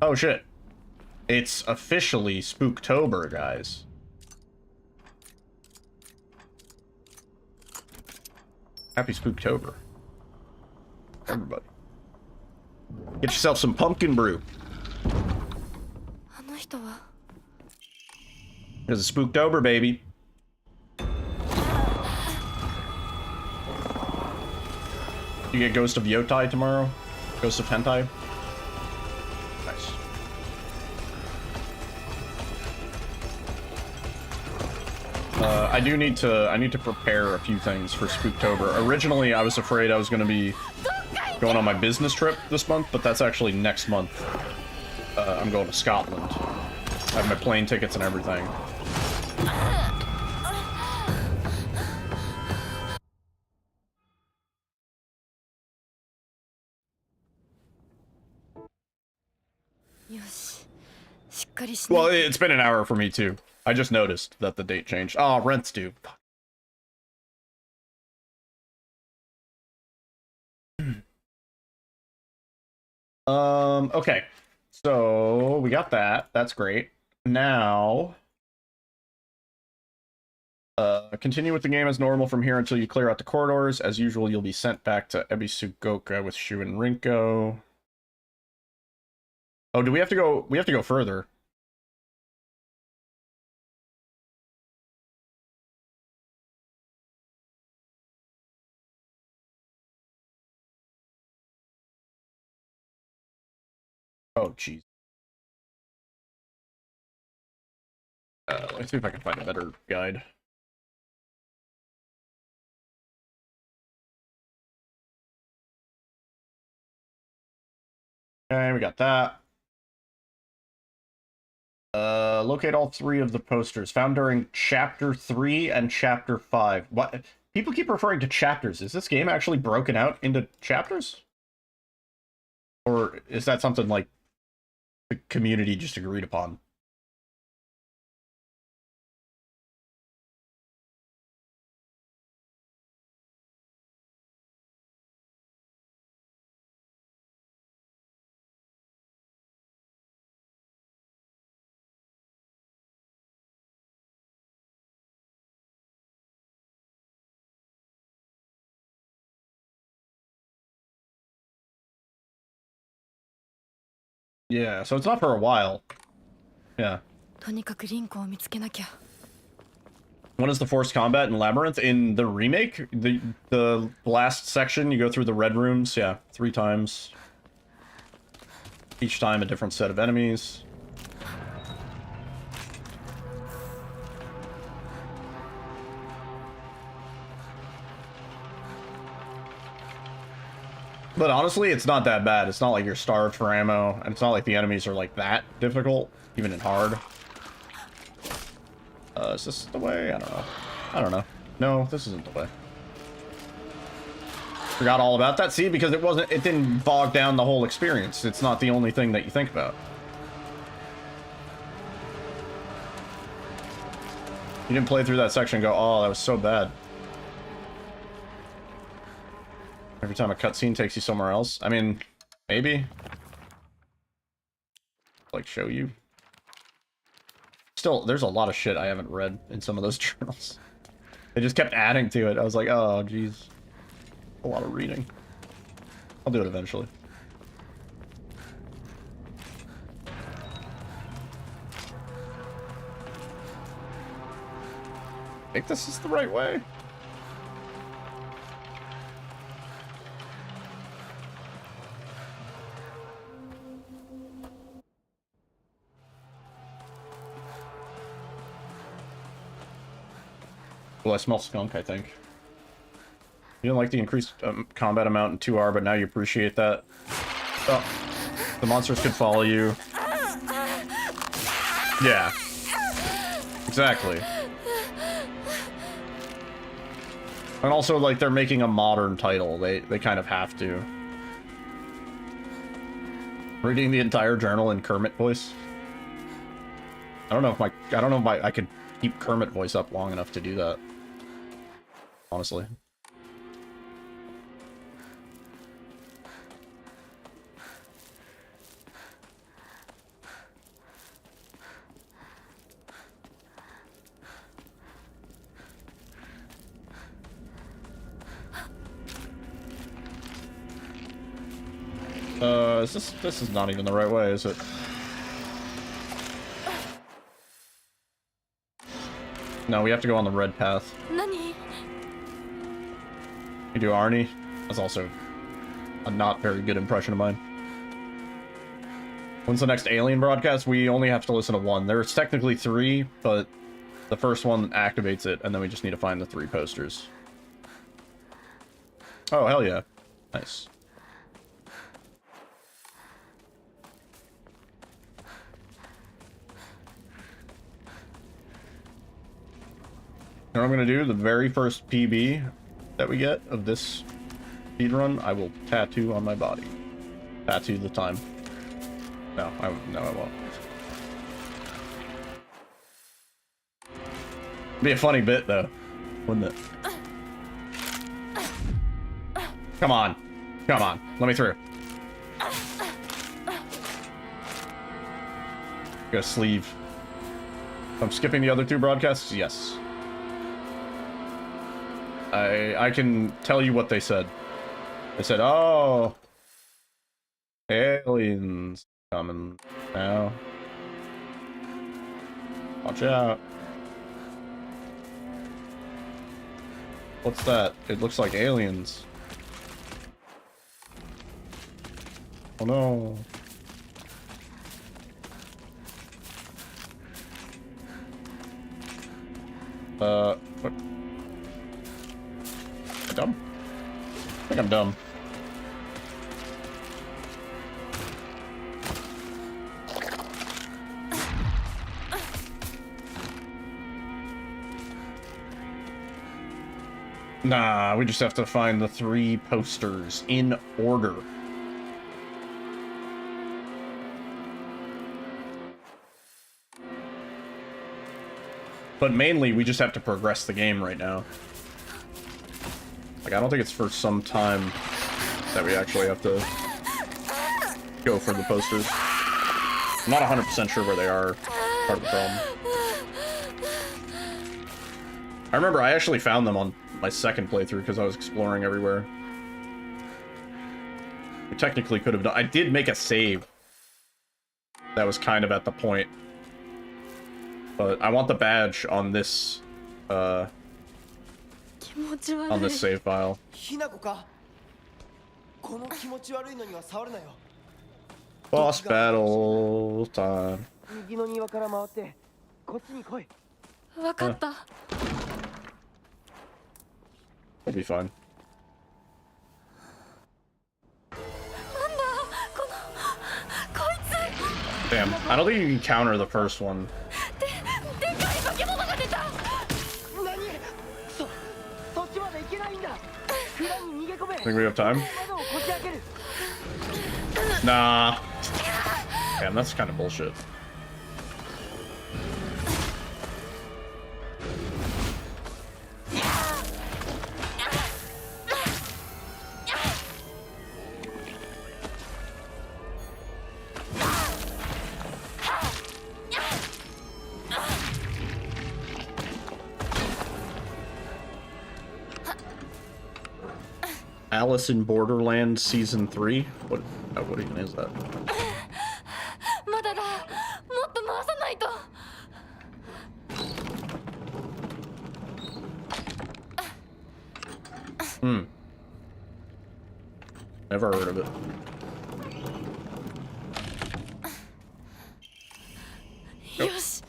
Oh, shit. It's officially Spooktober, guys. Happy Spooktober. Everybody. Get yourself some pumpkin brew. It's a Spooktober, baby. You get Ghost of Yotai tomorrow? Ghost of Hentai? Nice. I need to prepare a few things for Spooktober. Originally, I was afraid I was going to be going on my business trip this month, but that's actually next month. I'm going to Scotland. I have my plane tickets and everything. Well, it's been an hour for me too. I just noticed that the date changed. Oh, rent's due. Okay. So we got that. That's great. Now Continue with the game as normal from here until you clear out the corridors. As usual, you'll be sent back to Ebisugoka with Shu and Rinko. Oh, do we have to go? We have to go further. Oh, jeez. Let's see if I can find a better guide. Okay, we got that. Locate all 3 of the posters found during Chapter 3 and Chapter 5. What? People keep referring to chapters. Is this game actually broken out into chapters? Or is that something like the community just agreed upon? Yeah, so it's not for a while. Yeah. When is the forced combat in Labyrinth? In the remake? The last section, you go through the red rooms, yeah, 3 times. Each time a different set of enemies. But honestly, it's not that bad. It's not like you're starved for ammo, and it's not like the enemies are like that difficult, even in hard. Is this the way? I don't know. I don't know. No, this isn't the way. Forgot all about that. See, because it didn't bog down the whole experience. It's not the only thing that you think about. You didn't play through that section and go, oh, that was so bad. Every time a cutscene takes you somewhere else. I mean, maybe. Like, show you. Still, there's a lot of shit I haven't read in some of those journals. They just kept adding to it. I was like, oh, jeez. A lot of reading. I'll do it eventually. I think this is the right way. Well, I smell skunk, I think. You didn't like the increased combat amount in 2R, but now you appreciate that. Oh, the monsters could follow you. Yeah. Exactly. And also, like, they're making a modern title. They kind of have to. Reading the entire journal in Kermit voice. I don't know if I could keep Kermit voice up long enough to do that. Honestly. This is not even the right way, is it? No, we have to go on the red path. You do Arnie? That's also a not very good impression of mine. When's the next Alien broadcast? We only have to listen to 1. There's technically 3, but the first one activates it, and then we just need to find the 3 posters. Oh, hell yeah. Nice. You know what I'm gonna do? The very first PB that we get of this speedrun, I will tattoo on my body. Tattoo the time. No, I won't. Be a funny bit though, wouldn't it? Come on. Come on. Let me through. Got a sleeve. I'm skipping the other 2 broadcasts? Yes. I can tell you what they said. They said, "Oh, aliens coming now. Watch out." What's that? It looks like aliens. Oh no. What? Am I dumb? I think I'm dumb. Nah, we just have to find the 3 posters in order. But mainly, we just have to progress the game right now. Like, I don't think it's for some time that we actually have to go for the posters. I'm not 100% sure where they are. Part of the problem. I remember I actually found them on my second playthrough because I was exploring everywhere. We technically could have done... I did make a save. That was kind of at the point. But I want the badge on this, on this save file. Boss battle time. It'll be fine. Damn, I don't think you can counter the first one. Think we have time? Nah. Damn, that's kind of bullshit. Alice in Borderland Season 3? What even is that? Never heard of it. Nope. Yes.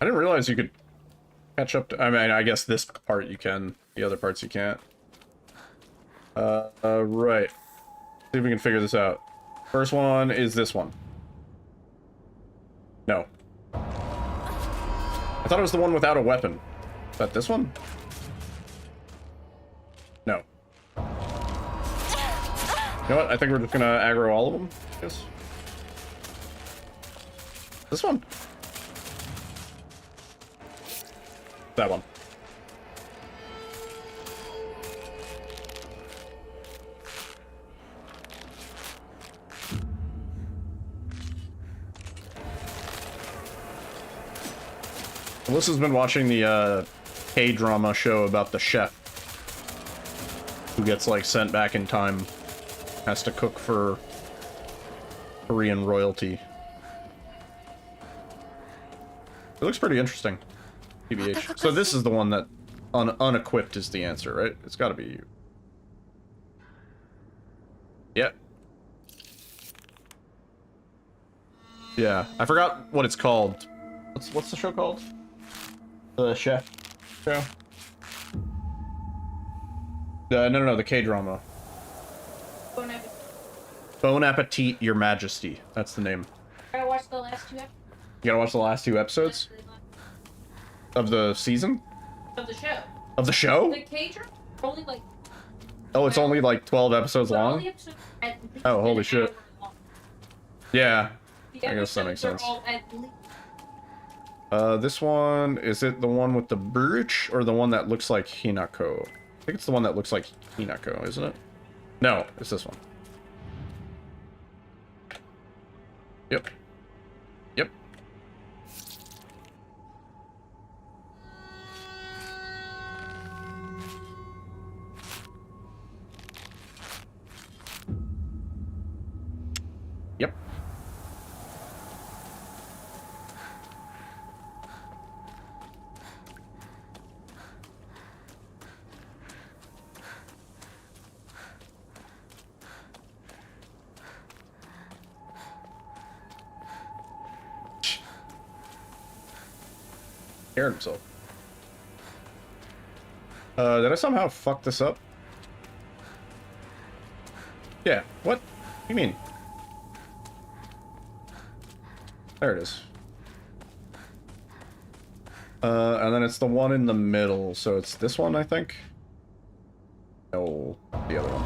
I didn't realize you could catch up to... I mean, I guess this part you can. The other parts you can't. Right. See if we can figure this out. First one is this one. No. I thought it was the one without a weapon. Is that this one? No. You know what? I think we're just gonna aggro all of them, I guess. This one. That one. Alyssa's been watching the K-drama show about the chef who gets like sent back in time, has to cook for Korean royalty. It looks pretty interesting. TBH. So this is the one that unequipped is the answer, right? It's got to be you. Yeah. Yeah, I forgot what it's called. What's the show called? The chef show? No, the K-drama. Bon Appetit, Your Majesty. That's the name. I watched the last 2 episodes. You gotta watch the last 2 episodes of the season? Of the show. Of the show? The K-drama only like. Oh, it's only like 12 episodes But all long? the episodes are at least Oh, holy an shit. hour long. Yeah. The I guess that makes episodes sense. are all at least. This one, is it the one with the bridge or the one that looks like Hinako? I think it's the one that looks like Hinako, isn't it? No, it's this one. Yep. Yep. Yep. Scared himself. Did I somehow fuck this up? Yeah, what? What do you mean? There it is. And then it's the one in the middle, so it's this one, I think? No, the other one.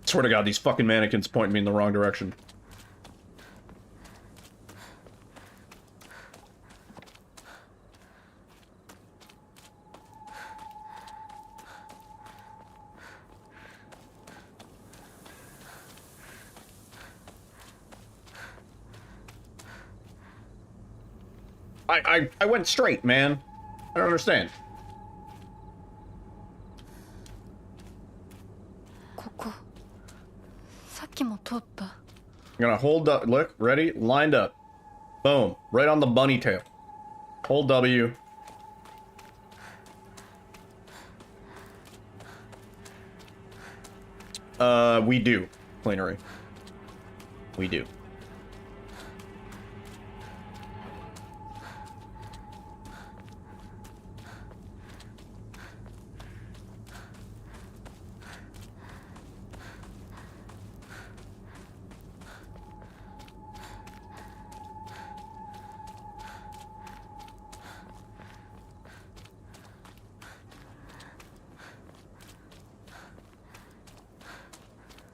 Swear to God, these fucking mannequins point me in the wrong direction. I went straight, man. I don't understand. I'm gonna hold up. Look, ready? Lined up. Boom. Right on the bunny tail. Hold W. We do. Planery. We do.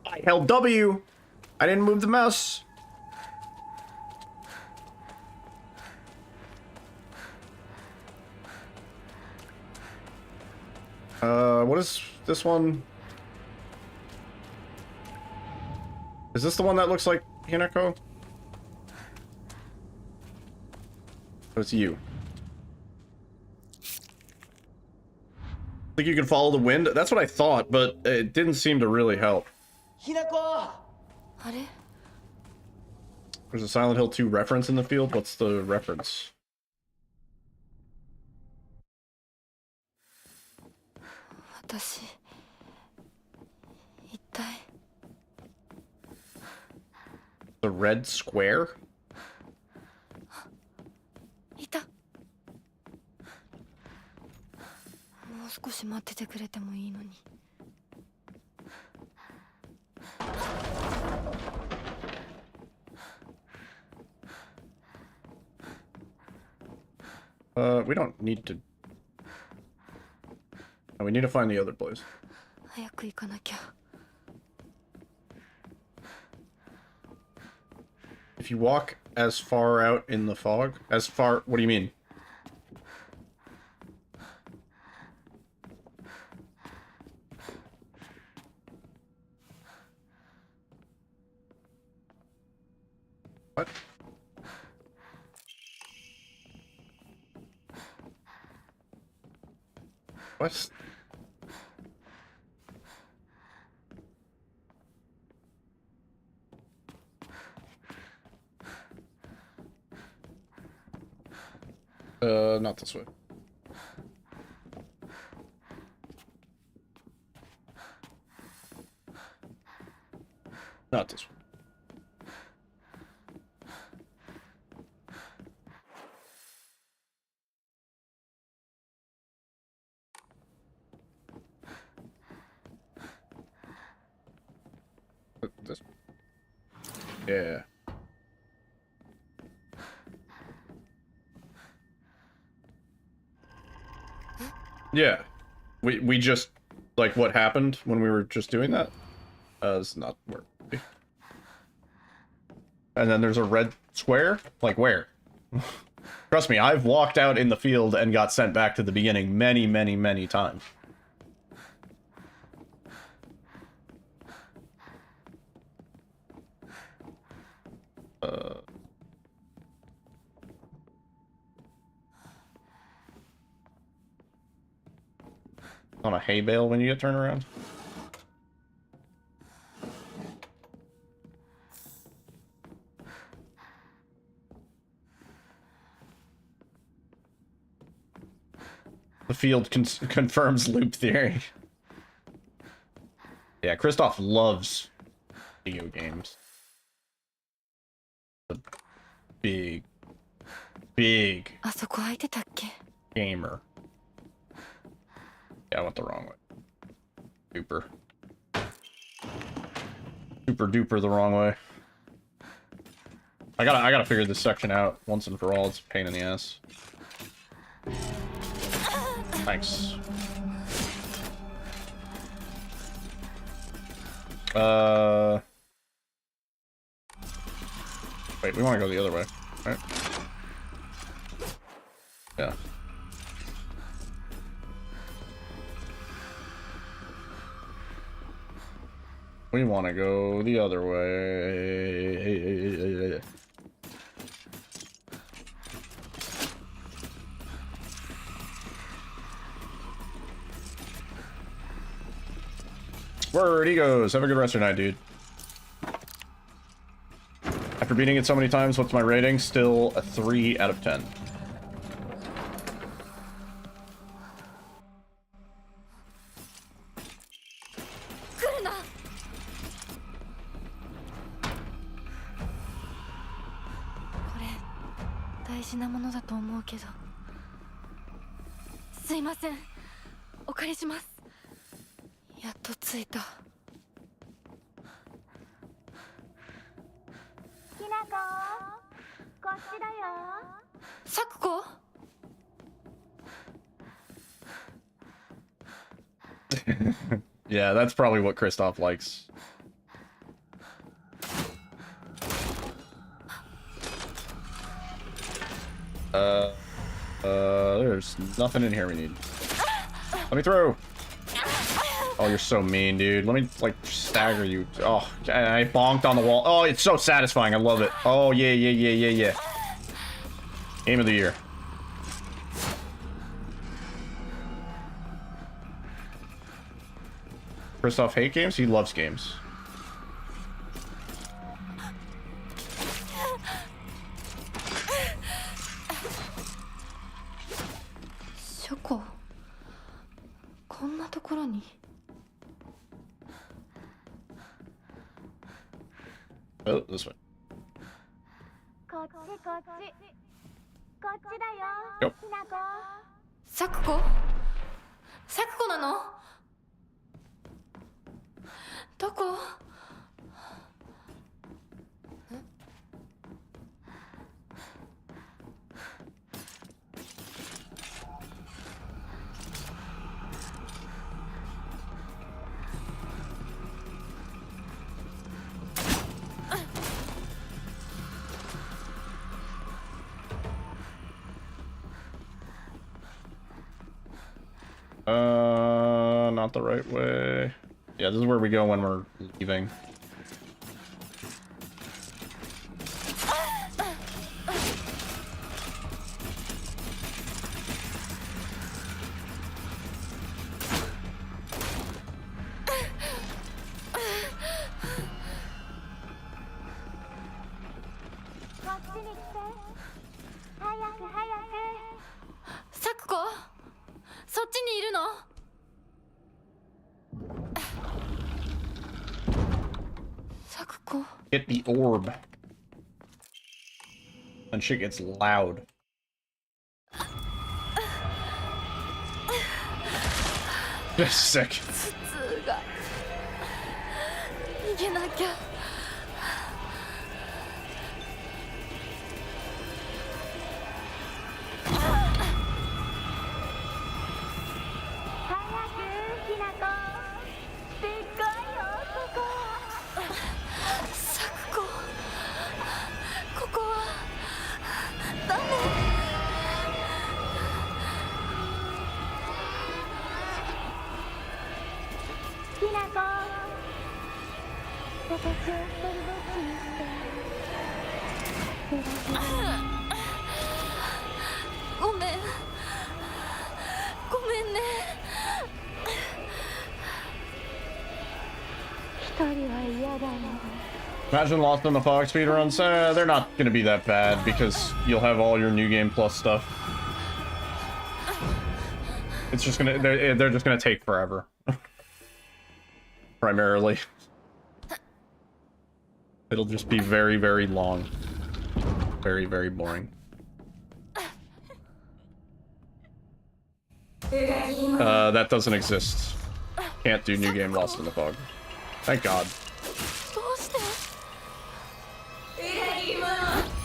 I held W. I didn't move the mouse. What is this one? Is this the one that looks like Hinako? Oh, it's you. Think you can follow the wind? That's what I thought, but it didn't seem to really help. Hinako! There's a Silent Hill 2 reference in the field. What's the reference? The red square? We don't need to... No, we need to find the other place. If you walk as far out in the fog... As far... What do you mean? What? What? Not this way. Not this way. This. Yeah. Yeah. We just, like, what happened when we were just doing that? It's not working. And then there's a red square? Like, where? Trust me, I've walked out in the field and got sent back to the beginning many, many, many times. On a hay bale when you get turned around? The field confirms loop theory. Yeah, Christoph loves video games. A big gamer. Yeah, I went the wrong way. Super duper the wrong way. I gotta figure this section out once and for all. It's a pain in the ass. Thanks. Wait, we want to go the other way, right? Yeah. We want to go the other way. Word, he goes. Have a good rest of your night, dude. After beating it so many times, what's my rating? Still a 3 out of 10. Yeah, that's probably what Christoph likes. There's nothing in here we need. Let me through. Oh, you're so mean, dude. Let me, like, stagger you. Oh, I bonked on the wall. Oh, it's so satisfying. I love it. Oh, yeah. Game of the year. Christoph hate games? He loves games. Oh, this way. Yep. サクコなの？どこ？Not the right way. Yeah, this is where we go when we're leaving. Hit the orb. And shit gets loud. Just sick. 逃げなきゃ。早くひなこ。でっかいよここ。サクコ。ここはダメ。ひなこ。私を一人ぼっちにしてごめんごめんね一人は嫌だよ Imagine Lost in the Fog speedruns. They're not gonna be that bad because you'll have all your New Game Plus stuff. It's just gonna they're just gonna take forever. Primarily. It'll just be very, very long. Very, very boring. That doesn't exist. Can't do New Game Lost in the Fog. Thank God.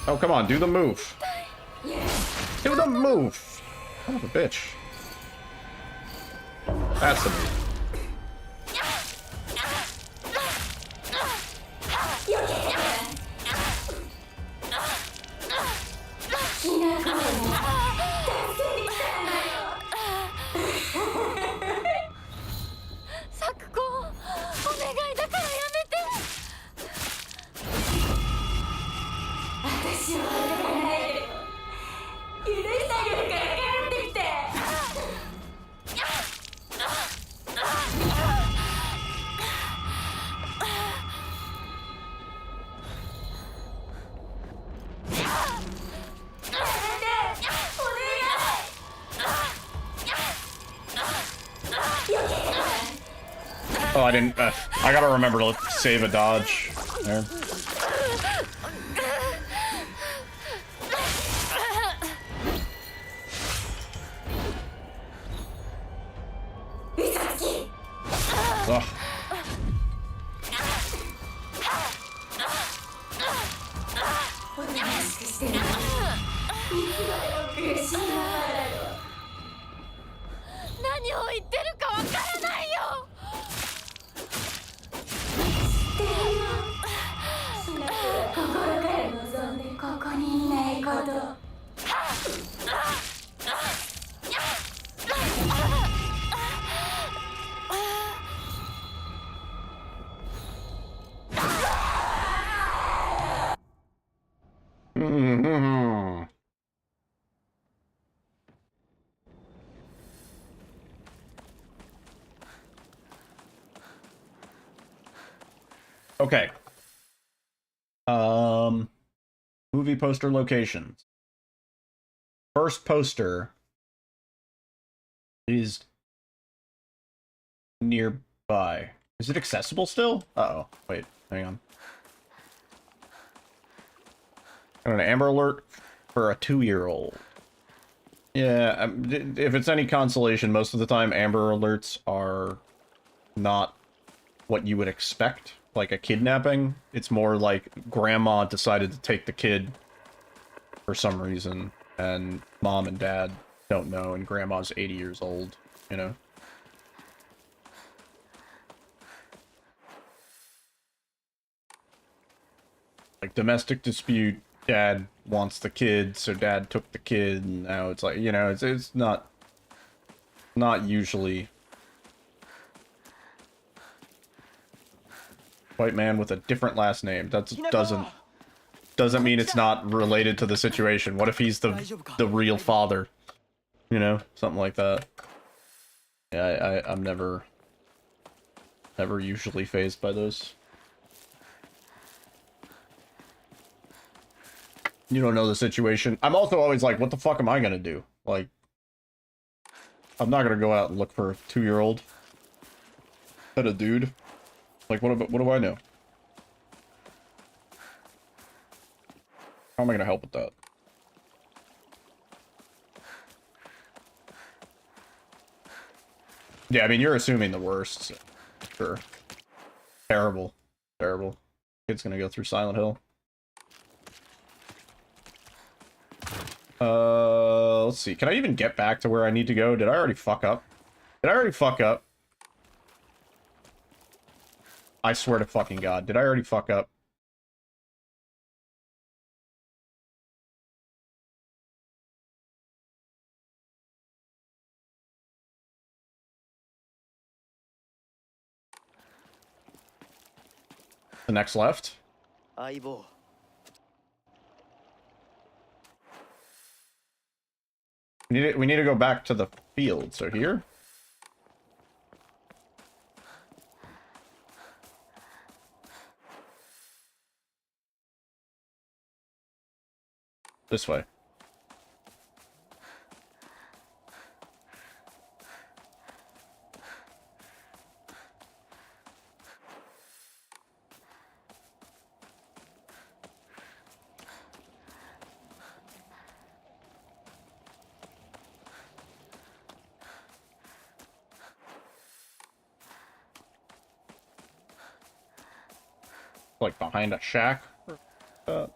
Oh, come on, do the move. Do the move! Son of a bitch. That's the move. Oh, I didn't. I gotta remember to save a dodge there. Ugh. Okay. Movie poster locations. First poster is nearby. Is it accessible still? Uh-oh. Wait, hang on. Got an Amber Alert for a 2-year-old. Yeah, if it's any consolation, most of the time Amber Alerts are not what you would expect. Like a kidnapping. It's more like grandma decided to take the kid for some reason, and mom and dad don't know, and grandma's 80 years old, you know? Like domestic dispute, dad wants the kid, so dad took the kid, and now it's like, you know, it's not usually white man with a different last name. That doesn't mean it's not related to the situation. What if he's the real father? You know, something like that. Yeah, I'm never usually fazed by those. You don't know the situation. I'm also always like, what the fuck am I gonna do? Like, I'm not gonna go out and look for a 2-year-old. But a dude. Like, what do I know? How am I gonna help with that? Yeah, I mean, you're assuming the worst. So sure. Terrible. Terrible. Kid's gonna go through Silent Hill. Let's see. Can I even get back to where I need to go? Did I already fuck up? Did I already fuck up? I swear to fucking God. Did I already fuck up? The next left? We need to go back to the field, so here? This way. Like behind a shack? Oh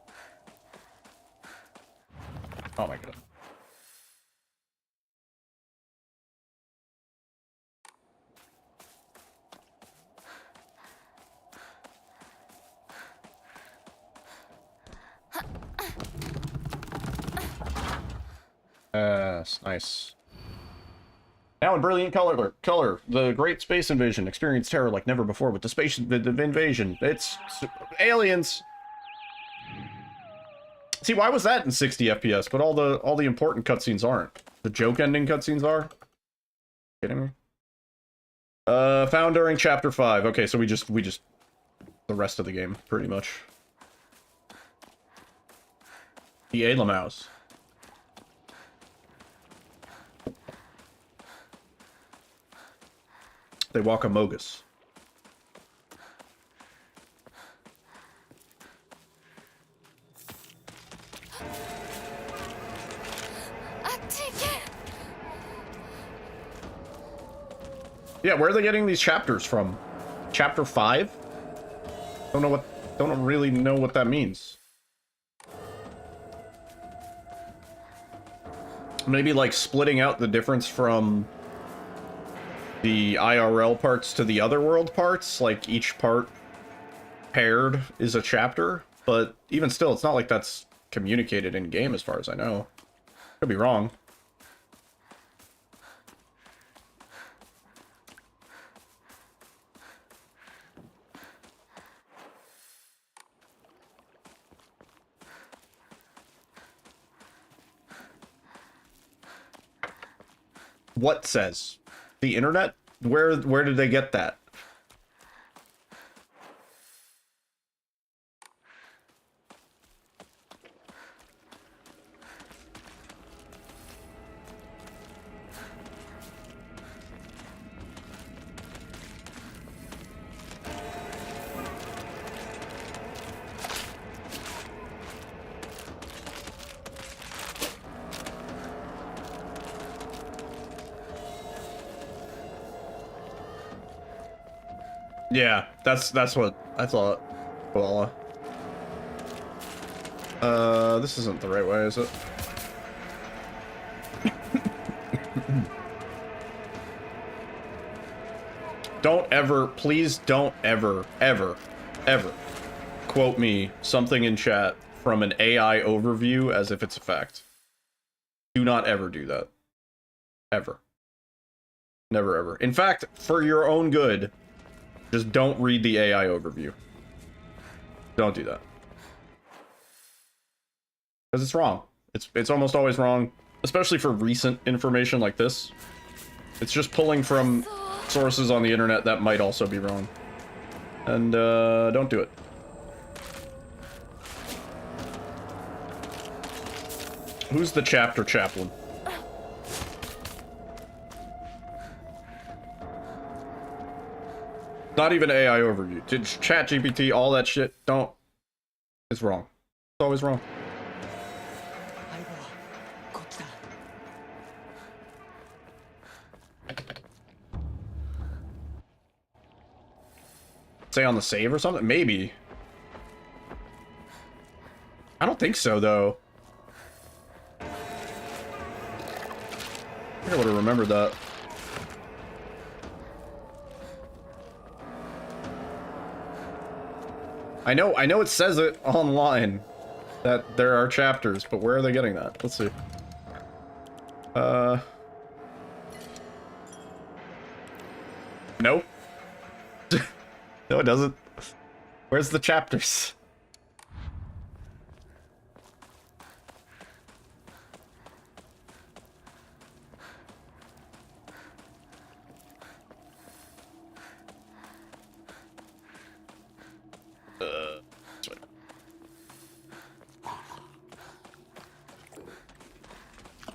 my God. Yes, nice. Now in brilliant color, the Great Space Invasion experienced terror like never before with the space invasion. It's aliens. See, why was that in 60 FPS, but all the important cutscenes aren't? The joke ending cutscenes are? Kidding me? Found during chapter 5. Okay, so we just the rest of the game pretty much. The Ayla mouse. They walk a Mogus. Yeah, where are they getting these chapters from? Chapter 5? Don't really know what that means. Maybe like splitting out the difference from the IRL parts to the Otherworld parts, like each part paired is a chapter, but even still, it's not like that's communicated in game as far as I know. Could be wrong. What says? The internet? Where did they get that? Yeah, that's what I thought. Koala. This isn't the right way, is it? Don't ever, please don't ever quote me something in chat from an AI overview as if it's a fact. Do not ever do that. Ever. Never ever. In fact, for your own good, just don't read the AI overview. Don't do that. Because it's wrong. It's almost always wrong, especially for recent information like this. It's just pulling from sources on the internet that might also be wrong. And don't do it. Who's the chapter chaplain? Not even AI overview. Chat GPT, all that shit. Don't. It's wrong. It's always wrong. say on the save or something? Maybe. I don't think so, though. I think I would have remembered that. I know it says it online that there are chapters, but where are they getting that? Let's see. No. No, it doesn't. Where's the chapters?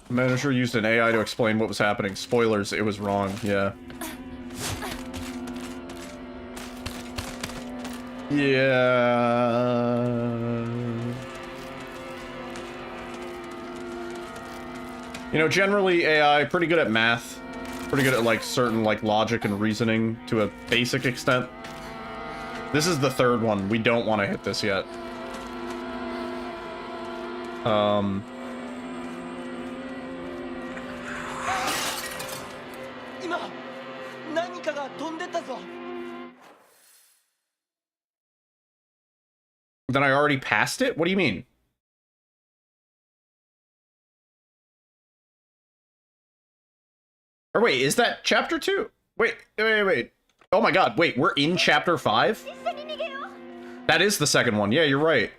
The manager used an AI to explain what was happening. Spoilers, it was wrong. Yeah. Yeah. You know, generally AI pretty good at math. Pretty good at like certain like logic and reasoning to a basic extent. This is the third one. We don't want to hit this yet. Then I already passed it? What do you mean? Or wait, is that chapter 2? Wait. Oh my god, wait, we're in chapter 5? That is the second one. Yeah, you're right.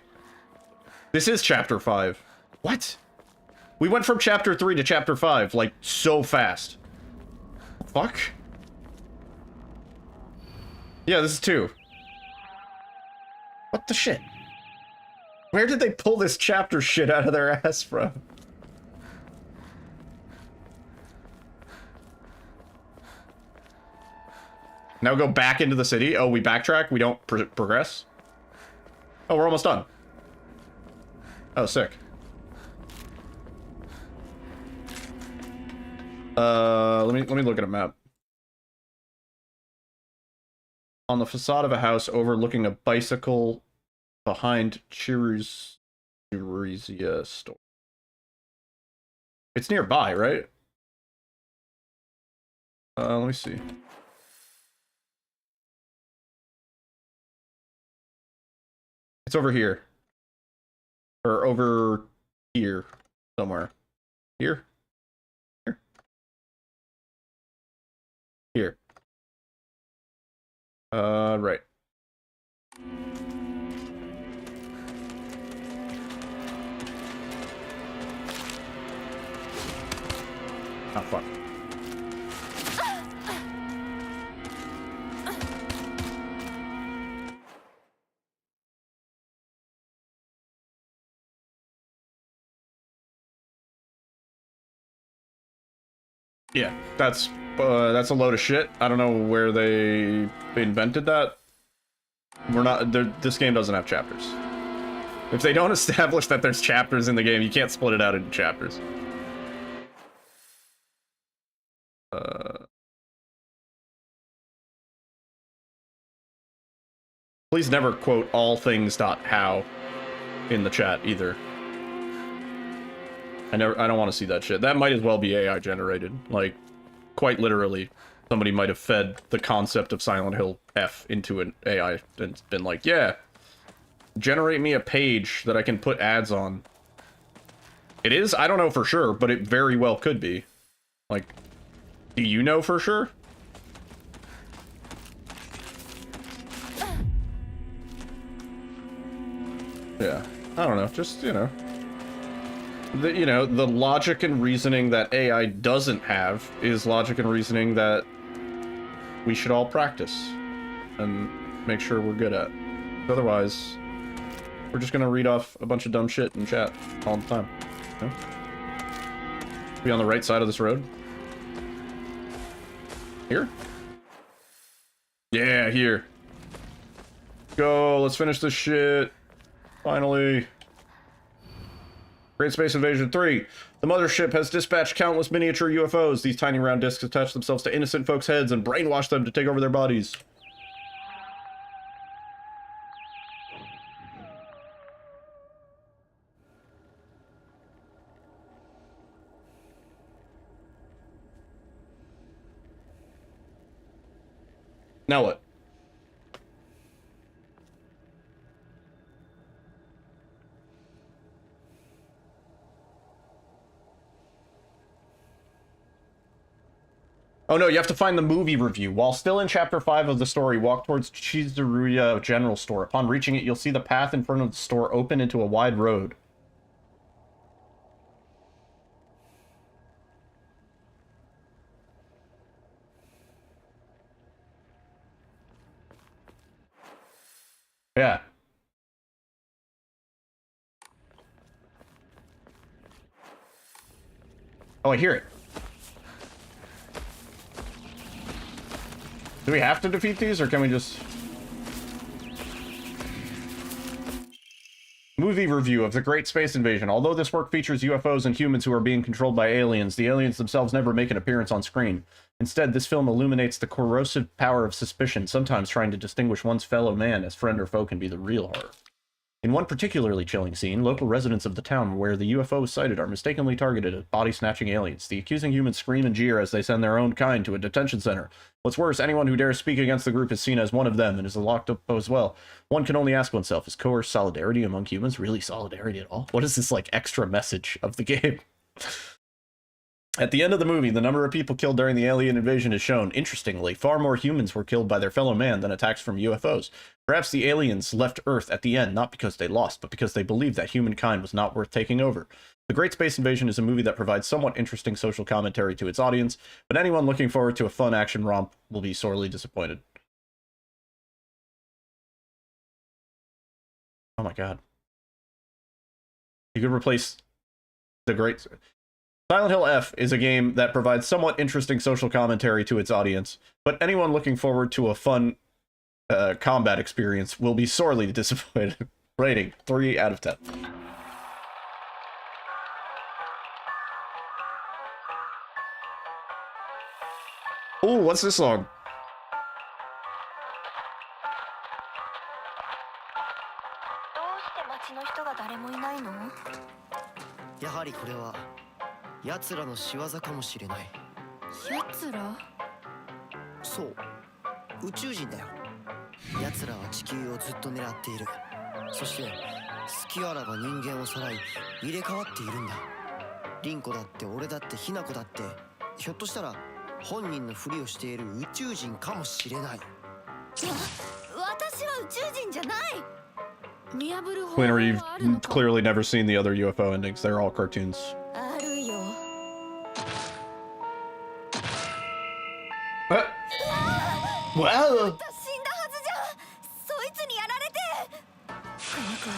This is chapter 5. What? We went from chapter 3 to chapter 5, like, so fast. Fuck? Yeah, this is 2. What the shit? Where did they pull this chapter shit out of their ass from? Now go back into the city? Oh, we backtrack? We don't progress? Oh, we're almost done. Oh, sick. Let me look at a map. On the facade of a house overlooking a bicycle behind Chiruzia store. It's nearby, right? Let me see. It's over here. Or over here somewhere. Here? Here? Here. Right. Oh, fuck. Yeah, that's a load of shit. I don't know where they invented that. This game doesn't have chapters. If they don't establish that there's chapters in the game, you can't split it out into chapters. Please never quote all things.how in the chat either. I don't want to see that shit. That might as well be AI generated. Like, quite literally, somebody might have fed the concept of Silent Hill F into an AI and been like, yeah, generate me a page that I can put ads on. It is? I don't know for sure, but it very well could be. Like, do you know for sure? Yeah, I don't know, just, you know. The logic and reasoning that AI doesn't have is logic and reasoning that we should all practice and make sure we're good at. Otherwise, we're just gonna read off a bunch of dumb shit in chat all the time. You know? Be on the right side of this road. Here? Yeah, here. Go, let's finish this shit. Finally. Great Space Invasion 3. The mothership has dispatched countless miniature UFOs. These tiny round discs attach themselves to innocent folks' heads and brainwash them to take over their bodies. Now what? Oh no, you have to find the movie review. While still in chapter 5 of the story, walk towards Chizuruya General Store. Upon reaching it, you'll see the path in front of the store open into a wide road. Yeah. Oh, I hear it. Do we have to defeat these, or can we just... Movie review of The Great Space Invasion. Although this work features UFOs and humans who are being controlled by aliens, the aliens themselves never make an appearance on screen. Instead, this film illuminates the corrosive power of suspicion, sometimes trying to distinguish one's fellow man as friend or foe can be the real horror. In one particularly chilling scene, local residents of the town where the UFO was sighted are mistakenly targeted as body-snatching aliens. The accusing humans scream and jeer as they send their own kind to a detention center. What's worse, anyone who dares speak against the group is seen as one of them and is locked up as well. One can only ask oneself, is coerced solidarity among humans really solidarity at all? What is this, like, extra message of the game? At the end of the movie, the number of people killed during the alien invasion is shown. Interestingly, far more humans were killed by their fellow man than attacks from UFOs. Perhaps the aliens left Earth at the end not because they lost, but because they believed that humankind was not worth taking over. The Great Space Invasion is a movie that provides somewhat interesting social commentary to its audience, but anyone looking forward to a fun action romp will be sorely disappointed. Oh my god. You could replace the Great... Silent Hill F is a game that provides somewhat interesting social commentary to its audience, but anyone looking forward to a fun combat experience will be sorely disappointed. Rating 3 out of 10. Ooh, what's this song? 奴らの仕業かもしれない。奴ら？そう、宇宙人だよ。奴らは地球をずっと狙っている。そして隙あらば人間をさらい入れ替わっているんだ。凛子だって俺だって雛子だって、ひょっとしたら本人のふりをしている宇宙人かもしれない。私は宇宙人じゃない。 Winner, you've clearly never seen the other UFO endings. They're all cartoons. Well.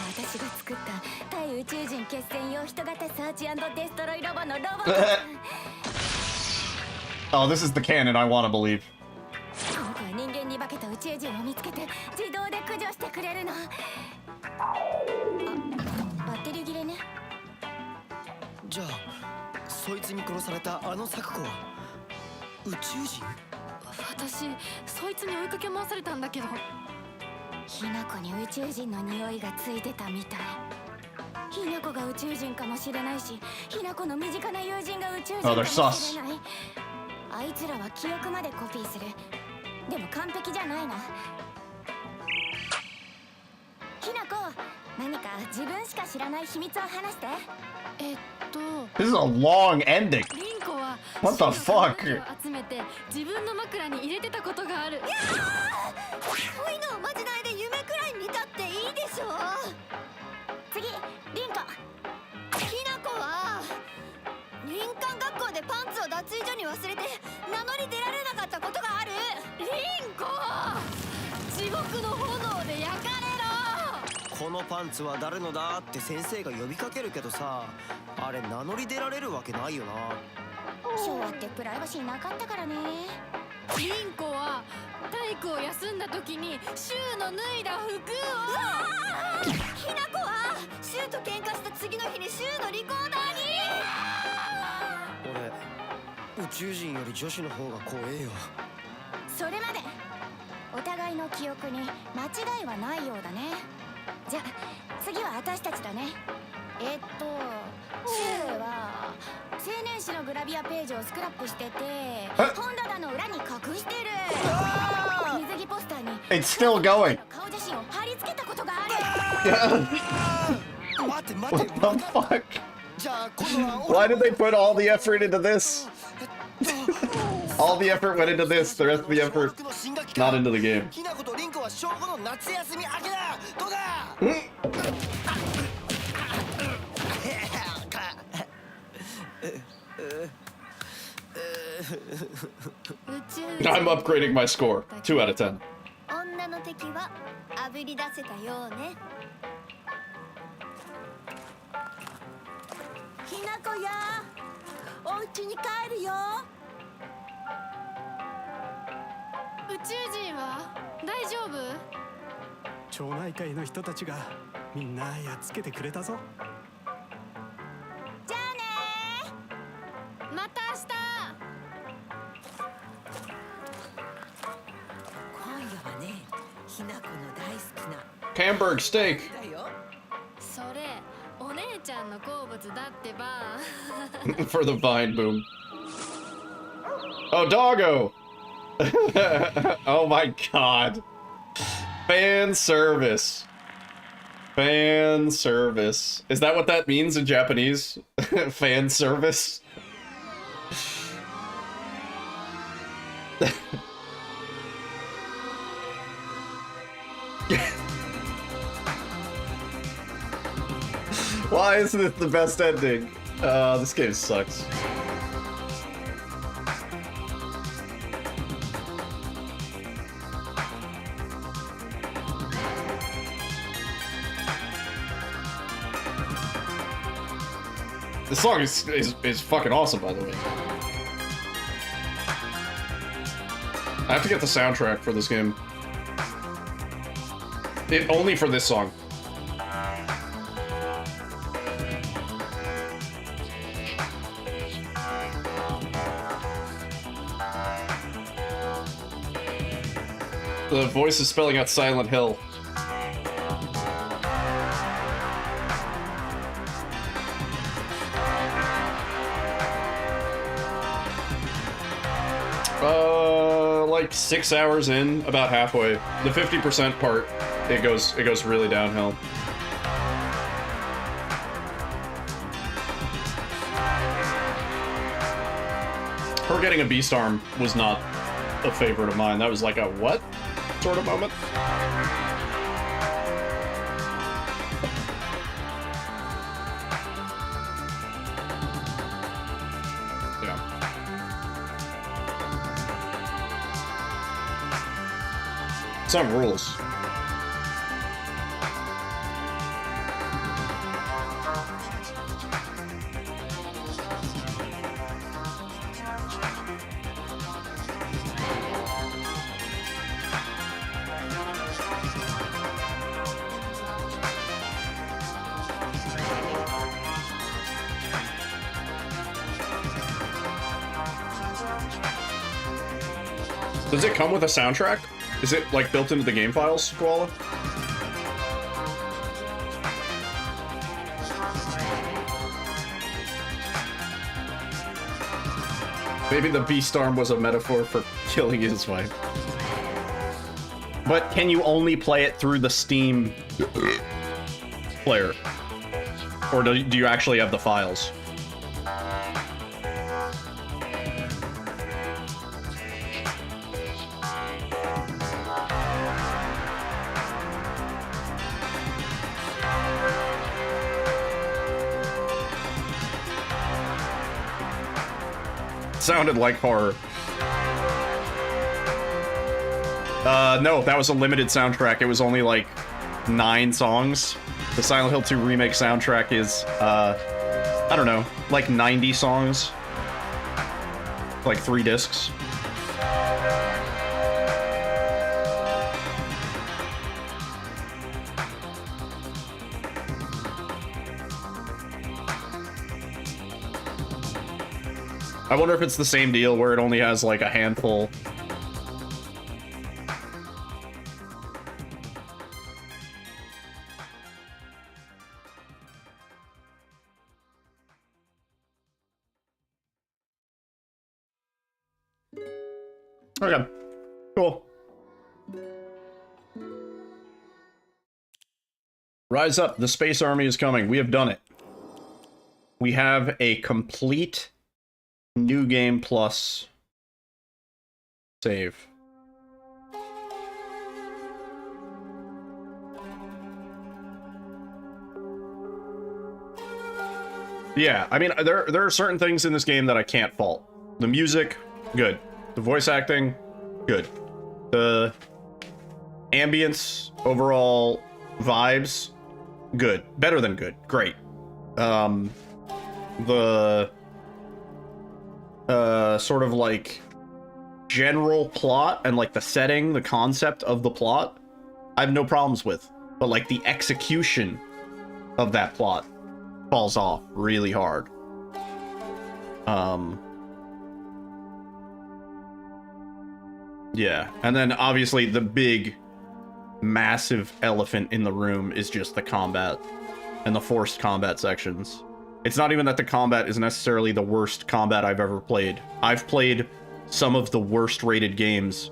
私が作った対宇宙人決戦用人型サーチ&デストロイロボのロボ。 Oh, this is the canon I want to believe. 今回人間に化けた宇宙人を見つけて自動で駆除してくれるの。バッテリー切れね。じゃあそいつに殺されたあの咲子は宇宙人？私そいつに追いかけ回されたんだけど。雛子に宇宙人の匂いがついてたみたい。雛子が宇宙人かもしれないし、雛子の身近な友人が宇宙人かもしれない。あいつらは記憶までコピーする。でも完璧じゃないな。雛子、何か自分しか知らない秘密を話して。This is a long ending. What the fuck? 集めて自分の枕に入れてたことがある。そういうのをまじないで夢くらい見たっていいでしょ。次、凛子。雛子は林間学校でパンツを脱衣所に忘れて名乗り出られなかったことがある。凛子、地獄の炎で焼かれろ。このパンツは誰のだって先生が呼びかけるけどさ、あれ名乗り出られるわけないよな。昭和ってプライバシーなかったからね。凛子は体育を休んだ時にシューの脱いだ服を。雛子はシューと喧嘩した次の日にシューのリコーダーに。俺宇宙人より女子の方が怖えよ。それまでお互いの記憶に間違いはないようだね。じゃあ次は私たちだね。シューは青年誌のグラビアページをスクラップしてて本棚の裏に隠してる水着ポスターに It's still going. 顔写真を貼り付けたことがある 待って待 What って the fuck? じゃあ今度は Why did they put all the effort into this? All the effort went into this, the rest of the effort not into the game. ひなことリンコは小5の夏休み明けだどうだ I'm upgrading my score. 2 out of 10. 女の敵はあぶり出せたようねひなこやお家に帰るよ宇宙人は大丈夫？町内会の人たちがみんなやっつけてくれたぞ。じゃあねまた明日。今夜はねひなこの大好きな Hamburg steak. だよそれお姉ちゃんの好物だってば。For the vine boom. Oh, doggo! Oh my god. Fan service. Fan service. Is that what that means in Japanese? Fan service? Why isn't it the best ending? This game sucks. This song is fucking awesome, by the way. I have to get the soundtrack for this game. Only for this song. The voice is spelling out Silent Hill. Like 6 hours in, about halfway. The 50% part, it goes really downhill. Her getting a beast arm was not a favorite of mine. That was like a what sort of moment. Some rules. Does it come with a soundtrack? Is it like built into the game files, Koala? Maybe the beast arm was a metaphor for killing his wife. But can you only play it through the Steam player? Or do you actually have the files? Sounded like horror. No, that was a limited soundtrack. It was only like 9 songs. The Silent Hill 2 remake soundtrack is, I don't know, like 90 songs. Like 3 discs. I wonder if it's the same deal where it only has like a handful. Okay. Cool. Rise up. The Space Army is coming. We have done it. We have a complete New Game Plus save. Yeah, I mean, there are certain things in this game that I can't fault. The music, good. The voice acting, good. The ambience, overall vibes, good. Better than good. Great. The sort of like general plot and like the setting, the concept of the plot, I have no problems with. But like the execution of that plot falls off really hard. Yeah, and then obviously the big, massive elephant in the room is just the combat and the forced combat sections. It's not even that the combat is necessarily the worst combat I've ever played. I've played some of the worst rated games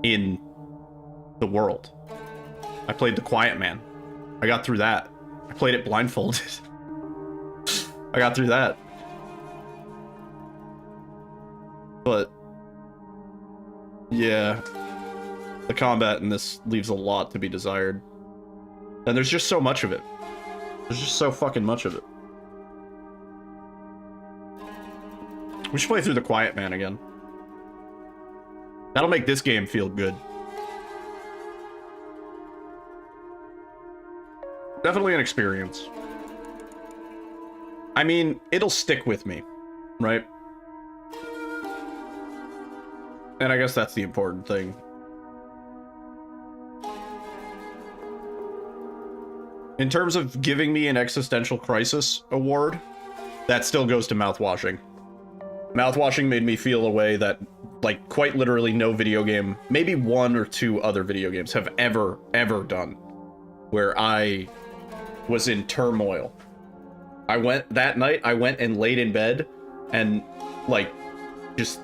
in the world. I played The Quiet Man. I got through that. I played it blindfolded. I got through that. But yeah, the combat in this leaves a lot to be desired. And there's just so much of it. There's just so fucking much of it. We should play through The Quiet Man again. That'll make this game feel good. Definitely an experience. I mean, it'll stick with me, right? And I guess that's the important thing. In terms of giving me an existential crisis award, that still goes to Mouthwashing. Mouthwashing made me feel a way that, like, quite literally no video game, maybe one or two other video games have ever done, where I was in turmoil. That night, I went and laid in bed and, like, just,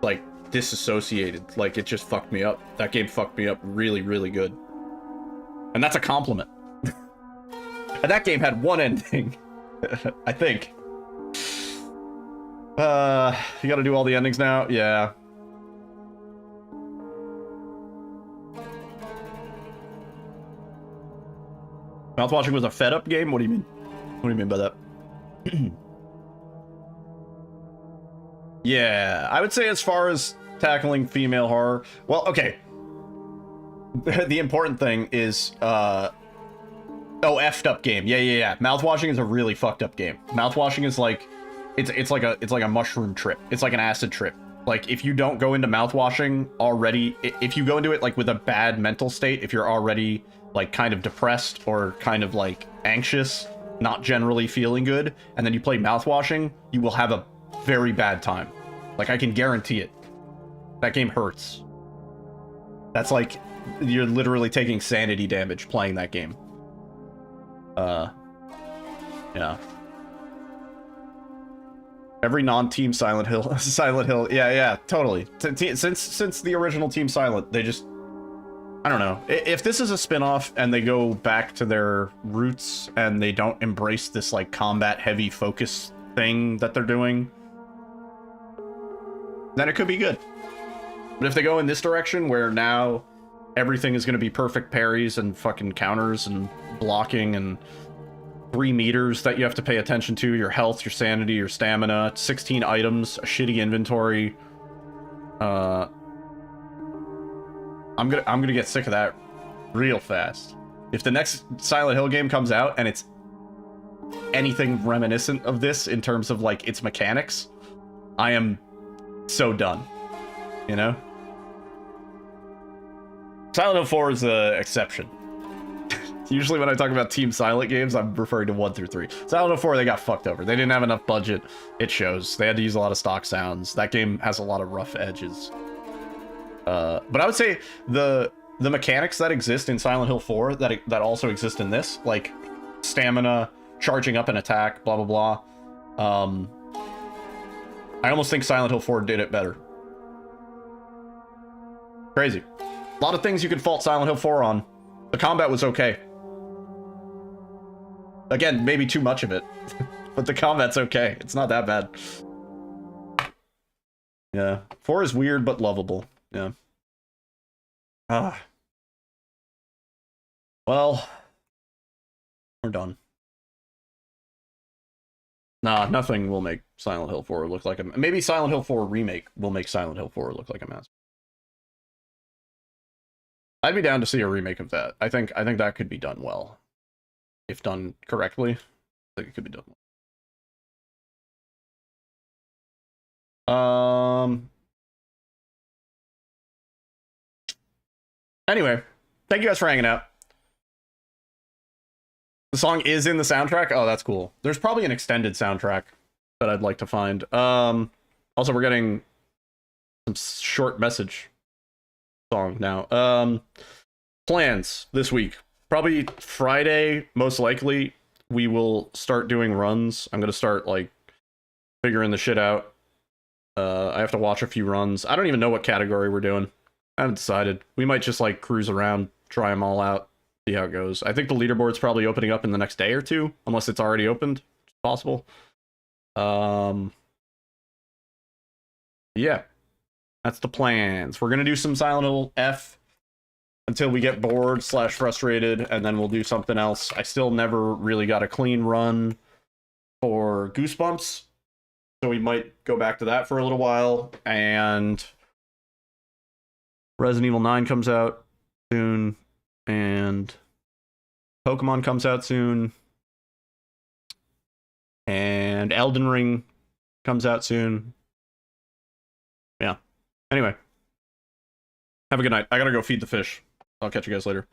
like, disassociated. Like, it just fucked me up. That game fucked me up really, really good. And that's a compliment. And that game had one ending, I think. You gotta do all the endings now? Yeah. Mouthwashing was a fed-up game? What do you mean? What do you mean by that? Yeah, I would say as far as tackling female horror... Well, okay. The important thing is, Oh, effed up game. Yeah. Mouthwashing is a really fucked up game. Mouthwashing is like... It's like a mushroom trip. It's like an acid trip. Like, if you don't go into mouthwashing already... If you go into it, like, with a bad mental state, if you're already, like, kind of depressed or kind of, like, anxious, not generally feeling good, and then you play mouthwashing, you will have a very bad time. Like, I can guarantee it. That game hurts. That's like... You're literally taking sanity damage playing that game. Yeah. Every non-Team Silent Hill, yeah, totally. Since the original Team Silent, they just, I don't know. If this is a spin-off and they go back to their roots and they don't embrace this like combat-heavy focus thing that they're doing, then it could be good. But if they go in this direction where now everything is going to be perfect parries and fucking counters and blocking and 3 meters that you have to pay attention to, your health, your sanity, your stamina, 16 items, a shitty inventory. I'm gonna get sick of that real fast. If the next Silent Hill game comes out and it's anything reminiscent of this in terms of like its mechanics, I am so done. You know? Silent Hill 4 is the exception. Usually when I talk about Team Silent games, I'm referring to 1 through 3. Silent Hill 4, they got fucked over. They didn't have enough budget. It shows. They had to use a lot of stock sounds. That game has a lot of rough edges. But I would say the mechanics that exist in Silent Hill 4 that also exist in this, like stamina, charging up an attack, blah, blah, blah. I almost think Silent Hill 4 did it better. Crazy. A lot of things you could fault Silent Hill 4 on. The combat was okay. Again, maybe too much of it. But the combat's okay. It's not that bad. Yeah. 4 is weird, but lovable. Yeah. Ah. Well. We're done. Nah, nothing will make Silent Hill 4 look like a... Maybe Silent Hill 4 Remake will make Silent Hill 4 look like a mess. I'd be down to see a remake of that. I think that could be done well. If done correctly, I think it could be done well. Anyway, thank you guys for hanging out. The song is in the soundtrack? Oh, that's cool. There's probably an extended soundtrack that I'd like to find. Also, we're getting some short message song now. Plans this week. Probably Friday, most likely, we will start doing runs. I'm going to start, like, figuring the shit out. I have to watch a few runs. I don't even know what category we're doing. I haven't decided. We might just, like, cruise around, try them all out, see how it goes. I think the leaderboard's probably opening up in the next day or two, unless it's already opened. It's possible. Yeah. That's the plans. We're going to do some Silent Hill F until we get bored / frustrated, and then we'll do something else. I still never really got a clean run for Goosebumps, so we might go back to that for a little while. And Resident Evil 9 comes out soon, and Pokemon comes out soon, and Elden Ring comes out soon. Yeah. Anyway. Have a good night. I gotta go feed the fish. I'll catch you guys later.